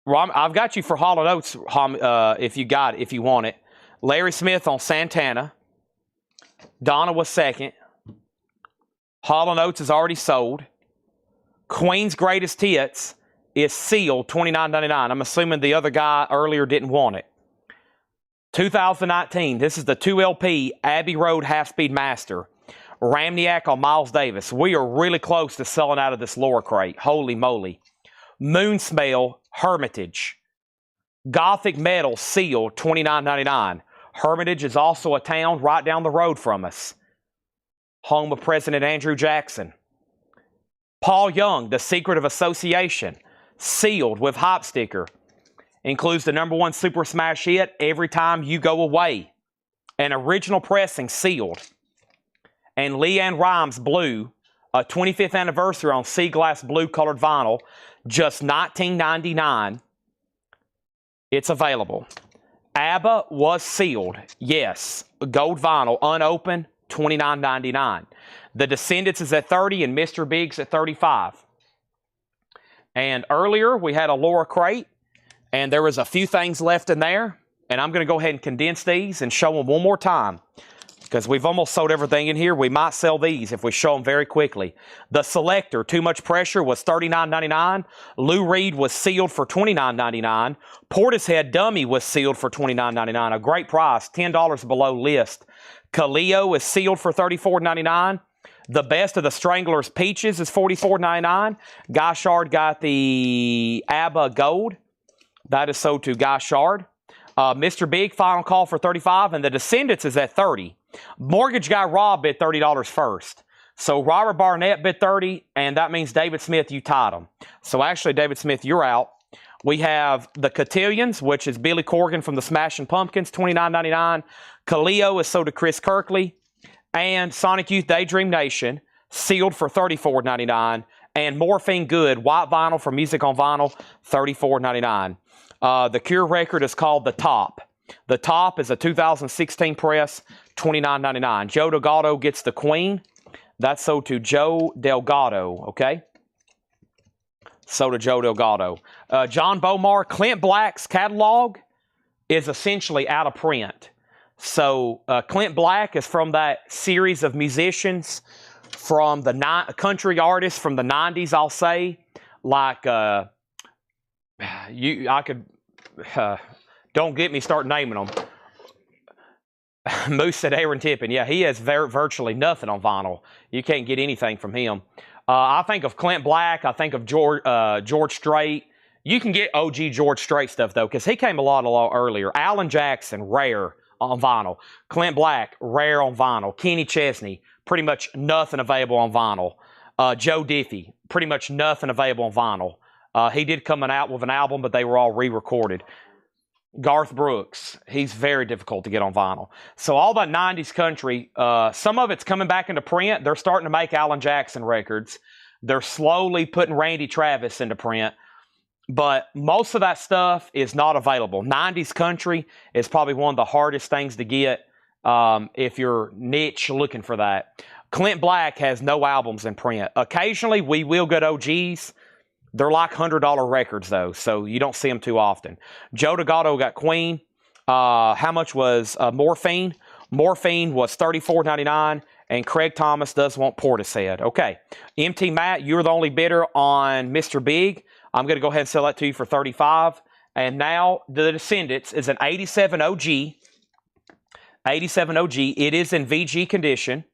I've got you for Hall & Oates if you want it. Larry Smith on Santana. Donna was second. Hall & Oates is already sold. Queen's Greatest Hits is sealed, $29.99. I'm assuming the other guy earlier didn't want it. 2019, this is the 2LP Abbey Road Half-Speed Master. Ramniak on Miles Davis. We are really close to selling out of this lower crate. Holy moly. Moonsmell Hermitage. Gothic Metal sealed, $29.99. Hermitage is also a town right down the road from us. Home of President Andrew Jackson. Paul Young, The Secret of Association, sealed with hype sticker. Includes the #1 Super Smash hit, Every Time You Go Away. An original pressing sealed. And Leanne Rimes Blue, a 25th anniversary on sea glass blue colored vinyl, just $19.99. It's available. ABBA was sealed. Yes, gold vinyl, unopened, $29.99. The Descendants is at $30 and Mr. Big's at $35. And earlier we had a Laura crate, and there was a few things left in there. And I'm going to go ahead and condense these and show them one more time, because we've almost sold everything in here. We might sell these if we show them very quickly. The Selector, Too Much Pressure, was $39.99. Lou Reed was sealed for $29.99. Portishead Dummy was sealed for $29.99. A great price, $10 below list. Kaleo is sealed for $34.99. The Best of the Stranglers Peaches is $44.99. Guy Shard got the ABBA Gold. That is sold to Guy Shard. Mr. Big, Final Call for $35, and the Descendants is at $30. Mortgage Guy Rob bid $30 first. So Robert Barnett bid $30, and that means David Smith, you tied him. So actually, David Smith, you're out. We have the Cotillions, which is Billy Corgan from the Smashing Pumpkins, $29.99. Kaleo is sold to Chris Kirkley. And Sonic Youth Daydream Nation, sealed for $34.99. And Morphine Good, white vinyl for Music on Vinyl, $34.99. The Cure record is called The Top. The Top is a 2016 press, $29.99. Joe Delgado gets the Queen. That's sold to Joe Delgado, okay? Sold to Joe Delgado. John Bomar, Clint Black's catalog is essentially out of print. So Clint Black is from that series of musicians from the country artists from the 90s, I'll say. Like, don't get me start naming them. Moose said Aaron Tippin. Yeah, he has virtually nothing on vinyl. You can't get anything from him. I think of Clint Black. I think of George Strait. You can get OG George Strait stuff, though, because he came a lot earlier. Alan Jackson, rare on vinyl. Clint Black, rare on vinyl. Kenny Chesney, pretty much nothing available on vinyl. Joe Diffie, pretty much nothing available on vinyl. He did come out with an album, but they were all re-recorded. Garth Brooks, he's very difficult to get on vinyl. So all that 90s country, some of it's coming back into print. They're starting to make Alan Jackson records. They're slowly putting Randy Travis into print. But most of that stuff is not available. 90s country is probably one of the hardest things to get if you're niche looking for that. Clint Black has no albums in print. Occasionally, we will get OGs. They're like $100 records, though, so you don't see them too often. Joe Delgado got Queen. How much was Morphine? Morphine was $34.99, and Craig Thomas does want Portishead. Okay, MT Matt, you're the only bidder on Mr. Big. I'm going to go ahead and sell that to you for $35. And now the Descendants is an 87 OG. 87 OG. It is in VG condition,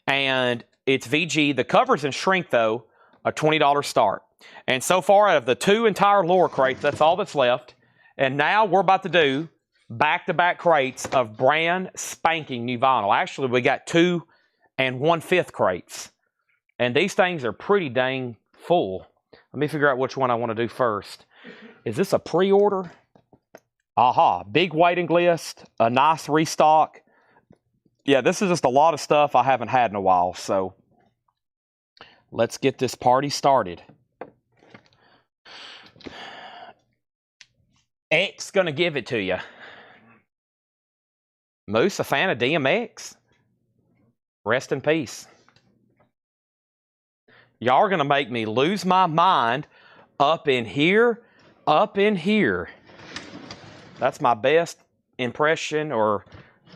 and it's VG. The cover's in shrink, though, a $20 start. And so far, out of the 2 entire lower crates, that's all that's left. And now we're about to do back-to-back crates of brand spanking new vinyl. Actually, we got 2 1/5 crates. And these things are pretty dang full. Let me figure out which one I want to do first. Is this a pre-order? Aha, big waiting list, a nice restock. Yeah, this is just a lot of stuff I haven't had in a while, so let's get this party started. X gonna give it to you. Moose, a fan of DMX? Rest in peace. Y'all are gonna make me lose my mind up in here, up in here. That's my best impression or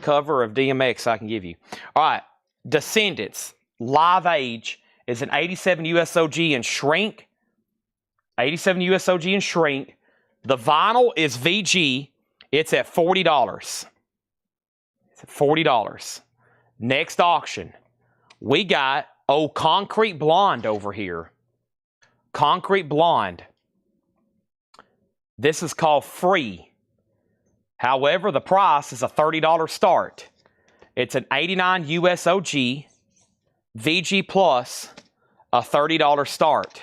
cover of DMX I can give you. All right, Descendants, Live Age is an 87 USOG in shrink. 87 USOG in shrink. The vinyl is VG. It's at $40. It's at $40. Next auction, we got Concrete Blonde over here. Concrete Blonde. This is called Free. However, the price is a $30 start. It's an 89 USOG, VG Plus, a $30 start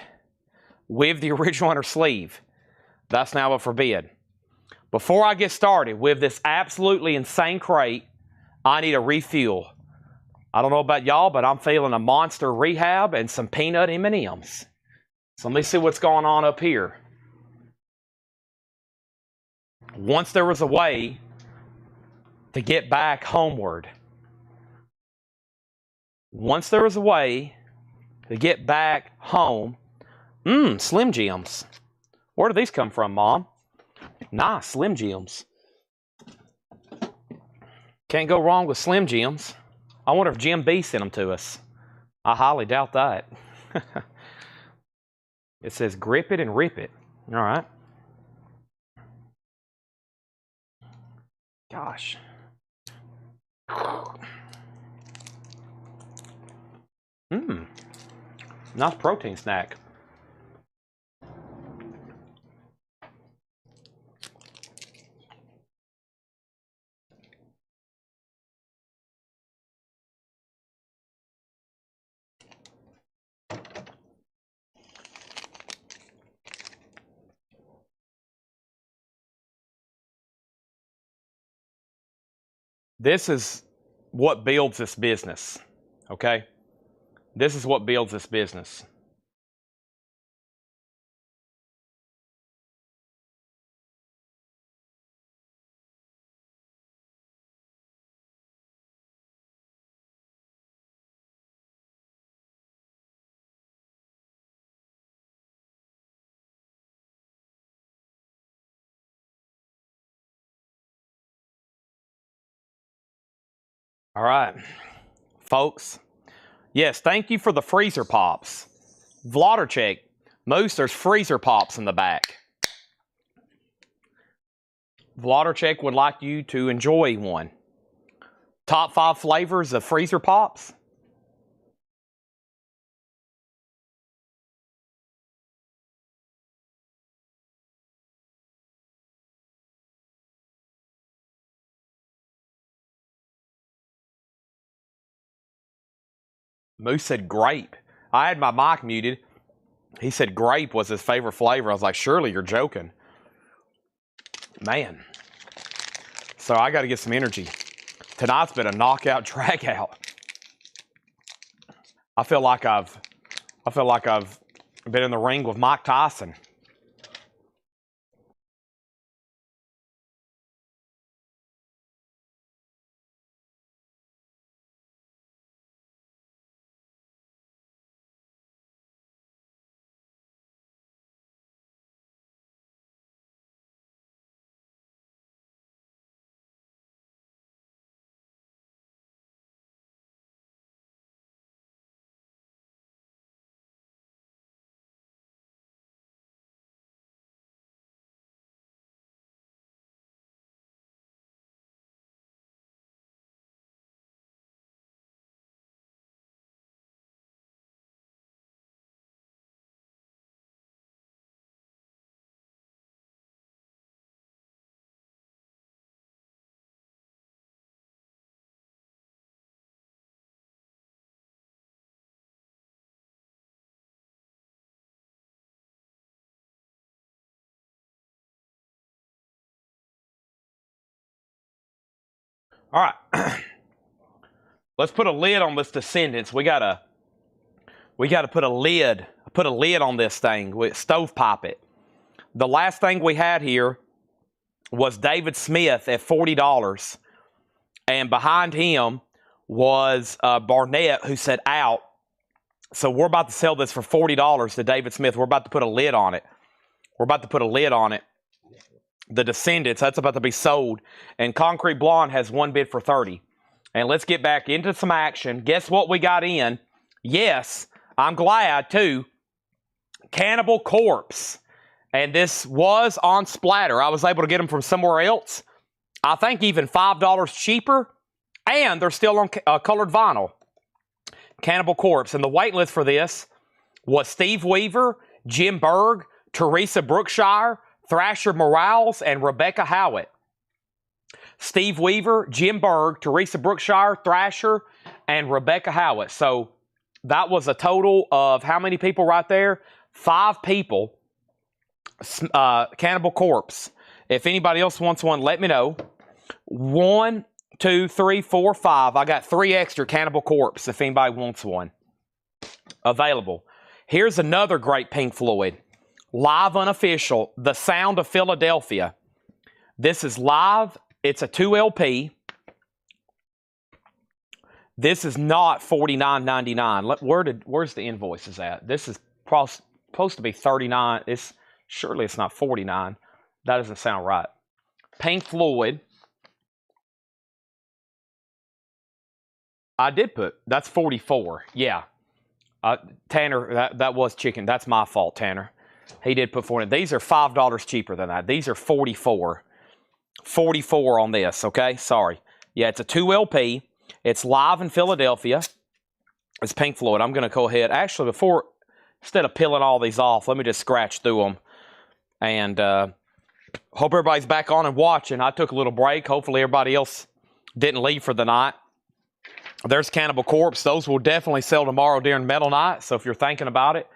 with the original inner sleeve. That's now up for bid. Before I get started with this absolutely insane crate, I need a refuel. I don't know about y'all, but I'm feeling a Monster Rehab and some peanut M&Ms. So let me see what's going on up here. Once there was a way to get back homeward. Once there was a way to get back home. Slim Jims. Where do these come from, Mom? Nice, Slim Jims. Can't go wrong with Slim Jims. I wonder if Jim B sent them to us. I highly doubt that. It says grip it and rip it. All right. Gosh. Nice protein snack. This is what builds this business, okay? This is what builds this business. All right, folks. Yes, thank you for the freezer pops. Vladarchek, Moose, there's freezer pops in the back. Vladarchek would like you to enjoy one. Top 5 flavors of freezer pops. Moose said grape. I had my mic muted. He said grape was his favorite flavor. I was like, surely you're joking. Man. So I got to get some energy. Tonight's been a knockout drag out. I feel like I've been in the ring with Mike Tyson. All right. Let's put a lid on this Descendants. We gotta put a lid on this thing. Stovepipe it. The last thing we had here was David Smith at $40, and behind him was Barnett, who said out. So we're about to sell this for $40 to David Smith. We're about to put a lid on it. The Descendants, that's about to be sold. And Concrete Blonde has one bid for $30. And let's get back into some action. Guess what we got in? Yes, I'm glad too. Cannibal Corpse. And this was on Splatter. I was able to get them from somewhere else. I think even $5 cheaper. And they're still on colored vinyl. Cannibal Corpse. And the wait list for this was Steve Weaver, Jim Berg, Teresa Brookshire, Thrasher Morales, and Rebecca Howitt. Steve Weaver, Jim Berg, Teresa Brookshire, Thrasher, and Rebecca Howitt. So that was a total of how many people right there? 5 people. Cannibal Corpse. If anybody else wants one, let me know. 1, 2, 3, 4, 5. I got 3 extra Cannibal Corpse if anybody wants one. Available. Here's another great Pink Floyd. Live Unofficial, The Sound of Philadelphia. This is live. It's a 2 LP. This is not $49.99. Where's the invoices at? This is supposed to be $39. Surely it's not $49. That doesn't sound right. Pink Floyd. I did put, that's $44. Yeah. Tanner, that was chicken. That's my fault, Tanner. He did put $40. These are $5 cheaper than that. These are $44. $44 on this, okay? Sorry. Yeah, it's a 2 LP. It's live in Philadelphia. It's Pink Floyd. I'm going to go ahead. Actually, instead of peeling all these off, let me just scratch through them. And hope everybody's back on and watching. I took a little break. Hopefully everybody else didn't leave for the night. There's Cannibal Corpse. Those will definitely sell tomorrow during Metal Night. So if you're thinking about it,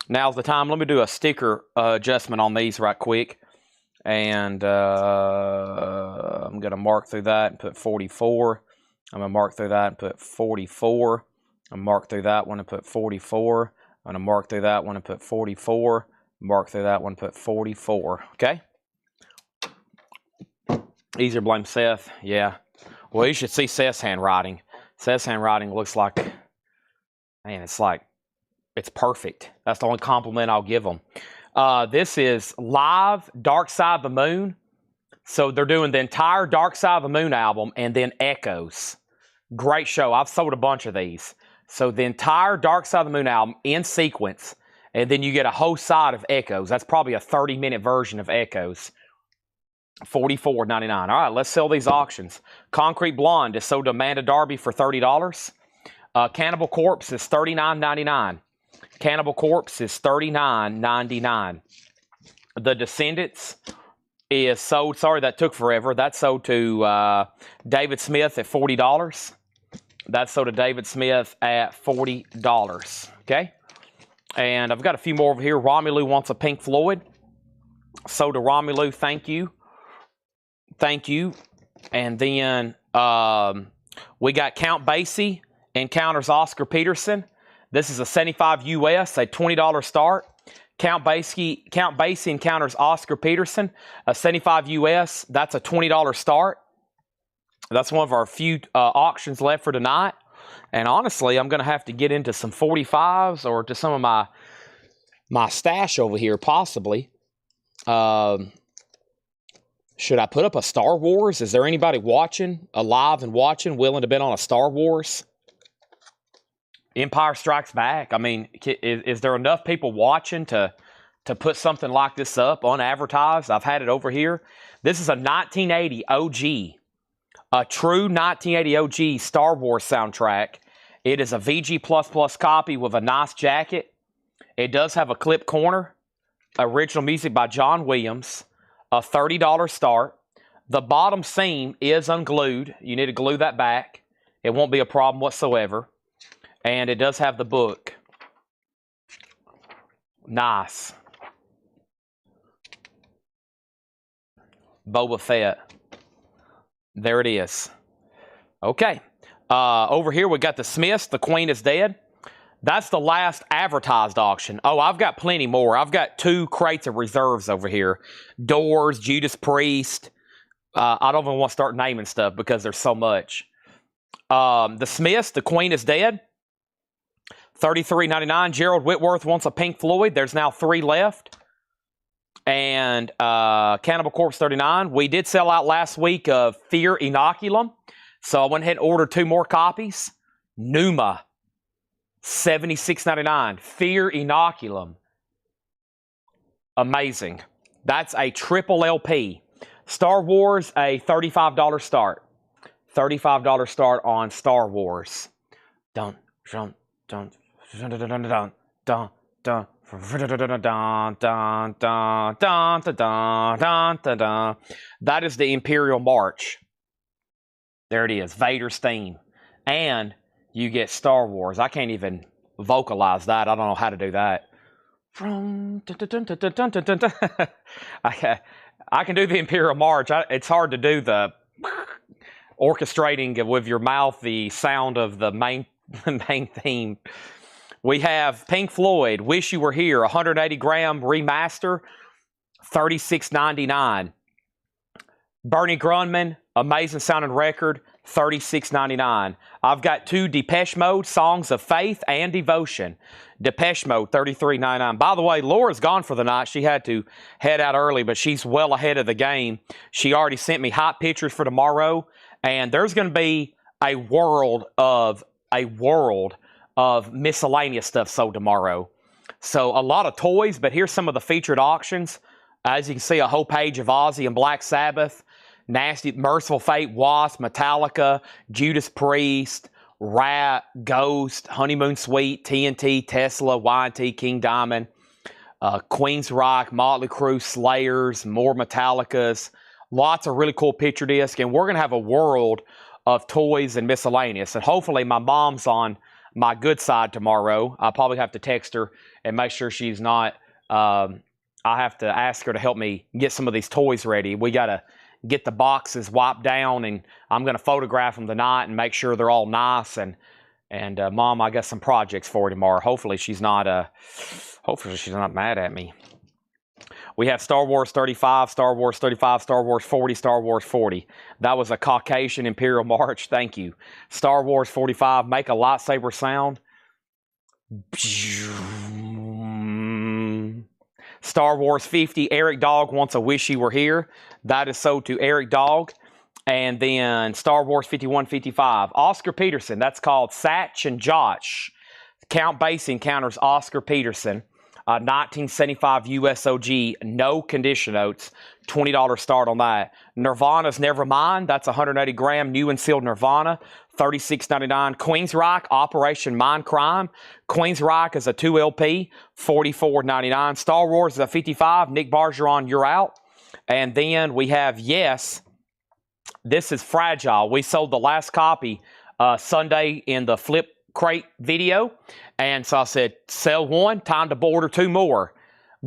now's the time. Let me do a sticker adjustment on these right quick. And I'm going to mark through that and put 44. I'm going to mark through that and put 44. I'm going to mark through that one and put 44. I'm going to mark through that one and put 44. Mark through that one, put 44. Okay? Easier to blame Seth. Yeah. Well, you should see Seth's handwriting. Seth's handwriting looks like, man, it's perfect. That's the only compliment I'll give them. This is live Dark Side of the Moon. So they're doing the entire Dark Side of the Moon album and then Echoes. Great show. I've sold a bunch of these. So the entire Dark Side of the Moon album in sequence, and then you get a whole side of Echoes. That's probably a 30-minute version of Echoes. $44.99. All right, let's sell these auctions. Concrete Blonde is sold to Amanda Darby for $30. Cannibal Corpse is $39.99. Cannibal Corpse is $39.99. The Descendants is sold. Sorry, that took forever. That's sold to David Smith at $40. That's sold to David Smith at $40. Okay? And I've got a few more over here. Romulu wants a Pink Floyd. Sold to Romulu. Thank you. Thank you. And then we got Count Basie encounters Oscar Peterson. This is a 75 US, a $20 start. Count Basie encounters Oscar Peterson, a 75 US. That's a $20 start. That's one of our few auctions left for tonight. And honestly, I'm going to have to get into some 45s or to some of my stash over here, possibly. Should I put up a Star Wars? Is there anybody watching, alive and watching, willing to bet on a Star Wars? Empire Strikes Back. I mean, is there enough people watching to put something like this up unadvertised? I've had it over here. This is a 1980 OG. A true 1980 OG Star Wars soundtrack. It is a VG++ copy with a nice jacket. It does have a clip corner. Original music by John Williams. A $30 start. The bottom seam is unglued. You need to glue that back. It won't be a problem whatsoever. And it does have the book. Nice. Boba Fett. There it is. Okay. Over here, we got the Smiths, The Queen is Dead. That's the last advertised auction. Oh, I've got plenty more. I've got 2 crates of reserves over here. Doors, Judas Priest. I don't even want to start naming stuff because there's so much. The Smiths, The Queen is Dead. $33.99. Gerald Whitworth wants a Pink Floyd. There's now 3 left. And Cannibal Corpse 39. We did sell out last week of Fear Inoculum. So I went ahead and ordered 2 more copies. Numa. $76.99. Fear Inoculum. Amazing. That's a triple LP. Star Wars, a $35 start. $35 start on Star Wars. Dun, dun, dun, dun, dun, dun, dun, dun, dun. That is the Imperial March. There it is. Vader's theme. And you get Star Wars. I can't even vocalize that. I don't know how to do that. I can do the Imperial March. It's hard to do the orchestrating with your mouth the sound of the main theme. We have Pink Floyd, Wish You Were Here, 180 gram remaster, $36.99. Bernie Grundman, amazing sounding record, $36.99. I've got 2 Depeche Mode, Songs of Faith and Devotion. Depeche Mode, $33.99. By the way, Laura's gone for the night. She had to head out early, but she's well ahead of the game. She already sent me hot pictures for tomorrow, and there's going to be a world of miscellaneous stuff sold tomorrow. So a lot of toys, but here's some of the featured auctions. As you can see, a whole page of Ozzy and Black Sabbath, Nasty, Merciful Fate, Wasp, Metallica, Judas Priest, Rat, Ghost, Honeymoon Suite, TNT, Tesla, Y&T, King Diamond, Queen's Rock, Motley Crue, Slayers, more Metallicas, lots of really cool picture discs, and we're going to have a world of toys and miscellaneous. And hopefully my mom's on my good side tomorrow. I'll probably have to text her and make sure she's not. I have to ask her to help me get some of these toys ready. We got to get the boxes wiped down, and I'm going to photograph them tonight and make sure they're all nice. And Mom, I got some projects for you tomorrow. Hopefully she's not mad at me. We have Star Wars 35, Star Wars 35, Star Wars 40, Star Wars 40. That was a Caucasian Imperial March. Thank you. Star Wars 45, make a lightsaber sound. Star Wars 50, Eric Dog wants a Wish You Were Here. That is sold to Eric Dog. And then Star Wars 51, 55. Oscar Peterson, that's called Satch and Josh. Count Basie encounters Oscar Peterson. 1975 USOG, no condition notes, $20 start on that. Nirvana's Nevermind, that's 180 gram, new and sealed Nirvana, $36.99. Queen's Rock, Operation Mindcrime. Queen's Rock is a 2 LP, $44.99. Star Wars is a 55, Nick Bargeron, You're Out. And then we have Yes, this is Fragile. We sold the last copy Sunday in the Flip Crate video, and so I said, sell 1, time to order 2 more.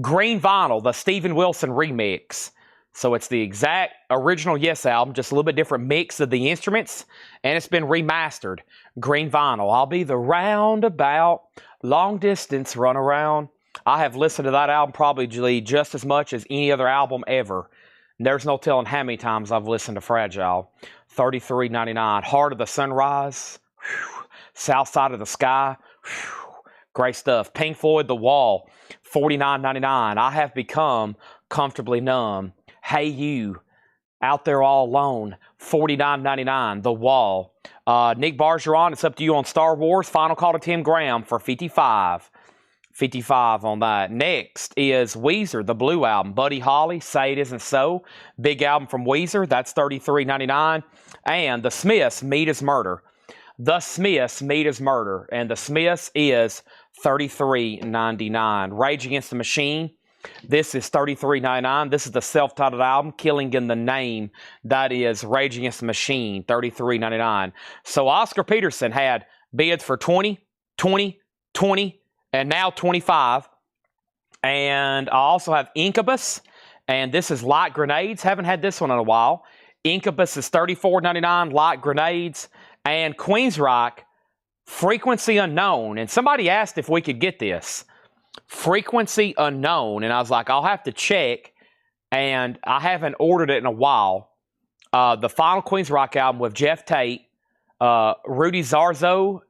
Green Vinyl, the Steven Wilson remix. So it's the exact original Yes album, just a little bit different mix of the instruments, and it's been remastered. Green Vinyl, I'll be the roundabout, long distance runaround. I have listened to that album probably just as much as any other album ever. There's no telling how many times I've listened to Fragile. $33.99. Heart of the Sunrise. Whew. South Side of the Sky. Whew. Great stuff. Pink Floyd, The Wall. $49.99. I Have Become Comfortably Numb. Hey You. Out There All Alone. $49.99. The Wall. Nick Bargeron, it's up to you on Star Wars. Final Call to Tim Graham for $55. $55 on that. Next is Weezer, the Blue Album. Buddy Holly, Say It Isn't So. Big album from Weezer. That's $33.99. And The Smiths, Meat is Murder. The Smiths, Meat is Murder. And The Smiths is $33.99. Rage Against the Machine. This is $33.99. This is the self-titled album, Killing in the Name. That is Rage Against the Machine, $33.99. So Oscar Peterson had bids for 20, 20, 20, and now 25. And I also have Incubus, and this is Light Grenades. Haven't had this one in a while. Incubus is $34.99, Light Grenades. And Queensryche, Frequency Unknown. And somebody asked if we could get this. Frequency Unknown. And I was like, I'll have to check. And I haven't ordered it in a while. The final Queensryche album with Jeff Tate, Rudy Sarzo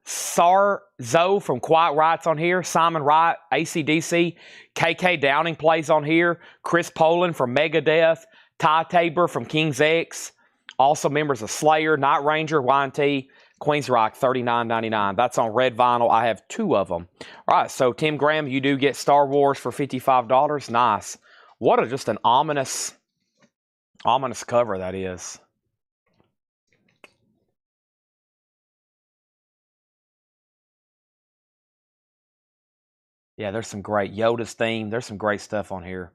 from Quiet Riot's on here, Simon Wright, AC/DC, KK Downing plays on here, Chris Poland from Megadeth, Ty Tabor from King's X, also members of Slayer, Night Ranger, Y&T, Queensryche, $39.99. That's on red vinyl. I have 2 of them. All right, so Tim Graham, you do get Star Wars for $55. Nice. What just an ominous cover that is. Yeah, there's some great Yoda's theme. There's some great stuff on here.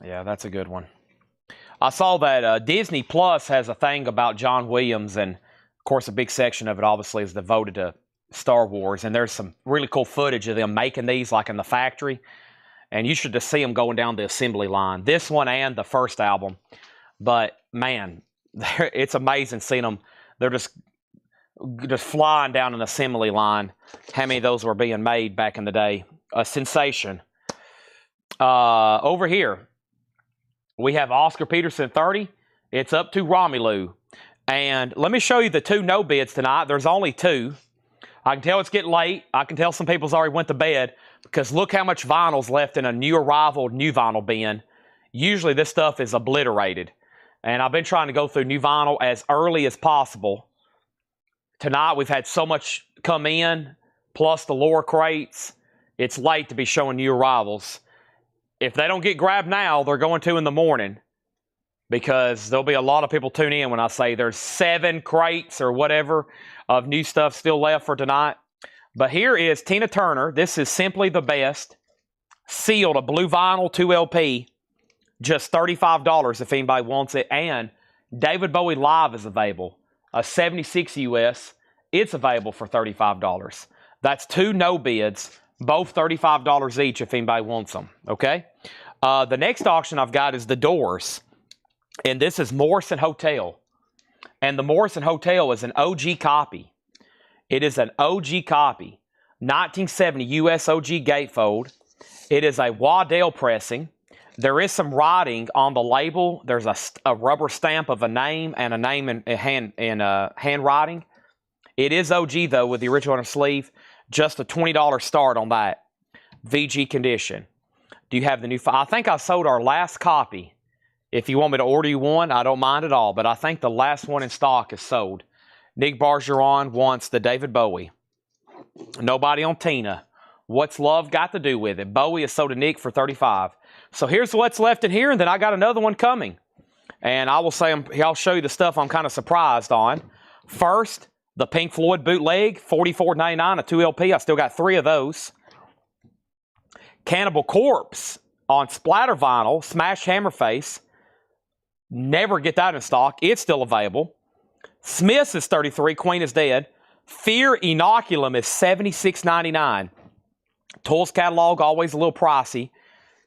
Yeah, that's a good one. I saw that Disney Plus has a thing about John Williams, and of course a big section of it obviously is devoted to Star Wars, and there's some really cool footage of them making these like in the factory, and you should just see them going down the assembly line. This one and the first album. But man, it's amazing seeing them. They're just flying down an assembly line. How many of those were being made back in the day? A sensation. Over here, we have Oscar Peterson 30. It's up to Romelu. And let me show you the 2 no bids tonight. There's only 2. I can tell it's getting late. I can tell some people's already went to bed because look how much vinyl's left in a new arrival new vinyl bin. Usually this stuff is obliterated. And I've been trying to go through new vinyl as early as possible. Tonight we've had so much come in, plus the lower crates. It's late to be showing new arrivals. If they don't get grabbed now, they're going to in the morning. Because there'll be a lot of people tune in when I say there's 7 crates or whatever of new stuff still left for tonight. But here is Tina Turner. This is Simply the Best. Sealed, a blue vinyl 2 LP. Just $35 if anybody wants it. And David Bowie Live is available. A 76 US. It's available for $35. That's 2 no bids. Both $35 each if anybody wants them. Okay? The next auction I've got is The Doors. And this is Morrison Hotel. And the Morrison Hotel is an OG copy. It is an OG copy. 1970 US OG gatefold. It is a Waddell pressing. There is some writing on the label. There's a rubber stamp of a name and a name in handwriting. It is OG, though, with the original on the sleeve. Just a $20 start on that. VG condition. Do you have the new file? I think I sold our last copy. If you want me to order you one, I don't mind at all. But I think the last one in stock is sold. Nick Bargeron wants the David Bowie. Nobody on Tina. What's love got to do with it? Bowie is sold to Nick for $35. So here's what's left in here, and then I got another one coming. And I will say, I'll show you the stuff I'm kind of surprised on. First, the Pink Floyd bootleg, $44.99, a 2 LP. I still got 3 of those. Cannibal Corpse on splatter vinyl, Smash Hammerface. Never get that in stock. It's still available. Smith's is $33, Queen is Dead. Fear Inoculum is $76.99. Tools catalog, always a little pricey.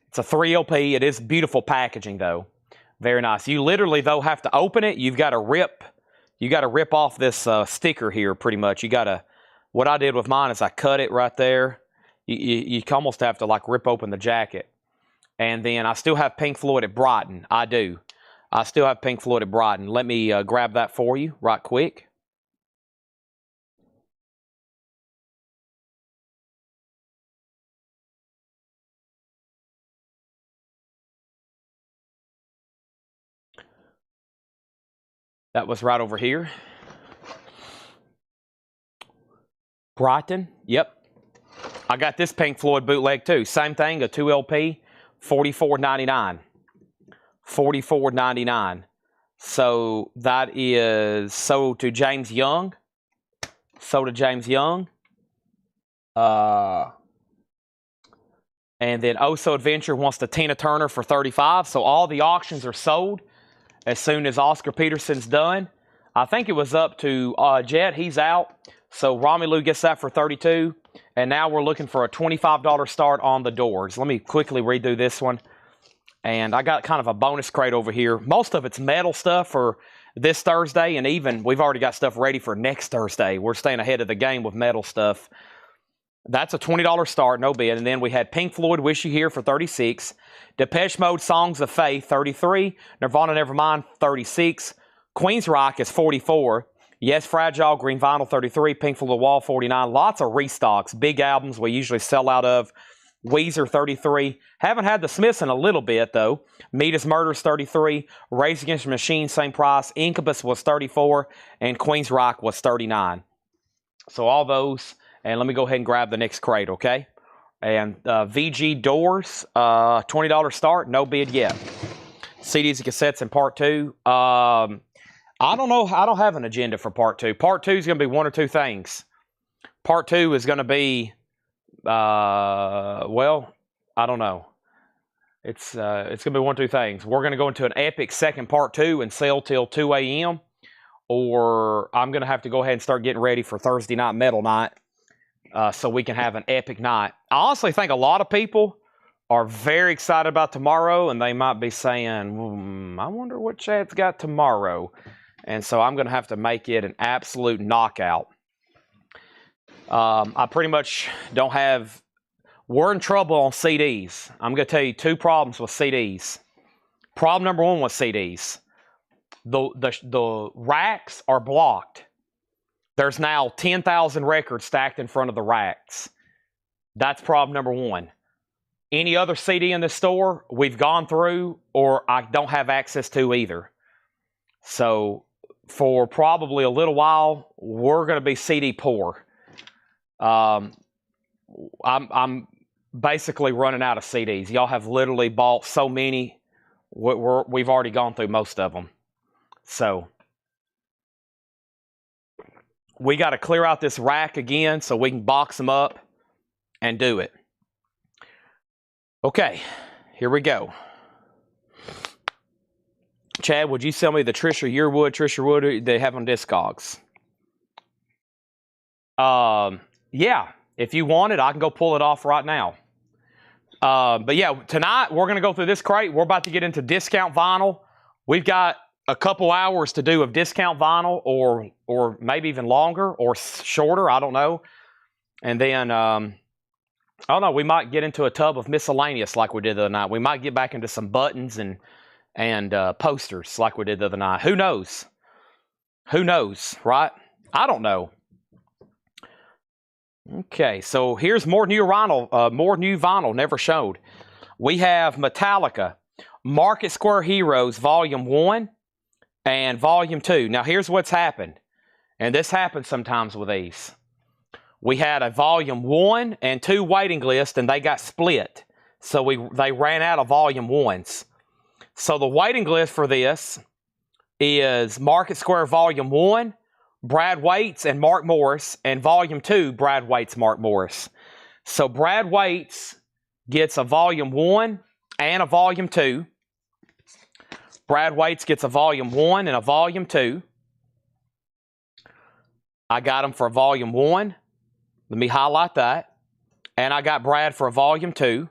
It's a 3 LP. It is beautiful packaging, though. Very nice. You literally, though, have to open it. You've got to rip off this sticker here, pretty much. What I did with mine is I cut it right there. You almost have to, like, rip open the jacket. And then I still have Pink Floyd at Brighton. I do. I still have Pink Floyd at Brighton. Let me grab that for you right quick. That was right over here. Brighton. Yep. I got this Pink Floyd bootleg too. Same thing, a 2 LP, $44.99. $44.99. So that is sold to James Young. Sold to James Young. And then Also Adventure wants the Tina Turner for $35. So all the auctions are sold as soon as Oscar Peterson's done. I think it was up to Jet. He's out. So Romelu gets that for $32. And now we're looking for a $25 start on the Doors. Let me quickly redo this one. And I got kind of a bonus crate over here. Most of it's metal stuff for this Thursday, and even we've already got stuff ready for next Thursday. We're staying ahead of the game with metal stuff. That's a $20 start, no bid. And then we had Pink Floyd, Wish You Here for $36. Depeche Mode, Songs of Faith, $33. Nirvana, Nevermind, $36. Queen's Rock is $44. Yes, Fragile, Green Vinyl, $33. Pink Floyd, The Wall, $49. Lots of restocks. Big albums we usually sell out of. Weezer, $33. Haven't had the Smiths in a little bit, though. Meat is Murder's $33. Rage Against the Machine, same price. Incubus was $34. And Queen's Rock was $39. So all those. And let me go ahead and grab the next crate, okay? And VG Doors, $20 start, no bid yet. CDs and cassettes in part 2. I don't know. I don't have an agenda for part 2. Part 2 is going to be one or two things. Part 2 is going to be, well, I don't know. It's going to be one or two things. We're going to go into an epic second part 2 and sell till 2 a.m. Or I'm going to have to go ahead and start getting ready for Thursday night metal night. So we can have an epic night. I honestly think a lot of people are very excited about tomorrow, and they might be saying, I wonder what Chad's got tomorrow. And so I'm going to have to make it an absolute knockout. I pretty much don't have... We're in trouble on CDs. I'm going to tell you two problems with CDs. Problem number one with CDs. The racks are blocked. There's now 10,000 records stacked in front of the racks. That's problem number one. Any other CD in the store we've gone through or I don't have access to either. So for probably a little while, we're going to be CD poor. I'm basically running out of CDs. Y'all have literally bought so many. We've already gone through most of them. So... we got to clear out this rack again so we can box them up and do it. Okay, here we go. Chad, would you sell me the Trisha Yearwood they have on discogs? Yeah, if you want it, I can go pull it off right now. But yeah, tonight we're going to go through this crate. We're about to get into discount vinyl. We've got a couple hours to do of discount vinyl or maybe even longer or shorter. I don't know. And then, I don't know, we might get into a tub of miscellaneous like we did the other night. We might get back into some buttons and posters like we did the other night. Who knows? Who knows, right? I don't know. Okay, so here's more new vinyl never showed. We have Metallica, Market Square Heroes, Volume 1. And Volume 2. Now, here's what's happened. And this happens sometimes with these. We had a Volume 1 and 2 waiting list, and they got split. So they ran out of Volume 1s. So the waiting list for this is Market Square Volume 1, Brad Waits and Mark Morris, and Volume 2, Brad Waits, Mark Morris. So Brad Waits gets a Volume 1 and a Volume 2. Brad Waits gets a Volume 1 and a Volume 2. I got him for a Volume 1. Let me highlight that. And I got Brad for a Volume 2.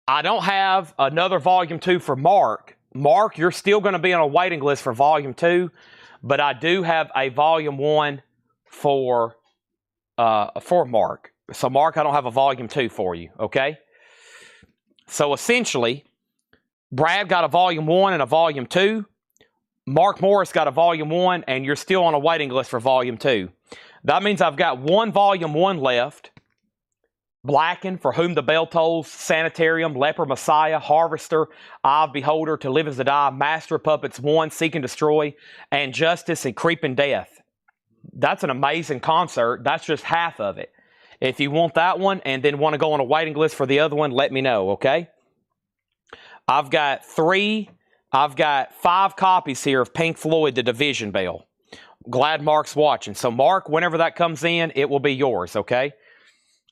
I don't have another Volume 2 for Mark. Mark, you're still going to be on a waiting list for Volume 2. But I do have a Volume 1 for Mark. So Mark, I don't have a Volume 2 for you, okay? So essentially... Brad got a Volume 1 and a Volume 2. Mark Morris got a Volume 1, and you're still on a waiting list for Volume 2. That means I've got one Volume 1 left. Blackened, For Whom the Bell Tolls, Sanitarium, Leper Messiah, Harvester, Eye of Beholder, To Live Is to Die, Master of Puppets 1, Seek and Destroy, and Justice and Creeping Death. That's an amazing concert. That's just half of it. If you want that one and then want to go on a waiting list for the other one, let me know, okay? I've got 5 copies here of Pink Floyd, The Division Bell. Glad Mark's watching. So Mark, whenever that comes in, it will be yours, okay?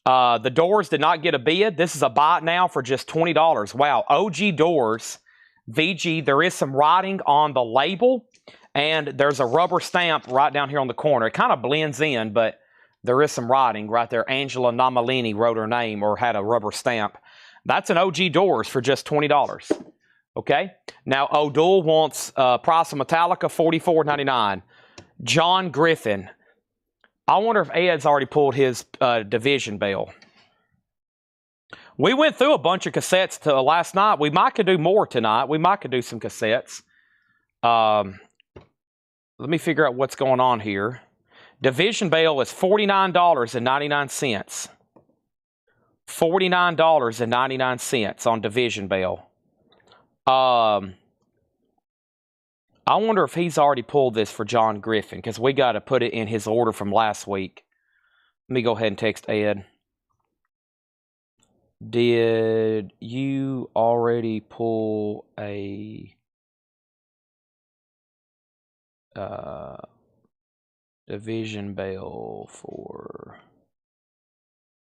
The Doors did not get a bid. This is a buy now for just $20. Wow, OG Doors, VG, there is some writing on the label, and there's a rubber stamp right down here on the corner. It kind of blends in, but there is some writing right there. Angela Nomalini wrote her name or had a rubber stamp. That's an OG Doors for just $20. Okay. Now, O'Doul wants price of Metallica, $44.99. John Griffin. I wonder if Ed's already pulled his Division Bell. We went through a bunch of cassettes last night. We might could do more tonight. We might could do some cassettes. Let me figure out what's going on here. Division Bell is $49.99. $49.99 on Division Bell. I wonder if he's already pulled this for John Griffin, because we got to put it in his order from last week. Let me go ahead and text Ed. Did you already pull a Division Bell for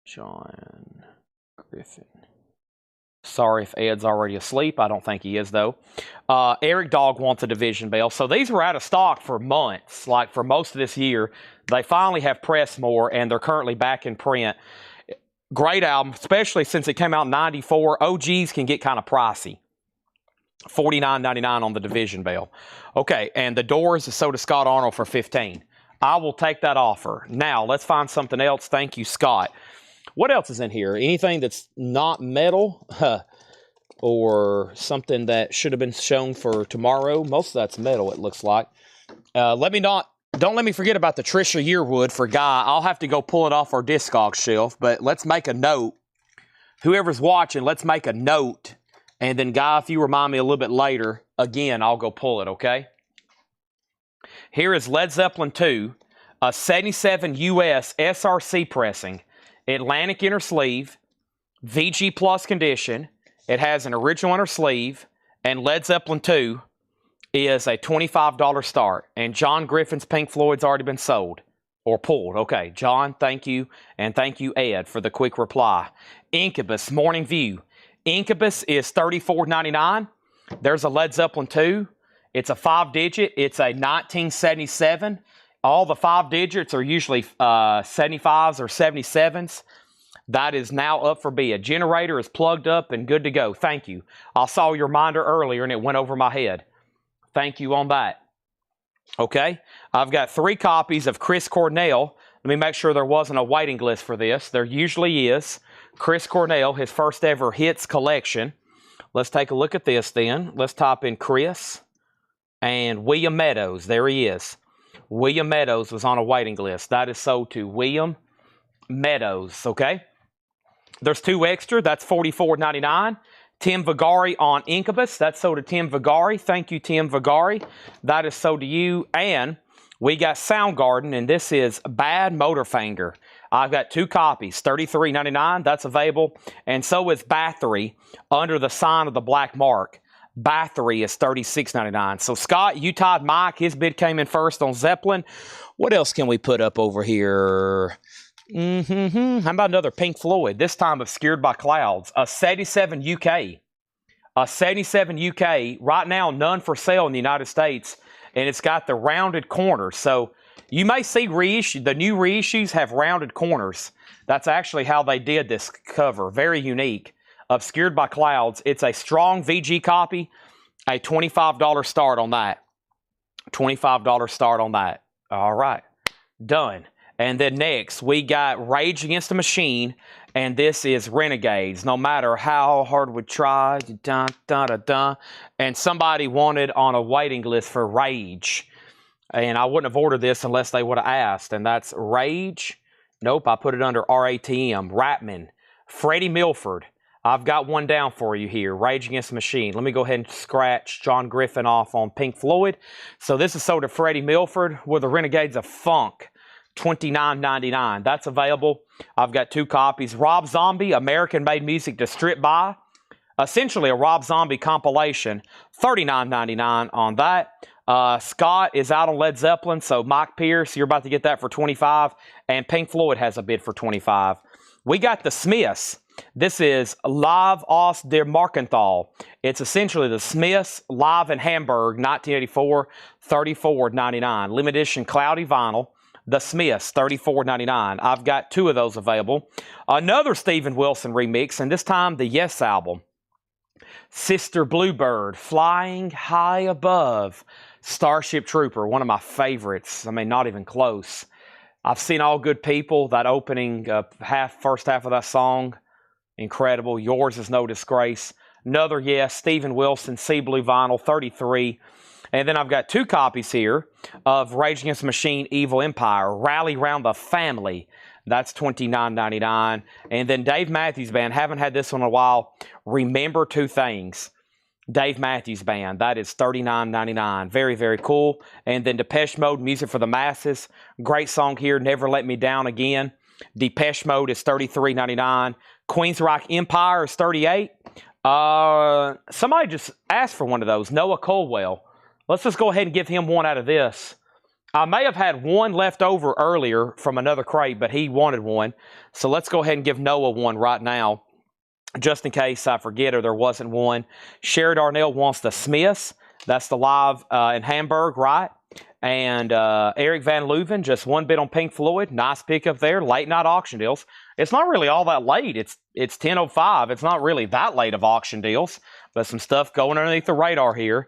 John Griffin? Sorry if Ed's already asleep. I don't think he is, though. Eric Dog wants a Division Bell. So these were out of stock for months, like for most of this year. They finally have pressed more, and they're currently back in print. Great album, especially since it came out in 94. OGs can get kind of pricey. $49.99 on the Division Bell. Okay, and the Doors is sold to Scott Arnold for $15. I will take that offer. Now, let's find something else. Thank you, Scott. What else is in here? Anything that's not metal or something that should have been shown for tomorrow? Most of that's metal, it looks like. Don't let me forget about the Trisha Yearwood for Guy. I'll have to go pull it off our discogs shelf, but let's make a note. Whoever's watching, let's make a note. And then, Guy, if you remind me a little bit later, again, I'll go pull it, okay? Here is Led Zeppelin 2, a 77 US SRC pressing. Atlantic inner sleeve, VG Plus condition. It has an original inner sleeve, and Led Zeppelin 2 is a $25 start. And John Griffin's Pink Floyd's already been sold or pulled. Okay, John, thank you. And thank you, Ed, for the quick reply. Incubus, Morning View. Incubus is $34.99. There's a Led Zeppelin 2. It's a 5-digit. It's a 1977. All the 5 digits are usually 75s or 77s. That is now up for bid. Generator is plugged up and good to go. Thank you. I saw your reminder earlier and it went over my head. Thank you on that. Okay. I've got 3 copies of Chris Cornell. Let me make sure there wasn't a waiting list for this. There usually is. Chris Cornell, his first ever hits collection. Let's take a look at this then. Let's type in Chris and William Meadows. There he is. William Meadows was on a waiting list. That is sold to William Meadows, okay? There's 2 extra. That's $44.99. Tim Vigari on Incubus. That's sold to Tim Vigari. Thank you, Tim Vigari. That is sold to you. And we got Soundgarden, and this is Bad Motorfinger. I've got 2 copies, $33.99. That's available. And so is Bathory, Under the Sign of the Black Mark. Bathory is $36.99. So, Scott, you tied Mike. His bid came in first on Zeppelin. What else can we put up over here? How about another Pink Floyd, this time Obscured by Clouds, a 77 UK. A 77 UK, right now none for sale in the United States, and it's got the rounded corners. So you may see the new reissues have rounded corners. That's actually how they did this cover. Very unique. Obscured by Clouds. It's a strong VG copy, a $25 start on that. $25 start on that. All right. Done. And then next, we got Rage Against the Machine, and this is Renegades. No matter how hard we try, dun, dun, dun, dun. And somebody wanted on a waiting list for Rage. And I wouldn't have ordered this unless they would have asked. And that's Rage. Nope, I put it under RATM. Ratman. Freddie Milford. I've got one down for you here. Rage Against the Machine. Let me go ahead and scratch John Griffin off on Pink Floyd. So this is sold to Freddie Milford with the Renegades of Funk. $29.99. That's available. I've got 2 copies. Rob Zombie, American-Made Music to Strip By. Essentially a Rob Zombie compilation. $39.99 on that. Scott is out on Led Zeppelin, so Mike Pierce, you're about to get that for $25. And Pink Floyd has a bid for $25. We got the Smiths. This is Live aus der Markenthal. It's essentially the Smiths live in Hamburg, 1984, $34.99. Limited edition cloudy vinyl. The Smiths, $34.99. I've got 2 of those available. Another Steven Wilson remix, and this time the Yes album. Sister Bluebird, Flying High Above. Starship Trooper, one of my favorites. I mean, not even close. I've seen All Good People, that opening first half of that song, incredible. Yours Is No Disgrace. Another yes, Steven Wilson, Sea Blue Vinyl, 33. And then I've got 2 copies here of Rage Against the Machine, Evil Empire, Rally Round the Family. That's $29.99. And then Dave Matthews Band, haven't had this one in a while, Remember Two Things. Dave Matthews Band, that is $39.99. Very, very cool. And then Depeche Mode, Music for the Masses. Great song here, Never Let Me Down Again. Depeche Mode is $33.99. Queensryche Empire is $38. Somebody just asked for one of those, Noah Colwell. Let's just go ahead and give him one out of this. I may have had one left over earlier from another crate, but he wanted one. So let's go ahead and give Noah one right now, just in case I forget or there wasn't one. Sherry Darnell wants the Smiths. That's the live in Hamburg, right? And Eric Van Leuven, just one bit on Pink Floyd. Nice pickup there. Late night auction deals. It's not really all that late. It's 10:05. It's not really that late of auction deals, but some stuff going underneath the radar here.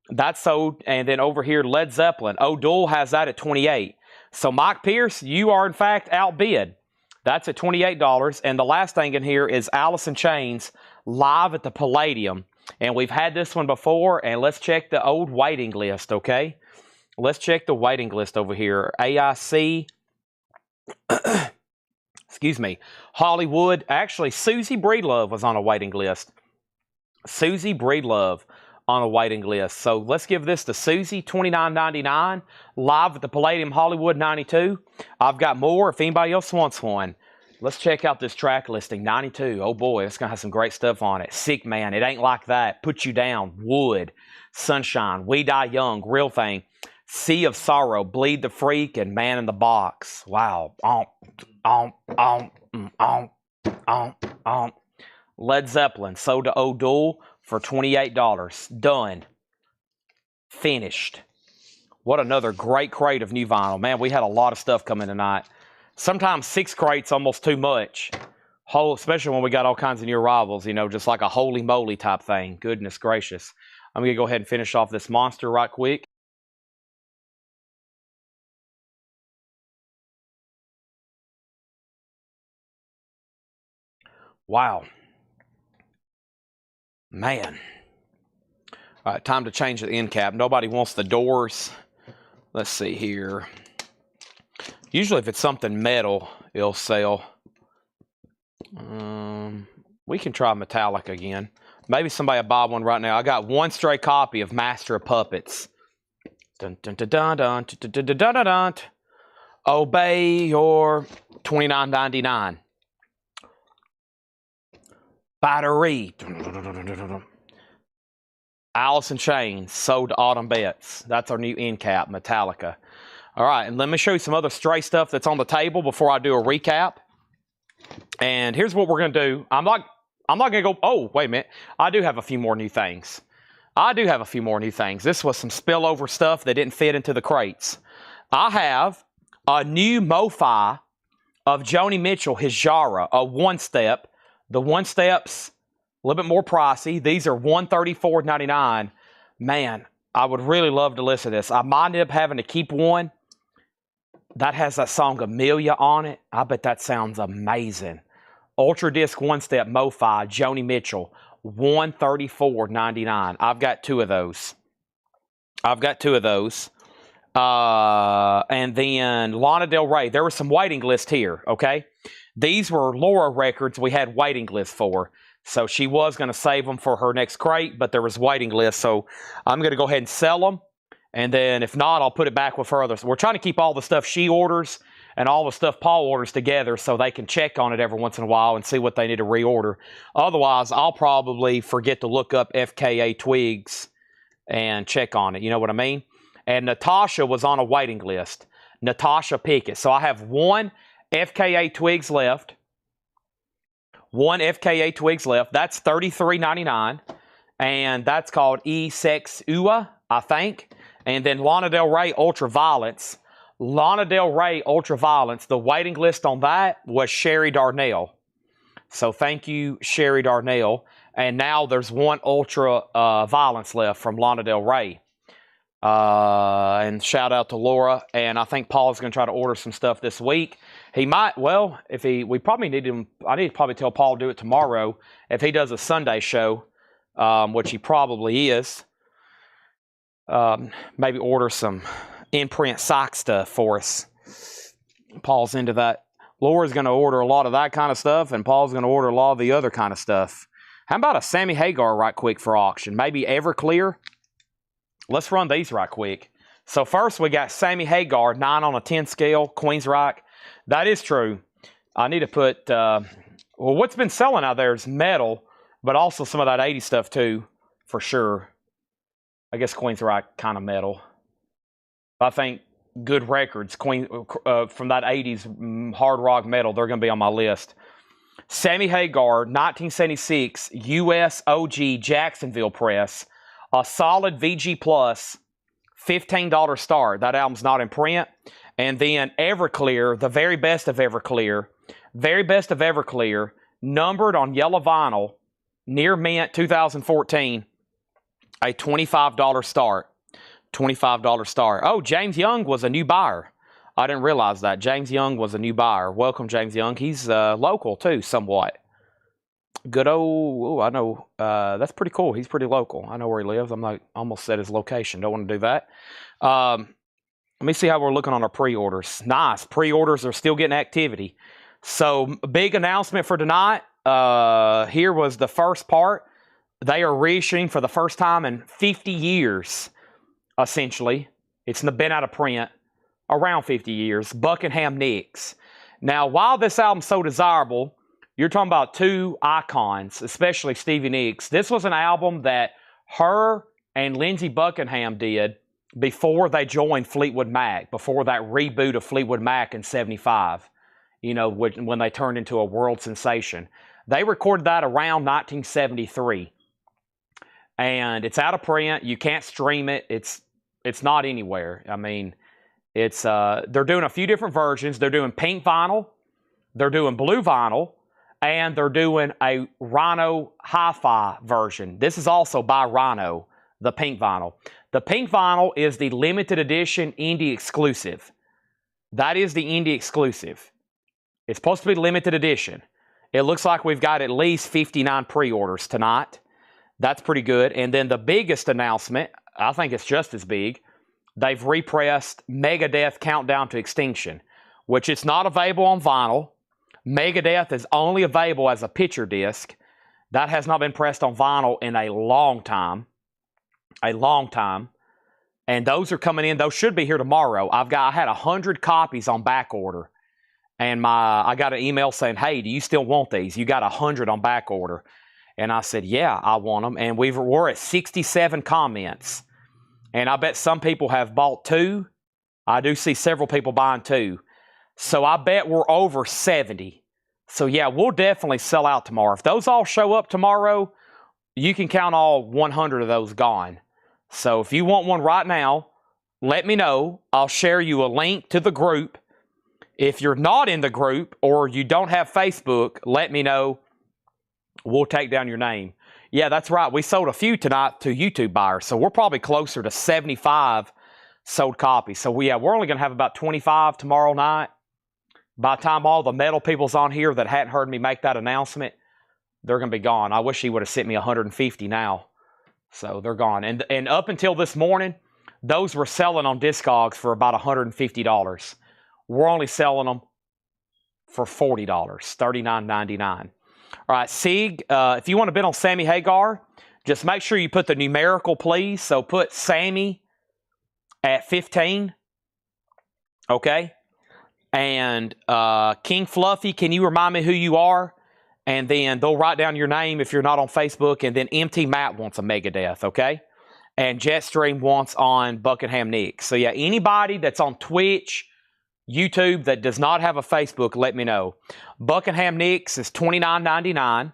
That's sold. And then over here, Led Zeppelin. O'Doul has that at $28. So Mike Pierce, you are in fact outbid. That's at $28. And the last thing in here is Alice in Chains live at the Palladium. And we've had this one before. And let's check the old waiting list, okay? Let's check the waiting list over here. AIC. Excuse me. Hollywood. Actually, Susie Breedlove was on a waiting list. Susie Breedlove on a waiting list. So let's give this to Susie, $29.99. Live at the Palladium Hollywood, $92. I've got more if anybody else wants one. Let's check out this track listing, 92. Oh boy, it's going to have some great stuff on it. Sick Man, It Ain't Like That, Put You Down, Wood, Sunshine, We Die Young, Real Thing, Sea of Sorrow, Bleed the Freak, and Man in the Box. Wow. Led Zeppelin, sold to O'Doul for $28. Done. Finished. What another great crate of new vinyl. Man, we had a lot of stuff coming tonight. Sometimes 6 crates almost too much. Especially when we got all kinds of new arrivals, you know, just like a holy moly type thing. Goodness gracious. I'm going to go ahead and finish off this monster right quick. Wow. Man. All right, time to change the end cap. Nobody wants the doors. Let's see here. Usually if it's something metal, it'll sell. We can try metallic again. Maybe somebody will buy one right now. I got one stray copy of Master of Puppets. Dun, dun, dun, dun, dun, dun, dun, dun, dun, dun. Obey your $29.99. Battery. Alice in Chains, sold to Autumn Betts. That's our new end cap, Metallica. All right, and let me show you some other stray stuff that's on the table before I do a recap. And here's what we're going to do. I'm not going to go, oh, wait a minute. I do have a few more new things. This was some spillover stuff that didn't fit into the crates. I have a new MoFi of Joni Mitchell, his Jara, a one-step. The one-step's a little bit more pricey. These are $134.99. Man, I would really love to listen to this. I might end up having to keep one that has that song Amelia on it. I bet that sounds amazing. Ultra Disc one-step MoFi, Joni Mitchell, $134.99. I've got 2 of those. And then Lana Del Rey. There was some waiting list here, okay? These were Laura records we had waiting lists for. So she was going to save them for her next crate, but there was waiting lists. So I'm going to go ahead and sell them. And then if not, I'll put it back with her others. We're trying to keep all the stuff she orders and all the stuff Paul orders together so they can check on it every once in a while and see what they need to reorder. Otherwise, I'll probably forget to look up FKA Twigs and check on it. You know what I mean? And Natasha was on a waiting list. Natasha Pickett. So I have one FKA Twigs left. That's $33.99. And that's called E-Sex Ua, I think. And then Lana Del Rey Ultraviolence. The waiting list on that was Sherry Darnell. So thank you, Sherry Darnell. And now there's one Ultra Violence left from Lana Del Rey. And shout out to Laura. And I think Paul's going to try to order some stuff this week. He might, well, we probably need him, I need to probably tell Paul to do it tomorrow if he does a Sunday show, which he probably is. Maybe order some imprint sock stuff for us. Paul's into that. Laura's going to order a lot of that kind of stuff, and Paul's going to order a lot of the other kind of stuff. How about a Sammy Hagar right quick for auction? Maybe Everclear? Let's run these right quick. So first we got Sammy Hagar, 9 on a 10 scale, Queensryche. That is true. I need to put, well, what's been selling out there is metal, but also some of that 80 stuff too, for sure. I guess Queensryche kind of metal. I think good records, from that 80s hard rock metal, they're going to be on my list. Sammy Hagar, 1976, US OG Jacksonville press, a solid VG Plus, $15 start. That album's not in print. And then Everclear, the very best of Everclear, numbered on yellow vinyl, near mint 2014, a $25 start. $25 start. Oh, James Young was a new buyer. I didn't realize that. James Young was a new buyer. Welcome, James Young. He's local, too, somewhat. Good old, I know, that's pretty cool. He's pretty local. I know where he lives. I'm like, almost said his location. Don't want to do that. Let me see how we're looking on our pre-orders. Nice. Pre-orders are still getting activity. So, big announcement for tonight. Here was the first part. They are reissuing for the first time in 50 years, essentially. It's been out of print around 50 years. Buckingham Nicks. Now, while this album's so desirable, you're talking about two icons, especially Stevie Nicks. This was an album that her and Lindsey Buckingham did before they joined Fleetwood Mac, before that reboot of Fleetwood Mac in 75, you know, when they turned into a world sensation. They recorded that around 1973. And it's out of print. You can't stream it. It's not anywhere. I mean, it's they're doing a few different versions. They're doing pink vinyl, they're doing blue vinyl, and they're doing a Rhino Hi-Fi version. This is also by Rhino, the pink vinyl. The pink vinyl is the limited edition indie exclusive. That is the indie exclusive. It's supposed to be limited edition. It looks like we've got at least 59 pre-orders tonight. That's pretty good. And then the biggest announcement, I think it's just as big, they've repressed Megadeth Countdown to Extinction, which it's not available on vinyl. Megadeth is only available as a picture disc. That has not been pressed on vinyl in a long time. A long time. And those are coming in. Those should be here tomorrow. I had 100 copies on back order. And I got an email saying, hey, do you still want these? You got 100 on back order. And I said, yeah, I want them. And we're at 67 comments. And I bet some people have bought 2. I do see several people buying 2. So I bet we're over 70. So yeah, we'll definitely sell out tomorrow. If those all show up tomorrow, you can count all 100 of those gone. So if you want one right now, let me know. I'll share you a link to the group. If you're not in the group or you don't have Facebook, let me know. We'll take down your name. Yeah, that's right. We sold a few tonight to YouTube buyers. So we're probably closer to 75 sold copies. So we're only going to have about 25 tomorrow night. By the time all the metal people's on here that hadn't heard me make that announcement, they're going to be gone. I wish he would have sent me 150 now. So they're gone. And up until this morning, those were selling on discogs for about $150. We're only selling them for $40, $39.99. All right, Sig, if you want to bid on Sammy Hagar, just make sure you put the numerical, please. So put Sammy at 15, okay? And King Fluffy, can you remind me who you are? And then they'll write down your name if you're not on Facebook. And then MT Matt wants a Megadeth, okay? And Jetstream wants on Buckingham Nicks. So yeah, anybody that's on Twitch, YouTube that does not have a Facebook, let me know. Buckingham Nicks is $29.99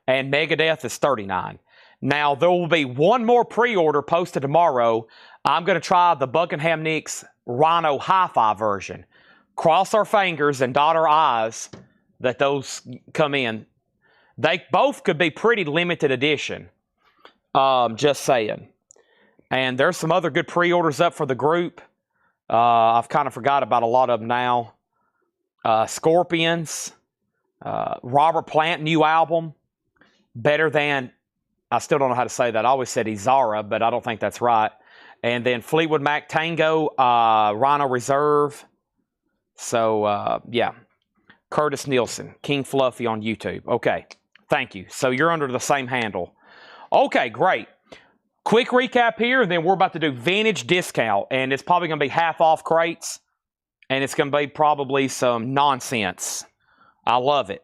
and Megadeth is $39. Now, there will be one more pre-order posted tomorrow. I'm going to try the Buckingham Nicks Rhino Hi-Fi version. Cross our fingers and dot our I's that those come in. They both could be pretty limited edition. Just saying. And there's some other good pre-orders up for the group. I've kind of forgot about a lot of them now. Scorpions. Robert Plant, new album. Better Than... I still don't know how to say that. I always said Izara, but I don't think that's right. And then Fleetwood Mac Tango, Rhino Reserve. So, yeah. Curtis Nielsen, King Fluffy on YouTube. Okay, thank you. So you're under the same handle. Okay, great. Quick recap here, and then we're about to do vintage discount. And it's probably going to be half off crates. And it's going to be probably some nonsense. I love it.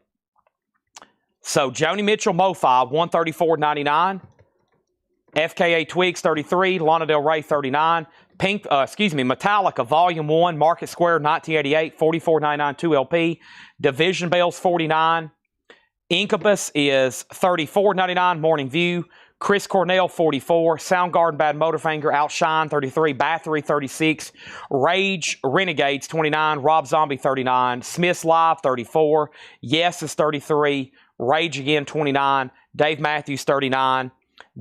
So, Joni Mitchell Mo-Fi, $134.99. FKA Twigs, $33. Lana Del Rey, $39. Metallica, Volume 1, Market Square, 1988, $44.99, 2LP. Division Bells, $49. Incubus is $34.99, Morning View. Chris Cornell, $44. Soundgarden, Bad Motorfinger, Outshine, $33. Bathory, $36. Rage, Renegades, $29. Rob Zombie, $39. Smith's Live, $34. Yes is $33. Rage Again, $29. Dave Matthews, $39.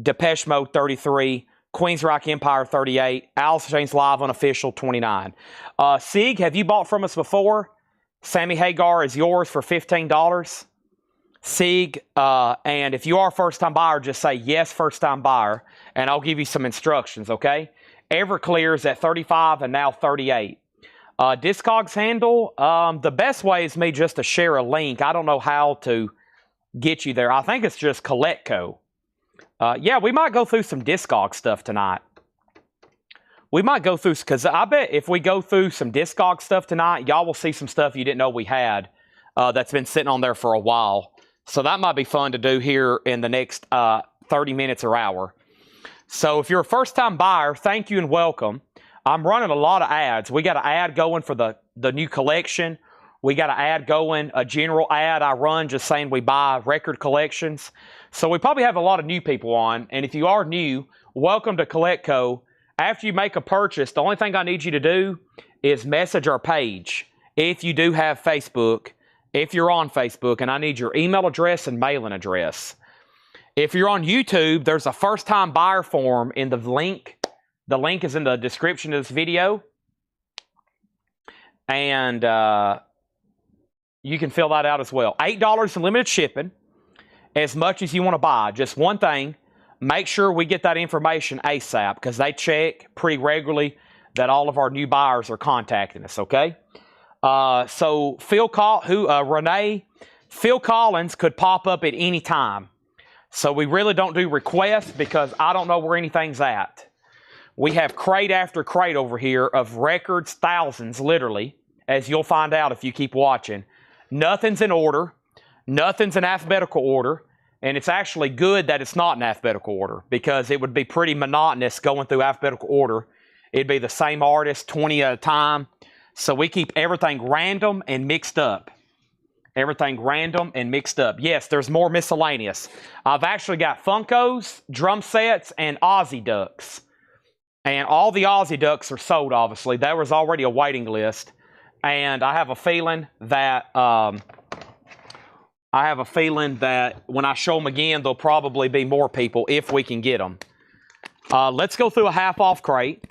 Depeche Mode, $33. Queen's Rock Empire, $38. Alice Chains Live Unofficial, $29. Sig, have you bought from us before? Sammy Hagar is yours for $15. Sig, and if you are a first-time buyer, just say yes, first-time buyer, and I'll give you some instructions, okay? Everclear is at $35 and now $38. Discogs handle, the best way is me just to share a link. I don't know how to get you there. I think it's just Coletco. Yeah, we might go through some Discog stuff tonight. We might go through, because I bet if we go through some Discog stuff tonight, y'all will see some stuff you didn't know we had that's been sitting on there for a while. So that might be fun to do here in the next 30 minutes or hour. So if you're a first-time buyer, thank you and welcome. I'm running a lot of ads. We got an ad going for the new collection. We got an ad going, a general ad I run just saying we buy record collections. So we probably have a lot of new people on. And if you are new, welcome to Coletco. After you make a purchase, the only thing I need you to do is message our page. If you do have Facebook, if you're on Facebook, and I need your email address and mailing address. If you're on YouTube, there's a first-time buyer form in the link. The link is in the description of this video. And you can fill that out as well. $8 in limited shipping, as much as you want to buy. Just one thing, make sure we get that information ASAP, because they check pretty regularly that all of our new buyers are contacting us, okay? So Phil Collins could pop up at any time. So we really don't do requests because I don't know where anything's at. We have crate after crate over here of records, thousands literally, as you'll find out if you keep watching. Nothing's in order. Nothing's in alphabetical order. And it's actually good that it's not in alphabetical order, because it would be pretty monotonous going through alphabetical order. It'd be the same artist 20 at a time. So we keep everything random and mixed up. Everything random and mixed up. Yes, there's more miscellaneous. I've actually got Funkos, drum sets, and Aussie Ducks. And all the Aussie Ducks are sold, obviously. There was already a waiting list. And I have a feeling that when I show them again, there'll probably be more people if we can get them. Let's go through a half-off crate.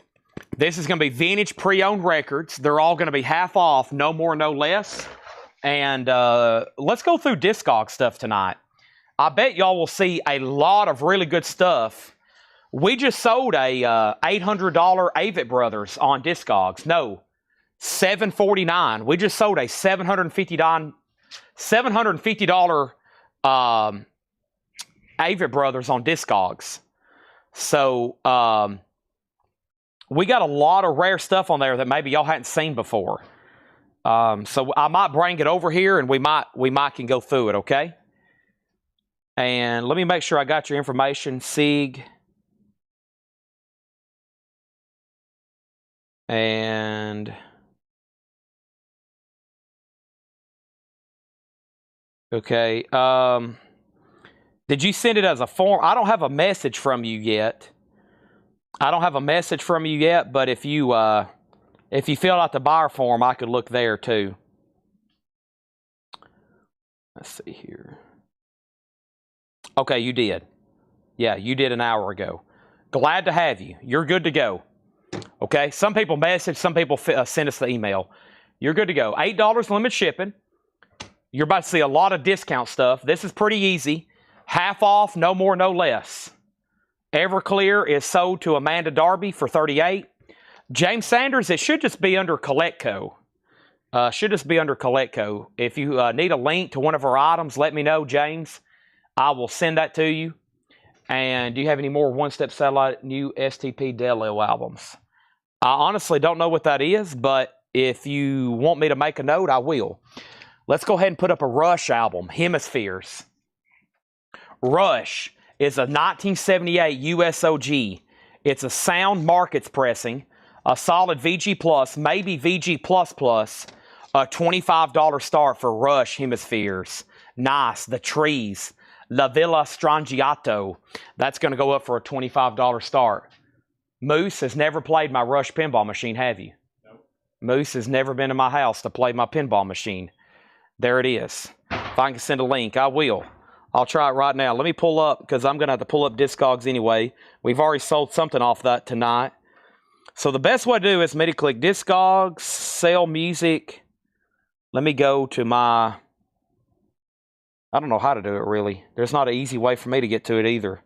This is going to be vintage pre-owned records. They're all going to be half off, no more, no less. And let's go through Discog stuff tonight. I bet y'all will see a lot of really good stuff. We just sold a $800 Avett Brothers on Discogs. No, $749. We just sold a $750 Avett Brothers on Discogs. So we got a lot of rare stuff on there that maybe y'all hadn't seen before. So I might bring it over here and we might can go through it, okay? And let me make sure I got your information, Sig. And okay, did you send it as a form? I don't have a message from you yet. But if you fill out the buyer form, I could look there too. Let's see here. Okay, you did. Yeah, you did an hour ago. Glad to have you. You're good to go. Okay, some people message, some people send us the email. You're good to go. $8 limit shipping. You're about to see a lot of discount stuff. This is pretty easy. Half off, no more, no less. Everclear is sold to Amanda Darby for $38. James Sanders, it should just be under Coletco. Should just be under Coletco. If you need a link to one of our items, let me know, James. I will send that to you. And do you have any more One Step Satellite new STP Delio albums? I honestly don't know what that is, but if you want me to make a note, I will. Let's go ahead and put up a Rush album, Hemispheres. Rush is a 1978 USOG. It's a Sound Markets pressing, a solid VG Plus, maybe VG Plus Plus, a $25 start for Rush Hemispheres. Nice. The Trees, La Villa Strangiato. That's going to go up for a $25 start. Moose has never played my Rush pinball machine, have you? Nope. Moose has never been to my house to play my pinball machine. There it is. If I can send a link, I will. I'll try it right now. Let me pull up, because I'm going to have to pull up discogs anyway. We've already sold something off that tonight. So the best way to do is me to click discogs, sell music. Let me go to my... I don't know how to do it, really. There's not an easy way for me to get to it either.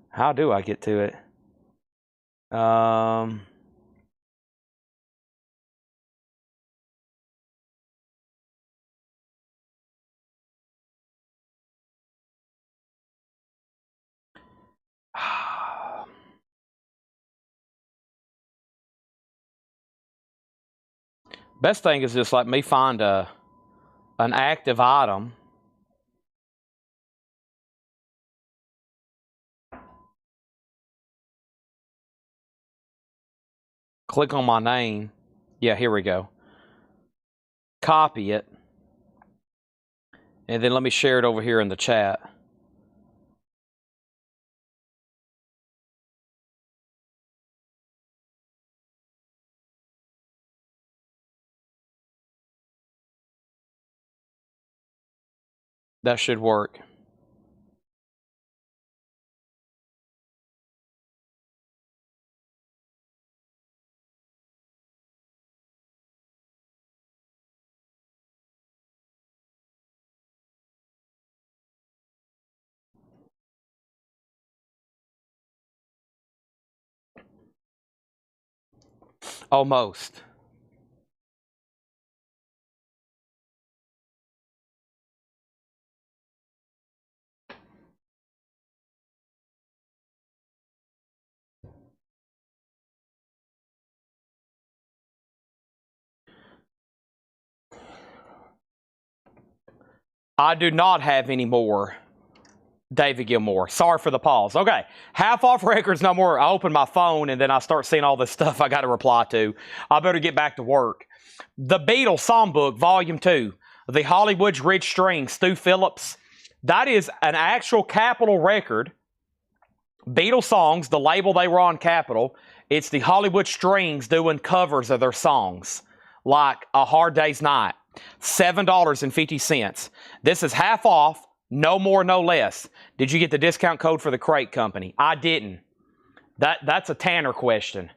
How do I get to it? Best thing is just let me find an active item. Click on my name. Yeah, here we go. Copy it. And then let me share it over here in the chat. That should work. Almost. I do not have any more David Gilmour. Sorry for the pause. Okay, half off records, no more. I open my phone and then I start seeing all this stuff I got to reply to. I better get back to work. The Beatles Songbook, Volume 2. The Hollywood's Rich Strings, Stu Phillips. That is an actual Capitol record. Beatles songs, the label they were on, Capitol. It's the Hollywood Strings doing covers of their songs, like A Hard Day's Night. $7.50. This is half off, no more, no less. Did you get the discount code for the crate company? I didn't. That's a Tanner question.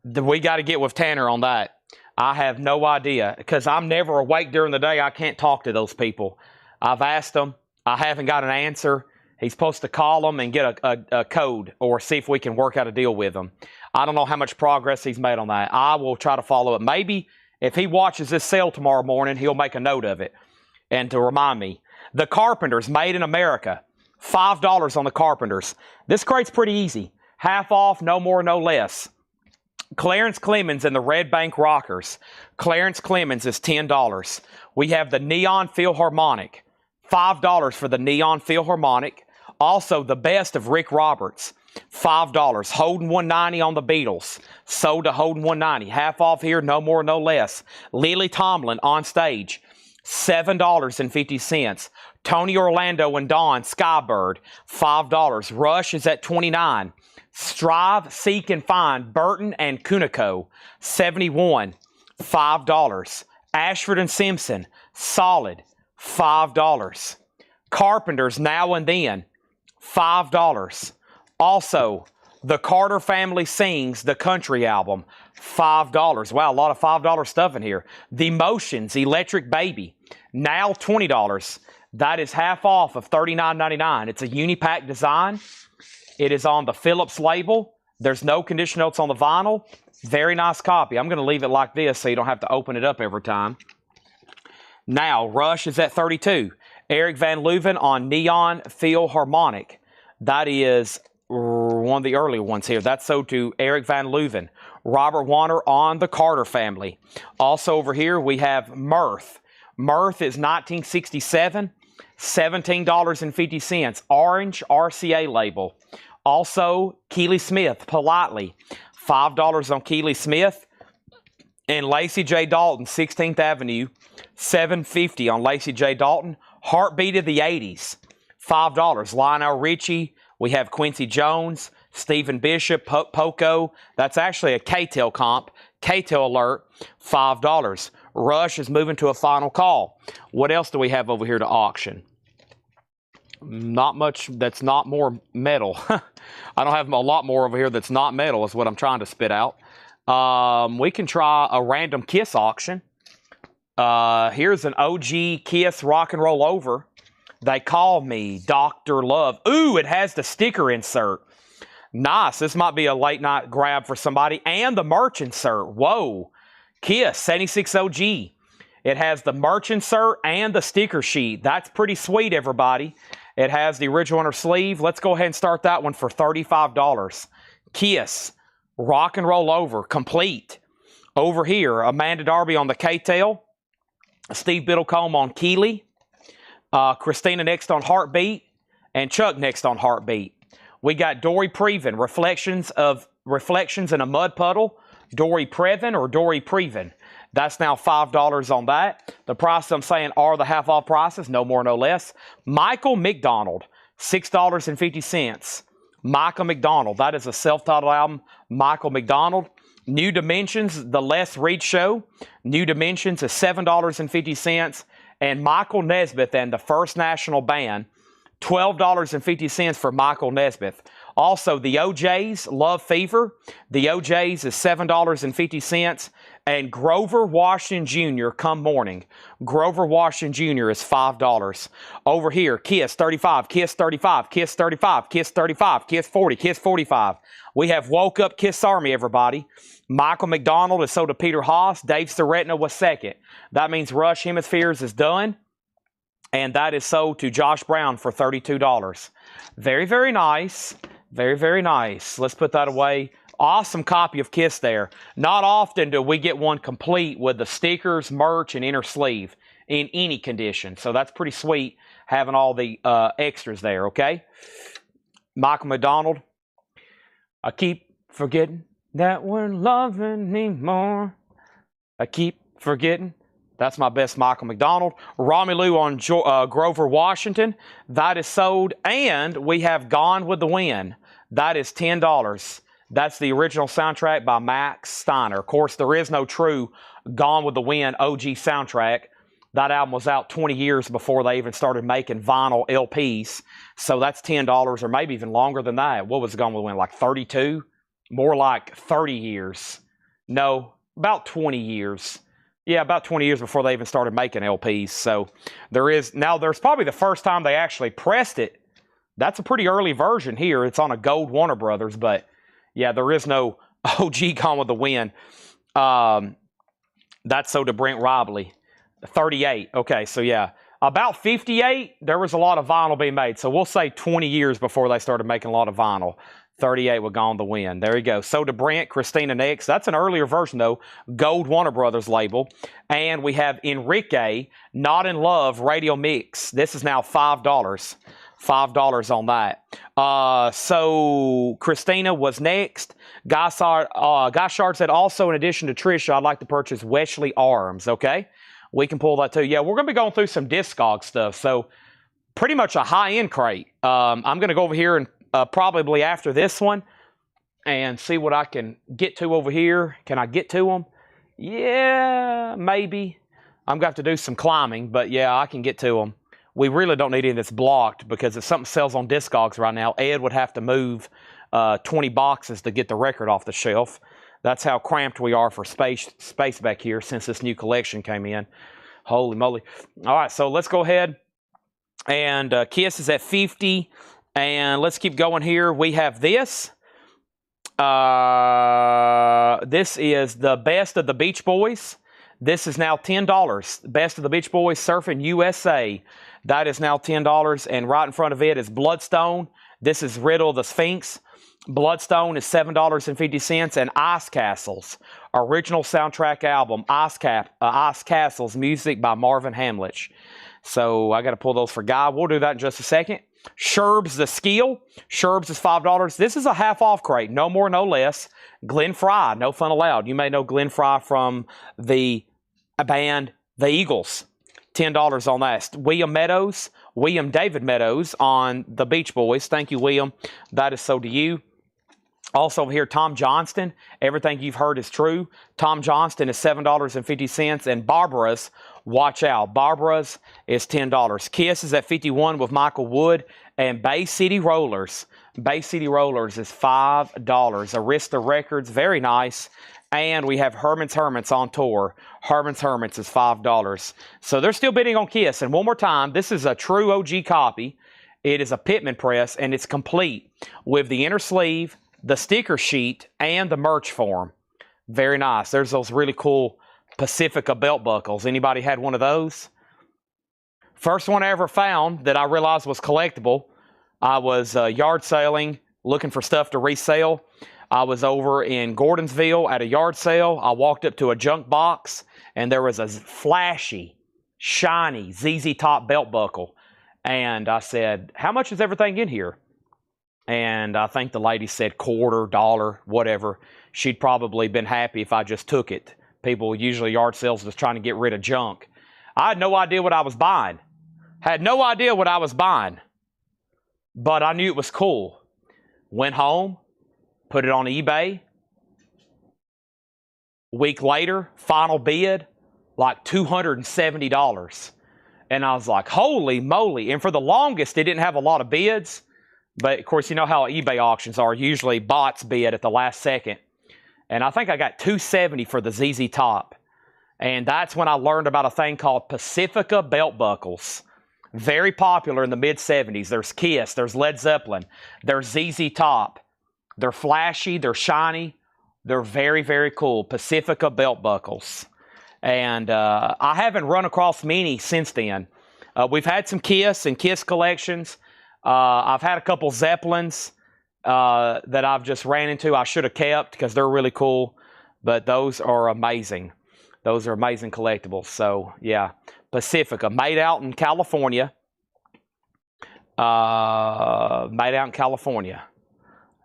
We got to get with Tanner on that. I have no idea, because I'm never awake during the day. I can't talk to those people. I've asked them. I haven't got an answer. He's supposed to call them and get a code or see if we can work out a deal with them. I don't know how much progress he's made on that. I will try to follow up. Maybe if he watches this sale tomorrow morning, he'll make a note of it and to remind me. The Carpenters, made in America. $5 on the Carpenters. This crate's pretty easy. Half off, no more, no less. Clarence Clemens and the Red Bank Rockers. Clarence Clemens is $10. We have the Neon Philharmonic. $5 for the Neon Philharmonic. Also, the best of Rick Roberts. $5. Holden 190 on the Beatles. Sold to Holden 190. Half off here, no more, no less. Lily Tomlin on stage. $7.50. Tony Orlando and Dawn Skybird. $5. Rush is at $29. Strive, Seek, and Find Burton and Kuniko. $71. $5. Ashford and Simpson. Solid. $5. Carpenters Now and Then, $5. Also, the Carter Family Sings, the country album, $5. Wow, a lot of $5 stuff in here. The Motions, Electric Baby, now $20. That is half off of $39.99. It's a Unipack design. It is on the Phillips label. There's no condition notes on the vinyl. Very nice copy. I'm going to leave it like this so you don't have to open it up every time. Now, Rush is at $32. Eric Van Leuven on Neon Philharmonic. That is one of the earlier ones here. That's sold to Eric Van Leuven. Robert Warner on the Carter Family. Also over here we have Mirth. Mirth is 1967, $17.50. Orange RCA label. Also Keely Smith, Politely, $5 on Keely Smith. And Lacey J. Dalton, 16th Avenue, $7.50 on Lacey J. Dalton. Heartbeat of the 80s, $5. Lionel Richie. We have Quincy Jones, Stephen Bishop, Poco. That's actually a K-Tel comp. K-Tel alert, $5. Rush is moving to a final call. What else do we have over here to auction? Not much that's not more metal. I don't have a lot more over here that's not metal is what I'm trying to spit out. We can try a random Kiss auction. Here's an OG Kiss Rock and Roll Over. They Call Me Dr. Love. Ooh, it has the sticker insert. Nice. This might be a late night grab for somebody. And the merch insert. Whoa. Kiss 76 OG. It has the merch insert and the sticker sheet. That's pretty sweet, everybody. It has the original inner sleeve. Let's go ahead and start that one for $35. Kiss Rock and Roll Over. Complete. Over here, Amanda Darby on the K-Tail. Steve Biddlecombe on Keeley. Christina next on Heartbeat, and Chuck next on Heartbeat. We got Dory Previn, Reflections in a Mud Puddle, Dory Previn or Dory Previn. That's now $5 on that. The prices I'm saying are the half-off prices, no more, no less. Michael McDonald, $6.50. Michael McDonald, that is a self-titled album. Michael McDonald. New Dimensions, The Les Reed Show. New Dimensions is $7.50. And Michael Nesmith and the First National Band, $12.50 for Michael Nesmith. Also, the OJs, Love Fever. The OJs is $7.50. And Grover Washington Jr., Come Morning. Grover Washington Jr. is $5. Over here, Kiss 35, Kiss 35, Kiss 35, Kiss 35, Kiss 40, Kiss 45. We have Woke Up Kiss Army, everybody. Michael McDonald is sold to Peter Haas. Dave Soretna was second. That means Rush Hemispheres is done. And that is sold to Josh Brown for $32. Very, very nice. Very, very nice. Let's put that away. Awesome copy of Kiss there. Not often do we get one complete with the stickers, merch, and inner sleeve in any condition. So that's pretty sweet having all the extras there, okay? Michael McDonald. I keep forgetting that we're loving anymore. I keep forgetting. That's my best Michael McDonald. Romelu on Grover Washington. That is sold. And we have Gone with the Wind. That is $10. That's the original soundtrack by Max Steiner. Of course, there is no true Gone with the Wind OG soundtrack. That album was out 20 years before they even started making vinyl LPs. So that's $10 or maybe even longer than that. What was Gone with the Wind, like 32? More like 30 years. No, about 20 years. Yeah, about 20 years before they even started making LPs. So there's probably the first time they actually pressed it. That's a pretty early version here. It's on a gold Warner Brothers, but yeah, there is no OG Gone with the Wind. That's sold to Brent Robley. 38. Okay, so yeah. About 58, there was a lot of vinyl being made. So we'll say 20 years before they started making a lot of vinyl. 38 with Gone with the Wind. There you go. So to Brent, Christina next. That's an earlier version, though. Gold Warner Brothers label. And we have Enrique, Not in Love Radio Mix. This is now $5. $5 on that. So Christina was next. Guy Shard said, also, in addition to Trisha, I'd like to purchase Wesley Arms. Okay? We can pull that too. Yeah, we're going to be going through some discog stuff. So pretty much a high-end crate. I'm going to go over here and probably after this one and see what I can get to over here. Can I get to them? Yeah, maybe. I'm going to have to do some climbing, but yeah, I can get to them. we really don't need any that's blocked, because if something sells on discogs right now, Ed would have to move 20 boxes to get the record off the shelf. That's how cramped we are for space back here since this new collection came in. Holy moly. All right, so let's go ahead. And Kiss is at 50. And let's keep going here. We have this. This is the Best of the Beach Boys. This is now $10. Best of the Beach Boys Surfing USA. That is now $10. And right in front of it is Bloodstone. This is Riddle the Sphinx. Bloodstone is $7.50. And Ice Castles, original soundtrack album, Ice Castles, music by Marvin Hamlich. So I got to pull those for Guy. We'll do that in just a second. Sherb's the Skill. Sherb's is $5. This is a half-off crate. No more, no less. Glenn Frey, No Fun Allowed. You may know Glenn Frey from the band The Eagles. $10 on that. William David Meadows on the Beach Boys. Thank you, William. That is so to you. Also over here, Tom Johnston. Everything you've heard is true. Tom Johnston is $7.50. And Barbara's, watch out, Barbara's is $10. Kiss is at 51 with Michael Wood. And Bay City Rollers. Bay City Rollers is $5. Arista Records, very nice. And we have Herman's Hermits on tour. Herman's Hermits is $5. So they're still bidding on Kiss. And one more time, this is a true OG copy. It is a Pittman press, and it's complete with the inner sleeve, the sticker sheet, and the merch form. Very nice. There's those really cool Pacifica belt buckles. Anybody had one of those? First one I ever found that I realized was collectible. I was yard sailing, looking for stuff to resell. I was over in Gordonsville at a yard sale. I walked up to a junk box, and there was a flashy, shiny ZZ Top belt buckle. And I said, how much is everything in here? And I think the lady said quarter, dollar, whatever. She'd probably been happy if I just took it. People usually yard sales just trying to get rid of junk. I had no idea what I was buying. Had no idea what I was buying. But I knew it was cool. Went home, put it on eBay. A week later, final bid, like $270. And I was like, holy moly. And for the longest, it didn't have a lot of bids. But, of course, you know how eBay auctions are. Usually bots bid at the last second. And I think I got $270 for the ZZ Top. And that's when I learned about a thing called Pacifica belt buckles. Very popular in the mid-'70s. There's Kiss. There's Led Zeppelin. There's ZZ Top. They're flashy. They're shiny. They're very, very cool. Pacifica belt buckles. And I haven't run across many since then. We've had some Kiss and Kiss collections. I've had a couple Zeppelins that I've just ran into. I should have kept because they're really cool. But those are amazing. Those are amazing collectibles. So, yeah. Pacifica, made out in California. Made out in California.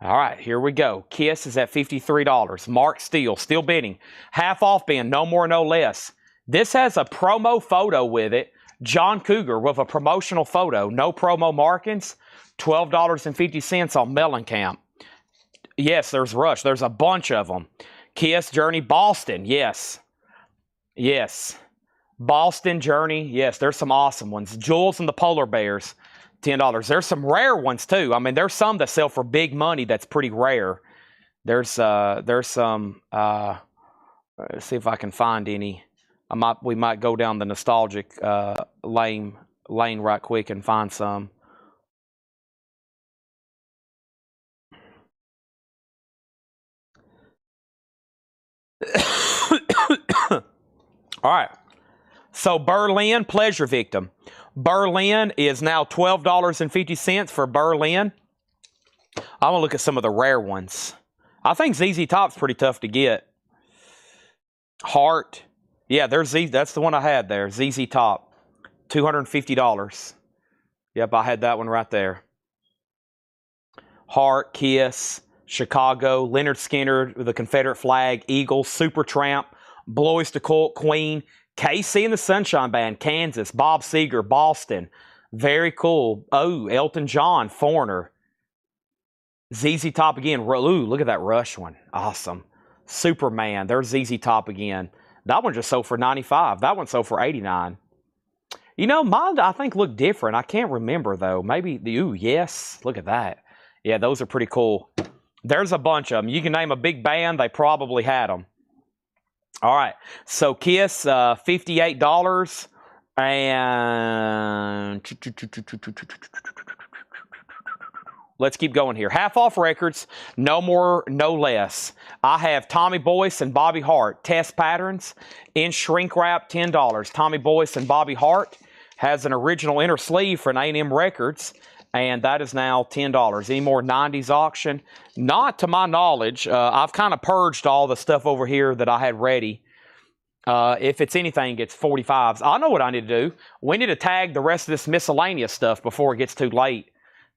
All right, here we go. Kiss is at $53. Mark Steele, still bidding. Half off bin, no more, no less. This has a promo photo with it. John Cougar with a promotional photo. No promo markings. $12.50 on Mellencamp. Yes, there's Rush. There's a bunch of them. Kiss, Journey, Boston. Yes. Yes. Boston, Journey. Yes, there's some awesome ones. Jules and the Polar Bears. $10. There's some rare ones too. I mean, there's some that sell for big money that's pretty rare. There's some. Let's see if I can find any. We might go down the nostalgic lane right quick and find some. All right. So Berlin, Pleasure Victim. Berlin is now $12.50 for Berlin. I'm going to look at some of the rare ones. I think ZZ Top's pretty tough to get. Heart. Yeah, that's the one I had there. ZZ Top. $250. Yep, I had that one right there. Heart, Kiss, Chicago, Leonard Skinner with the Confederate flag, Eagles, Supertramp, Blois to Colt, Queen, KC and the Sunshine Band, Kansas, Bob Seger, Boston. Very cool. Oh, Elton John, Foreigner. ZZ Top again. Ooh, look at that Rush one. Awesome. Superman. There's ZZ Top again. That one just sold for $95. That one sold for $89. You know, mine I think look different. I can't remember though. Maybe ooh, yes. Look at that. Yeah, those are pretty cool. There's a bunch of them. You can name a big band, they probably had them. All right. So Kiss, $58 and let's keep going here. Half off records, no more, no less. I have Tommy Boyce and Bobby Hart. Test patterns in shrink wrap, $10. Tommy Boyce and Bobby Hart has an original inner sleeve for an A&M Records, and that is now $10. Any more 90s auction? Not to my knowledge. I've kind of purged all the stuff over here that I had ready. If it's anything, it's 45s. I know what I need to do. We need to tag the rest of this miscellaneous stuff before it gets too late.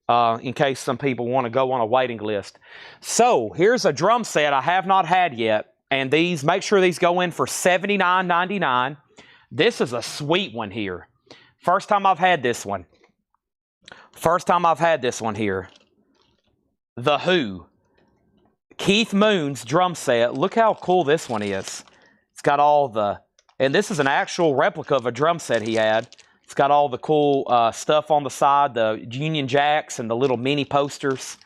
In case some people want to go on a waiting list. So here's a drum set I have not had yet, and these, make sure these go in for $79.99. This is a sweet one here. First time I've had this one. First time I've had this one here. The Who. Keith Moon's drum set. Look how cool this one is. It's got all the, and this is an actual replica of a drum set he had. It's got all the cool stuff on the side, the Union Jacks and the little mini posters.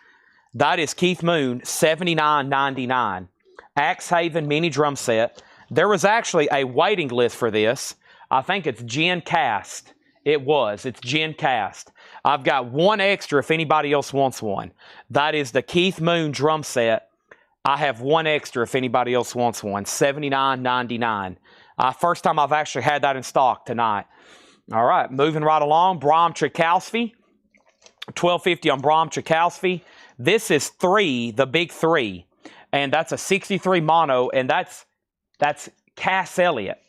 That is Keith Moon, $79.99. Axe Haven mini drum set. There was actually a waiting list for this. I think it's Gen Cast. It's Gen Cast. I've got one extra if anybody else wants one. That is the Keith Moon drum set. I have one extra if anybody else wants one. $79.99. First time I've actually had that in stock tonight. All right, moving right along. Brom Tchaikovsky, $12.50 on Brom Tchaikovsky. This is 3, the big 3, and that's a 63 mono, and that's Cass Elliot.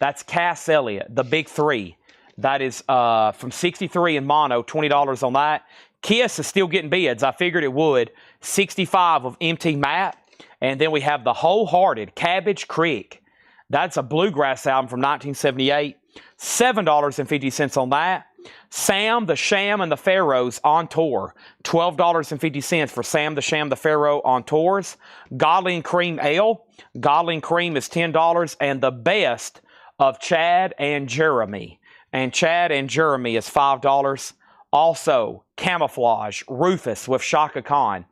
That's Cass Elliot, the big 3. That is from 63 in mono, $20 on that. Kiss is still getting bids. I figured it would. 65 of MT Matt, and then we have the Wholehearted Cabbage Creek. That's a bluegrass album from 1978. $7.50 on that. Sam, the Sham, and the Pharaohs on tour. $12.50 for Sam, the Sham, the Pharaoh on tours. Godly and Cream Ale. Godly and Cream is $10. And the best of Chad and Jeremy. And Chad and Jeremy is $5. Also, Camouflage, Rufus with Shaka Khan.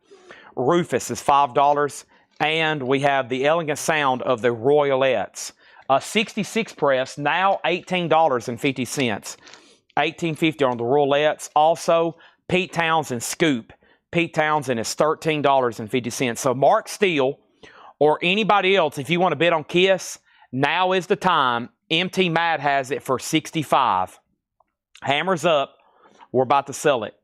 Rufus is $5. And we have the elegant sound of the Royalettes. A 66 press, now $18.50. $18.50 on the Royalettes. Also, Pete Townsend Scoop. Pete Townsend is $13.50. So Mark Steele or anybody else, if you want to bid on Kiss, now is the time. MT Matt has it for $65. Hammers up. We're about to sell it.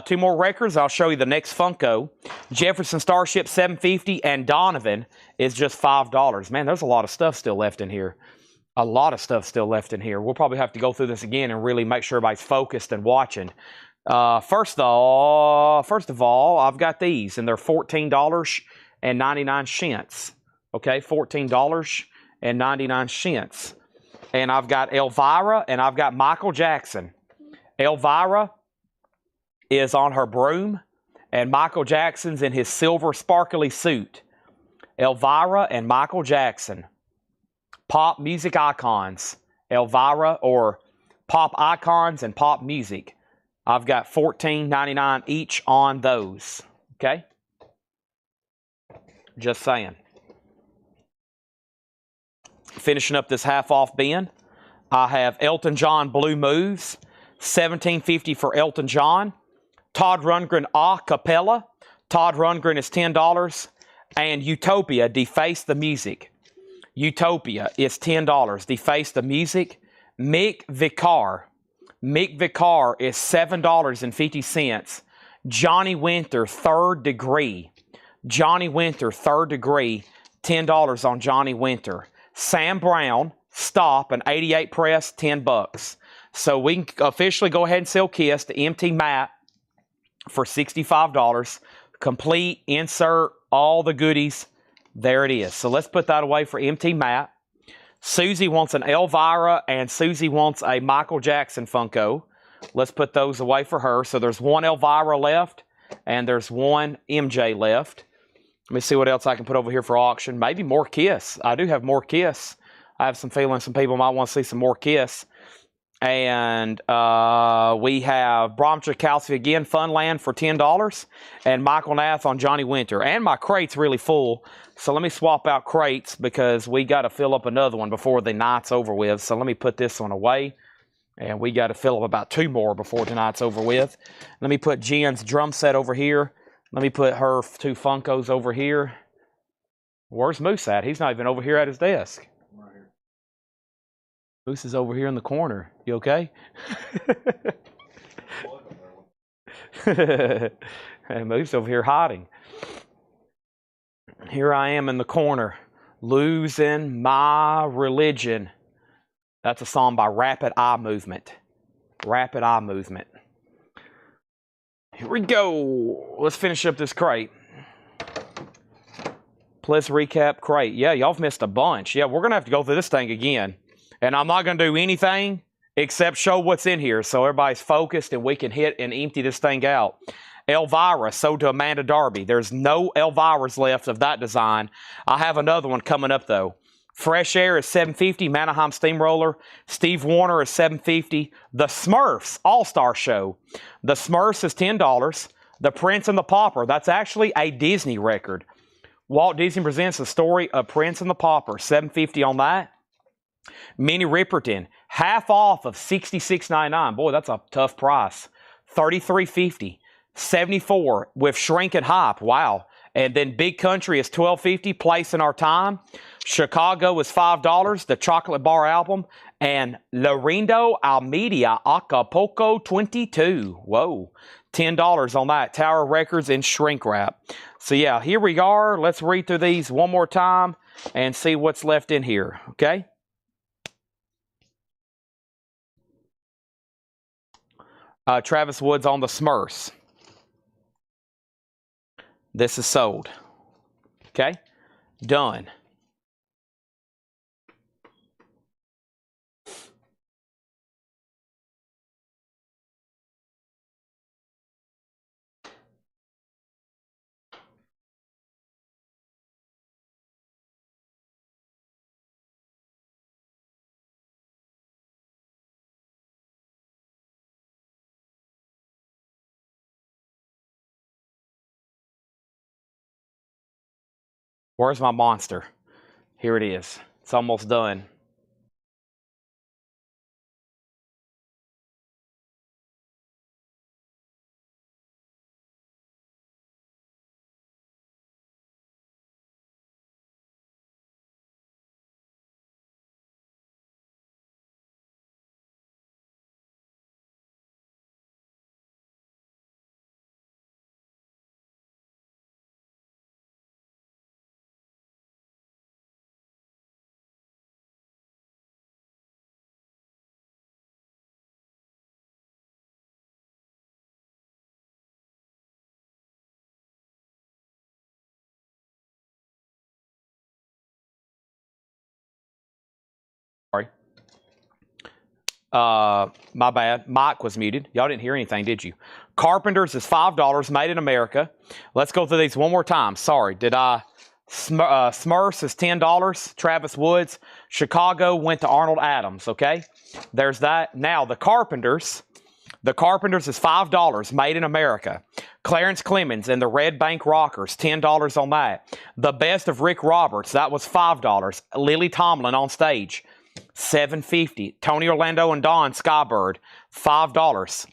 2 more records. I'll show you the next Funko. Jefferson Starship $7.50 and Donovan is just $5. Man, there's a lot of stuff still left in here. A lot of stuff still left in here. We'll probably have to go through this again and really make sure everybody's focused and watching. First of all, I've got these, and they're $14.99. Okay, $14.99. And I've got Elvira and I've got Michael Jackson. Elvira is on her broom, and Michael Jackson's in his silver sparkly suit. Elvira and Michael Jackson. Pop music icons. Elvira, or pop icons and pop music. I've got $14.99 each on those. Okay? Just saying. Finishing up this half-off bin, I have Elton John Blue Moves, $17.50 for Elton John. Todd Rundgren A Cappella. Todd Rundgren is $10. And Utopia, Deface the Music. Utopia is $10. Deface the Music. Mick Vicar. Mick Vicar is $7.50. Johnny Winter, Third Degree. Johnny Winter, Third Degree, $10 on Johnny Winter. Sam Brown, Stop, an 88 press, $10. So we can officially go ahead and sell Kiss to MT Matt for $65. Complete, insert, all the goodies. There it is. So let's put that away for MT Matt. Susie wants an Elvira, and Susie wants a Michael Jackson Funko. Let's put those away for her. So there's one Elvira left, and there's one MJ left. Let me see what else I can put over here for auction. Maybe more Kiss. I do have more Kiss. I have some feeling some people might want to see some more Kiss. And we have Bromcha Calcium again, Funland for $10. And Michael Nath on Johnny Winter. And my crate's really full. So let me swap out crates because we got to fill up another one before the night's over with. So let me put this one away. And we got to fill up about 2 more before tonight's over with. Let me put Jen's drum set over here. Let me put her 2 Funkos over here. Where's Moose at? He's not even over here at his desk. Right here. Moose is over here in the corner. You okay? And Moose over here hiding. Here I am in the corner, losing my religion. That's a song by Rapid Eye Movement. Rapid Eye Movement. Here we go. Let's finish up this crate. Let's recap crate. Yeah, y'all have missed a bunch. Yeah, we're going to have to go through this thing again. And I'm not going to do anything except show what's in here so everybody's focused and we can hit and empty this thing out. Elvira sold to Amanda Darby. There's no Elviras left of that design. I have another one coming up though. Fresh Air is $750. Manaheim Steamroller. Steve Warner is $750. The Smurfs All-Star Show. The Smurfs is $10. The Prince and the Pauper. That's actually a Disney record. Walt Disney Presents The Story of Prince and the Pauper. $750 on that. Minnie Riperton. Half off of $66.99. Boy, that's a tough price. $33.50. 74 with Shrink and Hype. Wow. And then Big Country is $12.50. Place in Our Time. Chicago is $5. The Chocolate Bar album. And Lorindo Almeida Acapulco 22. Whoa. $10 on that. Tower Records and Shrink Wrap. So yeah, here we are. Let's read through these one more time and see what's left in here. Okay. Travis Woods on the Smurfs. This is sold. Okay? Done. Where's my monster? Here it is. It's almost done. Sorry. My bad. Mike was muted. Y'all didn't hear anything, did you? Carpenters is $5, made in America. Let's go through these one more time. Sorry, did I? Smurfs is $10. Travis Woods. Chicago went to Arnold Adams, okay? There's that. Now, the Carpenters is $5, made in America. Clarence Clemens and the Red Bank Rockers, $10 on that. The Best of Rick Roberts, that was $5. Lily Tomlin on stage, $7.50. Tony Orlando and Don Skybird, $5.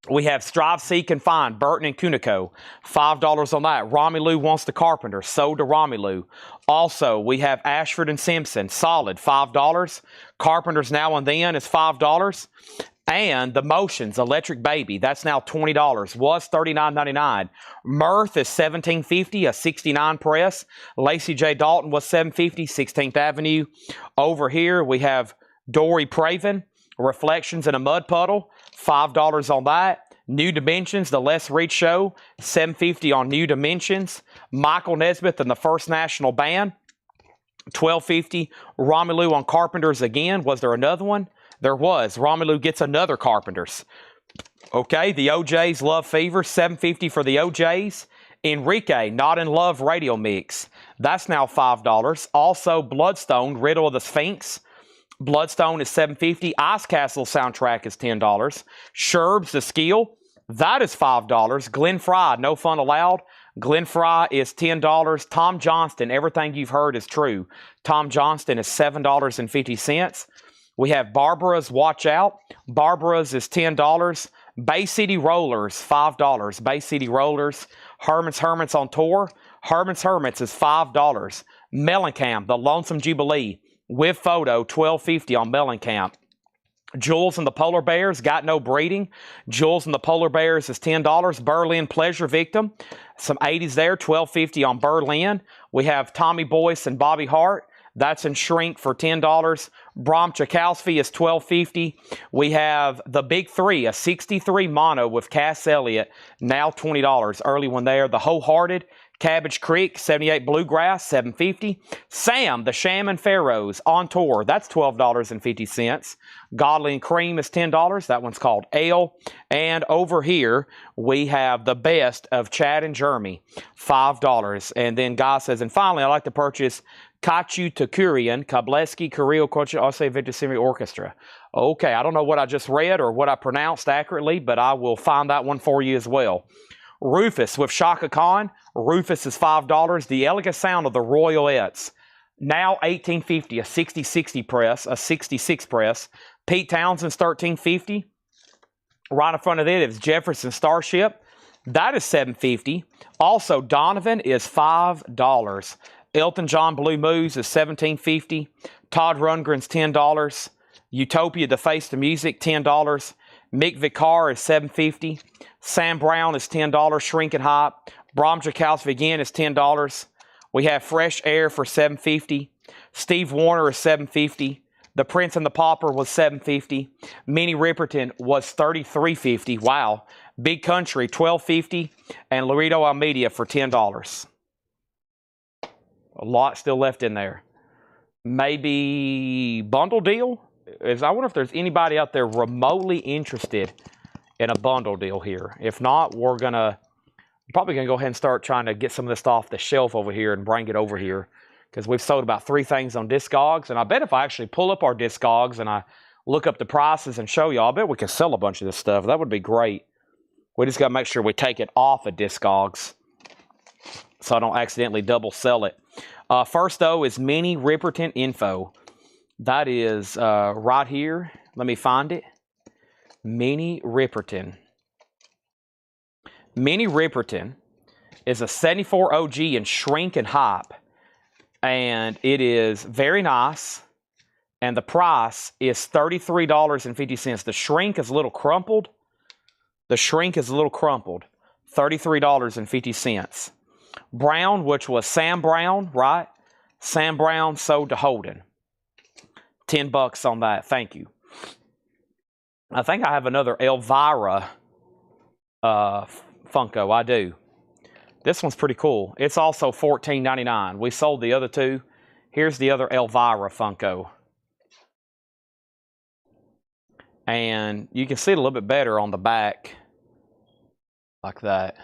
We have Strive, Seek, and Find, Burton and Cunico, $5 on that. Romelu Wants the Carpenter, sold to Romelu. Also, we have Ashford and Simpson, solid, $5. Carpenters Now and Then is $5. And The Motions, Electric Baby, that's now $20. Was $39.99. Mirth is $17.50, a 69 press. Lacey J. Dalton was $7.50, 16th Avenue. Over here, we have Dory Praven, Reflections in a Mud Puddle, $5 on that. New Dimensions, The Les Reed Show, $7.50 on New Dimensions. Michael Nesmith and the First National Band, $12.50. Romelu on Carpenters again. Was there another one? There was. Romelu gets another Carpenters. Okay, the OJs Love Fever, $7.50 for the OJs. Enrique, Not in Love Radio Mix. That's now $5. Also, Bloodstone, Riddle of the Sphinx. Bloodstone is $7.50. Ice Castle soundtrack is $10. Sherbs, the Skill, that is $5. Glenn Fry, No Fun Allowed. Glenn Fry is $10. Tom Johnston, everything you've heard is true. Tom Johnston is $7.50. We have Barbara's Watch Out. Barbara's is $10. Bay City Rollers, $5. Bay City Rollers. Herman's Hermits on Tour. Herman's Hermits is $5. Mellencamp, The Lonesome Jubilee, with photo, $12.50 on Mellencamp. Jules and the Polar Bears, Got No Breeding. Jules and the Polar Bears is $10. Berlin Pleasure Victim, some 80s there, $12.50 on Berlin. We have Tommy Boyce and Bobby Hart. That's in shrink for $10. Bram Tchaikovsky is $12.50. We have the Big Three, a 63 mono with Cass Elliot, now $20. Early one there. The Wholehearted, Cabbage Creek, 78 Bluegrass, $7.50. Sam, the Shaman Pharaohs on Tour, that's $12.50. Godly and Cream is $10. That one's called Ale. And over here, we have the best of Chad and Jeremy, $5. And then Guy says, and finally, I'd like to purchase Kachu Takurian, Kableski, Kirill, Ose Victor Symphony Orchestra. Okay, I don't know what I just read or what I pronounced accurately, but I will find that one for you as well. Rufus with Shaka Khan. Rufus is $5. The Elegant Sound of the Royalettes, now $18.50. A 60-60 press, a 66 press. Pete Townsend's $13.50. Right in front of it is Jefferson Starship. That is $7.50. Also, Donovan is $5. Elton John Blue Moose is $17.50. Todd Rundgren's $10. Utopia Deface the Music, $10. Mick Vicar is $7.50. Sam Brown is $10. Shrinking Hop. Bram Tchaikovsky again is $10. We have Fresh Air for $7.50. Steve Wariner is $7.50. The Prince and the Pauper was $7.50. Minnie Riperton was $33.50. Wow. Big Country, $12.50. And Laredo Almeida for $10. A lot still left in there. Maybe bundle deal? I wonder if there's anybody out there remotely interested in a bundle deal here. If not, we're probably going to go ahead and start trying to get some of this off the shelf over here and bring it over here. Because we've sold about 3 things on discogs. And I bet if I actually pull up our discogs and I look up the prices and show y'all, I bet we can sell a bunch of this stuff. That would be great. We just got to make sure we take it off of discogs so I don't accidentally double sell it. First, though, is Minnie Riperton Info. That is right here. Let me find it. Minnie Riperton. Minnie Riperton is a 74 OG in Shrink and Hop. And it is very nice. And the price is $33.50. The Shrink is a little crumpled. $33.50. Brown, which was Sam Brown, right? Sam Brown sold to Holden. $10 on that. Thank you. I think I have another Elvira Funko. I do. This one's pretty cool. It's also $14.99. We sold the other 2. Here's the other Elvira Funko. And you can see it a little bit better on the back. Like that.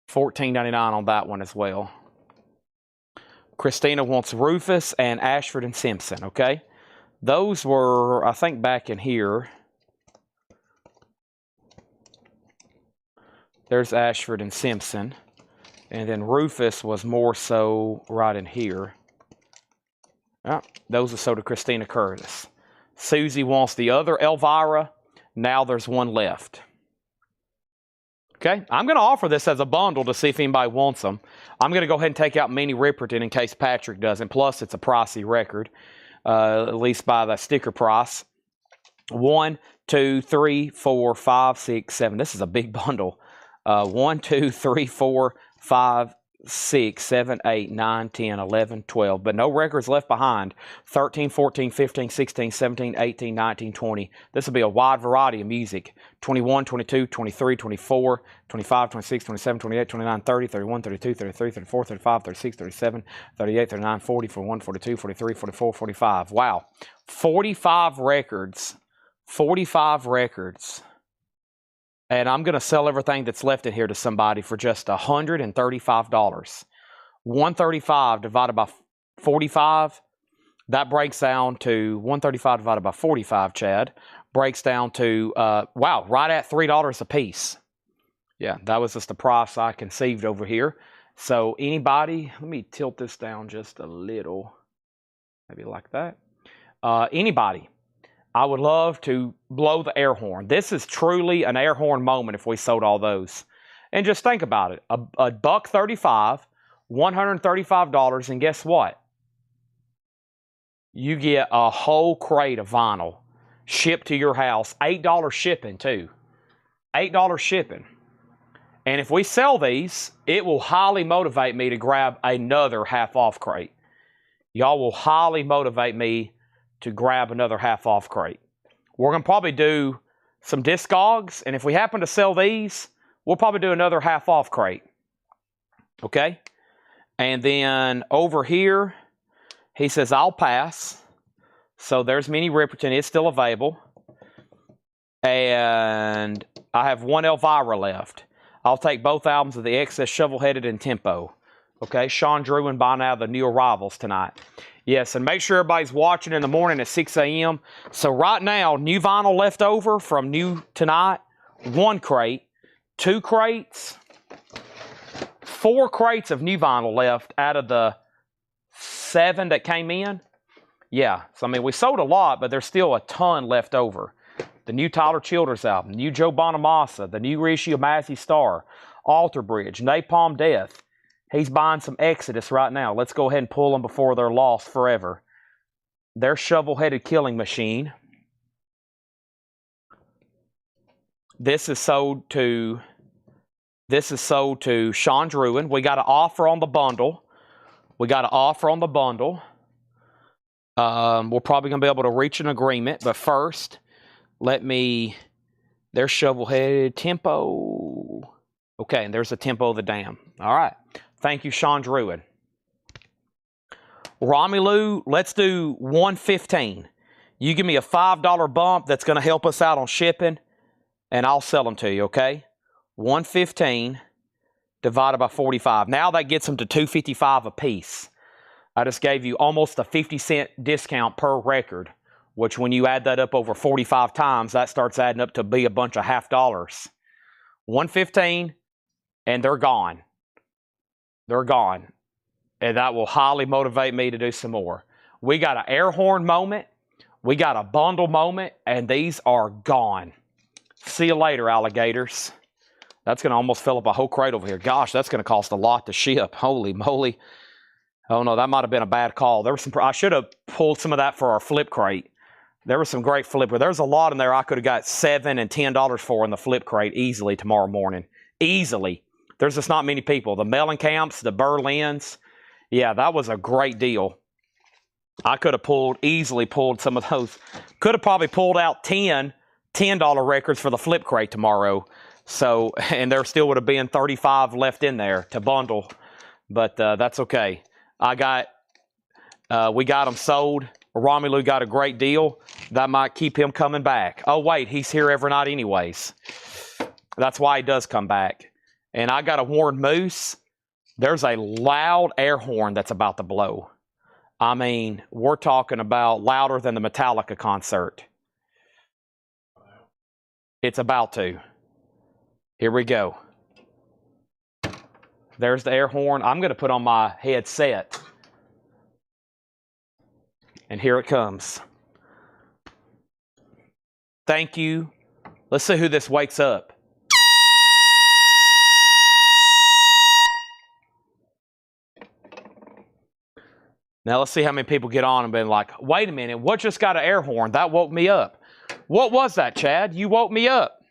$14.99 on that one as well. Christina wants Rufus and Ashford and Simpson, okay? Those were, I think, back in here. There's Ashford and Simpson. And then Rufus was more so right in here. Oh, those are sold to Christina Curtis. Susie wants the other Elvira. Now there's one left. Okay, I'm going to offer this as a bundle to see if anybody wants them. I'm going to go ahead and take out Minnie Riperton in case Patrick doesn't. Plus, it's a pricey record, at least by the sticker price. 1, 2, 3, 4, 5, 6, 7. This is a big bundle. 1, 2, 3, 4, 5, 6, 7, 8, 9, 10, 11, 12. But no records left behind. 13, 14, 15, 16, 17, 18, 19, 20. This will be a wide variety of music. 21, 22, 23, 24, 25, 26, 27, 28, 29, 30, 31, 32, 33, 34, 35, 36, 37, 38, 39, 40, 41, 42, 43, 44, 45. Wow. 45 records. 45 records. And I'm going to sell everything that's left in here to somebody for just $135. $135 divided by 45. That breaks down to 135 divided by 45, Chad. Breaks down to, wow, right at $3 a piece. Yeah, that was just the price I conceived over here. So anybody, let me tilt this down just a little. Maybe like that. Anybody, I would love to blow the air horn. This is truly an air horn moment if we sold all those. And just think about it. A buck 35, $135, and guess what? You get a whole crate of vinyl shipped to your house. $8 shipping too. $8 shipping. And if we sell these, it will highly motivate me to grab another half-off crate. Y'all will highly motivate me to grab another half-off crate. We're going to probably do some discogs, and if we happen to sell these, we'll probably do another half-off crate. Okay? And then over here, he says, I'll pass. So there's Mini Ripperton. It's still available. And I have one Elvira left. I'll take both albums of the Excess, Shovel-Headed, and Tempo. Okay, Sean Drewen buying out the new arrivals tonight. Yes, and make sure everybody's watching in the morning at 6 a.m. So right now, new vinyl left over from new tonight. 1 crate, 2 crates, 4 crates of new vinyl left out of the 7 that came in. Yeah, so I mean, we sold a lot, but there's still a ton left over. The new Tyler Childers album, new Joe Bonamassa, the new reissue of Mazzy Star, Alter Bridge, Napalm Death. He's buying some Exodus right now. Let's go ahead and pull them before they're lost forever. Their Shovel-Headed Killing Machine. This is sold to Sean Drewen. We got an offer on the bundle. We're probably going to be able to reach an agreement, but first, there's Shovel-Headed Tempo. Okay, and there's a Tempo of the Dam. All right. Thank you, Sean Drewen. Romelu, let's do 115. You give me a $5 bump that's going to help us out on shipping, and I'll sell them to you, okay? 115 divided by 45. Now that gets them to $255 a piece. I just gave you almost a 50-cent discount per record, which when you add that up over 45 times, that starts adding up to be a bunch of half dollars. 115, and they're gone. They're gone. And that will highly motivate me to do some more. We got an air horn moment. We got a bundle moment, and these are gone. See you later, alligators. That's going to almost fill up a whole crate over here. Gosh, that's going to cost a lot to ship. Holy moly. Oh, no, that might have been a bad call. There was some. I should have pulled some of that for our flip crate. There was some great flip. There's a lot in there I could have got $7 and $10 for in the flip crate easily tomorrow morning. Easily. There's just not many people. The Mellenkamps, the Berlins. Yeah, that was a great deal. I could have easily pulled some of those. Could have probably pulled out $10 records for the flip crate tomorrow. So, and there still would have been 35 left in there to bundle. But that's okay. we got them sold. Romelu got a great deal. That might keep him coming back. Oh, wait, he's here every night anyways. That's why he does come back. And I got a Warren Moose. There's a loud air horn that's about to blow. I mean, we're talking about louder than the Metallica concert. It's about to. Here we go. There's the air horn. I'm going to put on my headset. And here it comes. Thank you. Let's see who this wakes up. Now let's see how many people get on and been like, wait a minute, what just got an air horn? That woke me up. What was that, Chad? You woke me up.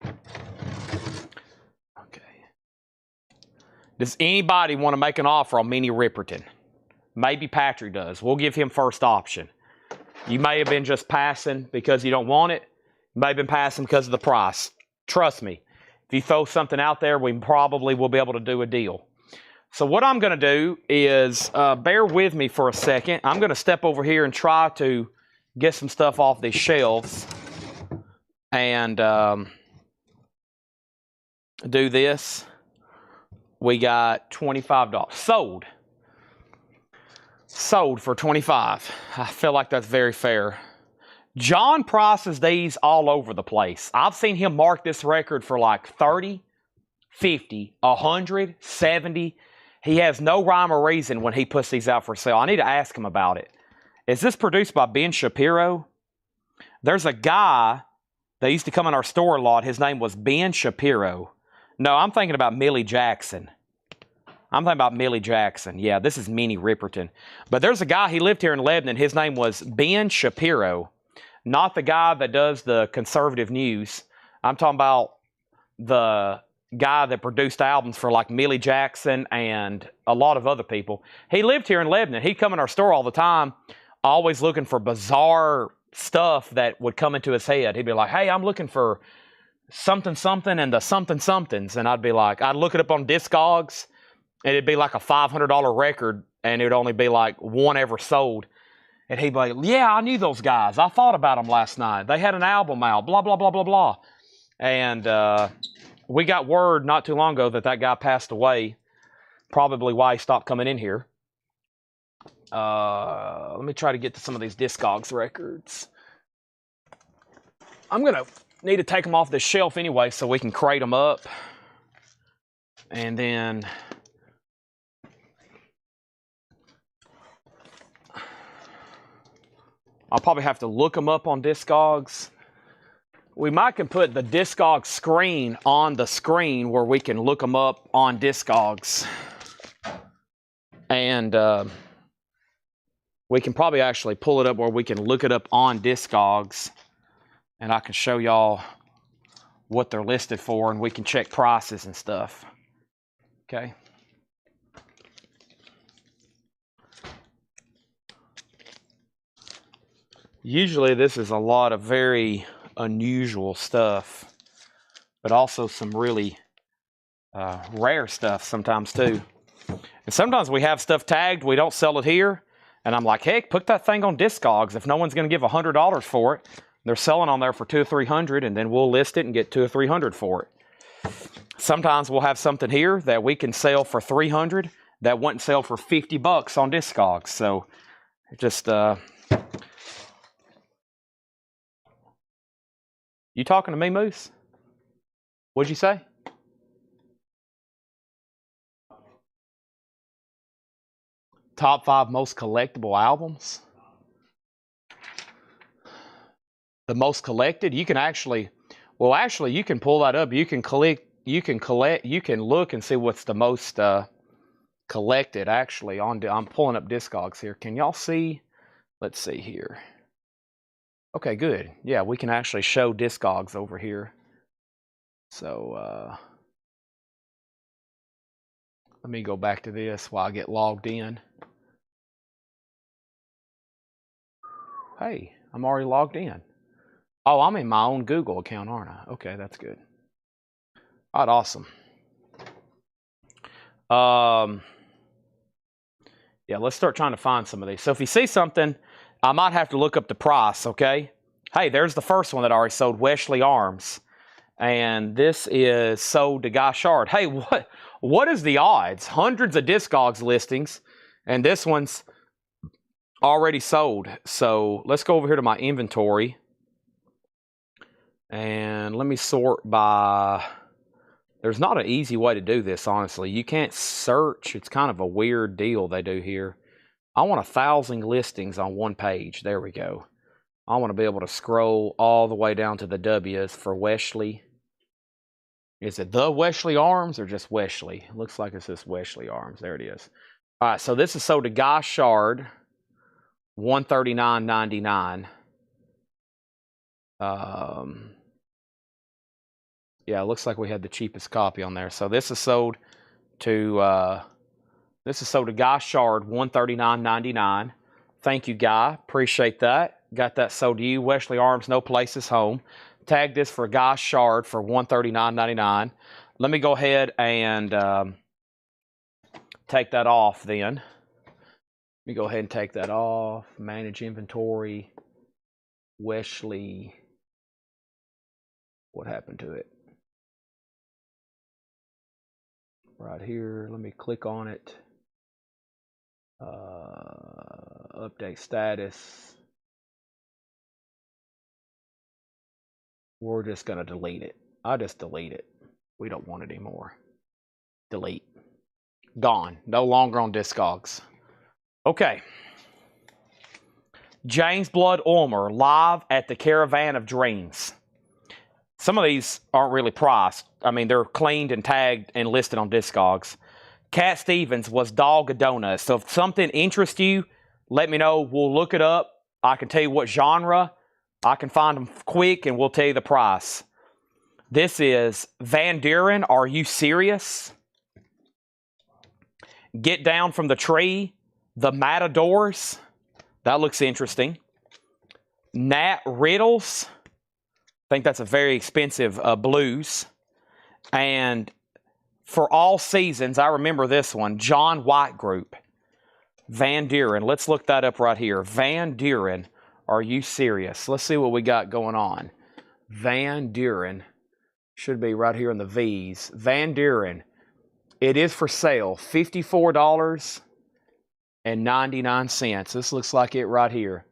Okay. Does anybody want to make an offer on Mini Ripperton? Maybe Patrick does. We'll give him first option. You may have been just passing because you don't want it. You may have been passing because of the price. Trust me, if you throw something out there, we probably will be able to do a deal. So what I'm going to do is, bear with me for a second. I'm going to step over here and try to get some stuff off these shelves and do this. We got $25 sold. Sold for 25. I feel like that's very fair. John prices these all over the place. I've seen him mark this record for like 30, 50, 100, 70. He has no rhyme or reason when he puts these out for sale. I need to ask him about it. Is this produced by Ben Shapiro? There's a guy that used to come in our store a lot. His name was Ben Shapiro. No, I'm thinking about Millie Jackson. Yeah, this is Minnie Ripperton. But there's a guy, he lived here in Lebanon. His name was Ben Shapiro. Not the guy that does the conservative news. I'm talking about the guy that produced albums for like Millie Jackson and a lot of other people. He lived here in Lebanon. He'd come in our store all the time, always looking for bizarre stuff that would come into his head. He'd be like, hey, I'm looking for something something and the something somethings. And I'd be like, I'd look it up on discogs, and it'd be like a $500 record, and it'd only be like one ever sold. And he'd be like, yeah, I knew those guys. I thought about them last night. They had an album out, blah, blah, blah, blah, blah. And we got word not too long ago that that guy passed away, probably why he stopped coming in here. Let me try to get to some of these discogs records. I'm going to need to take them off this shelf anyway so we can crate them up. And then I'll probably have to look them up on discogs. We might can put the discog screen on the screen where we can look them up on discogs. And we can probably actually pull it up where we can look it up on discogs. And I can show y'all what they're listed for, and we can check prices and stuff. Okay. Usually this is a lot of very unusual stuff, but also some really rare stuff sometimes too. And sometimes we have stuff tagged, we don't sell it here, and I'm like, heck, put that thing on discogs. If no one's going to give $100 for it, they're selling on there for $200 or $300, and then we'll list it and get $200 or $300 for it. Sometimes we'll have something here that we can sell for $300 that wouldn't sell for $50 on discogs. So just you talking to me, Moose? What'd you say? Top 5 most collectible albums. The most collected, you can actually, well, actually, you can pull that up. You can look and see what's the most collected. Actually, I'm pulling up discogs here. Can y'all see? Let's see here. Okay, good. Yeah, we can actually show discogs over here. So let me go back to this while I get logged in. Hey, I'm already logged in. Oh, I'm in my own Google account, aren't I? Okay, that's good. All right, awesome. Yeah, let's start trying to find some of these. So if you see something, I might have to look up the price, okay? Hey, there's the first one that I already sold, Wesley Arms. And this is sold to Guy Shard. Hey, what is the odds? Hundreds of discogs listings, and this one's already sold. So let's go over here to my inventory. And let me sort by... There's not an easy way to do this, honestly. You can't search. It's kind of a weird deal they do here. I want 1,000 listings on one page. There we go. I want to be able to scroll all the way down to the W's for Wesley. Is it the Wesley Arms or just Wesley? It looks like it says Wesley Arms. There it is. All right, so this is sold to Guy Shard, $139.99. Yeah, it looks like we had the cheapest copy on there. So this is sold to Guy Shard, $139.99. Thank you, Guy. Appreciate that. Got that sold to you. Wesley Arms, no place is home. Tag this for Guy Shard for $139.99. Let me go ahead and take that off then. Let me go ahead and take that off. Manage inventory. Wesley. What happened to it? Right here. Let me click on it. Update status. We're just going to delete it. I'll just delete it. We don't want it anymore. Delete. Gone. No longer on discogs. Okay. James Blood Ulmer live at the Caravan of Dreams. Some of these aren't really priced. I mean, they're cleaned and tagged and listed on discogs. Cat Stevens was Dog Adona. So if something interests you, let me know. We'll look it up. I can tell you what genre. I can find them quick and we'll tell you the price. This is Van Buren. Are You Serious? Get Down from the Tree. The Matadors. That looks interesting. Nat Riddles. I think that's a very expensive blues. And For All Seasons, I remember this one. John White Group. Van Buren. Let's look that up right here. Van Buren. Are You Serious? Let's see what we got going on. Van Buren. Should be right here in the V's. Van Buren. It is for sale. $54.99. This looks like it right here.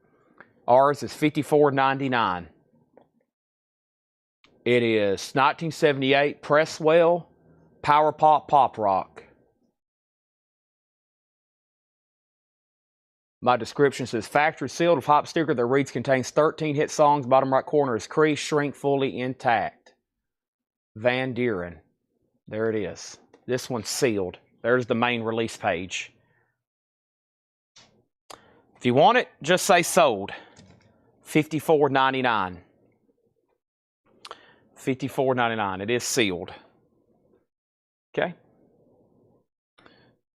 Ours is $54.99. It is 1978 Presswell Power Pop Rock. My description says factory sealed with hop sticker that reads contains 13 hit songs. Bottom right corner is crease, shrink fully intact. Van Buren. There it is. This one's sealed. There's the main release page. If you want it, just say sold. $54.99. $54.99. It is sealed. Okay.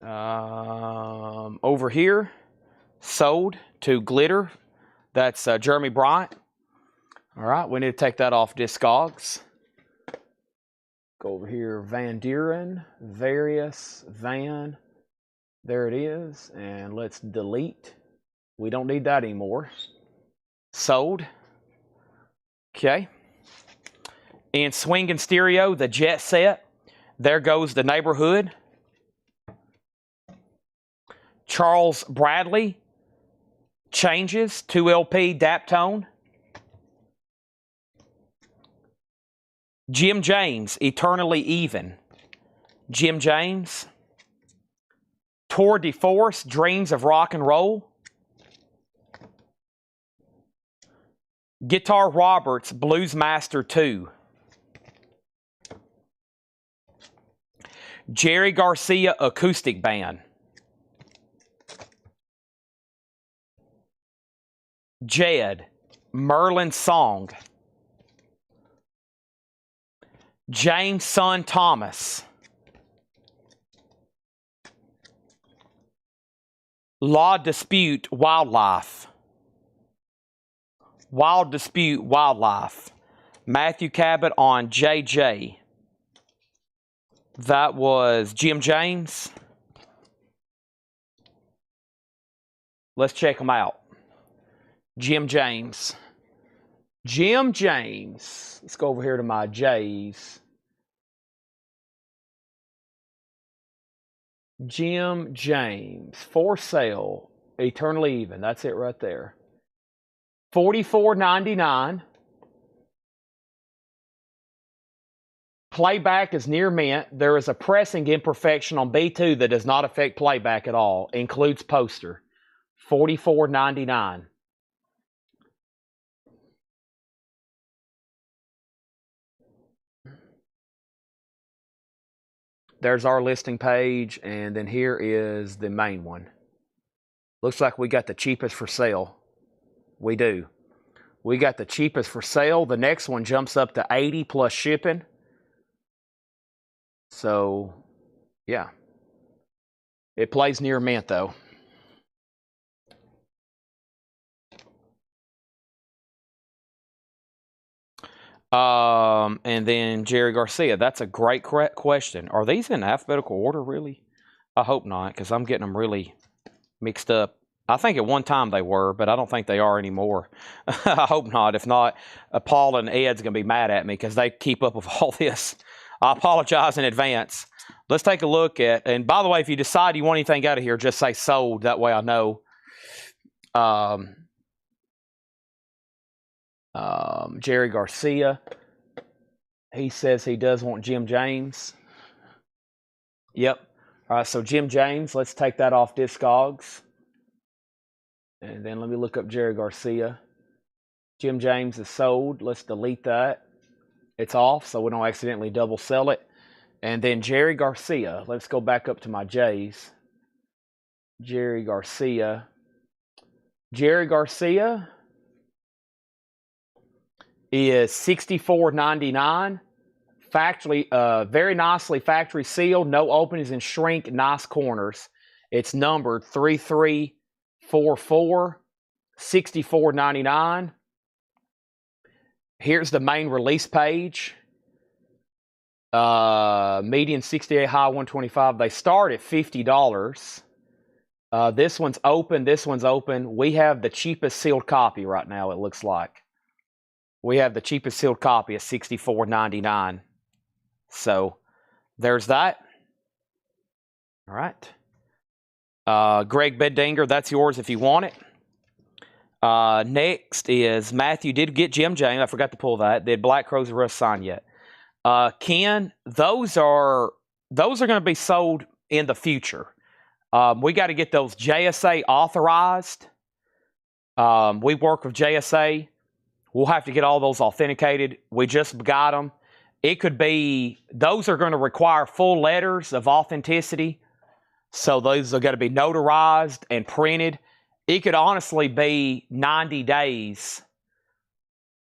Over here, sold to Glitter. That's Jeremy Bryant. All right, we need to take that off discogs. Go over here, Van Buren, various, Van. There it is, and let's delete. We don't need that anymore. Sold. Okay. In Swingin' Stereo, the Jet Set. There Goes the Neighborhood. Charles Bradley. Changes. 2LP Daptone. Jim James, Eternally Even. Jim James. Tour de Force, Dreams of Rock and Roll. Guitar Roberts, Blues Master 2. Jerry Garcia Acoustic Band. Jed, Merlin Song. James Son Thomas. Law Dispute Wildlife. Wild Dispute Wildlife. Matthew Cabot on JJ. That was Jim James. Let's check them out. Jim James. Jim James. Let's go over here to my J's. Jim James. For sale. Eternally Even. That's it right there. $44.99. Playback is near mint. There is a pressing imperfection on B2 that does not affect playback at all. Includes poster. $44.99. There's our listing page, and then here is the main one. Looks like we got the cheapest for sale. We do. We got the cheapest for sale. The next one jumps up to $80 plus shipping. So, yeah. It plays near mint, though. And then Jerry Garcia. That's a great question. Are these in alphabetical order, really? I hope not, because I'm getting them really mixed up. I think at one time they were, but I don't think they are anymore. I hope not. If not, Paul and Ed's going to be mad at me because they keep up with all this. I apologize in advance. Let's take a look at, and by the way, if you decide you want anything out of here, just say sold. That way I know. Um, Jerry Garcia. He says he does want Jim James. Yep. All right, so Jim James, let's take that off discogs. And then let me look up Jerry Garcia. Jim James is sold. Let's delete that. It's off, so we don't accidentally double sell it. And then Jerry Garcia. Let's go back up to my J's. Jerry Garcia. Jerry Garcia is $64.99. Factory, very nicely factory sealed, no openings and shrink, nice corners. It's numbered 3344, $64.99. Here's the main release page. Median 68, high 125. They start at $50. This one's open. This one's open. We have the cheapest sealed copy right now, it looks like. We have the cheapest sealed copy at $64.99. So there's that. All right. Greg Beddinger, that's yours if you want it. Next is Matthew did get Jim James. I forgot to pull that. Did Black Crowes Russ sign yet? Ken, those are going to be sold in the future. We got to get those JSA authorized. We work with JSA. We'll have to get all those authenticated. We just got them. It could be, those are going to require full letters of authenticity. So those are going to be notarized and printed. It could honestly be 90 days.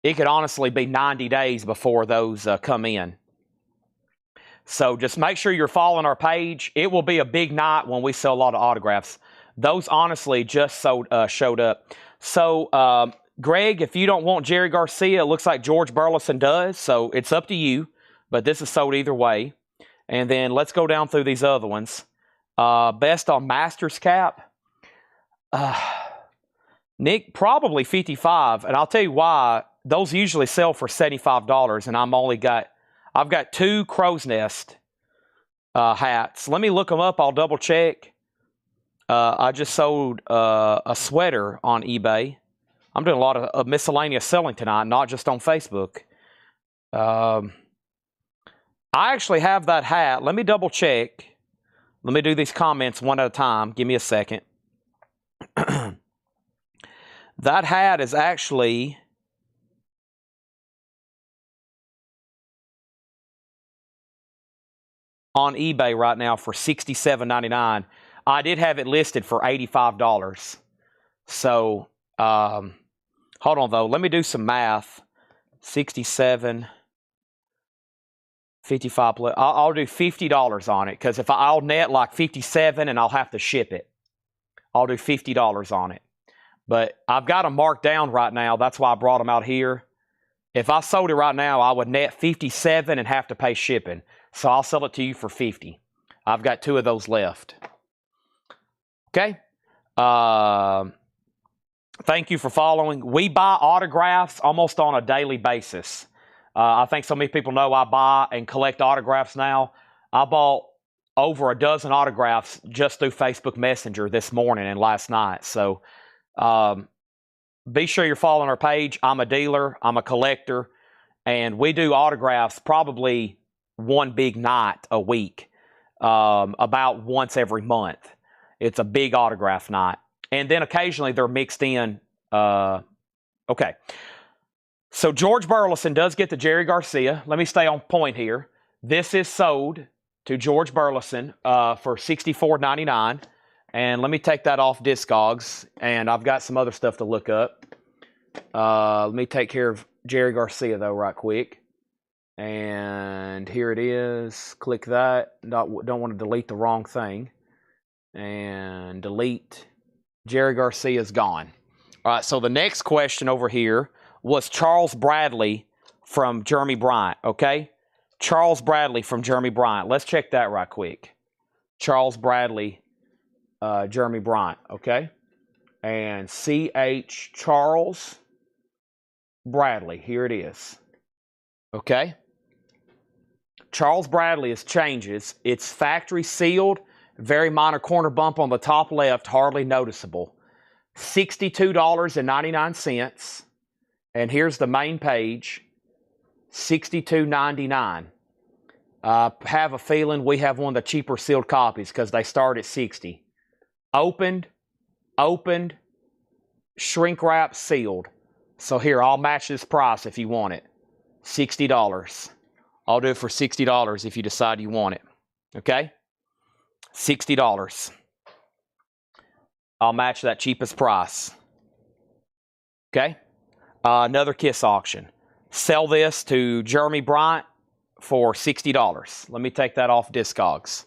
It could honestly be 90 days before those come in. So just make sure you're following our page. It will be a big night when we sell a lot of autographs. Those honestly just showed up. So, Greg, if you don't want Jerry Garcia, it looks like George Burleson does. So it's up to you. But this is sold either way. And then let's go down through these other ones. Best on Masters cap. Nick, probably 55. And I'll tell you why. Those usually sell for $75. And I've got 2 Crow's Nest hats. Let me look them up. I'll double check. I just sold a sweater on eBay. I'm doing a lot of miscellaneous selling tonight, not just on Facebook. I actually have that hat. Let me double check. Let me do these comments one at a time. Give me a second. That hat is actually on eBay right now for $67.99. I did have it listed for $85. So, hold on, though. Let me do some math. 67, 55. I'll do $50 on it because if I'll net like 57 and I'll have to ship it. I'll do $50 on it. But I've got them marked down right now. That's why I brought them out here. If I sold it right now, I would net 57 and have to pay shipping. So I'll sell it to you for 50. I've got 2 of those left. Okay. Thank you for following. We buy autographs almost on a daily basis. I think so many people know I buy and collect autographs now. I bought over a dozen autographs just through Facebook Messenger this morning and last night. So be sure you're following our page. I'm a dealer. I'm a collector. And we do autographs probably one big night a week, about once every month. It's a big autograph night. And then occasionally they're mixed in. Okay. So George Burleson does get the Jerry Garcia. Let me stay on point here. This is sold to George Burleson for $64.99. And let me take that off discogs. And I've got some other stuff to look up. Let me take care of Jerry Garcia, though, right quick. And here it is. Click that. Don't want to delete the wrong thing. And delete. Jerry Garcia is gone. All right, so the next question over here was Charles Bradley from Jeremy Bryant, okay? Charles Bradley from Jeremy Bryant. Let's check that right quick. Charles Bradley, Jeremy Bryant, okay? And C.H. Charles Bradley. Here it is. Okay? Charles Bradley is changes. It's factory sealed. Very minor corner bump on the top left, hardly noticeable. $62.99. And here's the main page, $62.99. I have a feeling we have one of the cheaper sealed copies because they start at $60. Opened, shrink wrap, sealed. So here, I'll match this price if you want it. $60. I'll do it for $60 if you decide you want it. Okay? $60. I'll match that cheapest price. Okay? Another Kiss auction. Sell this to Jeremy Bryant for $60. Let me take that off discogs.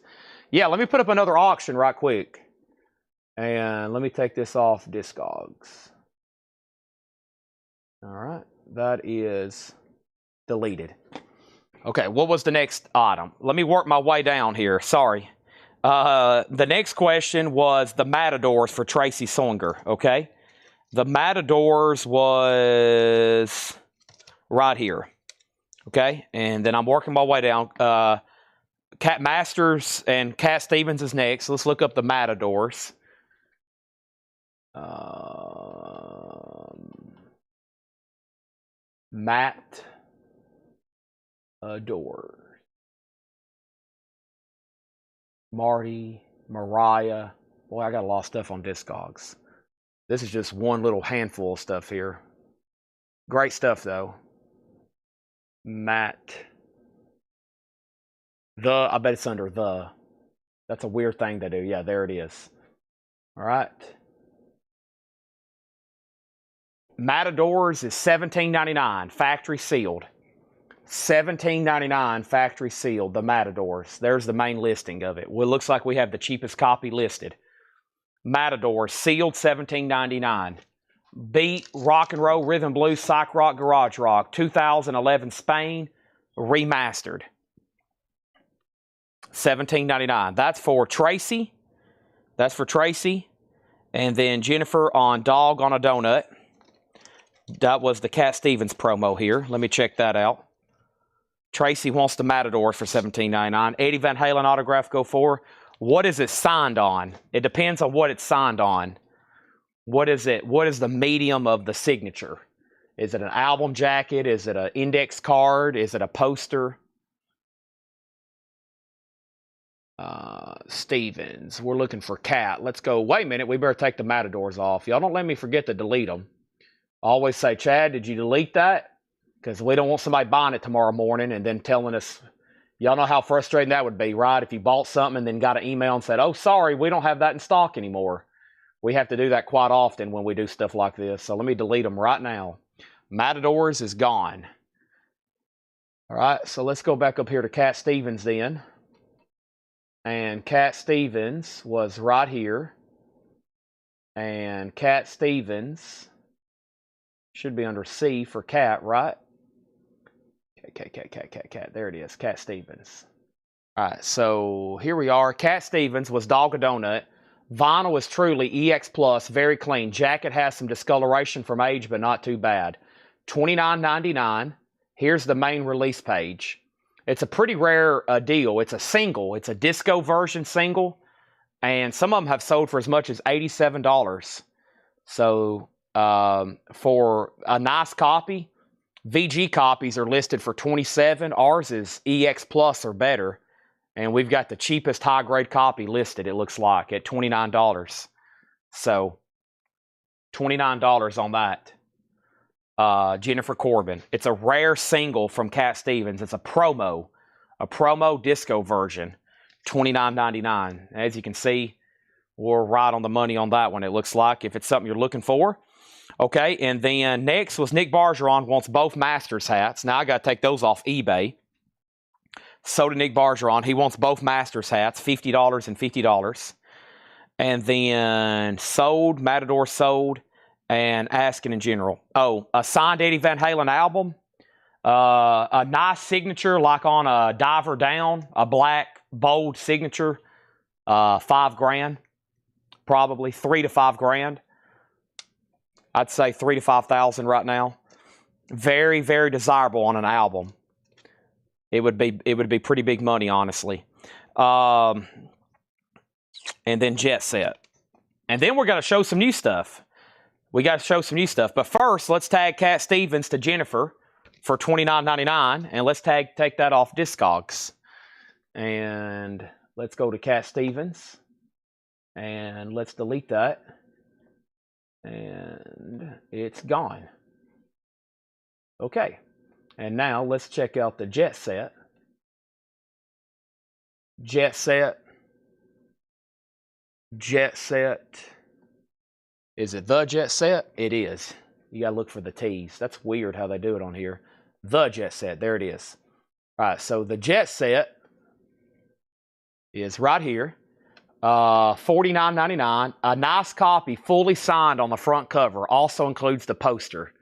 Yeah, let me put up another auction right quick. And let me take this off discogs. All right, that is deleted. Okay, what was the next item? Let me work my way down here. Sorry. The next question was the Matadors for Tracy Songer, okay? The Matadors was right here, okay? And then I'm working my way down. Cat Masters and Cat Stevens is next. Let's look up the Matadors. Matt Adore. Marty, Mariah. Boy, I got a lot of stuff on discogs. This is just one little handful of stuff here. Great stuff, though. Matt. I bet it's under the. That's a weird thing to do. Yeah, there it is. All right. Matadors is $17.99, factory sealed. $17.99, factory sealed, the Matadors. There's the main listing of it. Well, it looks like we have the cheapest copy listed. Matadors, sealed, $17.99. Beat, Rock and Roll, Rhythm Blues, Psych Rock, Garage Rock, 2011 Spain, remastered. $17.99. That's for Tracy. And then Jennifer on Dog on a Donut. That was the Cat Stevens promo here. Let me check that out. Tracy wants the Matador for $17.99. Eddie Van Halen autograph go for. What is it signed on? It depends on what it's signed on. What is it? What is the medium of the signature? Is it an album jacket? Is it an index card? Is it a poster? Stevens. We're looking for Cat. Let's go. Wait a minute. We better take the Matadors off. Y'all don't let me forget to delete them. Always say, Chad, did you delete that? Because we don't want somebody buying it tomorrow morning and then telling us, y'all know how frustrating that would be, right? If you bought something and then got an email and said, oh, sorry, we don't have that in stock anymore. We have to do that quite often when we do stuff like this. So let me delete them right now. Matadors is gone. All right, so let's go back up here to Cat Stevens then. And Cat Stevens was right here. And Cat Stevens should be under C for Cat, right? Cat. There it is, Cat Stevens. All right, so here we are. Cat Stevens was Dog a Donut. Vinyl is truly EX Plus, very clean. Jacket has some discoloration from age, but not too bad. $29.99. Here's the main release page. It's a pretty rare deal. It's a single. It's a disco version single, and some of them have sold for as much as $87. So for a nice copy, VG copies are listed for $27. Ours is EX Plus or better. And we've got the cheapest high-grade copy listed, it looks like, at $29. So, $29 on that. Jennifer Corbin. It's a rare single from Cat Stevens. It's a promo disco version. $29.99. As you can see, we're right on the money on that one, it looks like, if it's something you're looking for. Okay, and then next was Nick Bargeron wants both Masters hats. Now, I got to take those off eBay. So did Nick Bargeron. He wants both Masters hats, $50 and $50. And then sold, Matador sold, and asking in general. Oh, a signed Eddie Van Halen album. A nice signature like on a Diver Down, a black, bold signature. $5,000, probably $3,000 to $5,000. I'd say $3,000 to $5,000 right now. Very, very desirable on an album. It would be pretty big money, honestly. And then Jet Set. And then we're going to show some new stuff. we got to show some new stuff. But first, let's tag Cat Stevens to Jennifer for $29.99, and let's take that off discogs. And let's go to Cat Stevens, and let's delete that. And it's gone. Okay. And now let's check out the Jet Set. Jet Set. Jet Set. Is it the Jet Set? It is. You got to look for the T's. That's weird how they do it on here. The Jet Set. There it is. All right. So the Jet Set is right here. $49.99. A nice copy, fully signed on the front cover. Also includes the poster.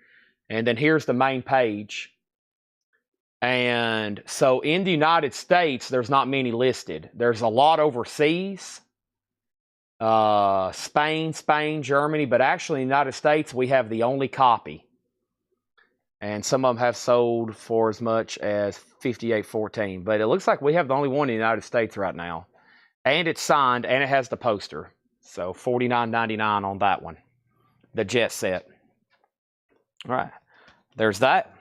And then here's the main page. And so in the United States, there's not many listed. There's a lot overseas. Spain, Germany. But actually in the United States, we have the only copy. And some of them have sold for as much as $58.14. But it looks like we have the only one in the United States right now. And it's signed, and it has the poster. So $49.99 on that one. The Jet Set. All right. There's that.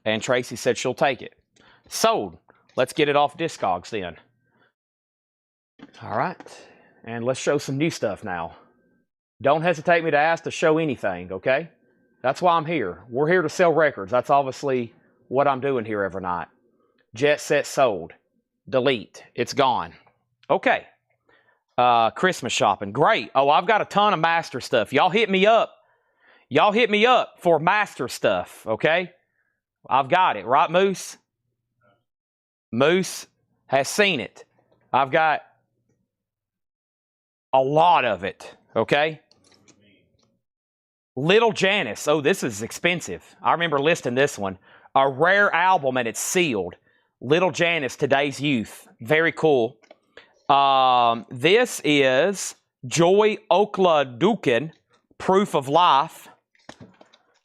And Tracy said she'll take it. Sold. Let's get it off discogs then. All right. And let's show some new stuff now. Don't hesitate me to ask to show anything, okay? That's why I'm here. We're here to sell records. That's obviously what I'm doing here every night. Jet Set sold. Delete. It's gone. Okay. Christmas shopping. Great. Oh, I've got a ton of master stuff. Y'all hit me up. Y'all hit me up for master stuff, okay? I've got it. Right, Moose? Moose has seen it. I've got a lot of it, okay? Little Janice. Oh, this is expensive. I remember listing this one. A rare album, and it's sealed. Little Janice, Today's Youth. Very cool. This is Joy Okladukin, Proof of Life.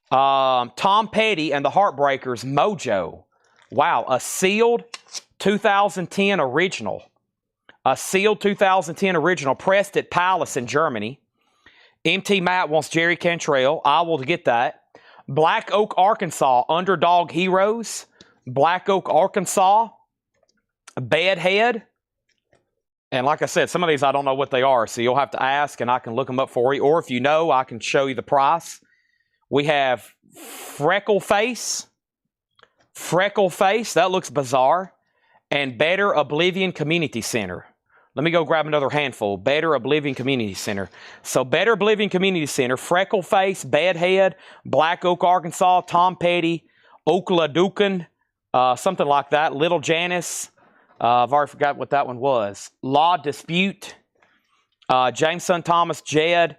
Tom Petty and the Heartbreakers, Mojo. Wow, a sealed 2010 original. A sealed 2010 original, pressed at Palace in Germany. MT Matt wants Jerry Cantrell. I will get that. Black Oak, Arkansas, Underdog Heroes. Black Oak, Arkansas. Bedhead. And like I said, some of these I don't know what they are, so you'll have to ask and I can look them up for you. Or if you know, I can show you the price. We have Freckle Face. Freckle Face, that looks bizarre. And Better Oblivion Community Center. Let me go grab another handful. Better Oblivion Community Center. So Better Oblivion Community Center, Freckle Face, Bedhead, Black Oak, Arkansas, Tom Petty, Okladukin, something like that. Little Janice. I've already forgot what that one was. Law Dispute, Jameson Thomas, Jed,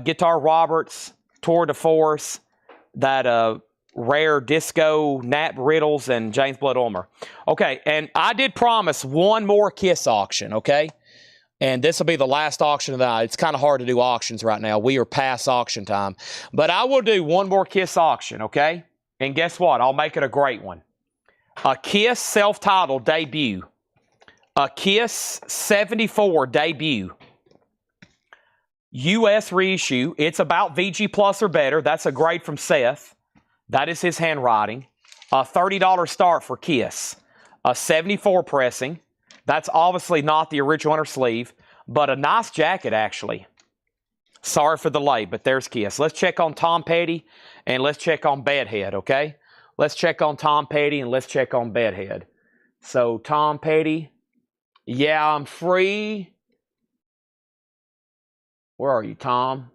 Guitar Roberts, Tour de Force, that rare disco, Nat Riddles, and James Blood Ulmer. Okay, and I did promise one more Kiss auction, okay? And this will be the last auction of the night. It's kind of hard to do auctions right now. We are past auction time. But I will do one more Kiss auction, okay? And guess what? I'll make it a great one. A Kiss self-titled debut. A Kiss 74 debut. U.S. reissue. It's about VG Plus or better. That's a grade from Seth. That is his handwriting. A $30 start for Kiss. A 74 pressing. That's obviously not the original inner sleeve, but a nice jacket, actually. Sorry for the delay, but there's Kiss. Let's check on Tom Petty, and let's check on Bedhead, okay? Let's check on Tom Petty, and let's check on Bedhead. So, Tom Petty. Yeah, I'm free. Where are you, Tom?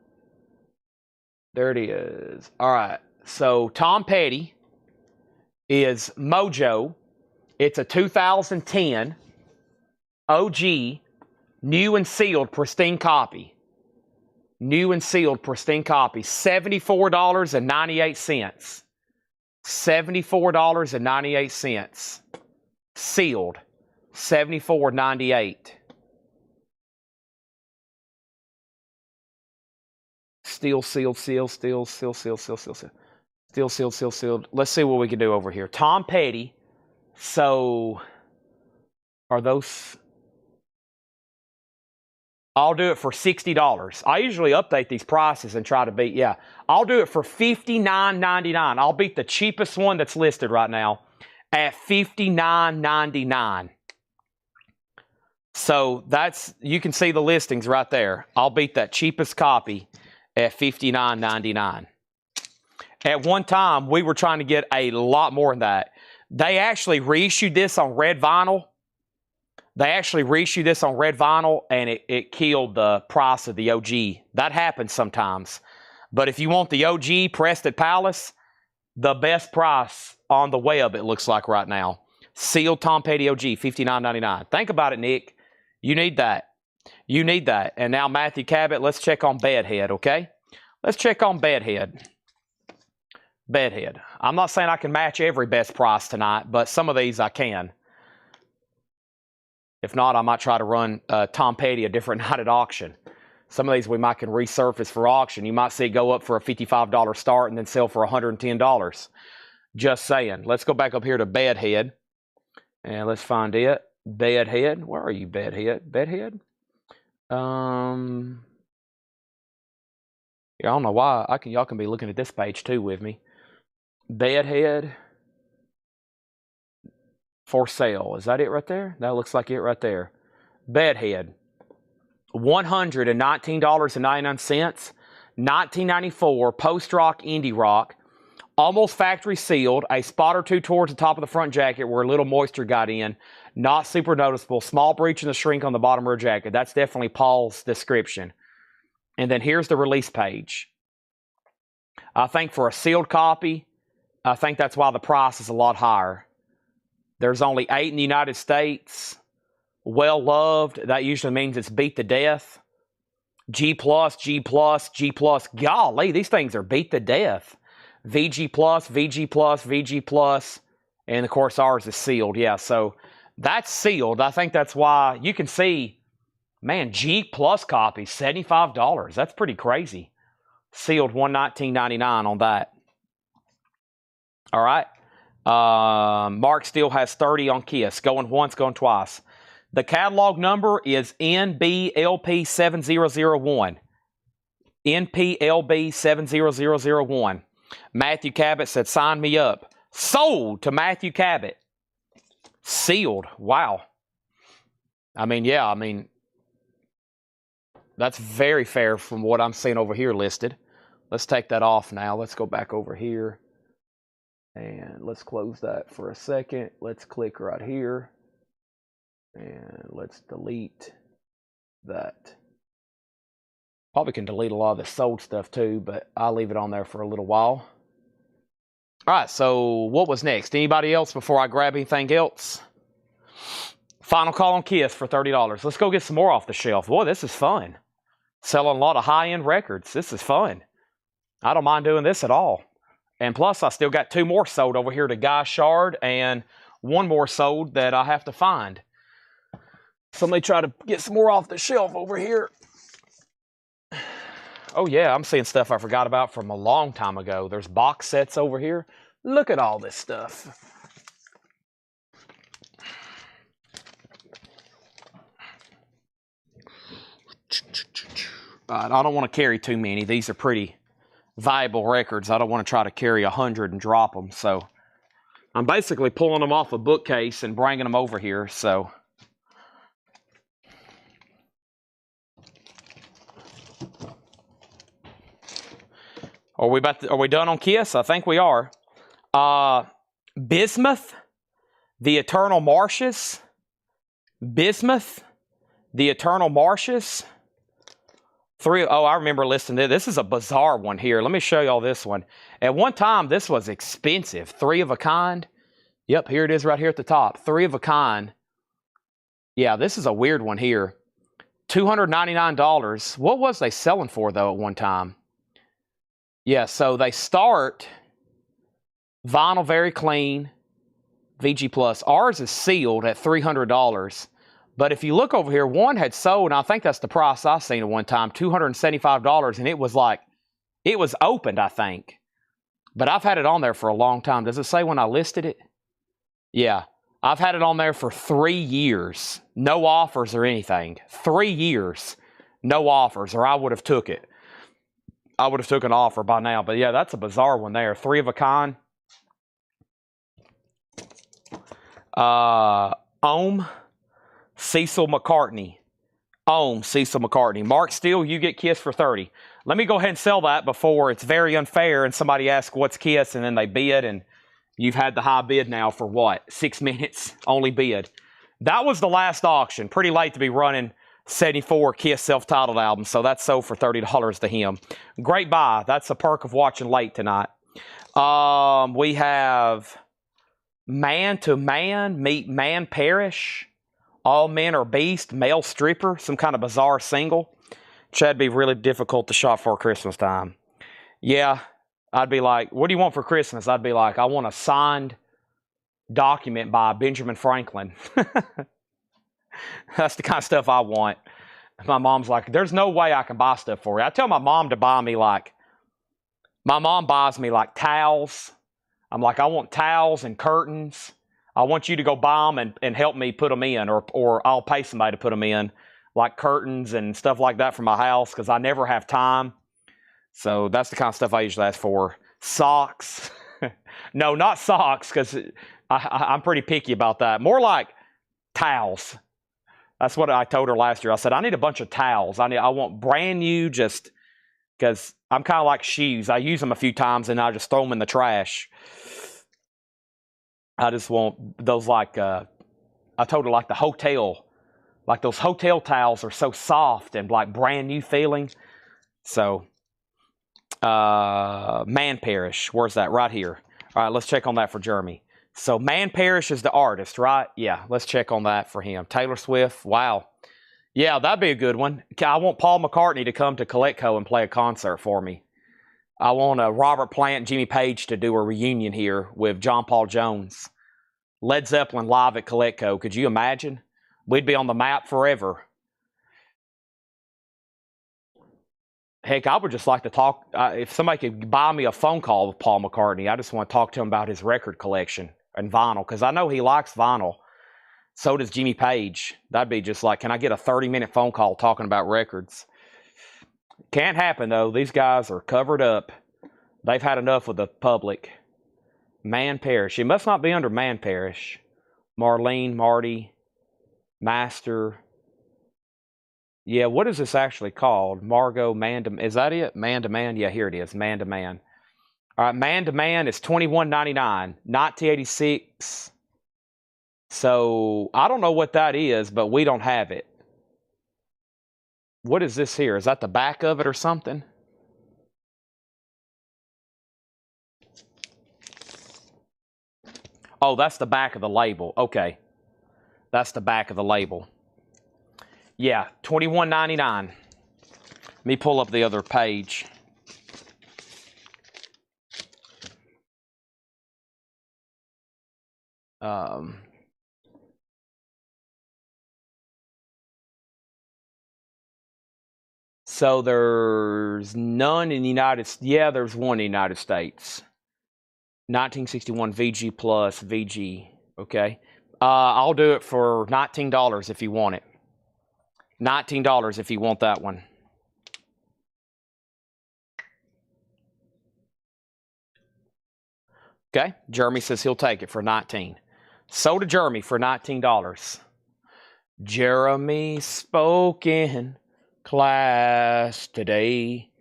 There it is. All right. So, Tom Petty is Mojo. It's a 2010 OG, new and sealed, pristine copy. New and sealed, pristine copy. $74.98. $74.98. Sealed. $74.98. Still sealed, sealed, still sealed, sealed, sealed, sealed, sealed. Still sealed, sealed, sealed. Let's see what we can do over here. Tom Petty. So, are those... I'll do it for $60. I usually update these prices and try to beat, yeah. I'll do it for $59.99. I'll beat the cheapest one that's listed right now at $59.99. So that's, you can see the listings right there. I'll beat that cheapest copy at $59.99. At one time, we were trying to get a lot more than that. They actually reissued this on red vinyl. And it killed the price of the OG. That happens sometimes. But if you want the OG pressed at Palace, the best price on the web, it looks like right now. Sealed Tom Petty OG, $59.99. Think about it, Nick. You need that. You need that. And now Matthew Cabot, let's check on Bedhead, okay? Let's check on Bedhead. Bedhead. I'm not saying I can match every best price tonight, but some of these I can. If not, I might try to run Tom Petty a different night at auction. Some of these we might can resurface for auction. You might see it go up for a $55 start and then sell for $110. Just saying. Let's go back up here to Bedhead. And let's find it. Bedhead. Where are you, Bedhead? Bedhead? Yeah, I don't know why. Y'all can be looking at this page too with me. Bedhead. For sale. Is that it right there? That looks like it right there. Bedhead. $119.99. 1994 post-rock, indie rock. Almost factory sealed. A spot or two towards the top of the front jacket where a little moisture got in. Not super noticeable. Small breach in the shrink on the bottom of the jacket. That's definitely Paul's description. And then here's the release page. I think for a sealed copy, I think that's why the price is a lot higher. There's only 8 in the United States. Well loved. That usually means it's beat to death. G+, G+, G+. Golly, these things are beat to death. VG+, VG+, VG+. And of course ours is sealed. Yeah, so that's sealed. I think that's why you can see, man, G+ copy, $75. That's pretty crazy. Sealed $119.99 on that. All right. Mark still has 30 on Kiss. Going once, going twice. The catalog number is NBLP7001. NPLB70001. Matthew Cabot said, sign me up. Sold to Matthew Cabot. Sealed. Wow. I mean, yeah, that's very fair from what I'm seeing over here listed. Let's take that off now. Let's go back over here. And let's close that for a second. Let's click right here. And let's delete that. Probably can delete a lot of the sold stuff too, but I'll leave it on there for a little while. All right, so what was next? Anybody else before I grab anything else? Final call on Kiss for $30. Let's go get some more off the shelf. Boy, this is fun. Selling a lot of high-end records. This is fun. I don't mind doing this at all. And plus, I still got 2 more sold over here to Guy Shard and 1 more sold that I have to find. So let me try to get some more off the shelf over here. Oh, yeah, I'm seeing stuff I forgot about from a long time ago. There's box sets over here. Look at all this stuff. I don't want to carry too many. These are pretty valuable records. I don't want to try to carry 100 and drop them. So I'm basically pulling them off a bookcase and bringing them over here. So are we done on Kiss? I think we are. Bismuth, the Eternal Marshes. Bismuth, the Eternal Marshes. I remember listening to this. Is a bizarre one here. Let me show y'all this one. At one time, this was expensive. 3 of a kind. Yep, here it is right here at the top. 3 of a kind. Yeah, this is a weird one here. $299. What was they selling for, though, at one time? Yeah, so they start vinyl very clean, VG+. Ours is sealed at $300. But if you look over here, one had sold, and I think that's the price I seen at one time, $275, and it was opened, I think. But I've had it on there for a long time. Does it say when I listed it? Yeah. I've had it on there for 3 years. No offers or anything. 3 years. No offers, or I would have took it. I would have took an offer by now. But yeah, that's a bizarre one there. 3 of a kind. Ohm, Cecil McCartney. Ohm, Cecil McCartney. Mark Steele, you get Kiss for 30. Let me go ahead and sell that before it's very unfair and somebody asks what's Kiss and then they bid and you've had the high bid now for what? 6 minutes, only bid. That was the last auction. Pretty late to be running 74 Kiss self-titled albums, so that's sold for $30 to him. Great buy. That's a perk of watching late tonight. We have Man to Man, Meet Man Perish. All Men Are Beast, Male Stripper, some kind of bizarre single. Which that'd be really difficult to shop for Christmas time. Yeah, I'd be like, what do you want for Christmas? I'd be like, I want a signed document by Benjamin Franklin. That's the kind of stuff I want. My mom's like, there's no way I can buy stuff for you. I tell my mom to buy me like, my mom buys me like towels. I'm like, I want towels and curtains. I want you to go buy them and help me put them in, or I'll pay somebody to put them in, like curtains and stuff like that for my house, because I never have time. So that's the kind of stuff I usually ask for. Socks. No, not socks, because I'm pretty picky about that. More like towels. That's what I told her last year. I said, I need a bunch of towels. I want brand new, just because I'm kind of like shoes. I use them a few times and I just throw them in the trash. I just want those like, I told her like the hotel, like those hotel towels are so soft and like brand new feeling. So, Man Perish, where's that? Right here. All right, let's check on that for Jeremy. So Man Perish is the artist, right? Yeah, let's check on that for him. Taylor Swift, wow. Yeah, that'd be a good one. I want Paul McCartney to come to Coletco and play a concert for me. I want Robert Plant and Jimmy Page to do a reunion here with John Paul Jones. Led Zeppelin live at Coletco. Could you imagine? We'd be on the map forever. Heck, I would just like to talk. If somebody could buy me a phone call with Paul McCartney, I just want to talk to him about his record collection and vinyl, because I know he likes vinyl. So does Jimmy Page. That'd be just like, can I get a 30-minute phone call talking about records? Can't happen, though. These guys are covered up. They've had enough with the public. Man Perish. It must not be under Man Perish. Marlene, Marty, Master. Yeah, what is this actually called? Margot, Man to... Is that it? Man to Man? Yeah, here it is. Man to Man. All right, Man to Man is $21.99. 1986. So, I don't know what that is, but we don't have it. What is this here? Is that the back of it or something? Oh, that's the back of the label. Okay. That's the back of the label. Yeah, $21.99. Let me pull up the other page. So there's none in the United States. Yeah, there's one in the United States. 1961 VG Plus VG. Okay. I'll do it for $19 if you want it. $19 if you want that one. Okay. Jeremy says he'll take it for $19. So to Jeremy for $19. Jeremy spoke in class today.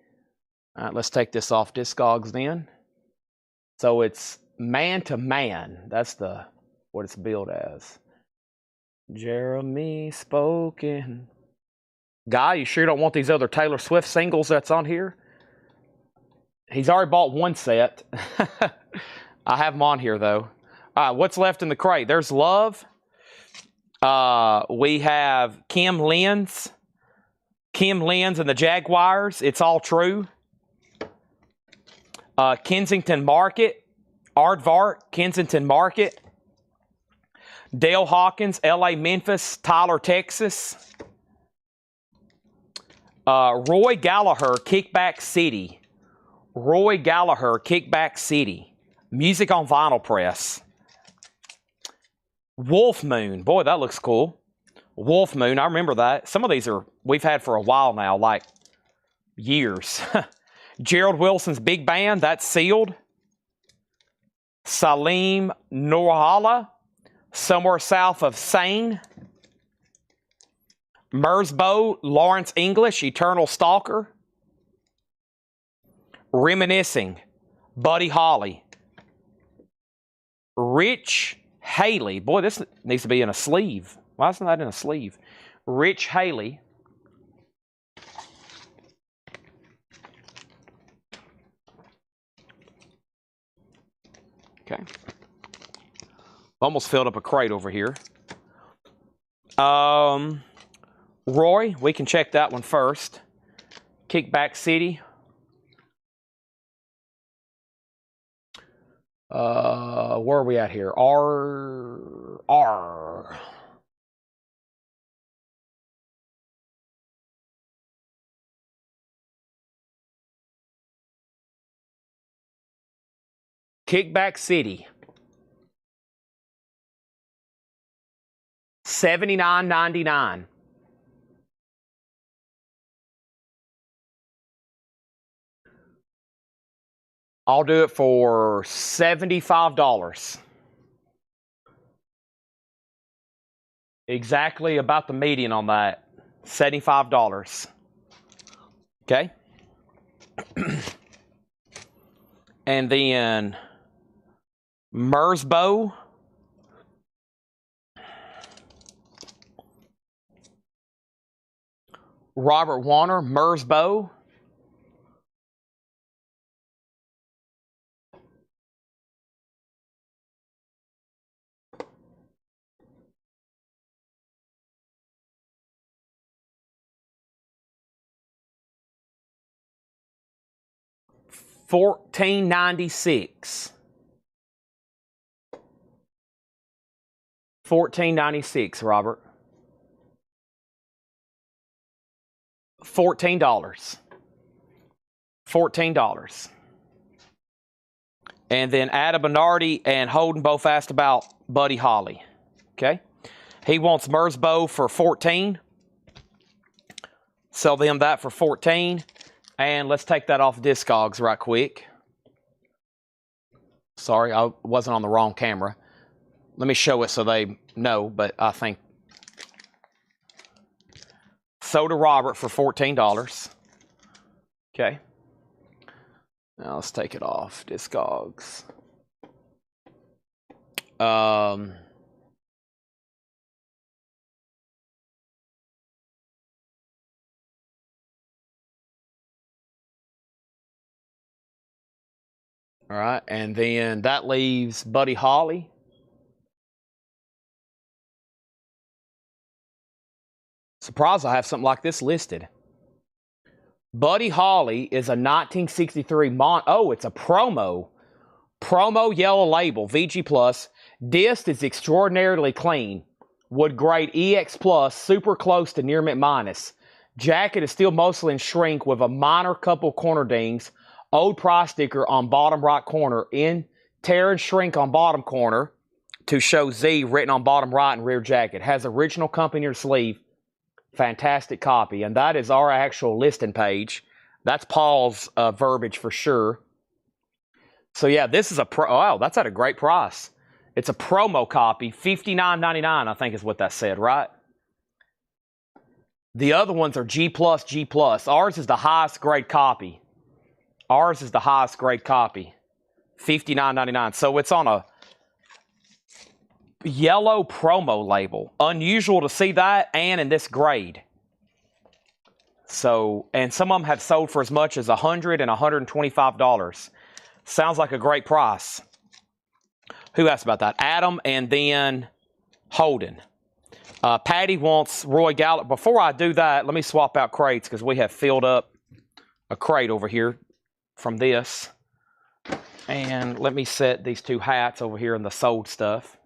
All right, let's take this off discogs then. So it's Man to Man. That's what it's billed as. Jeremy spoken. Guy, you sure don't want these other Taylor Swift singles that's on here? He's already bought one set. I have them on here, though. All right, what's left in the crate? There's Love. We have Kim Lenz. Kim Lenz and the Jaguars. It's All True. Kensington Market. Aardvark. Kensington Market. Dale Hawkins. L.A. Memphis. Tyler, Texas. Roy Gallagher. Kickback City. Roy Gallagher. Kickback City. Music on vinyl press. Wolf Moon. Boy, that looks cool. Wolf Moon, I remember that. Some of these we've had for a while now, like years. Gerald Wilson's Big Band, that's sealed. Salim Norhala, Somewhere South of Sane. Mersbo, Lawrence English, Eternal Stalker. Reminiscing, Buddy Holly. Rich Haley, boy, this needs to be in a sleeve. Why isn't that in a sleeve? Rich Haley. Okay. Almost filled up a crate over here. Roy, we can check that one first. Kickback City. Where are we at here? R. Kickback City. $79.99. I'll do it for $75. Exactly about the median on that. $75. Okay. And then Mersbo. Robert Warner, Mersbo. $14.96. $14.96, Robert. $14. $14. And then Adam Bernardi and Holden both asked about Buddy Holly. Okay. He wants Mersbo for $14. Sell them that for $14. And let's take that off discogs right quick. Sorry, I wasn't on the wrong camera. Let me show it so they know, but I think. So to Robert for $14. Okay. Now let's take it off discogs. All right, and then that leaves Buddy Holly. Surprised I have something like this listed. Buddy Holly is a 1963 it's a promo. Promo yellow label, VG Plus. Disc is extraordinarily clean. Wood grade EX Plus, super close to near mint minus. Jacket is still mostly in shrink with a minor couple corner dings. Old price sticker on bottom right corner. In tear and shrink on bottom corner to show Z written on bottom right and rear jacket. Has original company or sleeve. Fantastic copy. And that is our actual listing page. That's Paul's verbiage for sure. So yeah, this is wow, that's at a great price. It's a promo copy. $59.99, I think is what that said, right? The other ones are G+, G+. Ours is the highest grade copy. Ours is the highest grade copy. $59.99. So it's on a yellow promo label. Unusual to see that and in this grade. So, and some of them have sold for as much as $100 and $125. Sounds like a great price. Who asked about that? Adam and then Holden. Patty wants Roy Gallup. Before I do that, let me swap out crates because we have filled up a crate over here from this. And let me set these two hats over here in the sold stuff.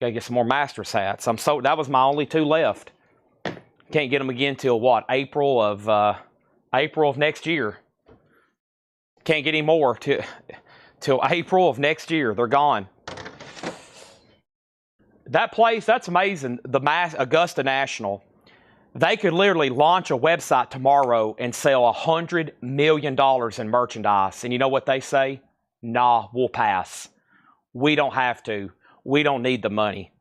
Gotta get some more Masters hats. That was my only two left. Can't get them again till what? April of next year. Can't get any more till April of next year. They're gone. That place, that's amazing. The Augusta National, they could literally launch a website tomorrow and sell $100 million in merchandise. And you know what they say? Nah, we'll pass. We don't have to. We don't need the money.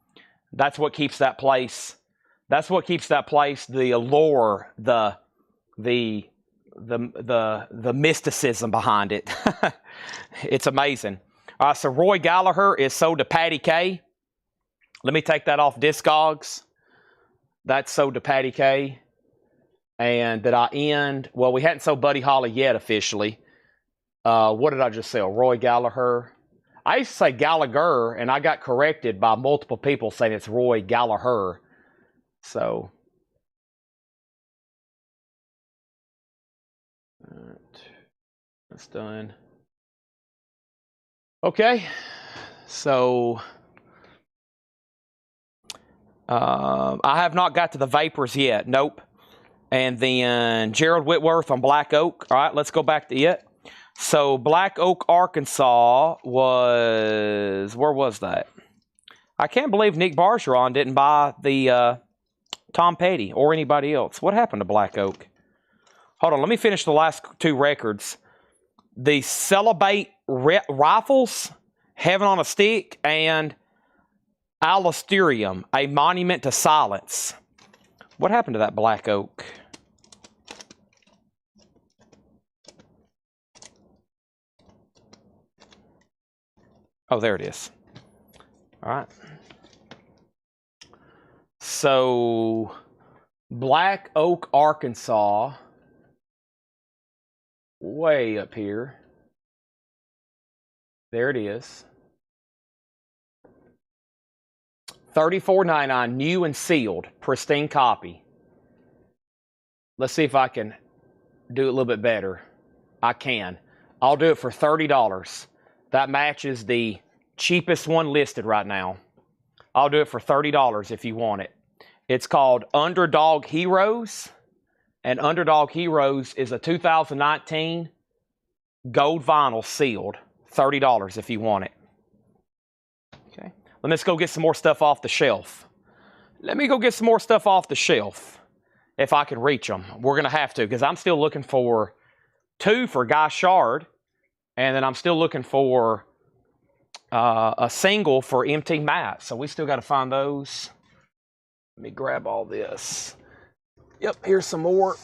That's what keeps that place. That's what keeps that place. The allure, the mysticism behind it. It's amazing. So Roy Gallagher is sold to Patty Kay. Let me take that off discogs. That's sold to Patty Kay. And did I end? Well, we hadn't sold Buddy Holly yet officially. What did I just sell? Roy Gallagher. I used to say Gallagher, and I got corrected by multiple people saying it's Roy Gallagher. So, all right, that's done. Okay, so I have not got to the Vapors yet. Nope. And then Gerald Whitworth on Black Oak. All right, let's go back to it. So Black Oak, Arkansas was, where was that? I can't believe Nick Bargeron didn't buy the Tom Petty or anybody else. What happened to Black Oak? Hold on, let me finish the last two records. The Celibate Rifles, Heaven on a Stick, and Alasterium, A Monument to Silence. What happened to that Black Oak? Oh, there it is. All right. So, Black Oak, Arkansas, way up here. There it is. $34.99, new and sealed, pristine copy. Let's see if I can do it a little bit better. I can. I'll do it for $30. That matches the cheapest one listed right now. I'll do it for $30 if you want it. It's called Underdog Heroes. And Underdog Heroes is a 2019 gold vinyl sealed. $30 if you want it. Okay. Let's go get some more stuff off the shelf. Let me go get some more stuff off the shelf. If I can reach them. We're going to have to, because I'm still looking for 2 for Guy Shard. And then I'm still looking for a single for MT Matt. So we still got to find those. Let me grab all this. Yep, here's some more.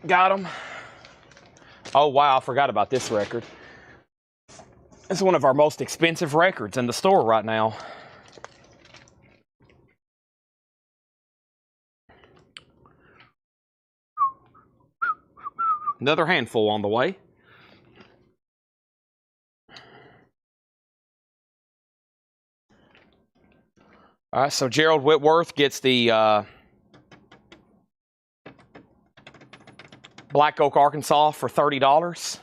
Got them. Oh, wow, I forgot about this record. It's one of our most expensive records in the store right now. Another handful on the way. All right, so Gerald Whitworth gets the Black Oak, Arkansas for $30.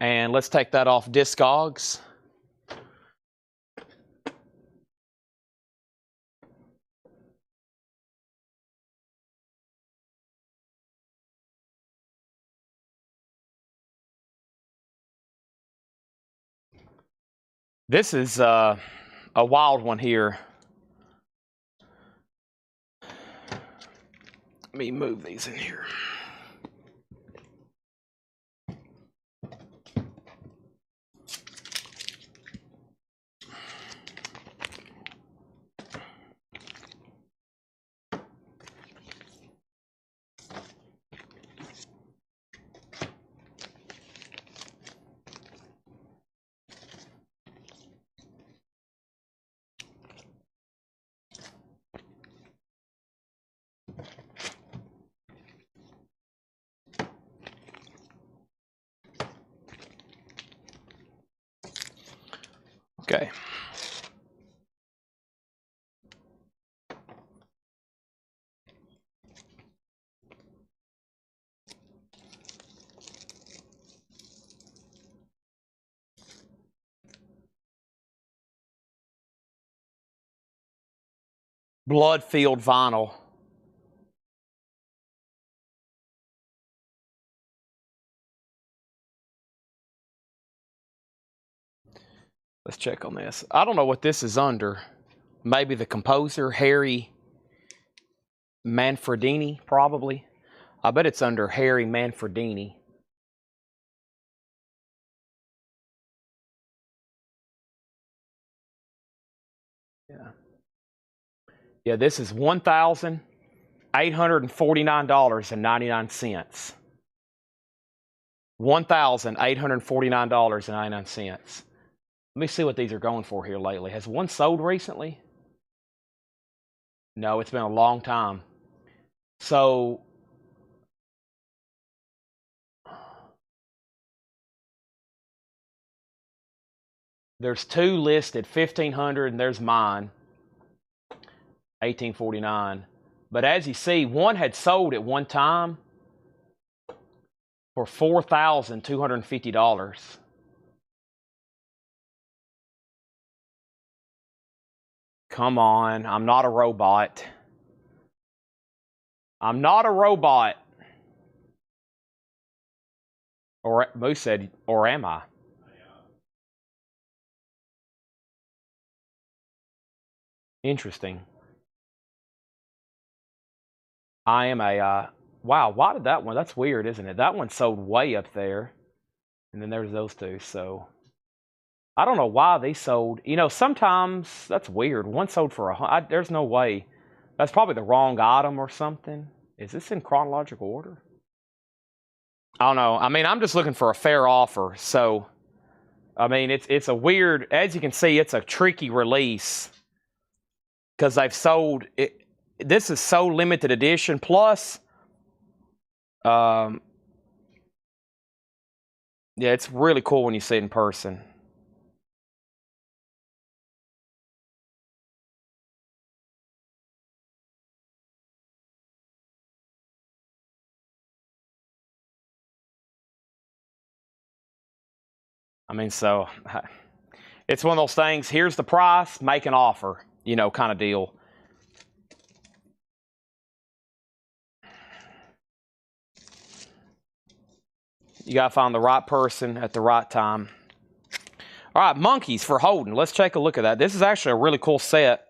And let's take that off discogs. This is a wild one here. Let me move these in here. Okay. Blood-filled vinyl. Let's check on this. I don't know what this is under. Maybe the composer, Harry Manfredini, probably. I bet it's under Harry Manfredini. Yeah, this is $1,849.99. $1,849.99. Let me see what these are going for here lately. Has one sold recently? No, it's been a long time. So there's two listed, $1,500, and there's mine, $1,849. But as you see, one had sold at one time for $4,250. Come on, I'm not a robot. I'm not a robot. Or Moose said, or am I? Interesting. I am a, wow, why did that one, that's weird, isn't it? That one sold way up there. And then there's those two, so. I don't know why they sold. You know, sometimes, that's weird. One sold for there's no way. That's probably the wrong item or something. Is this in chronological order? I don't know. I mean, I'm just looking for a fair offer. So, I mean, it's a weird, as you can see, it's a tricky release. Because they've sold, this is so limited edition. Plus, yeah, it's really cool when you see it in person. I mean, so it's one of those things, here's the price, make an offer, you know, kind of deal. You got to find the right person at the right time. All right, monkeys for holding. Let's take a look at that. This is actually a really cool set.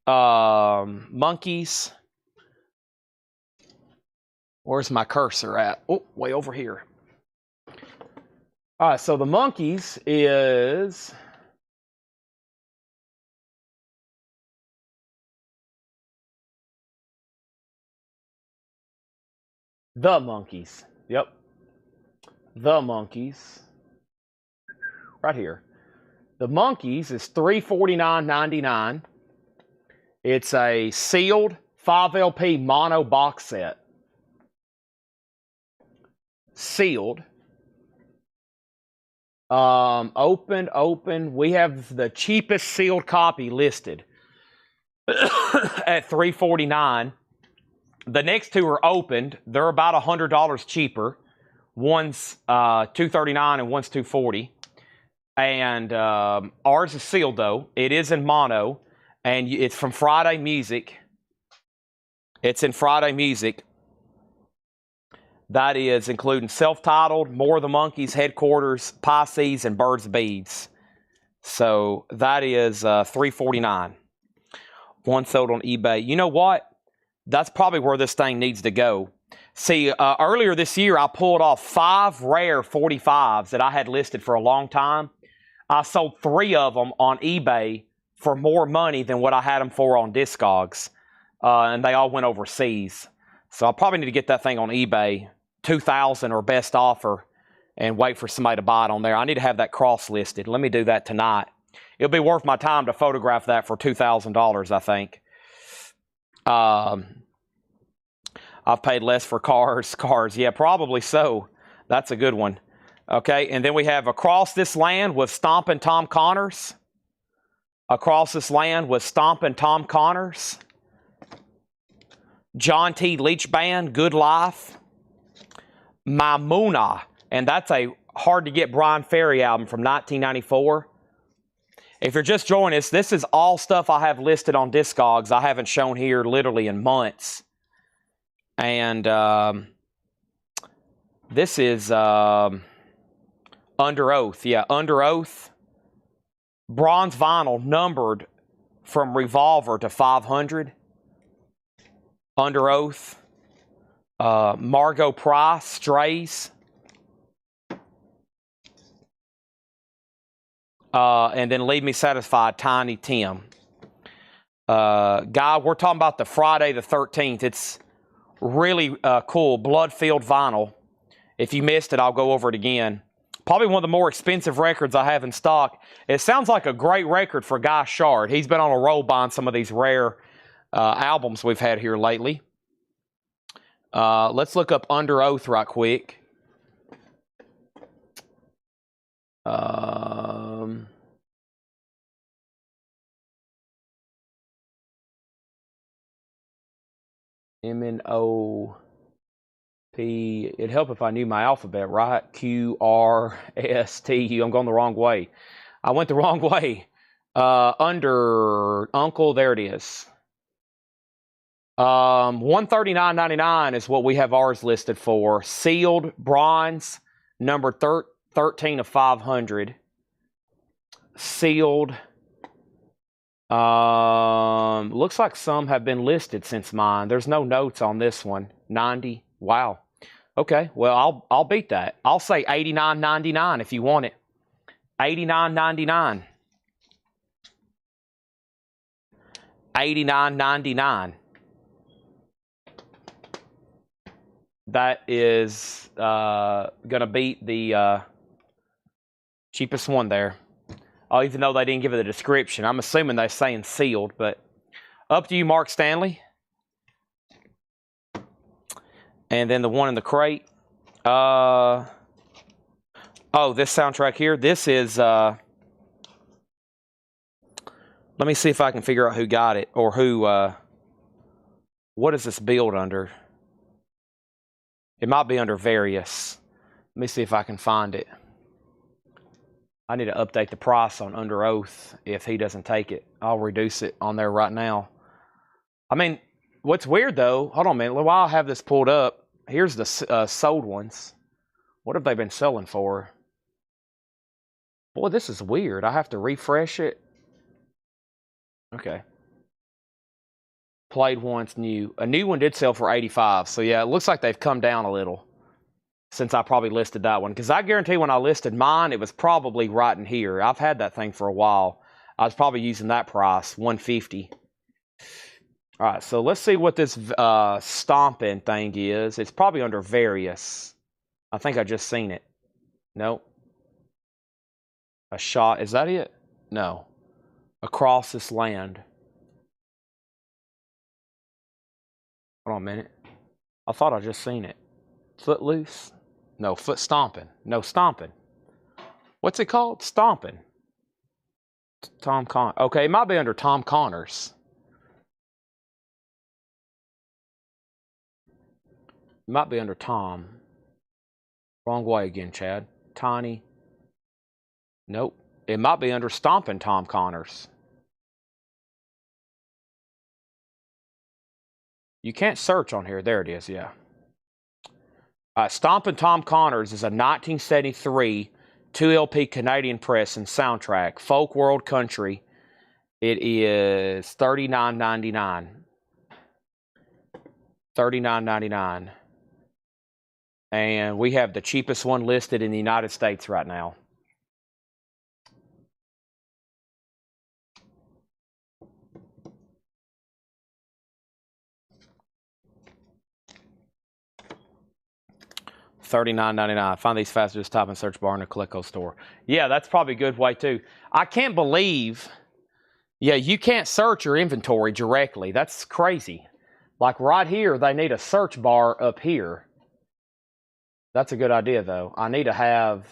Monkeys. Where's my cursor at? Oh, way over here. All right, so the monkeys is the monkeys. Yep. The monkeys. Right here. The monkeys is $349.99. It's a sealed 5LP mono box set. Sealed. Open. We have the cheapest sealed copy listed at $349. The next two are opened. They're about $100 cheaper. One's $239 and one's $240. And ours is sealed though. It is in mono, and it's from Friday Music. It's in Friday Music. That is including self-titled, More of the Monkeys, Headquarters, Pisces, and Birds Beads. So that is $349. One sold on eBay. You know what? That's probably where this thing needs to go. See, earlier this year, I pulled off 5 rare 45s that I had listed for a long time. I sold 3 of them on eBay for more money than what I had them for on discogs. And they all went overseas. So I probably need to get that thing on eBay, $2,000 or best offer, and wait for somebody to buy it on there. I need to have that cross listed. Let me do that tonight. It'll be worth my time to photograph that for $2,000, I think. I've paid less for cars. Yeah, probably so. That's a good one. Okay, and then we have Across This Land with Stompin' Tom Connors. Across This Land with Stompin' Tom Connors. John T. Leach Band, Good Life. Maimuna, and that's a hard-to-get Brian Ferry album from 1994. If you're just joining us, this is all stuff I have listed on discogs. I haven't shown here literally in months. And this is Under Oath. Yeah, Under Oath. bronze vinyl numbered from Revolver to 500. Under Oath. Margot Price, Strays. And then Leave Me Satisfied, Tiny Tim. Guy, we're talking about the Friday the 13th. It's really cool, blood-filled vinyl. If you missed it, I'll go over it again. Probably one of the more expensive records I have in stock. It sounds like a great record for Guy Shard. He's been on a roll buying some of these rare albums we've had here lately. Let's look up Under Oath right quick. M-N-O-P. It'd help if I knew my alphabet, right? Q-R-S-T-U. I'm going the wrong way. I went the wrong way. Under Uncle, there it is. $139.99 is what we have ours listed for. Sealed bronze, number 13 of 500. Sealed. Looks like some have been listed since mine. There's no notes on this one. 90. Wow. Okay. Well, I'll beat that. I'll say $89.99 if you want it. $89.99. $89.99. That is gonna beat the cheapest one there. Oh, even though they didn't give it a description. I'm assuming they're saying sealed, but up to you, Mark Stanley. And then the one in the crate. Oh, this soundtrack here. This is, let me see if I can figure out who got it or who, what is this billed under? It might be under various. Let me see if I can find it. I need to update the price on Under Oath if he doesn't take it. I'll reduce it on there right now. I mean, what's weird though, hold on a minute, while I have this pulled up, here's the sold ones. What have they been selling for? Boy, this is weird. I have to refresh it. Okay. Played once, new. A new one did sell for $85. So yeah, it looks like they've come down a little since I probably listed that one. Because I guarantee when I listed mine, it was probably right in here. I've had that thing for a while. I was probably using that price, $150. All right, so let's see what this stomping thing is. It's probably under various. I think I just seen it. Nope. A shot. Is that it? No. Across this land. Hold on a minute. I thought I just seen it. Footloose? No, foot stomping. No, stomping. What's it called? Stomping. Tom Con. Okay, it might be under Tom Connors. It might be under Tom. Wrong way again, Chad. Tiny. Nope. It might be under Stomping Tom Connors. You can't search on here. There it is, yeah. Stompin' Tom Connors is a 1973 2LP Canadian press and soundtrack. Folk World Country. It is $39.99. $39.99. And we have the cheapest one listed in the United States right now. $39.99. Find these faster. Just type in search bar in the Coleco store. Yeah, that's probably a good way too. I can't believe, yeah, you can't search your inventory directly. That's crazy. Like right here, they need a search bar up here. That's a good idea though. I need to have,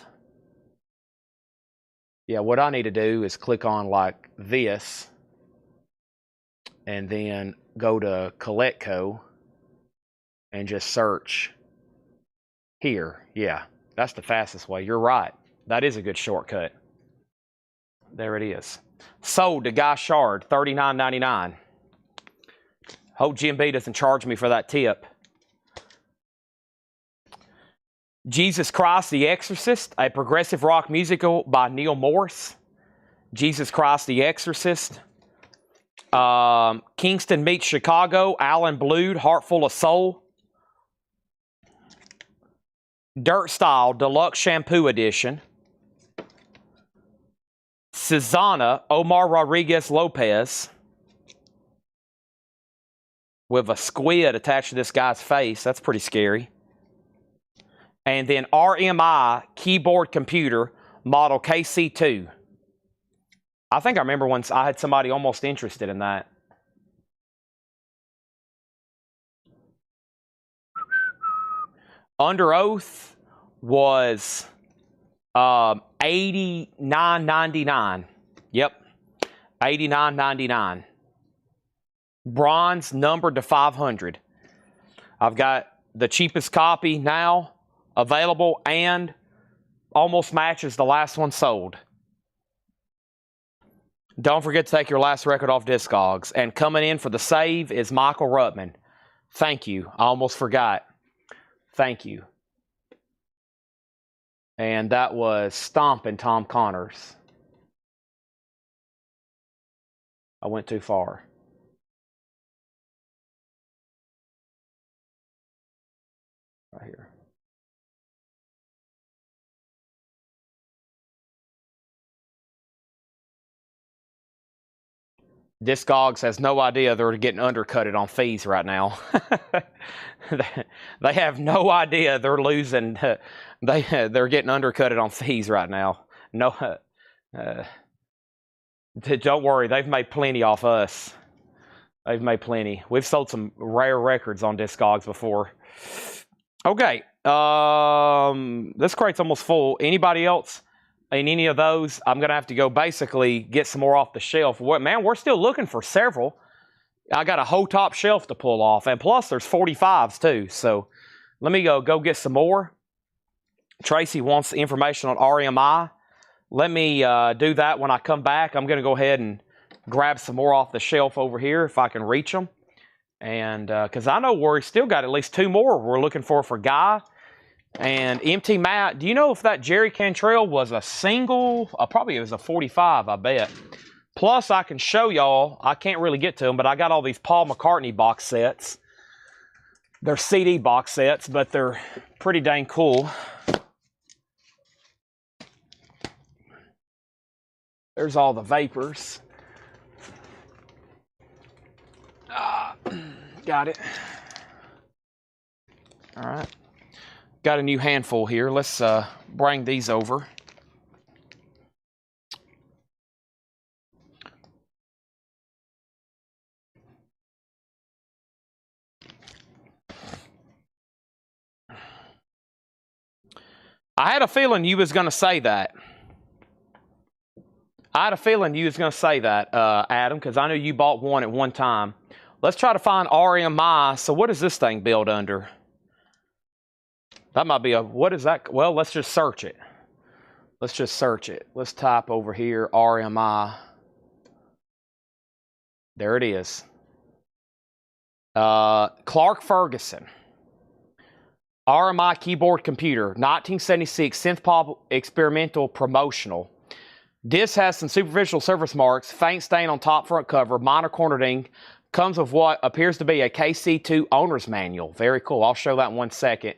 yeah, what I need to do is click on like this and then go to Coleco and just search here. Yeah, that's the fastest way. You're right. That is a good shortcut. There it is. Sold to Guy Shard, $39.99. Hope Jim B doesn't charge me for that tip. Jesus Christ the Exorcist, a progressive rock musical by Neil Morse. Jesus Christ the Exorcist. Kingston meets Chicago, Alan Blood, Heart Full of Soul. Dirt Style Deluxe Shampoo Edition. Susanna, Omar Rodriguez Lopez. With a squid attached to this guy's face. That's pretty scary. And then RMI Keyboard Computer Model KC2. I think I remember once I had somebody almost interested in that. Under Oath was $89.99. Yep, $89.99. Bronze numbered to 500. I've got the cheapest copy now available and almost matches the last one sold. Don't forget to take your last record off discogs. And coming in for the save is Michael Ruttman. Thank you. I almost forgot. Thank you. And that was Stompin' Tom Connors. I went too far. Right here. Discogs has no idea they're getting undercutted on fees right now. They have no idea they're losing. They're getting undercutted on fees right now. No, don't worry. They've made plenty off us. They've made plenty. We've sold some rare records on Discogs before. Okay. This crate's almost full. Anybody else in any of those? I'm going to have to go basically get some more off the shelf. Man, we're still looking for several. I got a whole top shelf to pull off. And plus, there's 45s too. So let me go get some more. Tracy wants information on RMI. Let me do that when I come back. I'm going to go ahead and grab some more off the shelf over here if I can reach them. And because I know we still got at least 2 more we're looking for Guy. And MT Matt, do you know if that Jerry Cantrell was a single? Probably it was a 45, I bet. Plus, I can show y'all. I can't really get to them, but I got all these Paul McCartney box sets. They're CD box sets, but they're pretty dang cool. There's all the Vapors. Got it. All right. Got a new handful here. Let's bring these over. I had a feeling you was going to say that. I had a feeling you was going to say that, Adam, because I knew you bought one at one time. Let's try to find RMI. So what does this thing build under? That might be a, what is that? Well, let's just search it. Let's just search it. Let's type over here, RMI. There it is. Clark Ferguson. RMI keyboard computer, 1976 synth pop experimental promotional. This has some superficial surface marks, faint stain on top front cover, minor corner ding. Comes with what appears to be a KC2 owner's manual. Very cool. I'll show that in 1 second.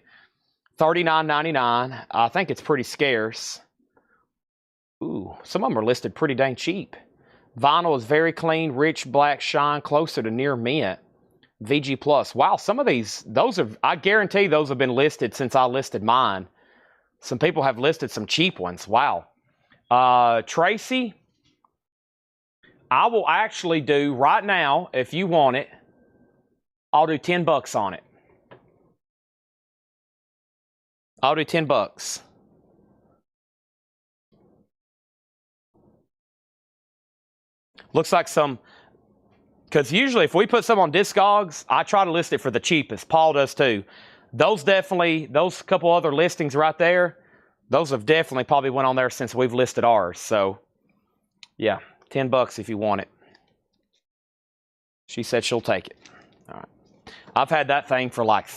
$39.99. I think it's pretty scarce. Ooh, some of them are listed pretty dang cheap. Vinyl is very clean, rich black shine, closer to near mint. VG Plus. Wow, some of these, those have, I guarantee those have been listed since I listed mine. Some people have listed some cheap ones. Wow. Tracy, I will actually do right now, if you want it, I'll do $10 on it. I'll do $10. Looks like some, because usually if we put some on Discogs, I try to list it for the cheapest. Paul does too. Those definitely, those couple other listings right there, those have definitely probably went on there since we've listed ours. So, yeah, $10 if you want it. She said she'll take it. All right. I've had that thing for like,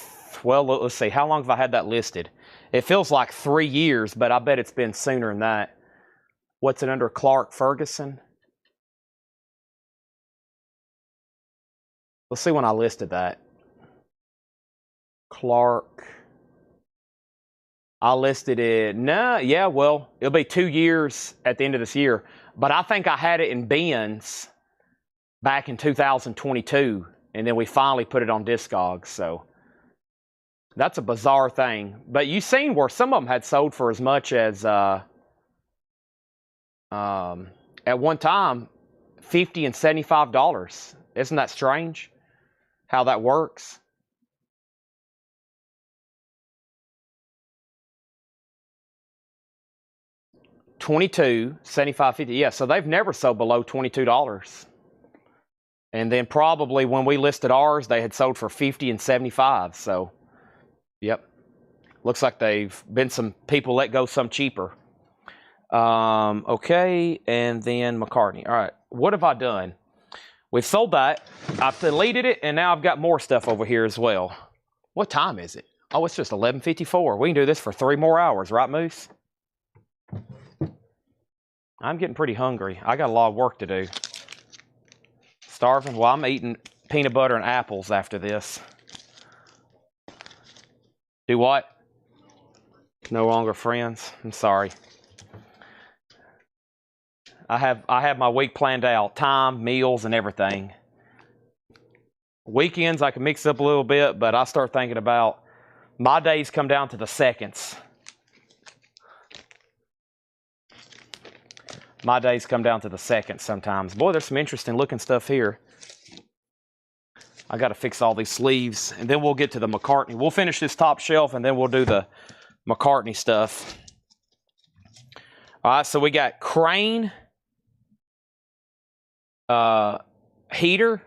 well, let's see. How long have I had that listed? It feels like 3 years, but I bet it's been sooner than that. What's it under? Clark Ferguson. Let's see when I listed that. Clark. I listed it. No, yeah, well, it'll be 2 years at the end of this year. But I think I had it in bins back in 2022, and then we finally put it on discogs. So that's a bizarre thing. But you've seen where some of them had sold for as much as at one time $50 and $75. Isn't that strange? How that works? $22, $75, $50. Yeah, so they've never sold below $22. And then probably when we listed ours, they had sold for $50 and $75. So, yep. Looks like they've been some people let go some cheaper. Okay, and then McCartney. All right, what have I done? We've sold that. I've deleted it, and now I've got more stuff over here as well. What time is it? Oh, it's just 11:54. We can do this for 3 more hours, right, Moose? I'm getting pretty hungry. I got a lot of work to do. Starving? Well, I'm eating peanut butter and apples after this. Do what? No longer friends? I'm sorry. I have my week planned out. Time, meals, and everything. Weekends, I can mix up a little bit, but I start thinking about my days come down to the seconds. My days come down to the seconds sometimes. Boy, there's some interesting looking stuff here. I got to fix all these sleeves, and then we'll get to the McCartney. We'll finish this top shelf, and then we'll do the McCartney stuff. All right, so we got Crane heater.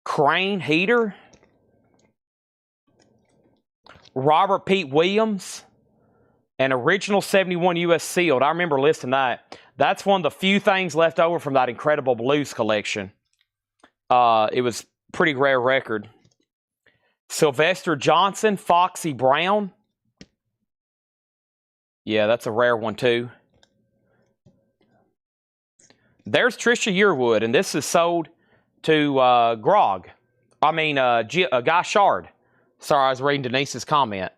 Crane heater. Robert Pete Williams. An original 71 US sealed. I remember listing that. That's one of the few things left over from that incredible blues collection. It was pretty rare record. Sylvester Johnson, Foxy Brown. Yeah, that's a rare one too. There's Trisha Yearwood, and this is sold to Guy Shard. Sorry, I was reading Denise's comment.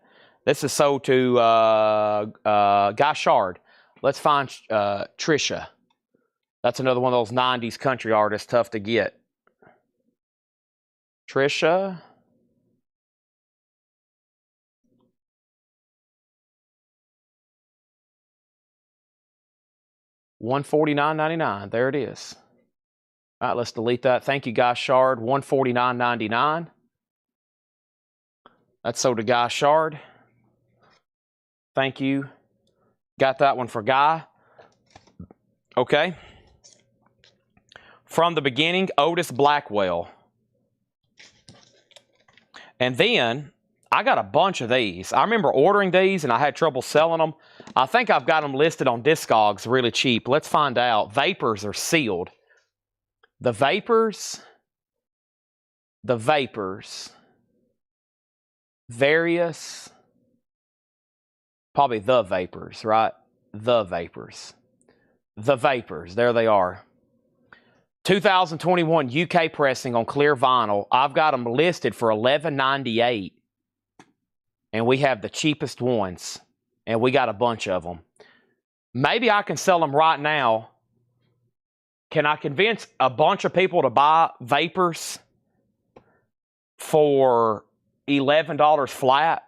This is sold to Guy Shard. Let's find Trisha. That's another one of those 90s country artists, tough to get. Trisha. $149.99. There it is. All right, let's delete that. Thank you, Guy Shard. $149.99. That's sold to Guy Shard. Thank you. Got that one for Guy. Okay. From the beginning, Otis Blackwell. And then I got a bunch of these. I remember ordering these and I had trouble selling them. I think I've got them listed on discogs really cheap. Let's find out. Vapors are sealed. The Vapors. Various. Probably the Vapors, right? The Vapors. There they are. 2021 UK pressing on clear vinyl. I've got them listed for $11.98. And we have the cheapest ones. And we got a bunch of them. Maybe I can sell them right now. Can I convince a bunch of people to buy Vapors for $11 flat?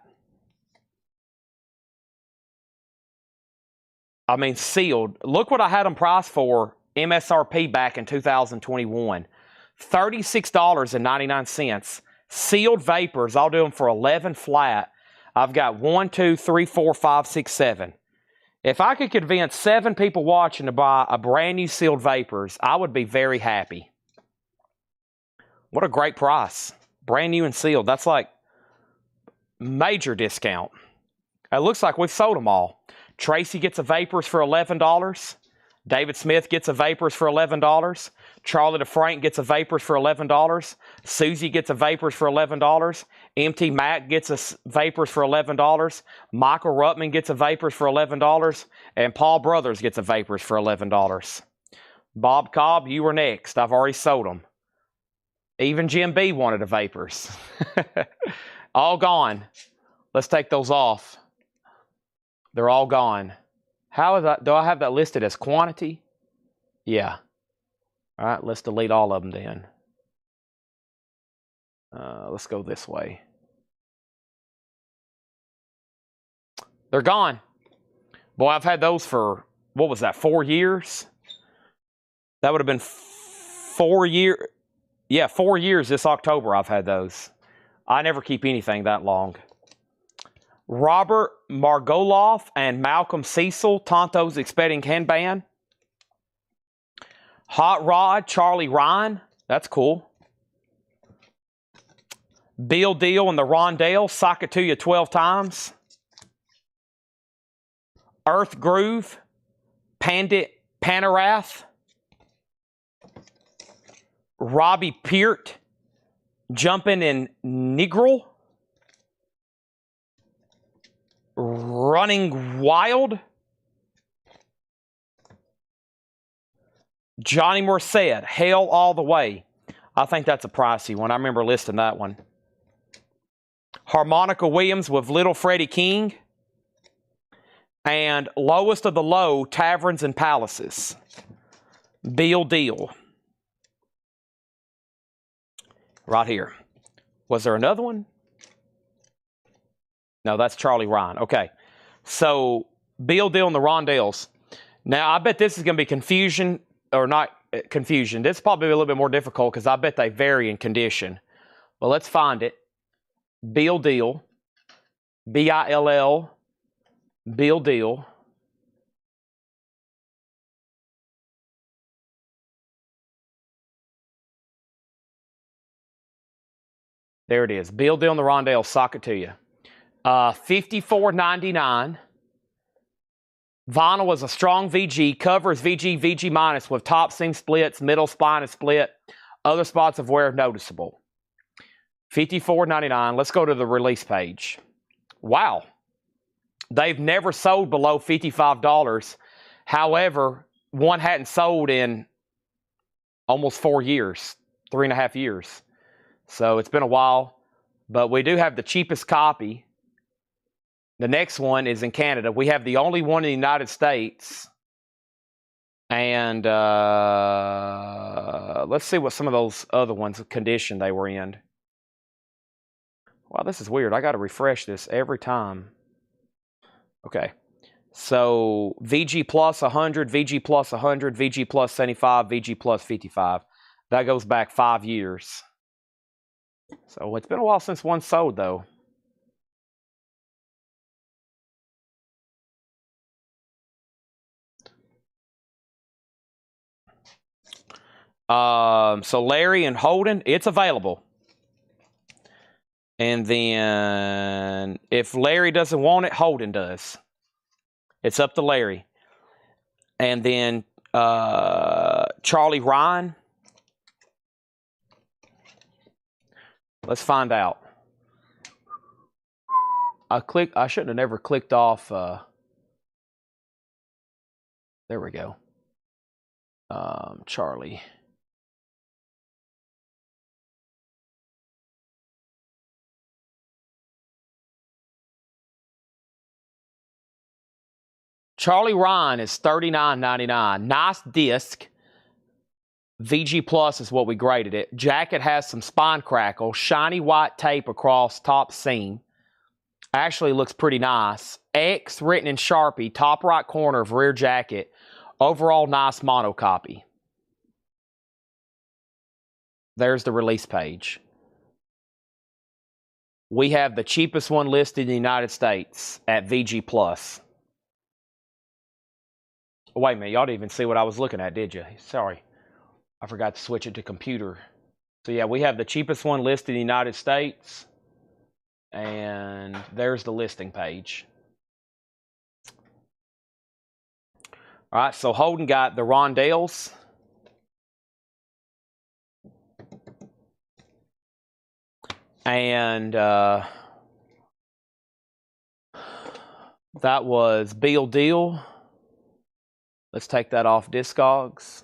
I mean, sealed. Look what I had them priced for MSRP back in 2021. $36.99. Sealed Vapors. I'll do them for $11 flat. I've got 1, 2, 3, 4, 5, 6, 7. If I could convince 7 people watching to buy a brand new sealed Vapors, I would be very happy. What a great price. Brand new and sealed. That's like major discount. It looks like we've sold them all. Tracy gets a Vapors for $11. David Smith gets a Vapors for $11. Charlie DeFrank gets a Vapors for $11. Susie gets a Vapors for $11. MT Mac gets a Vapors for $11. Michael Ruttman gets a Vapors for $11. And Paul Brothers gets a Vapors for $11. Bob Cobb, you were next. I've already sold them. Even Jim B wanted a Vapors. All gone. Let's take those off. They're all gone. How is that? Do I have that listed as quantity? Yeah. All right, let's delete all of them then. Let's go this way. They're gone. Boy, I've had those for, what was that, 4 years? That would have been 4 years. Yeah, 4 years this October I've had those. I never keep anything that long. Robert Margoloff and Malcolm Cecil, Tonto's Expediting Handband. Hot Rod, Charlie Ryan. That's cool. Bill Deal and the Rondell, Sock It To You 12 Times. Earth Groove, Pandit Panarath. Robbie Peart, Jumpin' in Negril. Running Wild. Johnny Morset, Hell All the Way. I think that's a pricey one. I remember listing that one. Harmonica Williams with Little Freddie King. And Lowest of the Low, Taverns and Palaces. Bill Deal. Right here. Was there another one? No, that's Charlie Ryan. Okay. So, Bill Deal and the Rondells. Now, I bet this is going to be confusion, or not confusion. This is probably a little bit more difficult because I bet they vary in condition. But let's find it. Bill Deal. B-I-L-L. Bill Deal. There it is. Bill Deal and the Rondell, Sock It To You. $54.99. Vinyl is a strong VG. Cover is VG, VG minus with top seam splits, middle spine is split. Other spots of wear noticeable. $54.99. Let's go to the release page. Wow. They've never sold below $55. However, one hadn't sold in almost 4 years, 3.5 years. So it's been a while. But we do have the cheapest copy. The next one is in Canada. We have the only one in the United States. And let's see what some of those other ones, condition they were in. Wow, this is weird. I got to refresh this every time. Okay. So VG plus 100, VG plus 100, VG plus 75, VG plus 55. That goes back 5 years. So it's been a while since one sold, though. So Larry and Holden, it's available. And then if Larry doesn't want it, Holden does. It's up to Larry. And then Charlie Ryan. Let's find out. I shouldn't have never clicked off. There we go. Charlie. Charlie Ryan is $39.99. Nice disc. VG Plus is what we graded it. Jacket has some spine crackle. Shiny white tape across top seam. Actually looks pretty nice. X written in Sharpie. Top right corner of rear jacket. Overall nice monocopy. There's the release page. We have the cheapest one listed in the United States at VG Plus. Wait a minute, y'all didn't even see what I was looking at, did you? Sorry. I forgot to switch it to computer. So yeah, we have the cheapest one listed in the United States. And there's the listing page. All right, so Holden got the Rondells. And that was Beal Deal. Let's take that off discogs.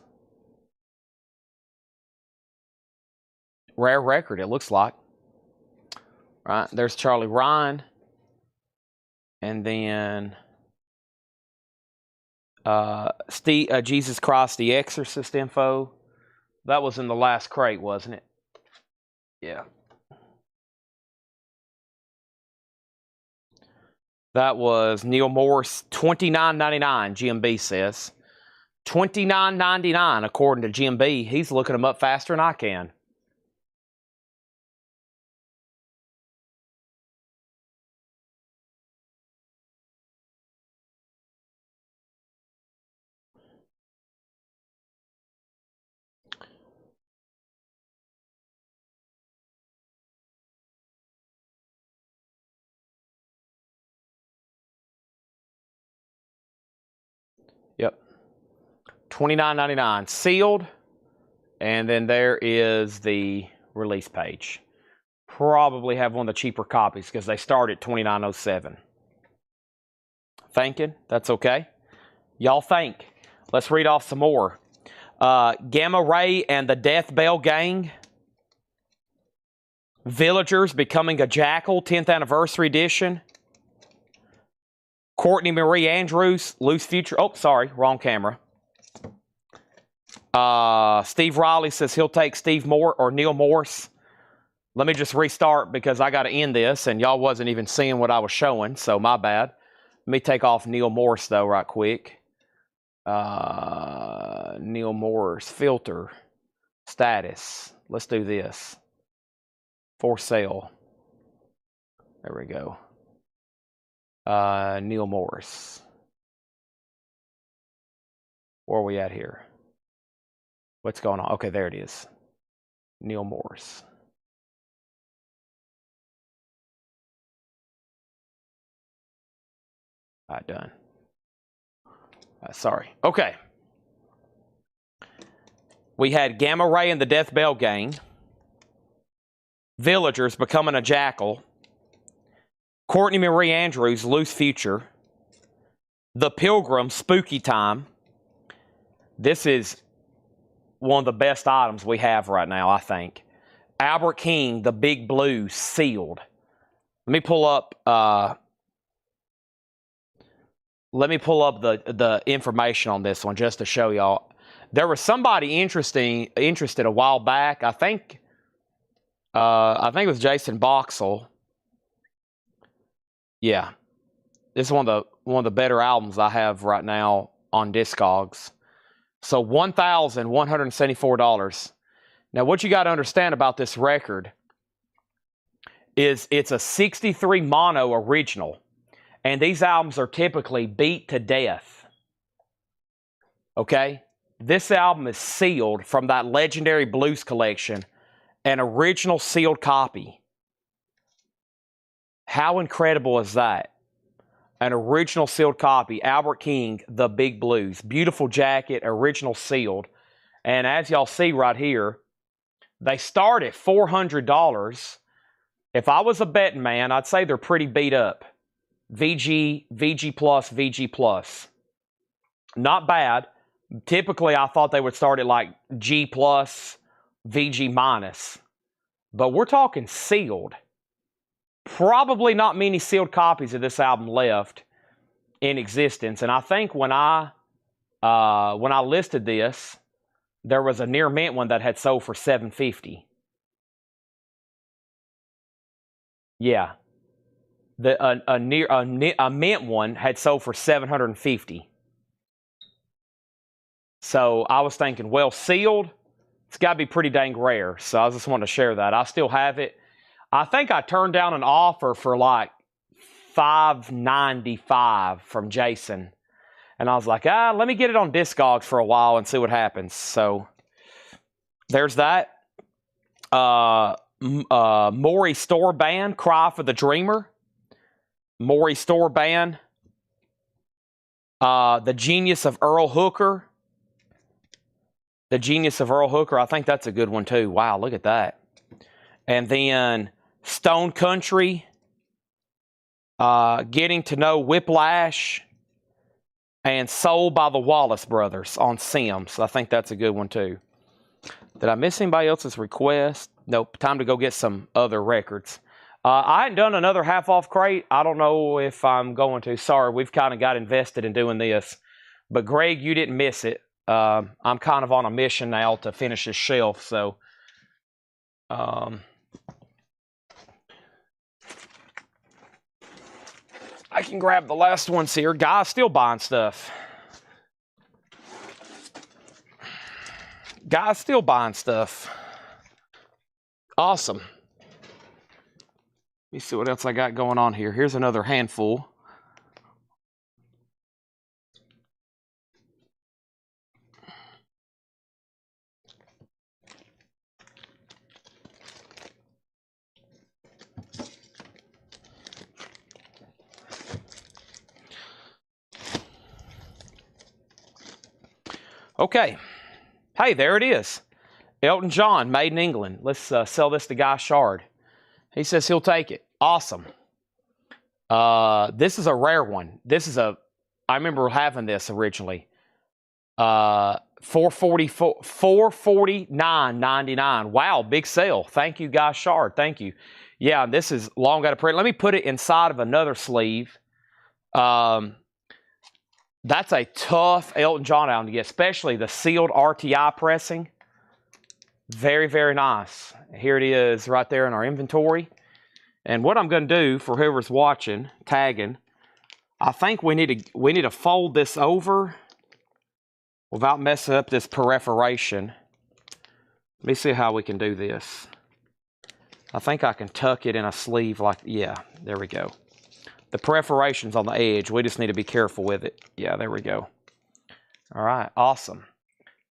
Rare record, it looks like. Right, there's Charlie Ryan. And then Jesus Christ the Exorcist info. That was in the last crate, wasn't it? Yeah. That was Neil Morris, $29.99, GMB says. $29.99 according to GMB. He's looking them up faster than I can. Yep. $29.99 sealed. And then there is the release page. Probably have one of the cheaper copies because they start at $29.07. Thinking? That's okay. Y'all think. Let's read off some more. Gamma Ray and the Death Bell Gang. Villagers Becoming a Jackal, 10th Anniversary Edition. Courtney Marie Andrews, Loose Future. Oh, sorry, wrong camera. Steve Riley says he'll take Steve Moore or Neil Morse. Let me just restart because I got to end this, and y'all wasn't even seeing what I was showing, so my bad. Let me take off Neil Morse, though, right quick. Neil Morse, filter, status. Let's do this. For sale. There we go. Neil Morse. Where are we at here? What's going on? Okay, there it is. Neil Morse. All right, done. Sorry. Okay. We had Gamma Ray and the Death Bell Gang. Villagers Becoming a Jackal. Courtney Marie Andrews, Loose Future. The Pilgrim, Spooky Time. This is one of the best items we have right now, I think. Albert King, The Big Blue, sealed. Let me pull up the information on this one just to show y'all. There was somebody interested a while back. I think it was Jason Boxell. Yeah. This is one of the better albums I have right now on discogs. So $1,174. Now, what you got to understand about this record is it's a 63 mono original. And these albums are typically beat to death. Okay? This album is sealed from that legendary blues collection. An original sealed copy. How incredible is that? An original sealed copy. Albert King, The Big Blues. Beautiful jacket, original sealed. And as y'all see right here, they start at $400. If I was a betting man, I'd say they're pretty beat up. VG, VG plus, VG plus. Not bad. Typically, I thought they would start at like G plus, VG minus. But we're talking sealed. Probably not many sealed copies of this album left in existence. And I think when I listed this, there was a near mint one that had sold for $750. Yeah. A mint one had sold for $750. So I was thinking, well, sealed, it's got to be pretty dang rare. So I just wanted to share that. I still have it. I think I turned down an offer for like $595 from Jason. And I was like, let me get it on discogs for a while and see what happens. So there's that. Maury Store Band, Cry for the Dreamer. Maury Store Band. The Genius of Earl Hooker. The Genius of Earl Hooker. I think that's a good one too. Wow, look at that. And then Stone Country, Getting to Know Whiplash, and Soul by the Wallace Brothers on Sims. I think that's a good one too. Did I miss anybody else's request? Nope. Time to go get some other records. I hadn't done another half-off crate. I don't know if I'm going to. Sorry, we've kind of got invested in doing this. But Greg, you didn't miss it. I'm kind of on a mission now to finish this shelf. So, I can grab the last ones here. Guys still buying stuff. Guys still buying stuff. Awesome. Let me see what else I got going on here. Here's another handful. Okay. Hey, there it is. Elton John, made in England. Let's sell this to Guy Shard. He says he'll take it. Awesome. This is a rare one. I remember having this originally. $449.99. Wow, big sale. Thank you, Guy Shard. Thank you. Yeah, this is long out of print. Let me put it inside of another sleeve. That's a tough Elton John album to get, especially the sealed RTI pressing. Very, very nice. Here it is right there in our inventory. And what I'm going to do for whoever's watching, tagging, I think we need to fold this over without messing up this perforation. Let me see how we can do this. I think I can tuck it in a sleeve like, yeah, there we go. The perforation's on the edge. We just need to be careful with it. Yeah, there we go. All right, awesome.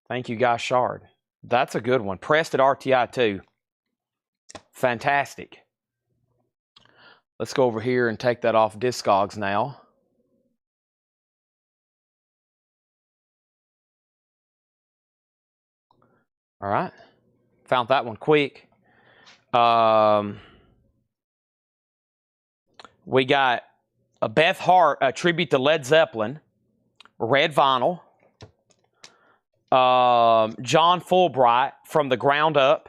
Thank you, Guy Shard. That's a good one. Pressed at RTI too. Fantastic. Let's go over here and take that off discogs now. All right. Found that one quick. We got a Beth Hart, a tribute to Led Zeppelin, red vinyl. John Fulbright, From the Ground Up.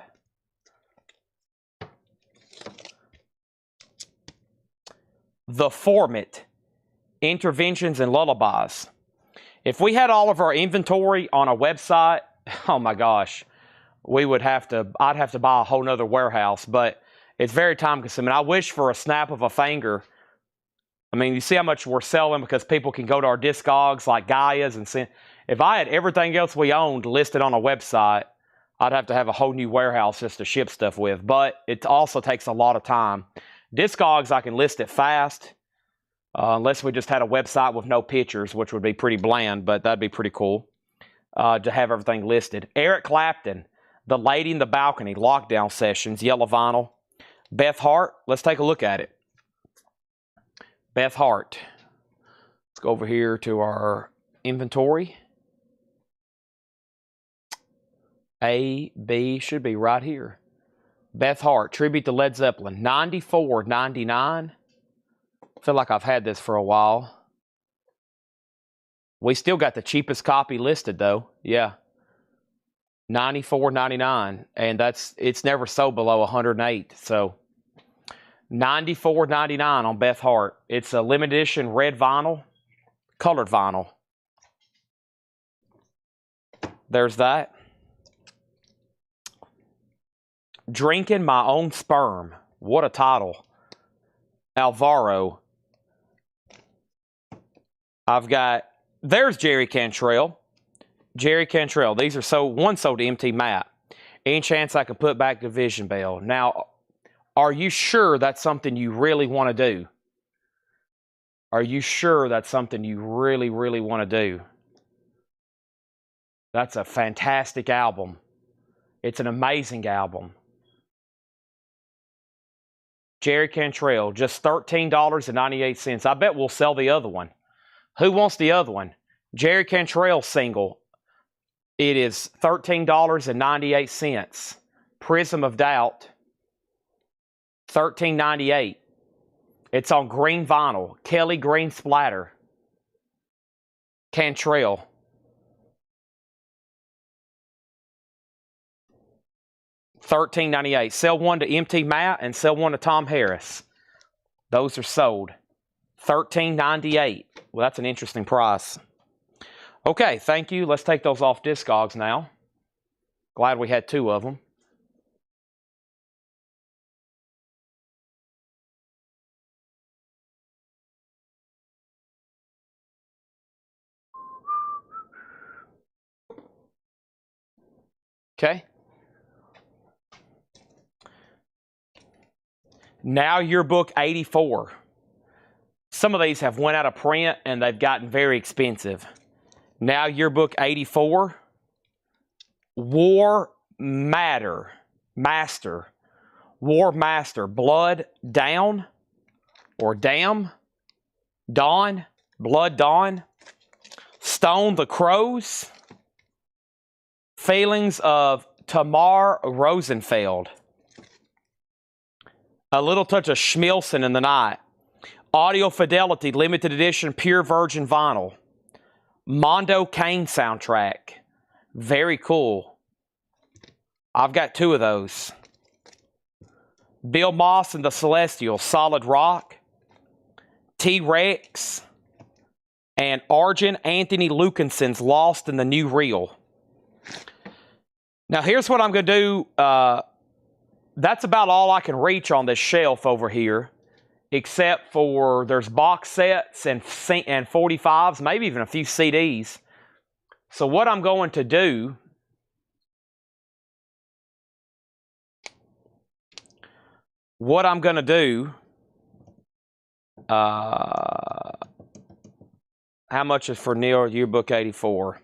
The Format, Interventions and Lullabies. If we had all of our inventory on a website, oh my gosh, I'd have to buy a whole nother warehouse, but it's very time consuming. I wish for a snap of a finger. I mean, you see how much we're selling because people can go to our discogs like Gaia's and send. If I had everything else we owned listed on a website, I'd have to have a whole new warehouse just to ship stuff with. But it also takes a lot of time. Discogs, I can list it fast, unless we just had a website with no pictures, which would be pretty bland, but that'd be pretty cool to have everything listed. Eric Clapton, The Lady in the Balcony, Lockdown Sessions, yellow vinyl. Beth Hart, let's take a look at it. Beth Hart. Let's go over here to our inventory. A, B, should be right here. Beth Hart, tribute to Led Zeppelin, $94.99. I feel like I've had this for a while. We still got the cheapest copy listed though. Yeah. $94.99. And it's never sold below 108. So $94.99 on Beth Hart. It's a limited edition red vinyl, colored vinyl. There's that. Drinking My Own Sperm. What a title. Alvaro. There's Jerry Cantrell. Jerry Cantrell. These are one sold to MT Matt. Any chance I can put back the Vision Bell? Now, are you sure that's something you really want to do? Are you sure that's something you really, really want to do? That's a fantastic album. It's an amazing album. Jerry Cantrell, just $13.98. I bet we'll sell the other one. Who wants the other one? Jerry Cantrell single. It is $13.98. Prism of Doubt. $13.98. It's on green vinyl. Kelly Green Splatter. Cantrell. $13.98. Sell one to MT Matt and sell one to Tom Harris. Those are sold. $13.98. Well, that's an interesting price. Okay, thank you. Let's take those off discogs now. Glad we had 2 of them. Okay. Now Yearbook 84. Some of these have went out of print and they've gotten very expensive. Now Yearbook 84. War Master. War Master. Blood Down or Dam. Dawn. Blood Dawn. Stone the Crows. Failings of Tamar Rosenfeld. A Little Touch of Schmilson in the Night. Audio Fidelity Limited Edition Pure Virgin Vinyl. Mondo Kane soundtrack. Very cool. I've got 2 of those. Bill Moss and the Celestials, Solid Rock. T-Rex. And Arjun Anthony Lukinson's Lost in the New Reel. Now, here's what I'm going to do. That's about all I can reach on this shelf over here, except for there's box sets and 45s, maybe even a few CDs. So what I'm going to do, how much is for Neil Yearbook 84?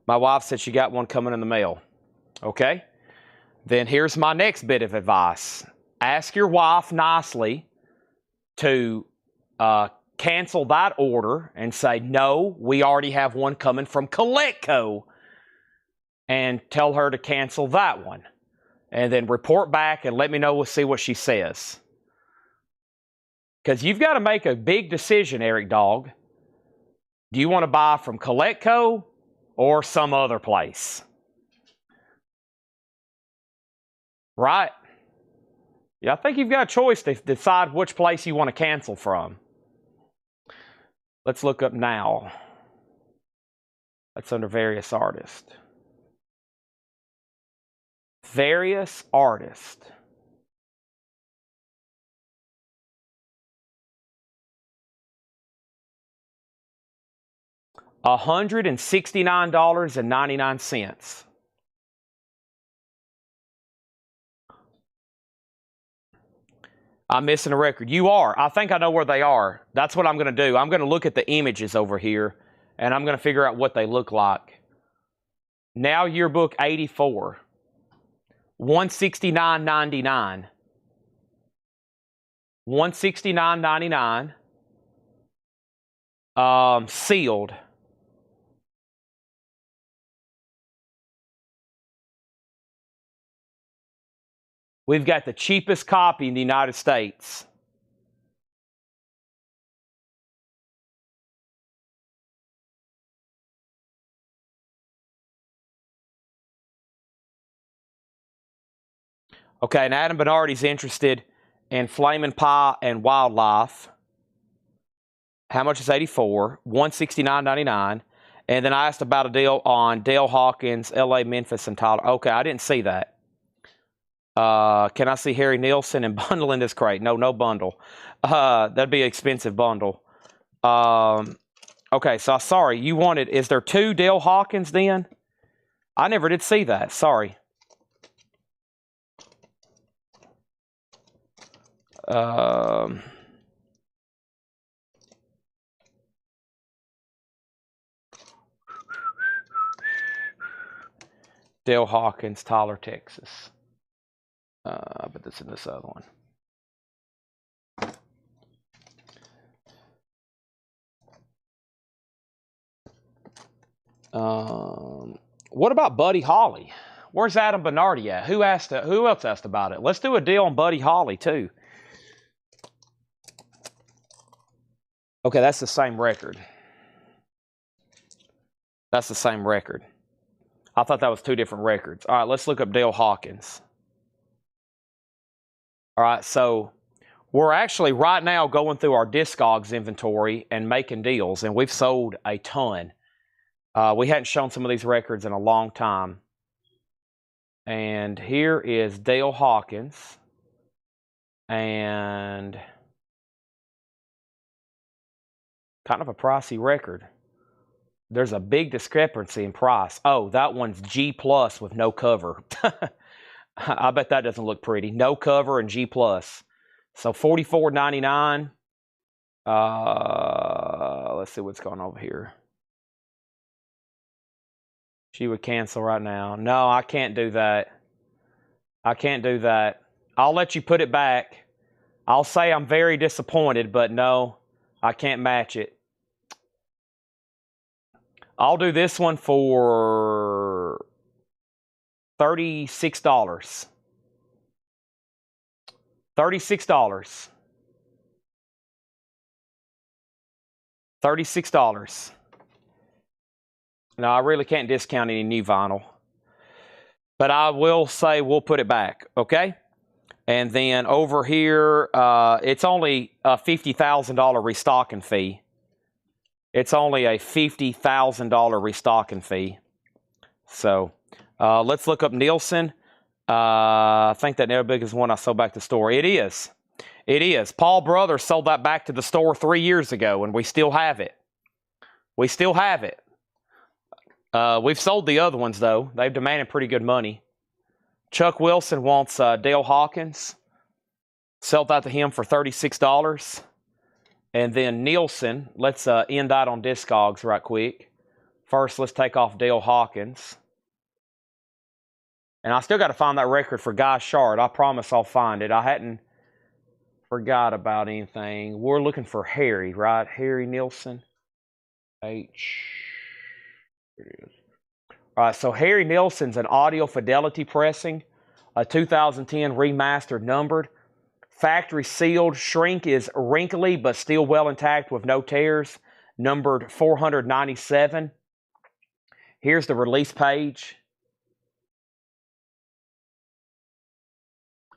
My wife said she got one coming in the mail. Okay? Then here's my next bit of advice. Ask your wife nicely to cancel that order and say, no, we already have one coming from Coletco. And tell her to cancel that one. And then report back and let me know. We'll see what she says. Because you've got to make a big decision, Eric Dog. Do you want to buy from Coletco or some other place? Right? Yeah, I think you've got a choice to decide which place you want to cancel from. Let's look up now. That's under various artists. Various artists. $169.99. I'm missing a record. You are. I think I know where they are. That's what I'm going to do. I'm going to look at the images over here, and I'm going to figure out what they look like. Now Yearbook 84. $169.99. $169.99. Sealed. We've got the cheapest copy in the United States. Okay, and Adam Bernardi's interested in Flamin' Pie and Wildlife. How much is 84? $169.99. And then I asked about a deal on Dale Hawkins, L.A., Memphis, and Tyler. Okay, I didn't see that. Can I see Harry Nilsson and bundle in this crate? No, no bundle. That'd be an expensive bundle. Okay, so sorry, you wanted, is there 2 Dale Hawkins then? I never did see that, sorry. Dale Hawkins, Tyler, Texas. But this is this other one. What about Buddy Holly? Where's Adam Bernardi at? Who else asked about it? Let's do a deal on Buddy Holly too. Okay, that's the same record. That's the same record. I thought that was two different records. All right, let's look up Dale Hawkins. All right, so we're actually right now going through our discogs inventory and making deals, and we've sold a ton. We hadn't shown some of these records in a long time. And here is Dale Hawkins. And kind of a pricey record. There's a big discrepancy in price. Oh, that one's G plus with no cover. I bet that doesn't look pretty. No cover and G plus. So $44.99. Let's see what's going on over here. She would cancel right now. No, I can't do that. I can't do that. I'll let you put it back. I'll say I'm very disappointed, but no, I can't match it. I'll do this one for $36. $36. $36. No, I really can't discount any new vinyl. But I will say we'll put it back, okay? And then over here, it's only a $50,000 restocking fee. It's only a $50,000 restocking fee. So let's look up Nielsen. I think that Never Big is one I sold back to the store. It is. It is. Paul Brothers sold that back to the store 3 years ago, and we still have it. We still have it. We've sold the other ones, though. They've demanded pretty good money. Chuck Wilson wants Dale Hawkins. Sold that to him for $36. And then Nielsen, let's end that on discogs right quick. First, let's take off Dale Hawkins. And I still got to find that record for Guy Shard. I promise I'll find it. I hadn't forgot about anything. We're looking for Harry, right? Harry Nielsen. H. Here it is. All right, so Harry Nielsen's an audio fidelity pressing, a 2010 remastered numbered. Factory sealed. Shrink is wrinkly but still well intact with no tears. Numbered 497. Here's the release page.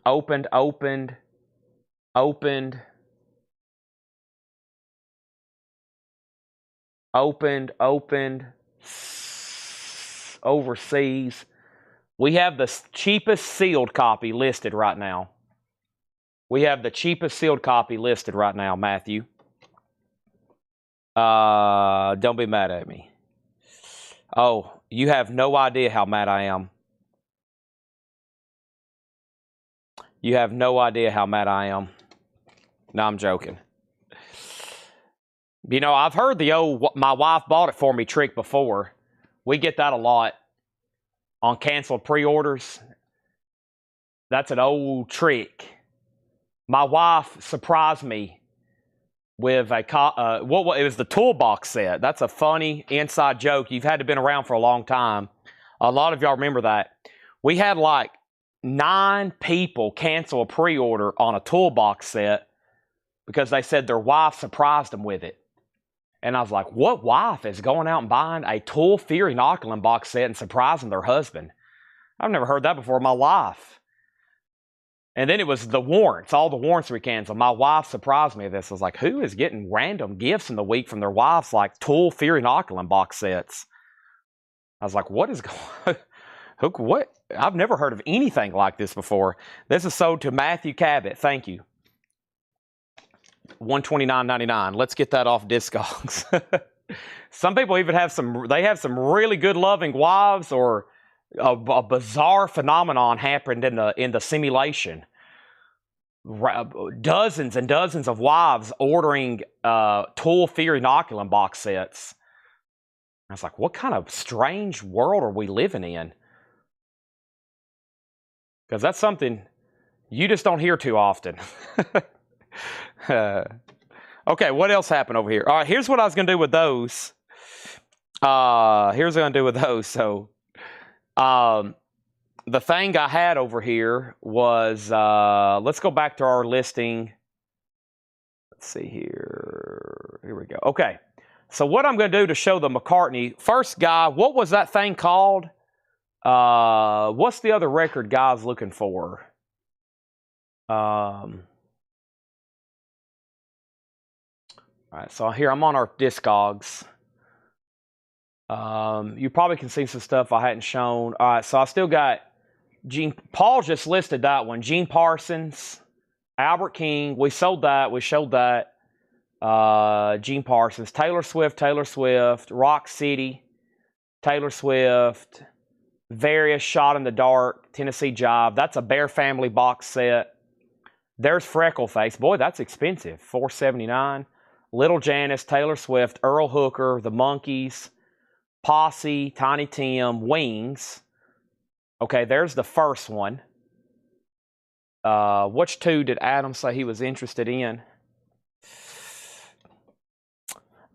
Opened. Overseas. We have the cheapest sealed copy listed right now. We have the cheapest sealed copy listed right now, Matthew. Don't be mad at me. Oh, you have no idea how mad I am. You have no idea how mad I am. No, I'm joking. You know, I've heard the old "my wife bought it for me" trick before. We get that a lot on canceled pre-orders. That's an old trick. My wife surprised me with it was the toolbox set. That's a funny inside joke. You've had to been around for a long time. A lot of y'all remember that. We had like 9 people cancel a pre-order on a toolbox set because they said their wife surprised them with it. And I was like, what wife is going out and buying a Tool Fear Inoculum box set and surprising their husband? I've never heard that before in my life. And then it was the warrants. All the warrants we canceled. My wife surprised me with this. I was like, who is getting random gifts in the week from their wives like Tool Fear Inoculum box sets? I was like, what is going on? What? I've never heard of anything like this before. This is sold to Matthew Cabot. Thank you. $129.99. Let's get that off Discogs. Some people even have some really good loving wives, or a bizarre phenomenon happened in the simulation. Dozens and dozens of wives ordering Tool Fear Inoculum box sets. I was like, what kind of strange world are we living in? Because that's something you just don't hear too often. Okay, what else happened over here? All right, here's what I was going to do with those. So, the thing I had over here was, let's go back to our listing. Let's see here. Here we go. Okay. So what I'm going to do to show the McCartney, first guy, what was that thing called? What's the other record guy's looking for? All right, so here I'm on our discogs. You probably can see some stuff I hadn't shown. All right, so I still got Paul just listed that one. Gene Parsons, Albert King. We sold that. We showed that. Gene Parsons, Taylor Swift, Rock City, Taylor Swift, various Shot in the Dark, Tennessee Jive. That's a Bear Family box set. There's Freckleface. Boy, that's expensive. $479. Little Janice, Taylor Swift, Earl Hooker, The Monkees, Posse, Tiny Tim, Wings. Okay, there's the first one. Which two did Adam say he was interested in?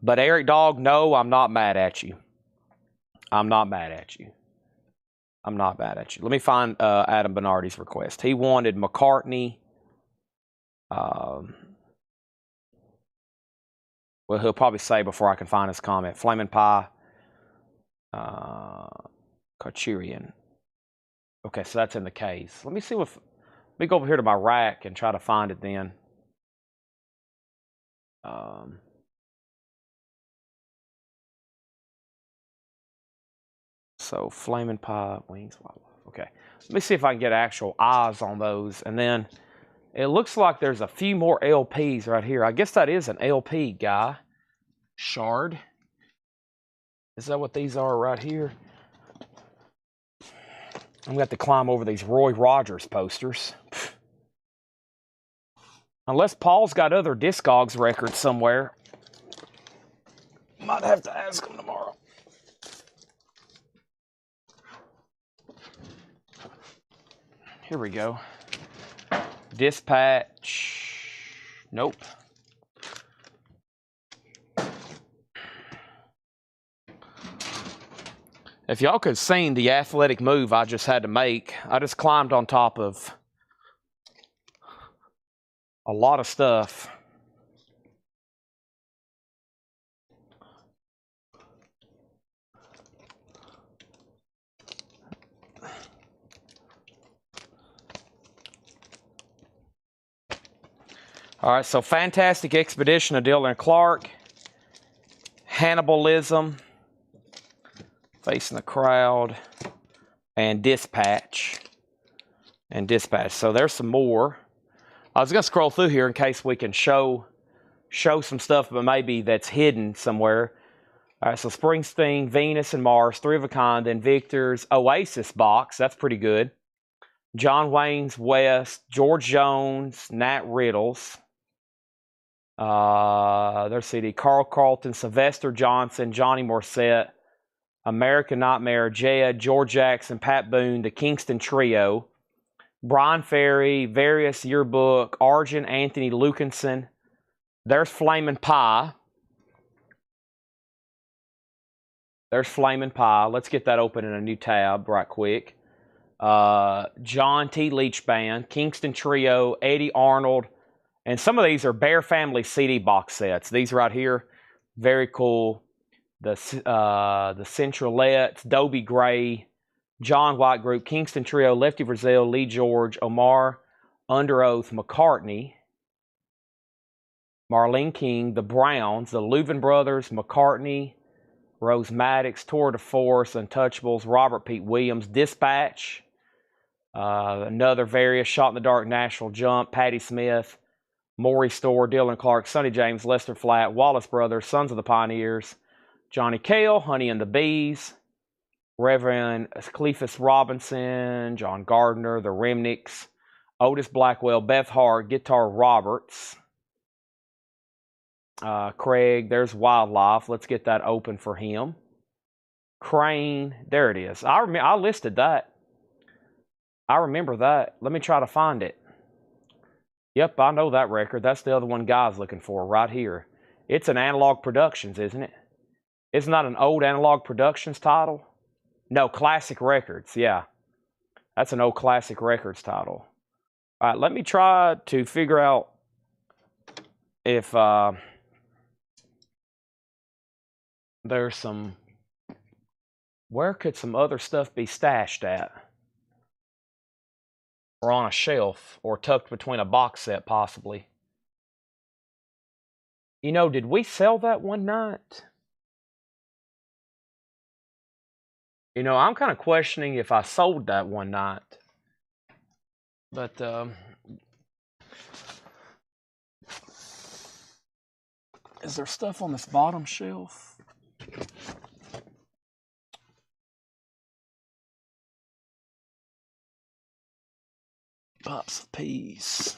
But Eric Dog, no, I'm not mad at you. I'm not mad at you. I'm not mad at you. Let me find Adam Bernardi's request. He wanted McCartney. Well, he'll probably say before I can find his comment. Flamin' Pie. Kachirian. Okay, so that's in the case. Let me see what... Let me go over here to my rack and try to find it then. So, Flamin' Pie, Wings, Wildlife. Okay. Let me see if I can get actual eyes on those. And then, it looks like there's a few more LPs right here. I guess that is an LP, guy. Shard. Is that what these are right here? I'm going to have to climb over these Roy Rogers posters. Unless Paul's got other Discogs records somewhere. Might have to ask him tomorrow. Here we go. Dispatch. Nope. If y'all could have seen the athletic move I just had to make, I just climbed on top of a lot of stuff. All right, so Fantastic Expedition of Dylan Clark, Hannibalism, Facing the Crowd, and Dispatch. So there's some more. I was going to scroll through here in case we can show some stuff, but maybe that's hidden somewhere. All right, so Springsteen, Venus and Mars, Three of a Kind, then Victor's Oasis box. That's pretty good. John Wayne's West, George Jones, Nat Riddles. Their CD, Carl Carlton, Sylvester Johnson, Johnny Morissette, American Nightmare, Jed, George Jackson, Pat Boone, the Kingston Trio, Brian Ferry, Various Yearbook, Arjun, Anthony Lukinson. There's Flamin' Pie. There's Flamin' Pie. Let's get that open in a new tab right quick. John T. Leach Band, Kingston Trio, Eddie Arnold. And some of these are Bear Family CD box sets. These right here, very cool. The Centralettes, Dobie Gray, John White Group, Kingston Trio, Lefty Brazil, Lee George, Omar, Under Oath, McCartney, Marlene King, the Browns, the Louvin Brothers, McCartney, Rose Maddox, Tour de Force, Untouchables, Robert Pete Williams, Dispatch, another Various, Shot in the Dark, National Jump, Patti Smith, Maury Storr, Dylan Clark, Sonny James, Lester Flatt, Wallace Brothers, Sons of the Pioneers, Johnny Cale, Honey and the Bees, Reverend Cleophas Robinson, John Gardner, the Remnicks, Otis Blackwell, Beth Hart, Guitar Roberts, Craig, there's Wildlife. Let's get that open for him. Crane, there it is. I listed that. I remember that. Let me try to find it. Yep, I know that record. That's the other one Guy's looking for right here. It's an Analog Productions, isn't it? Isn't that an old Analog Productions title? No, Classic Records, yeah. That's an old Classic Records title. All right, let me try to figure out if there's some... Where could some other stuff be stashed at? Or on a shelf, or tucked between a box set, possibly. You know, did we sell that one night? You know, I'm kind of questioning if I sold that one night. But, is there stuff on this bottom shelf? Pops of peas.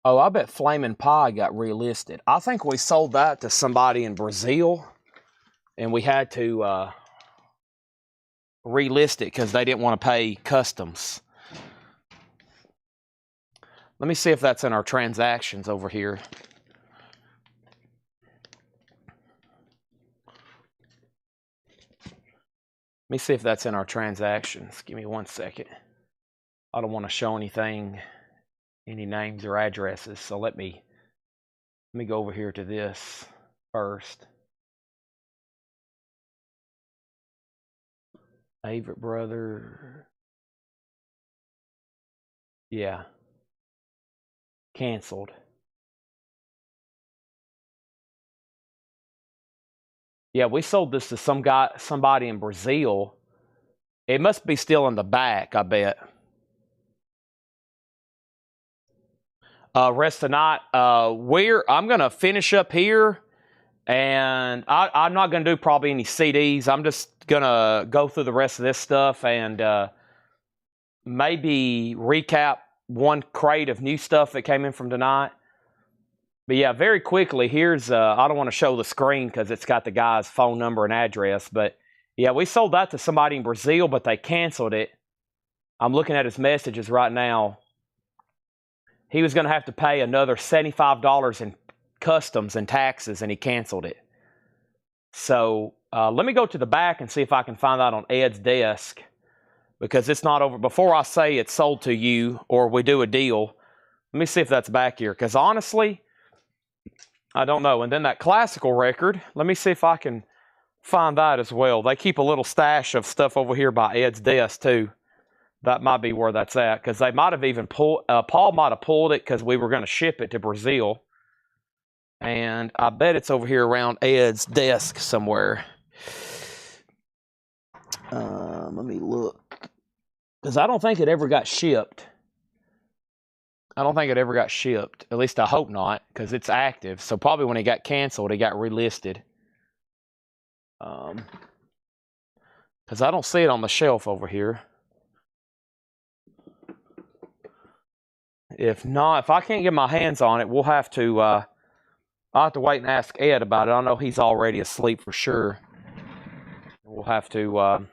Oh, I bet Flamin' Pie got relisted. I think we sold that to somebody in Brazil, and we had to relist it because they didn't want to pay customs. Let me see if that's in our transactions over here. Let me see if that's in our transactions. Give me 1 second. I don't want to show anything, any names or addresses, so let me go over here to this first. Favorite brother. Yeah. Canceled. Yeah, we sold this to somebody in Brazil. It must be still in the back, I bet. Rest of the night, I'm gonna finish up here, and I'm not gonna do probably any CDs. I'm just gonna go through the rest of this stuff and maybe recap one crate of new stuff that came in from tonight. But yeah, very quickly, here's, I don't want to show the screen because it's got the guy's phone number and address, but yeah, we sold that to somebody in Brazil, but they canceled it. I'm looking at his messages right now. He was going to have to pay another $75 in customs and taxes, and he canceled it. So let me go to the back and see if I can find that on Ed's desk, because it's not over. Before I say it's sold to you or we do a deal, let me see if that's back here, because honestly, I don't know. And then that classical record, let me see if I can find that as well. They keep a little stash of stuff over here by Ed's desk too. That might be where that's at, because they might have even Paul might have pulled it because we were going to ship it to Brazil. And I bet it's over here around Ed's desk somewhere. Let me look. Because I don't think it ever got shipped. I don't think it ever got shipped. At least I hope not, because it's active. So probably when it got canceled, it got relisted. Because I don't see it on the shelf over here. If not, if I can't get my hands on it, we'll have to, I'll have to wait and ask Ed about it. I know he's already asleep for sure. We'll have to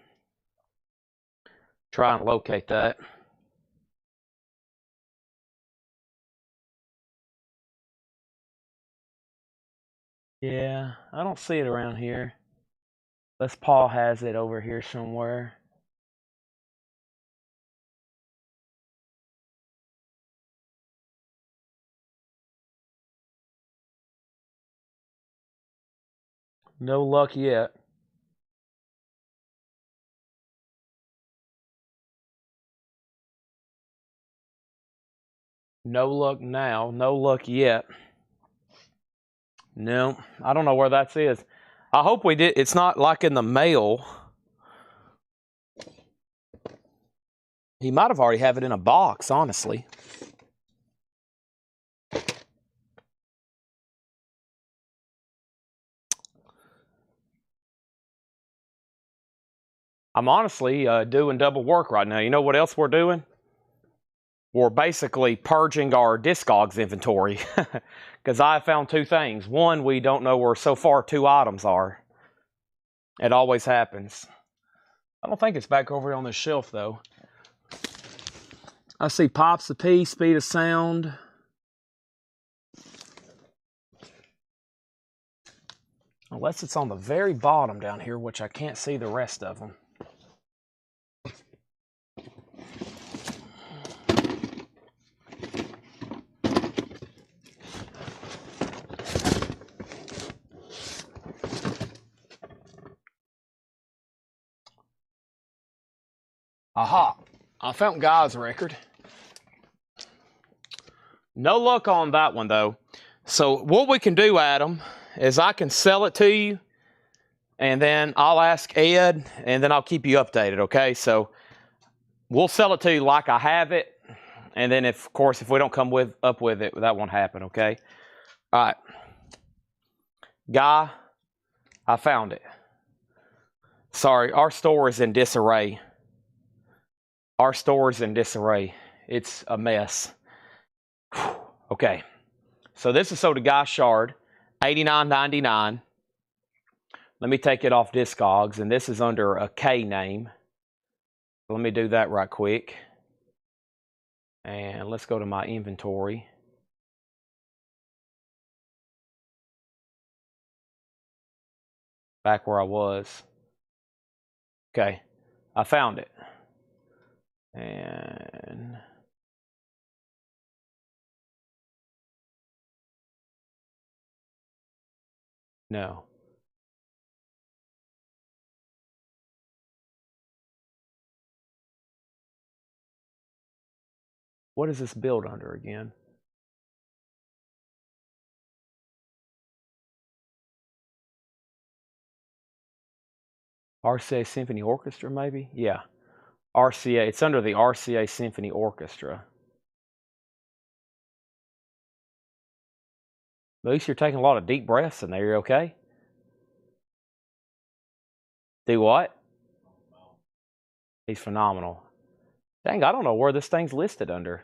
try and locate that. Yeah, I don't see it around here. Unless Paul has it over here somewhere. No luck yet. No luck now. No luck yet. No, I don't know where that is. I hope we did. It's not like in the mail. He might have already have it in a box, honestly. I'm honestly doing double work right now. You know what else we're doing? We're basically purging our discogs inventory. Because I found two things. One, we don't know where so far 2 items are. It always happens. I don't think it's back over here on this shelf, though. I see Pops the P, Speed of Sound. Unless it's on the very bottom down here, which I can't see the rest of them. Aha! I found Guy's record. No luck on that one, though. So what we can do, Adam, is I can sell it to you, and then I'll ask Ed, and then I'll keep you updated, okay? So we'll sell it to you like I have it, and then, of course, if we don't come up with it, that won't happen, okay? All right. Guy, I found it. Sorry, our store is in disarray. Our store is in disarray. It's a mess. Whew. Okay. So this is sold to Guy Shard, $89.99. Let me take it off discogs, and this is under a K name. Let me do that right quick. And let's go to my inventory. Back where I was. Okay, I found it. And no. What is this build under again? RCA Symphony Orchestra, maybe? Yeah. RCA. It's under the RCA Symphony Orchestra. At least you're taking a lot of deep breaths in there. You okay? Do what? He's phenomenal. Dang, I don't know where this thing's listed under.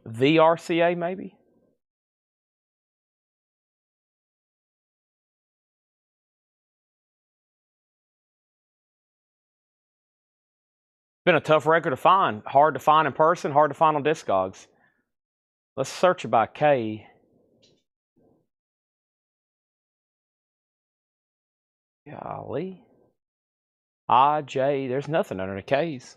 The RCA, maybe? Been a tough record to find. Hard to find in person, hard to find on discogs. Let's search it by K. Golly. I, J, there's nothing under the K's.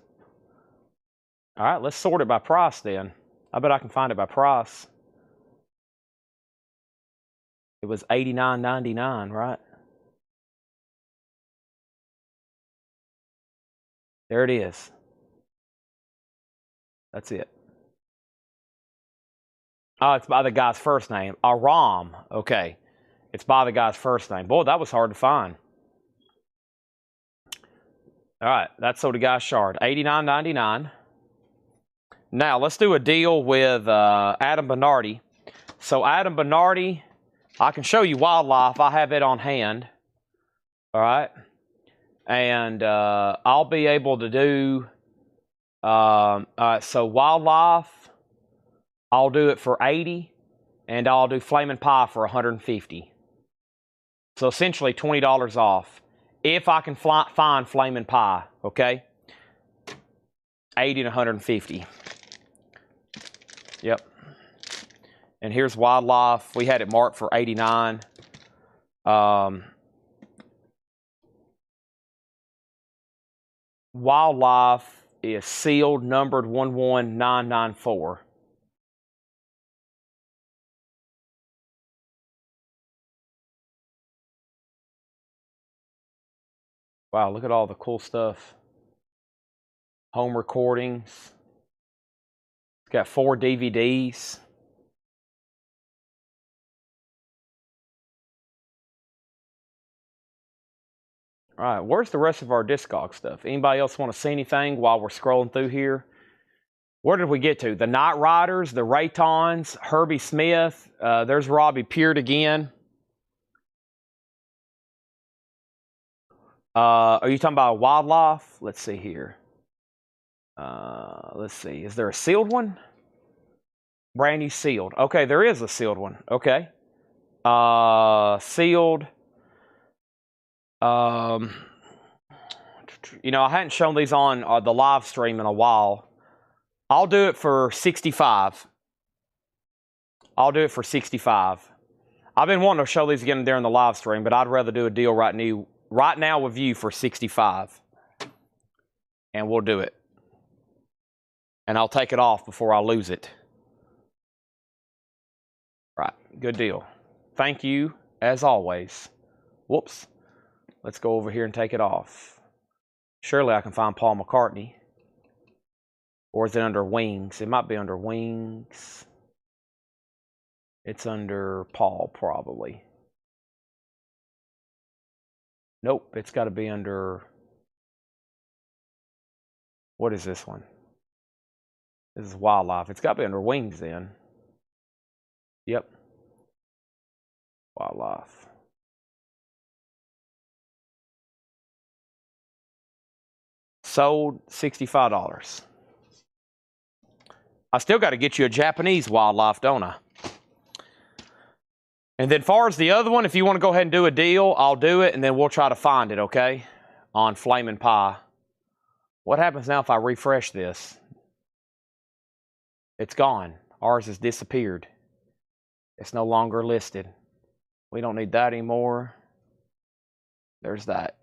All right, let's sort it by price then. I bet I can find it by price. It was $89.99, right? There it is. That's it. Oh, it's by the guy's first name. Aram. Okay. It's by the guy's first name. Boy, that was hard to find. All right. That's sold to Guy Shard. $89.99. Now, let's do a deal with Adam Bernardi. So, Adam Bernardi, I can show you Wildlife. I have it on hand. All right. And I'll be able to do... so Wildlife, I'll do it for $80, and I'll do Flamin' Pie for $150. So essentially $20 off, if I can find Flamin' Pie, okay? $80 and $150. Yep. And here's Wildlife. We had it marked for $89. Wildlife is sealed, numbered 11994. Wow, look at all the cool stuff. Home recordings. It's got 4 DVDs. All right, where's the rest of our Discog stuff? Anybody else want to see anything while we're scrolling through here? Where did we get to? The Night Riders, the Raytons, Herbie Smith. There's Robbie Peart again. Are you talking about Wildlife? Let's see here. Let's see. Is there a sealed one? Brand new sealed. Okay, there is a sealed one. Okay. Sealed. You know, I hadn't shown these on the live stream in a while. I'll do it for 65. I'll do it for 65. I've been wanting to show these again during the live stream, but I'd rather do a deal right now with you for 65. And we'll do it. And I'll take it off before I lose it. Right, good deal. Thank you, as always. Whoops. Let's go over here and take it off. Surely I can find Paul McCartney. Or is it under Wings? It might be under Wings. It's under Paul, probably. Nope, it's got to be under... What is this one? This is Wildlife. It's got to be under Wings then. Yep. Wildlife. Sold $65. I still got to get you a Japanese Wildlife, don't I? And then far as the other one, if you want to go ahead and do a deal, I'll do it, and then we'll try to find it, okay? On Flamin' Pie. What happens now if I refresh this? It's gone. Ours has disappeared. It's no longer listed. We don't need that anymore. There's that.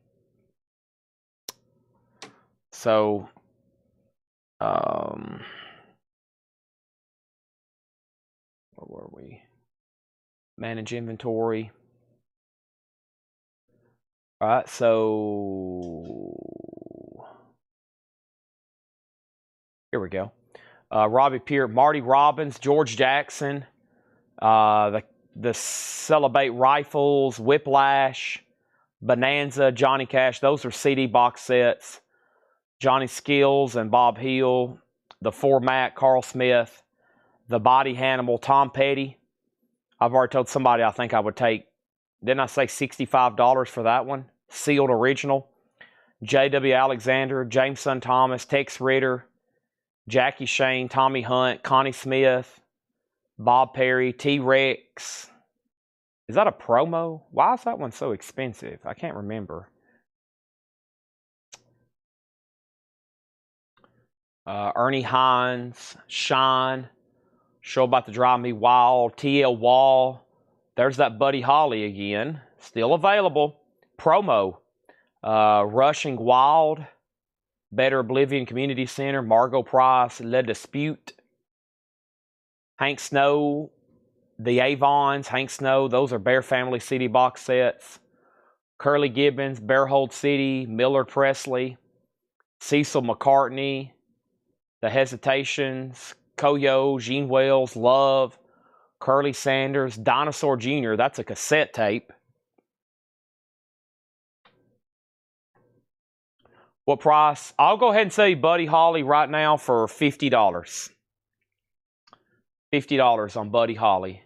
So, where were we? Manage inventory. All right, so here we go. Robbie Peart, Marty Robbins, George Jackson, the Celebrate Rifles, Whiplash, Bonanza, Johnny Cash. Those are CD box sets. Johnny Skills and Bob Hill, the Format, Carl Smith, the Body Hannibal, Tom Petty. I've already told somebody I think I would take, didn't I say $65 for that one? Sealed original. J.W. Alexander, Jameson Thomas, Tex Ritter, Jackie Shane, Tommy Hunt, Connie Smith, Bob Perry, T-Rex. Is that a promo? Why is that one so expensive? I can't remember. Ernie Hines, Shine, Show About to Drive Me Wild, T.L. Wall. There's that Buddy Holly again. Still available. Promo. Rushing Wild, Better Oblivion Community Center, Margot Price, Le Dispute, Hank Snow, the Avons, Hank Snow. Those are Bear Family CD box sets. Curly Gibbons, Bearhold City, Millard Presley, Cecil McCartney, The Hesitations, Koyo, Gene Wells, Love, Curly Sanders, Dinosaur Jr. That's a cassette tape. What price? I'll go ahead and say Buddy Holly right now for $50. $50 on Buddy Holly.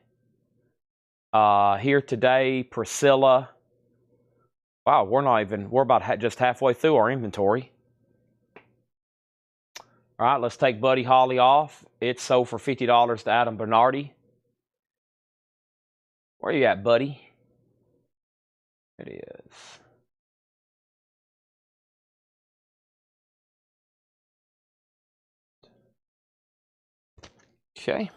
Here today, Priscilla. Wow, we're about just halfway through our inventory. All right, let's take Buddy Holly off. It's sold for $50 to Adam Bernardi. Where you at, buddy? It is. Okay.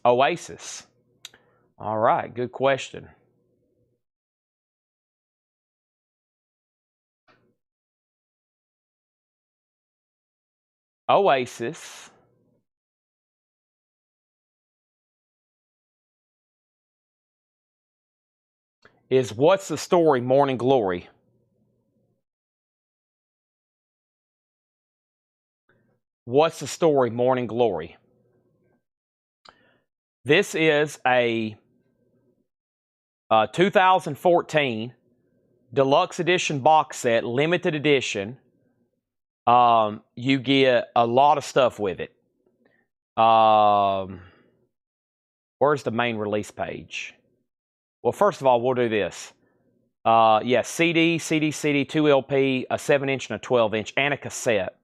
Oasis. All right, good question. Oasis is What's the Story, Morning Glory. What's the Story, Morning Glory. This is a 2014 deluxe edition box set, limited edition. You get a lot of stuff with it. Where's the main release page? Well, first of all, we'll do this. CD, 2 LP, a 7-inch and a 12-inch, and a cassette.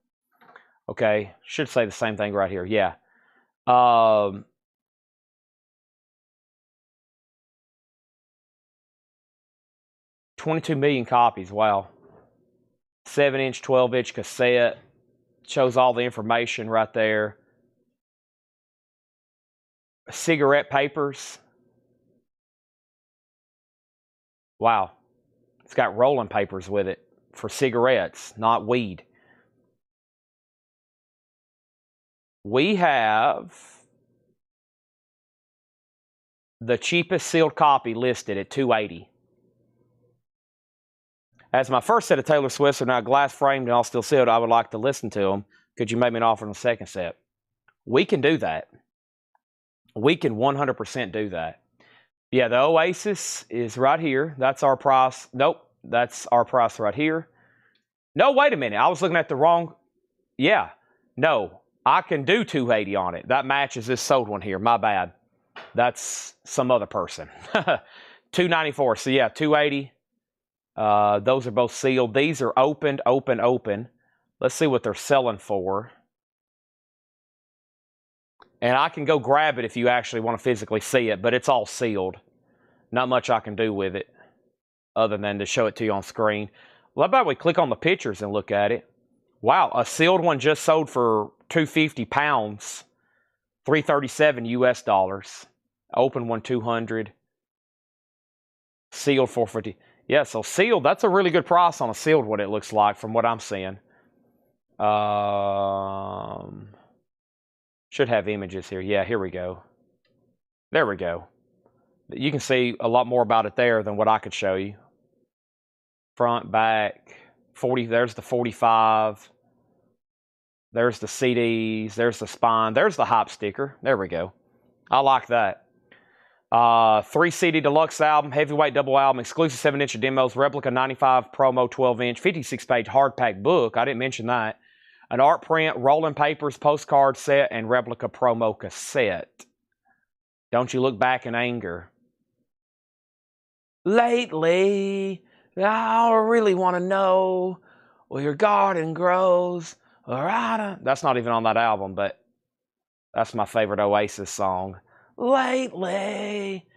Okay, should say the same thing right here. Yeah. 22 million copies. Wow. 7-inch, 12-inch cassette. Shows all the information right there. Cigarette papers. Wow. It's got rolling papers with it for cigarettes, not weed. We have the cheapest sealed copy listed at $280. As my first set of Taylor Swifts are now glass framed and all still sealed, I would like to listen to them. Could you make me an offer on the second set? We can do that. We can 100% do that. Yeah, the Oasis is right here. That's our price. Nope, that's our price right here. No, wait a minute. I was looking at the wrong. Yeah, no, I can do $280 on it. That matches this sold one here. My bad. That's some other person. $294. So yeah, $280. Those are both sealed. These are opened, open. Let's see what they're selling for. And I can go grab it if you actually want to physically see it, but it's all sealed. Not much I can do with it other than to show it to you on screen. Well, how about we click on the pictures and look at it? Wow, a sealed one just sold for £250, $337 US dollars. Open one, 200. Sealed, 450. Yeah, so sealed, that's a really good price on a sealed one, it looks like, from what I'm seeing. Should have images here. Yeah, here we go. There we go. You can see a lot more about it there than what I could show you. Front, back, 40. There's the 45. There's the CDs. There's the spine. There's the hype sticker. There we go. I like that. 3 CD deluxe album, heavyweight double album, exclusive 7-inch demos, replica 95 promo 12-inch, 56-page hardback book. I didn't mention that. An art print, rolling papers, postcard set, and replica promo cassette. Don't you look back in anger. Lately, I really want to know where your garden grows. That's not even on that album, but that's my favorite Oasis song. Lately.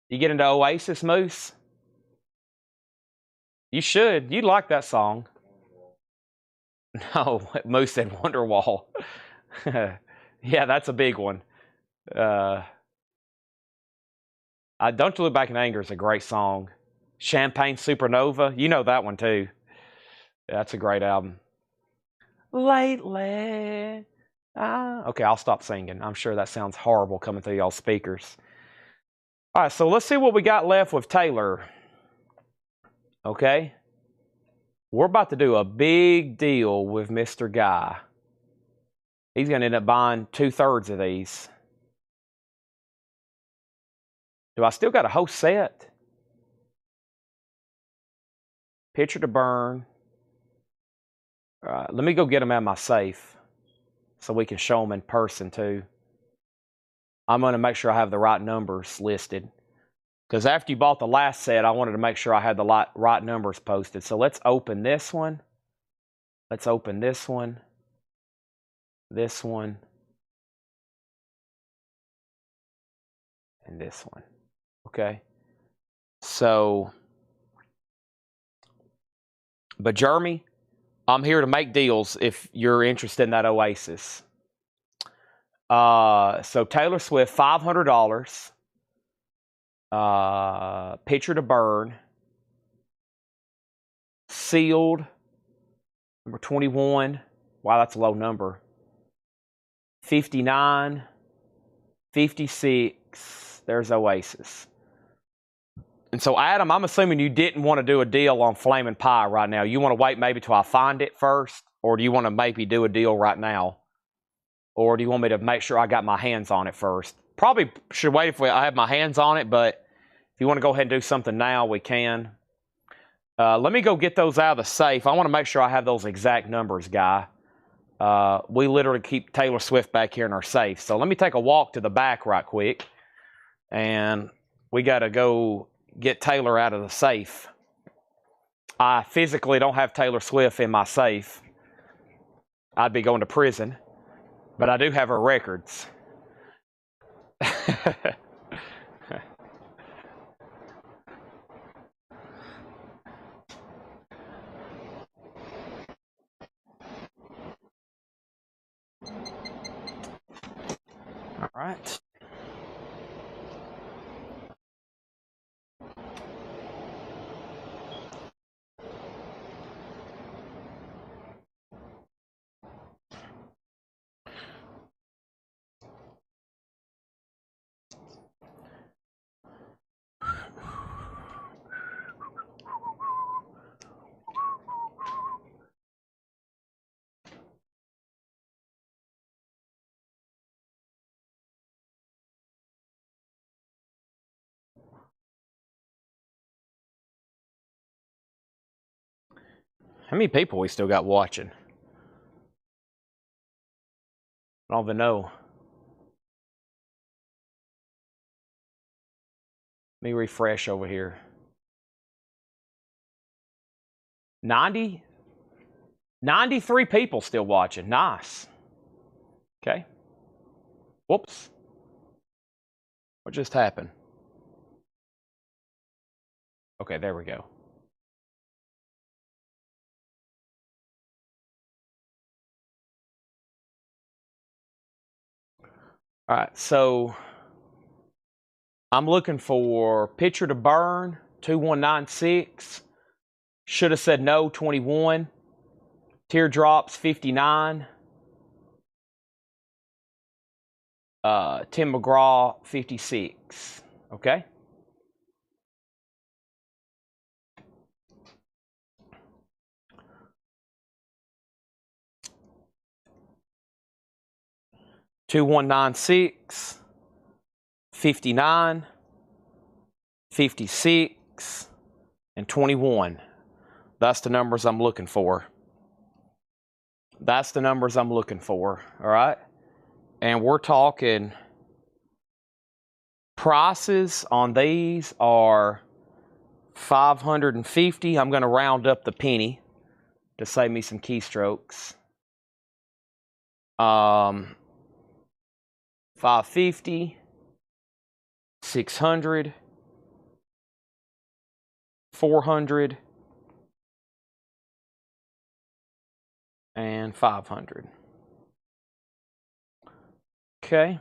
You get into Oasis, Moose? You should. You'd like that song. No, Moose said Wonderwall. Yeah, that's a big one. Don't You Look Back in Anger is a great song. Champagne Supernova, you know that one too. Yeah, that's a great album. Lately. Okay, I'll stop singing. I'm sure that sounds horrible coming through y'all's speakers. All right, so let's see what we got left with Taylor. Okay? We're about to do a big deal with Mr. Guy. He's going to end up buying 2/3 of these. Do I still got a whole set? Picture to burn. All right, let me go get them out of my safe so we can show them in person too. I'm going to make sure I have the right numbers listed. Because after you bought the last set, I wanted to make sure I had the right numbers posted. So let's open this one. Let's open this one. This one. And this one. Okay. So, but Jeremy, I'm here to make deals if you're interested in that Oasis. So Taylor Swift, $500. Picture to burn. Sealed. Number 21. Wow, that's a low number. 59. 56. There's Oasis. And so, Adam, I'm assuming you didn't want to do a deal on Flamin' Pie right now. You want to wait maybe till I find it first? Or do you want to maybe do a deal right now? Or do you want me to make sure I got my hands on it first? Probably should wait if I have my hands on it, but if you want to go ahead and do something now, we can. Let me go get those out of the safe. I want to make sure I have those exact numbers, Guy. We literally keep Taylor Swift back here in our safe. So let me take a walk to the back right quick. And we got to go get Taylor out of the safe. I physically don't have Taylor Swift in my safe. I'd be going to prison. But I do have her records. All right. How many people we still got watching? I don't even know. Let me refresh over here. 93 people still watching. Nice. Okay. Whoops. What just happened? Okay, there we go. All right, so I'm looking for Picture to Burn, 2196. Should have said no, 21. Teardrops, 59. Tim McGraw, 56. Okay. Two 196, 59, 56, and 21. That's the numbers I'm looking for. That's the numbers I'm looking for. All right. And we're talking prices on these are $550. I'm going to round up the penny to save me some keystrokes. 550, 600, 400, and 500. Okay.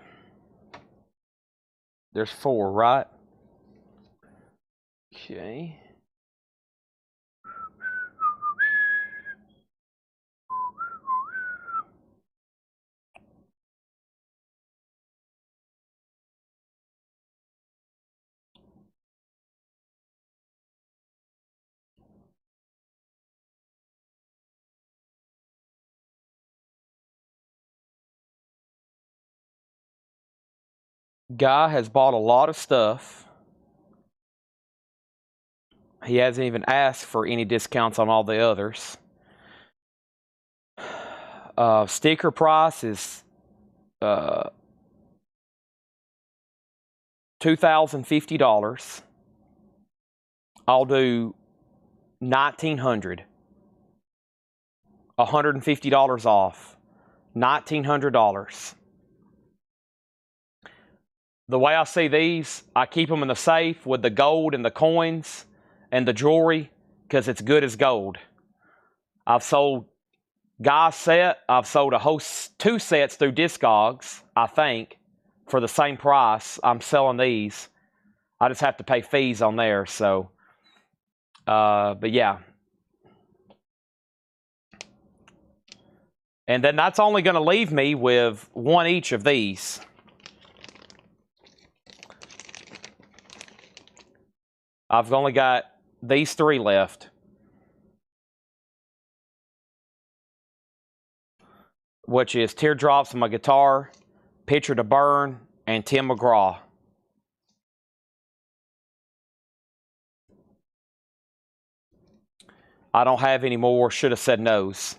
There's 4, right? Okay. Guy has bought a lot of stuff. He hasn't even asked for any discounts on all the others. Sticker price is $2,050. I'll do $1,900. $150 off. $1,900. The way I see these, I keep them in the safe with the gold and the coins and the jewelry because it's good as gold. I've sold Guy's set. I've sold a whole 2 sets through discogs, I think, for the same price. I'm selling these. I just have to pay fees on there. So, but yeah. And then that's only going to leave me with 1 each of these. I've only got these 3 left. Which is Teardrops on my guitar, Picture to Burn, and Tim McGraw. I don't have any more. Should have said no's.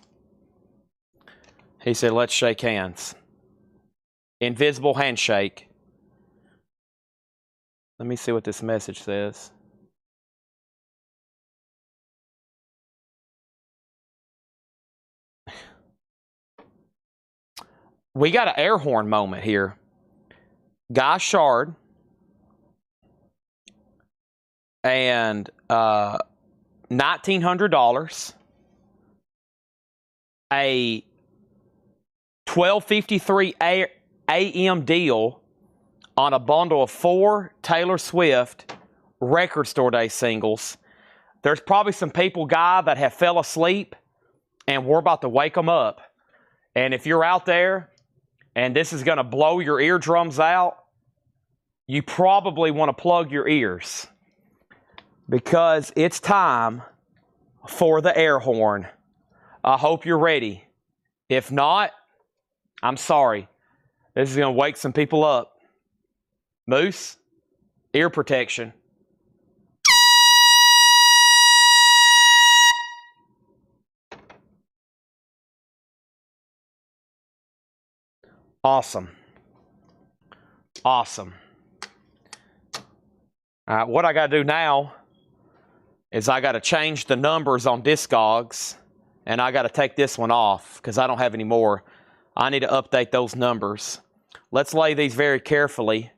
He said, let's shake hands. Invisible handshake. Let me see what this message says. we got an air horn moment here. Guy Shard and $1,900, a 12:53 a.m. deal on a bundle of 4 Taylor Swift Record Store Day singles. There's probably some people, Guy, that have fell asleep, and we're about to wake them up. And if you're out there and this is going to blow your eardrums out, you probably want to plug your ears, because it's time for the air horn. I hope you're ready. If not, I'm sorry. This is going to wake some people up. Moose, ear protection. Awesome. Awesome. All right, what I got to do now is I got to change the numbers on discogs, and I got to take this one off because I don't have any more. I need to update those numbers. Let's lay these very carefully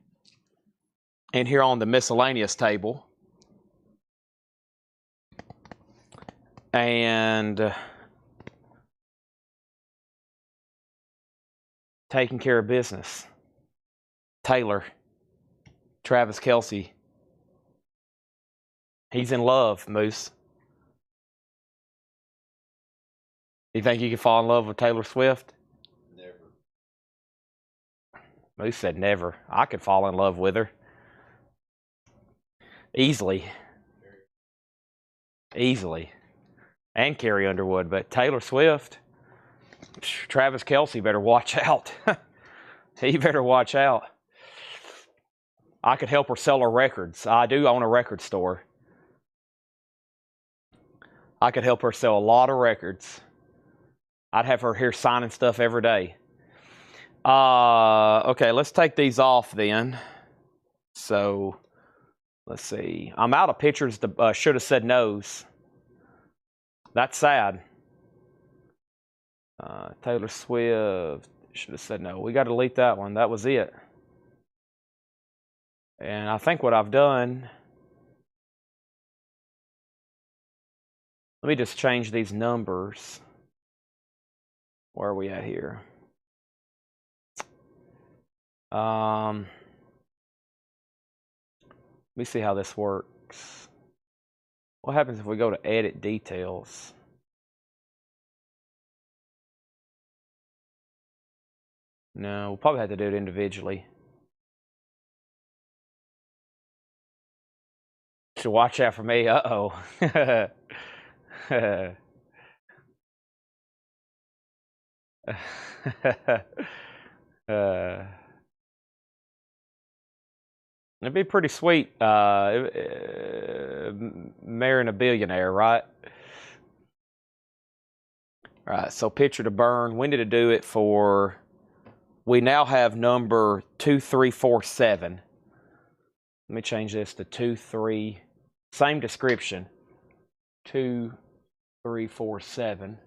in here on the miscellaneous table. And taking care of business. Taylor, Travis Kelce. He's in love, Moose. You think you can fall in love with Taylor Swift? Never. Moose said never. I could fall in love with her. Easily. Easily. And Carrie Underwood. But Taylor Swift, Travis Kelce better watch out. He better watch out. I could help her sell her records. I do own a record store. I could help her sell a lot of records. I'd have her here signing stuff every day. Okay, let's take these off then. So, let's see. I'm out of pictures to should have said no's. That's sad. Taylor Swift should have said no. We got to delete that one. That was it. And I think what I've done, let me just change these numbers. Where are we at here? Let me see how this works. What happens if we go to edit details? No, we'll probably have to do it individually. Should watch out for me. Uh-oh. It'd be pretty sweet marrying a billionaire, right? All right, so picture to burn. We need to do it for, we now have number 2347. Let me change this to 23, same description, 2347.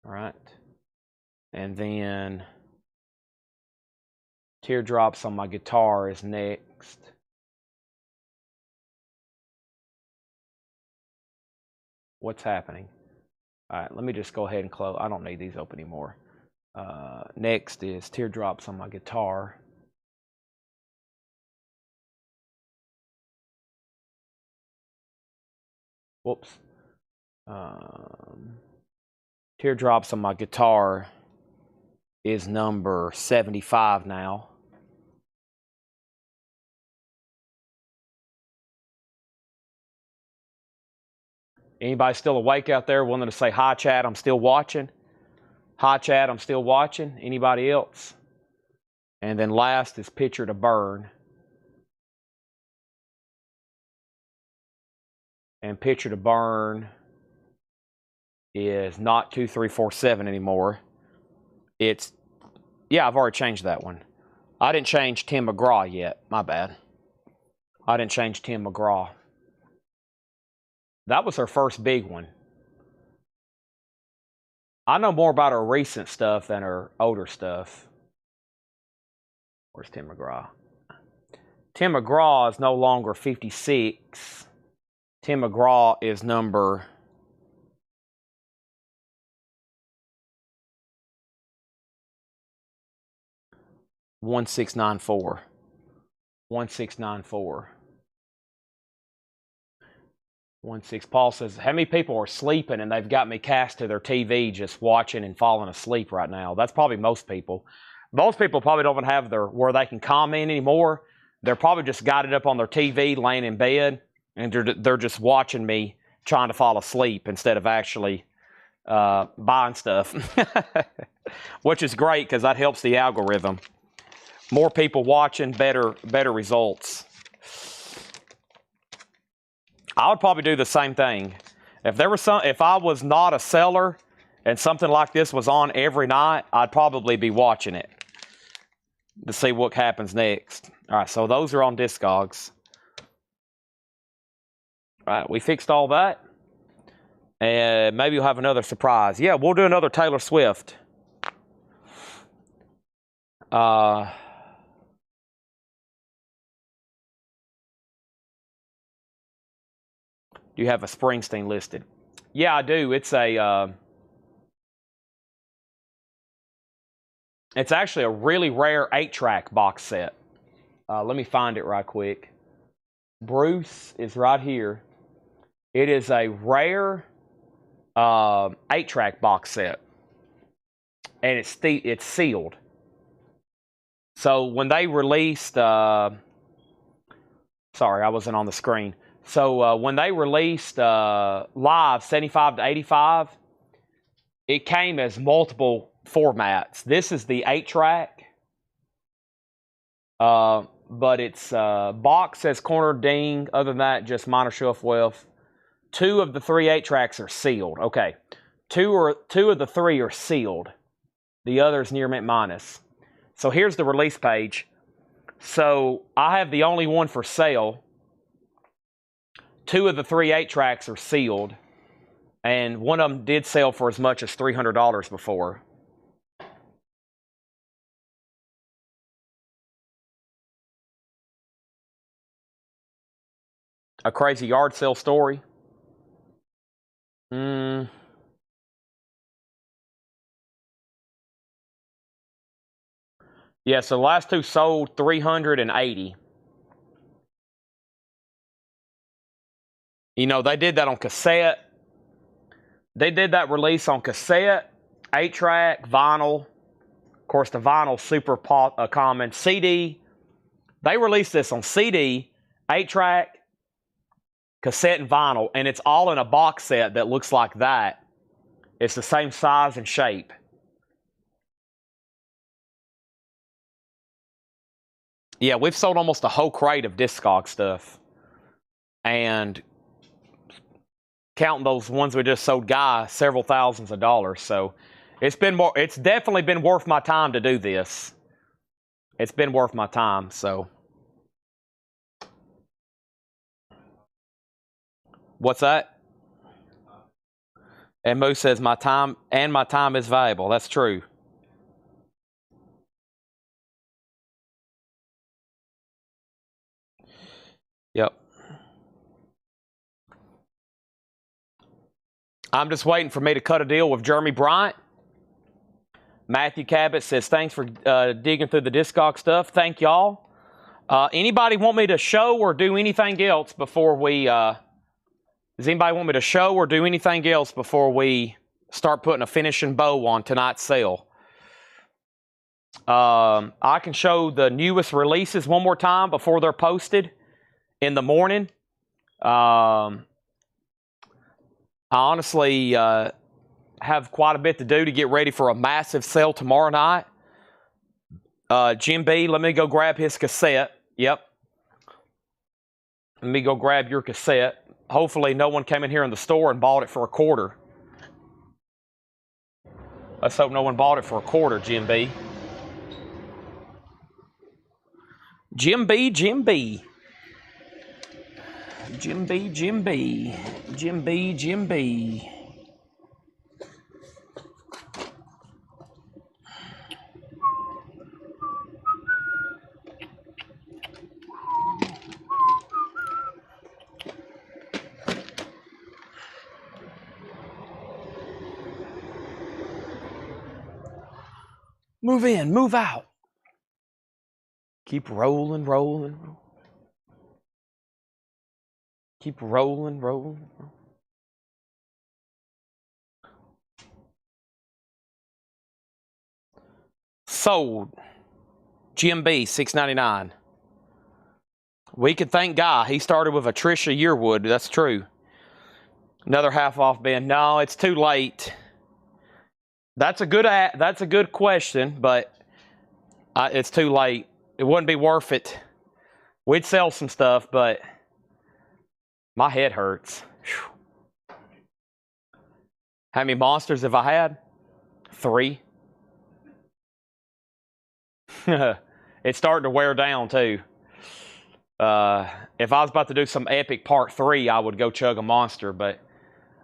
All right, and then Teardrops on My Guitar is next. What's happening? All right, let me just go ahead and close. I don't need these open anymore. Next is Teardrops on My Guitar. Whoops. Teardrops on My Guitar is number 75 now. Anybody still awake out there wanting to say, hi, chat, I'm still watching? Hi, chat, I'm still watching. Anybody else? And then last is Picture to Burn. And Picture to Burn is not 2347 anymore. It's, yeah, I've already changed that one. I didn't change Tim McGraw yet. My bad. I didn't change Tim McGraw. That was her first big one. I know more about her recent stuff than her older stuff. Where's Tim McGraw? Tim McGraw is no longer 56. Tim McGraw is number 1694. 1694. 16. Paul says, how many people are sleeping and they've got me cast to their TV just watching and falling asleep right now? That's probably most people. Most people probably don't even have their where they can comment anymore. They're probably just got it up on their TV, laying in bed, and they're just watching me trying to fall asleep instead of actually buying stuff, which is great because that helps the algorithm. More people watching, better results. I would probably do the same thing. If I was not a seller and something like this was on every night, I'd probably be watching it to see what happens next. All right, so those are on discogs. All right, we fixed all that. And maybe we'll have another surprise. Yeah, we'll do another Taylor Swift. Do you have a Springsteen listed? Yeah, I do. It's actually a really rare 8-track box set. Let me find it right quick. Bruce is right here. It is a rare 8-track box set, and it's sealed. So when they released, sorry, I wasn't on the screen. So when they released Live 75 to 85, it came as multiple formats. This is the 8-track, but it's box says corner ding. Other than that, just minor shelf wealth. 2 of the 3 8-tracks are sealed. Okay, 2 of the 3 are sealed. The other's near mint minus. So here's the release page. So I have the only one for sale. 2 of the 3 8-tracks are sealed, and one of them did sell for as much as $300 before. A crazy yard sale story. Yeah, so the last 2 sold $380. You know, they did that on cassette. They did that release on cassette, 8-track, vinyl. Of course, the vinyl super common. CD. They released this on CD, 8-track, cassette, and vinyl, and it's all in a box set that looks like that. It's the same size and shape. Yeah, we've sold almost a whole crate of Discog stuff. And counting those ones we just sold Guy, several thousands of dollars. So it's definitely been worth my time to do this. It's been worth my time, so. What's that? And Moose says my time is valuable. That's true. Yep. I'm just waiting for me to cut a deal with Jeremy Bryant. Matthew Cabot says, thanks for digging through the Discog stuff. Thank y'all. Anybody want me to show or do anything else before we... does anybody want me to show or do anything else before we start putting a finishing bow on tonight's sale? I can show the newest releases one more time before they're posted in the morning. I honestly have quite a bit to do to get ready for a massive sale tomorrow night. Jim B, let me go grab his cassette. Yep. Let me go grab your cassette. Hopefully no one came in here in the store and bought it for $0.25. Let's hope no one bought it for $0.25, Jim B. Jim B, Jim B. Jim B, Jim B. Jim B, Jim B. Move in, move out. Keep rolling, rolling, rolling. Keep rolling, rolling, rolling. Sold. GMB, $6.99. We could thank Guy. He started with a Trisha Yearwood. That's true. Another half off bin. No, it's too late. That's a good question, but it's too late. It wouldn't be worth it. We'd sell some stuff, but my head hurts. Whew. How many monsters have I had? 3. It's starting to wear down too. If I was about to do some epic part 3, I would go chug a monster, but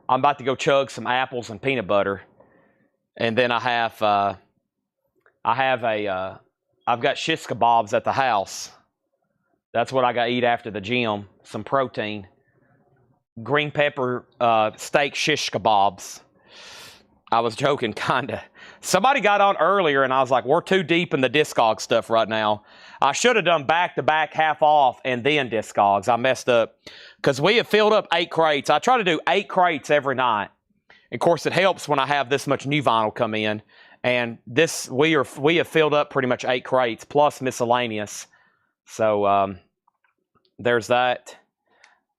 I'm about to go chug some apples and peanut butter. And then I've got shish kebabs at the house. That's what I got to eat after the gym. Some protein. Green pepper steak shish kebabs. I was joking, kinda. Somebody got on earlier, and I was like, we're too deep in the discog stuff right now. I should have done back-to-back half off and then discogs. I messed up. Because we have filled up 8 crates. I try to do 8 crates every night. Of course, it helps when I have this much new vinyl come in. And this we have filled up pretty much 8 crates, plus miscellaneous. So there's that.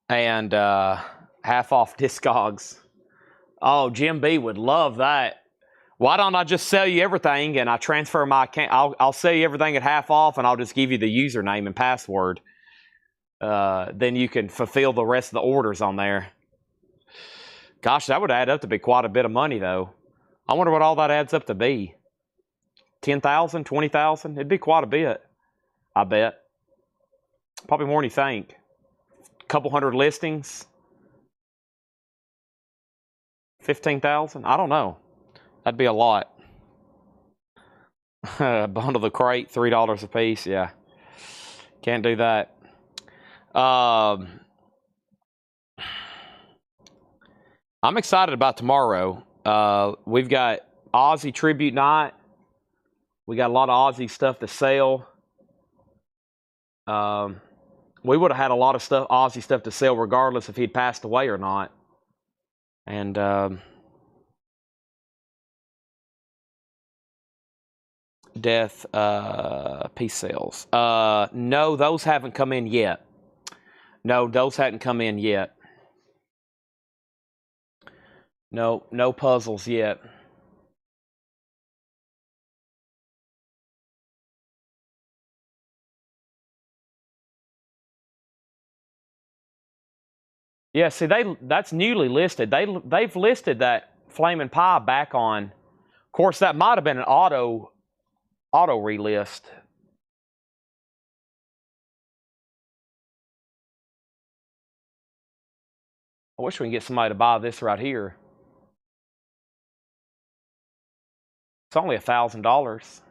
And half off discogs. Oh, Jim B would love that. Why don't I just sell you everything and I transfer my account? I'll sell you everything at half off and I'll just give you the username and password. Then you can fulfill the rest of the orders on there. Gosh, that would add up to be quite a bit of money, though. I wonder what all that adds up to be. 10,000, 20,000? It'd be quite a bit, I bet. Probably more than you think. A couple hundred listings. 15,000? I don't know. That'd be a lot. Bundle the crate, $3 a piece. Yeah. Can't do that. I'm excited about tomorrow. We've got Aussie Tribute Night. We got a lot of Aussie stuff to sell. We would have had a lot of Aussie stuff to sell regardless if he'd passed away or not. And death piece sales. No, those haven't come in yet. No, those hadn't come in yet. No puzzles yet. Yeah, see, that's newly listed. They've listed that Flamin' Pie back on. Of course, that might have been an auto relist. I wish we can get somebody to buy this right here. It's only $1,000.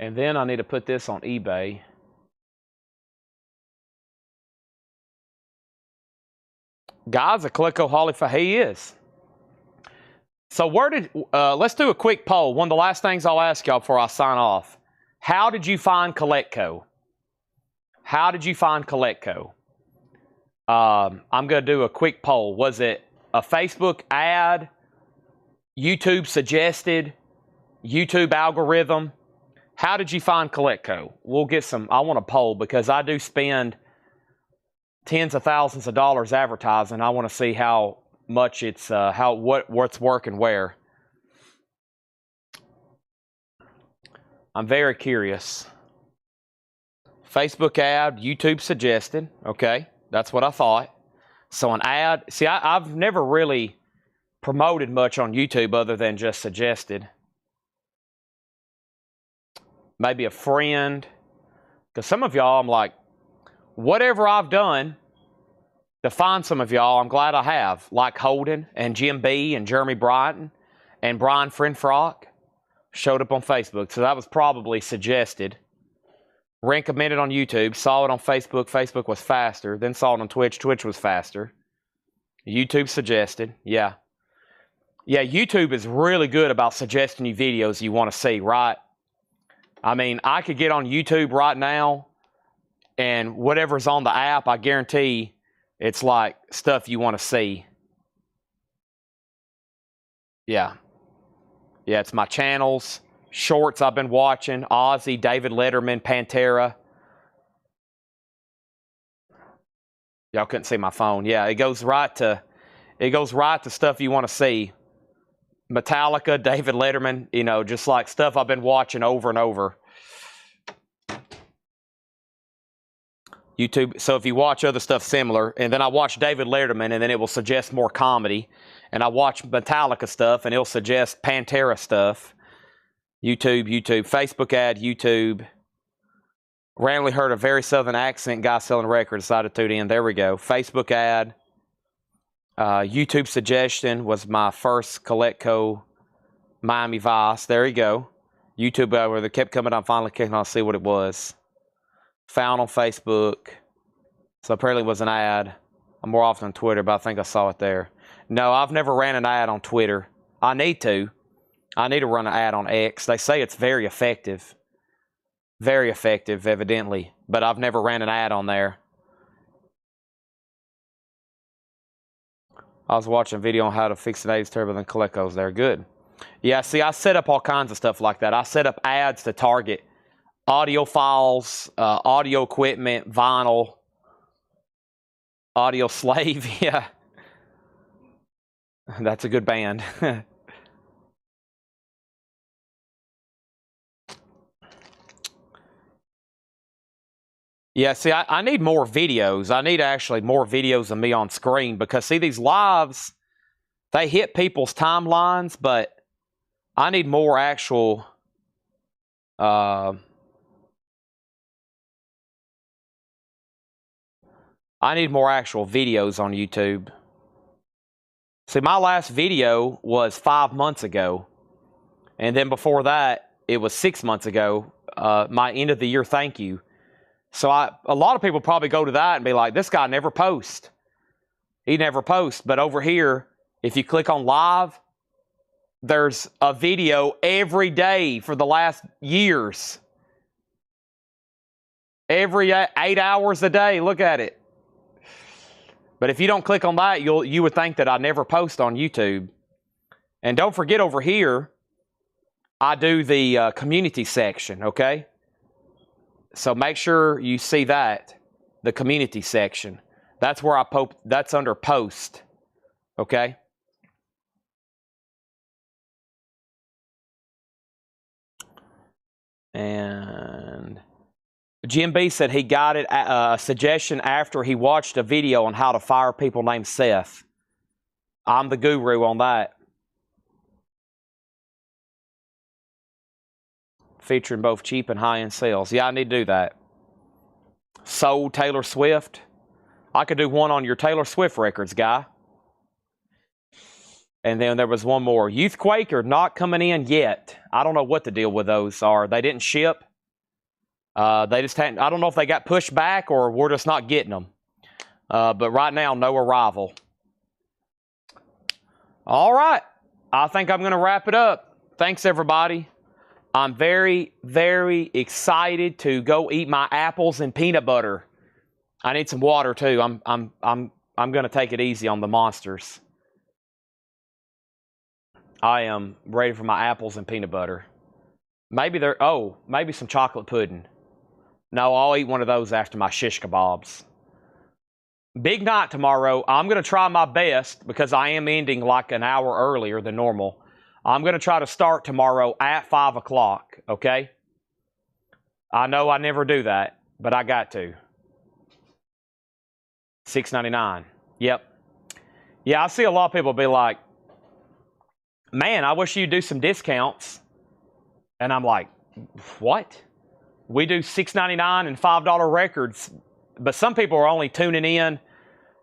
And then I need to put this on eBay. Guy's a Colecoholic. He is. So let's do a quick poll. One of the last things I'll ask y'all before I sign off. How did you find Coleco? How did you find Coleco? I'm going to do a quick poll. Was it a Facebook ad? YouTube suggested? YouTube algorithm? How did you find Coleco? We'll get some. I want a poll because I do spend tens of thousands of dollars advertising. I want to see how much it's what's working where. I'm very curious. Facebook ad, YouTube suggested. Okay, that's what I thought. So an ad. See, I've never really promoted much on YouTube other than just suggested. Maybe a friend. Because some of y'all, I'm like, whatever I've done to find some of y'all, I'm glad I have. Like Holden and Jim B and Jeremy Bryant and Brian Friendfrock. Showed up on Facebook. So that was probably suggested. Recommended on YouTube. Saw it on Facebook. Facebook was faster. Then saw it on Twitch. Twitch was faster. YouTube suggested. Yeah. Yeah, YouTube is really good about suggesting you videos you want to see, right? I mean, I could get on YouTube right now, and whatever's on the app, I guarantee it's like stuff you want to see. Yeah. Yeah, it's my channels, shorts I've been watching, Ozzy, David Letterman, Pantera. Y'all couldn't see my phone. Yeah, it goes right to stuff you want to see. Metallica, David Letterman, you know, just like stuff I've been watching over and over. YouTube, so if you watch other stuff similar, and then I watch David Letterman, and then it will suggest more comedy, and I watch Metallica stuff, and it'll suggest Pantera stuff. YouTube, Facebook ad, YouTube. Randomly heard a very southern accent guy selling records, decided to tune in. There we go. Facebook ad. YouTube suggestion was my first Coletco Miami Vice. There you go. YouTube ad where they kept coming on, finally clicking on to see what it was. Found on Facebook. So apparently it was an ad. I'm more often on Twitter, but I think I saw it there. No, I've never ran an ad on Twitter. I need to. I need to run an ad on X. They say it's very effective. Very effective, evidently. But I've never ran an ad on there. I was watching a video on how to fix an 80s turbo, then Coleco's there. Good. Yeah, see, I set up all kinds of stuff like that. I set up ads to target audio files, audio equipment, vinyl, Audio Slave. Yeah. That's a good band. Yeah, see, I need more videos. I need actually more videos of me on screen because, see, these lives, they hit people's timelines, but I need more actual... I need more actual videos on YouTube. See, my last video was 5 months ago. And then before that, it was 6 months ago. My end of the year thank you. So a lot of people probably go to that and be like, this guy never posts. He never posts. But over here, if you click on live, there's a video every day for the last years. Every 8 hours a day. Look at it. But if you don't click on that, you would think that I never post on YouTube. And don't forget over here, I do the community section, okay? So make sure you see that, the community section. That's where that's under post, okay? And Jim B said he got it, a suggestion after he watched a video on how to fire people named Seth. I'm the guru on that. Featuring both cheap and high-end sales. Yeah, I need to do that. Sold Taylor Swift. I could do one on your Taylor Swift records, guy. And then there was one more. Youth Quaker not coming in yet. I don't know what the deal with those are. They didn't ship. They just hadn't. I don't know if they got pushed back or we're just not getting them. But right now, no arrival. All right. I think I'm going to wrap it up. Thanks, everybody. I'm very, very excited to go eat my apples and peanut butter. I need some water too. I'm going to take it easy on the monsters. I am ready for my apples and peanut butter. Maybe maybe some chocolate pudding. No, I'll eat one of those after my shish kebabs. Big night tomorrow. I'm going to try my best because I am ending like an hour earlier than normal. I'm going to try to start tomorrow at 5 o'clock, okay? I know I never do that, but I got to. $6.99. Yep. Yeah, I see a lot of people be like, man, I wish you'd do some discounts. And I'm like, what? We do $6.99 and $5 records, but some people are only tuning in.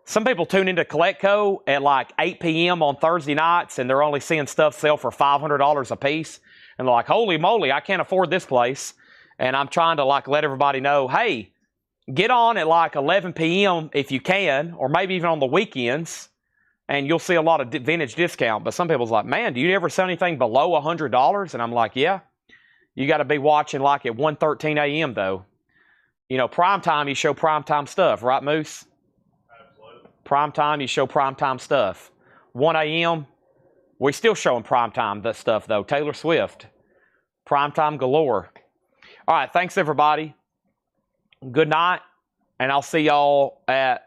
Some people tune into Coletco at like 8 p.m. on Thursday nights, and they're only seeing stuff sell for $500 a piece. And they're like, holy moly, I can't afford this place. And I'm trying to like let everybody know, hey, get on at like 11 p.m. if you can, or maybe even on the weekends, and you'll see a lot of vintage discount. But some people's like, man, do you ever sell anything below $100? And I'm like, yeah. You got to be watching like at 1:13 a.m. though. You know, prime time, you show prime time stuff, right, Moose? Absolutely. Prime time, you show prime time stuff. 1 a.m., we're still showing prime time that stuff though. Taylor Swift, prime time galore. All right, thanks everybody. Good night, and I'll see y'all at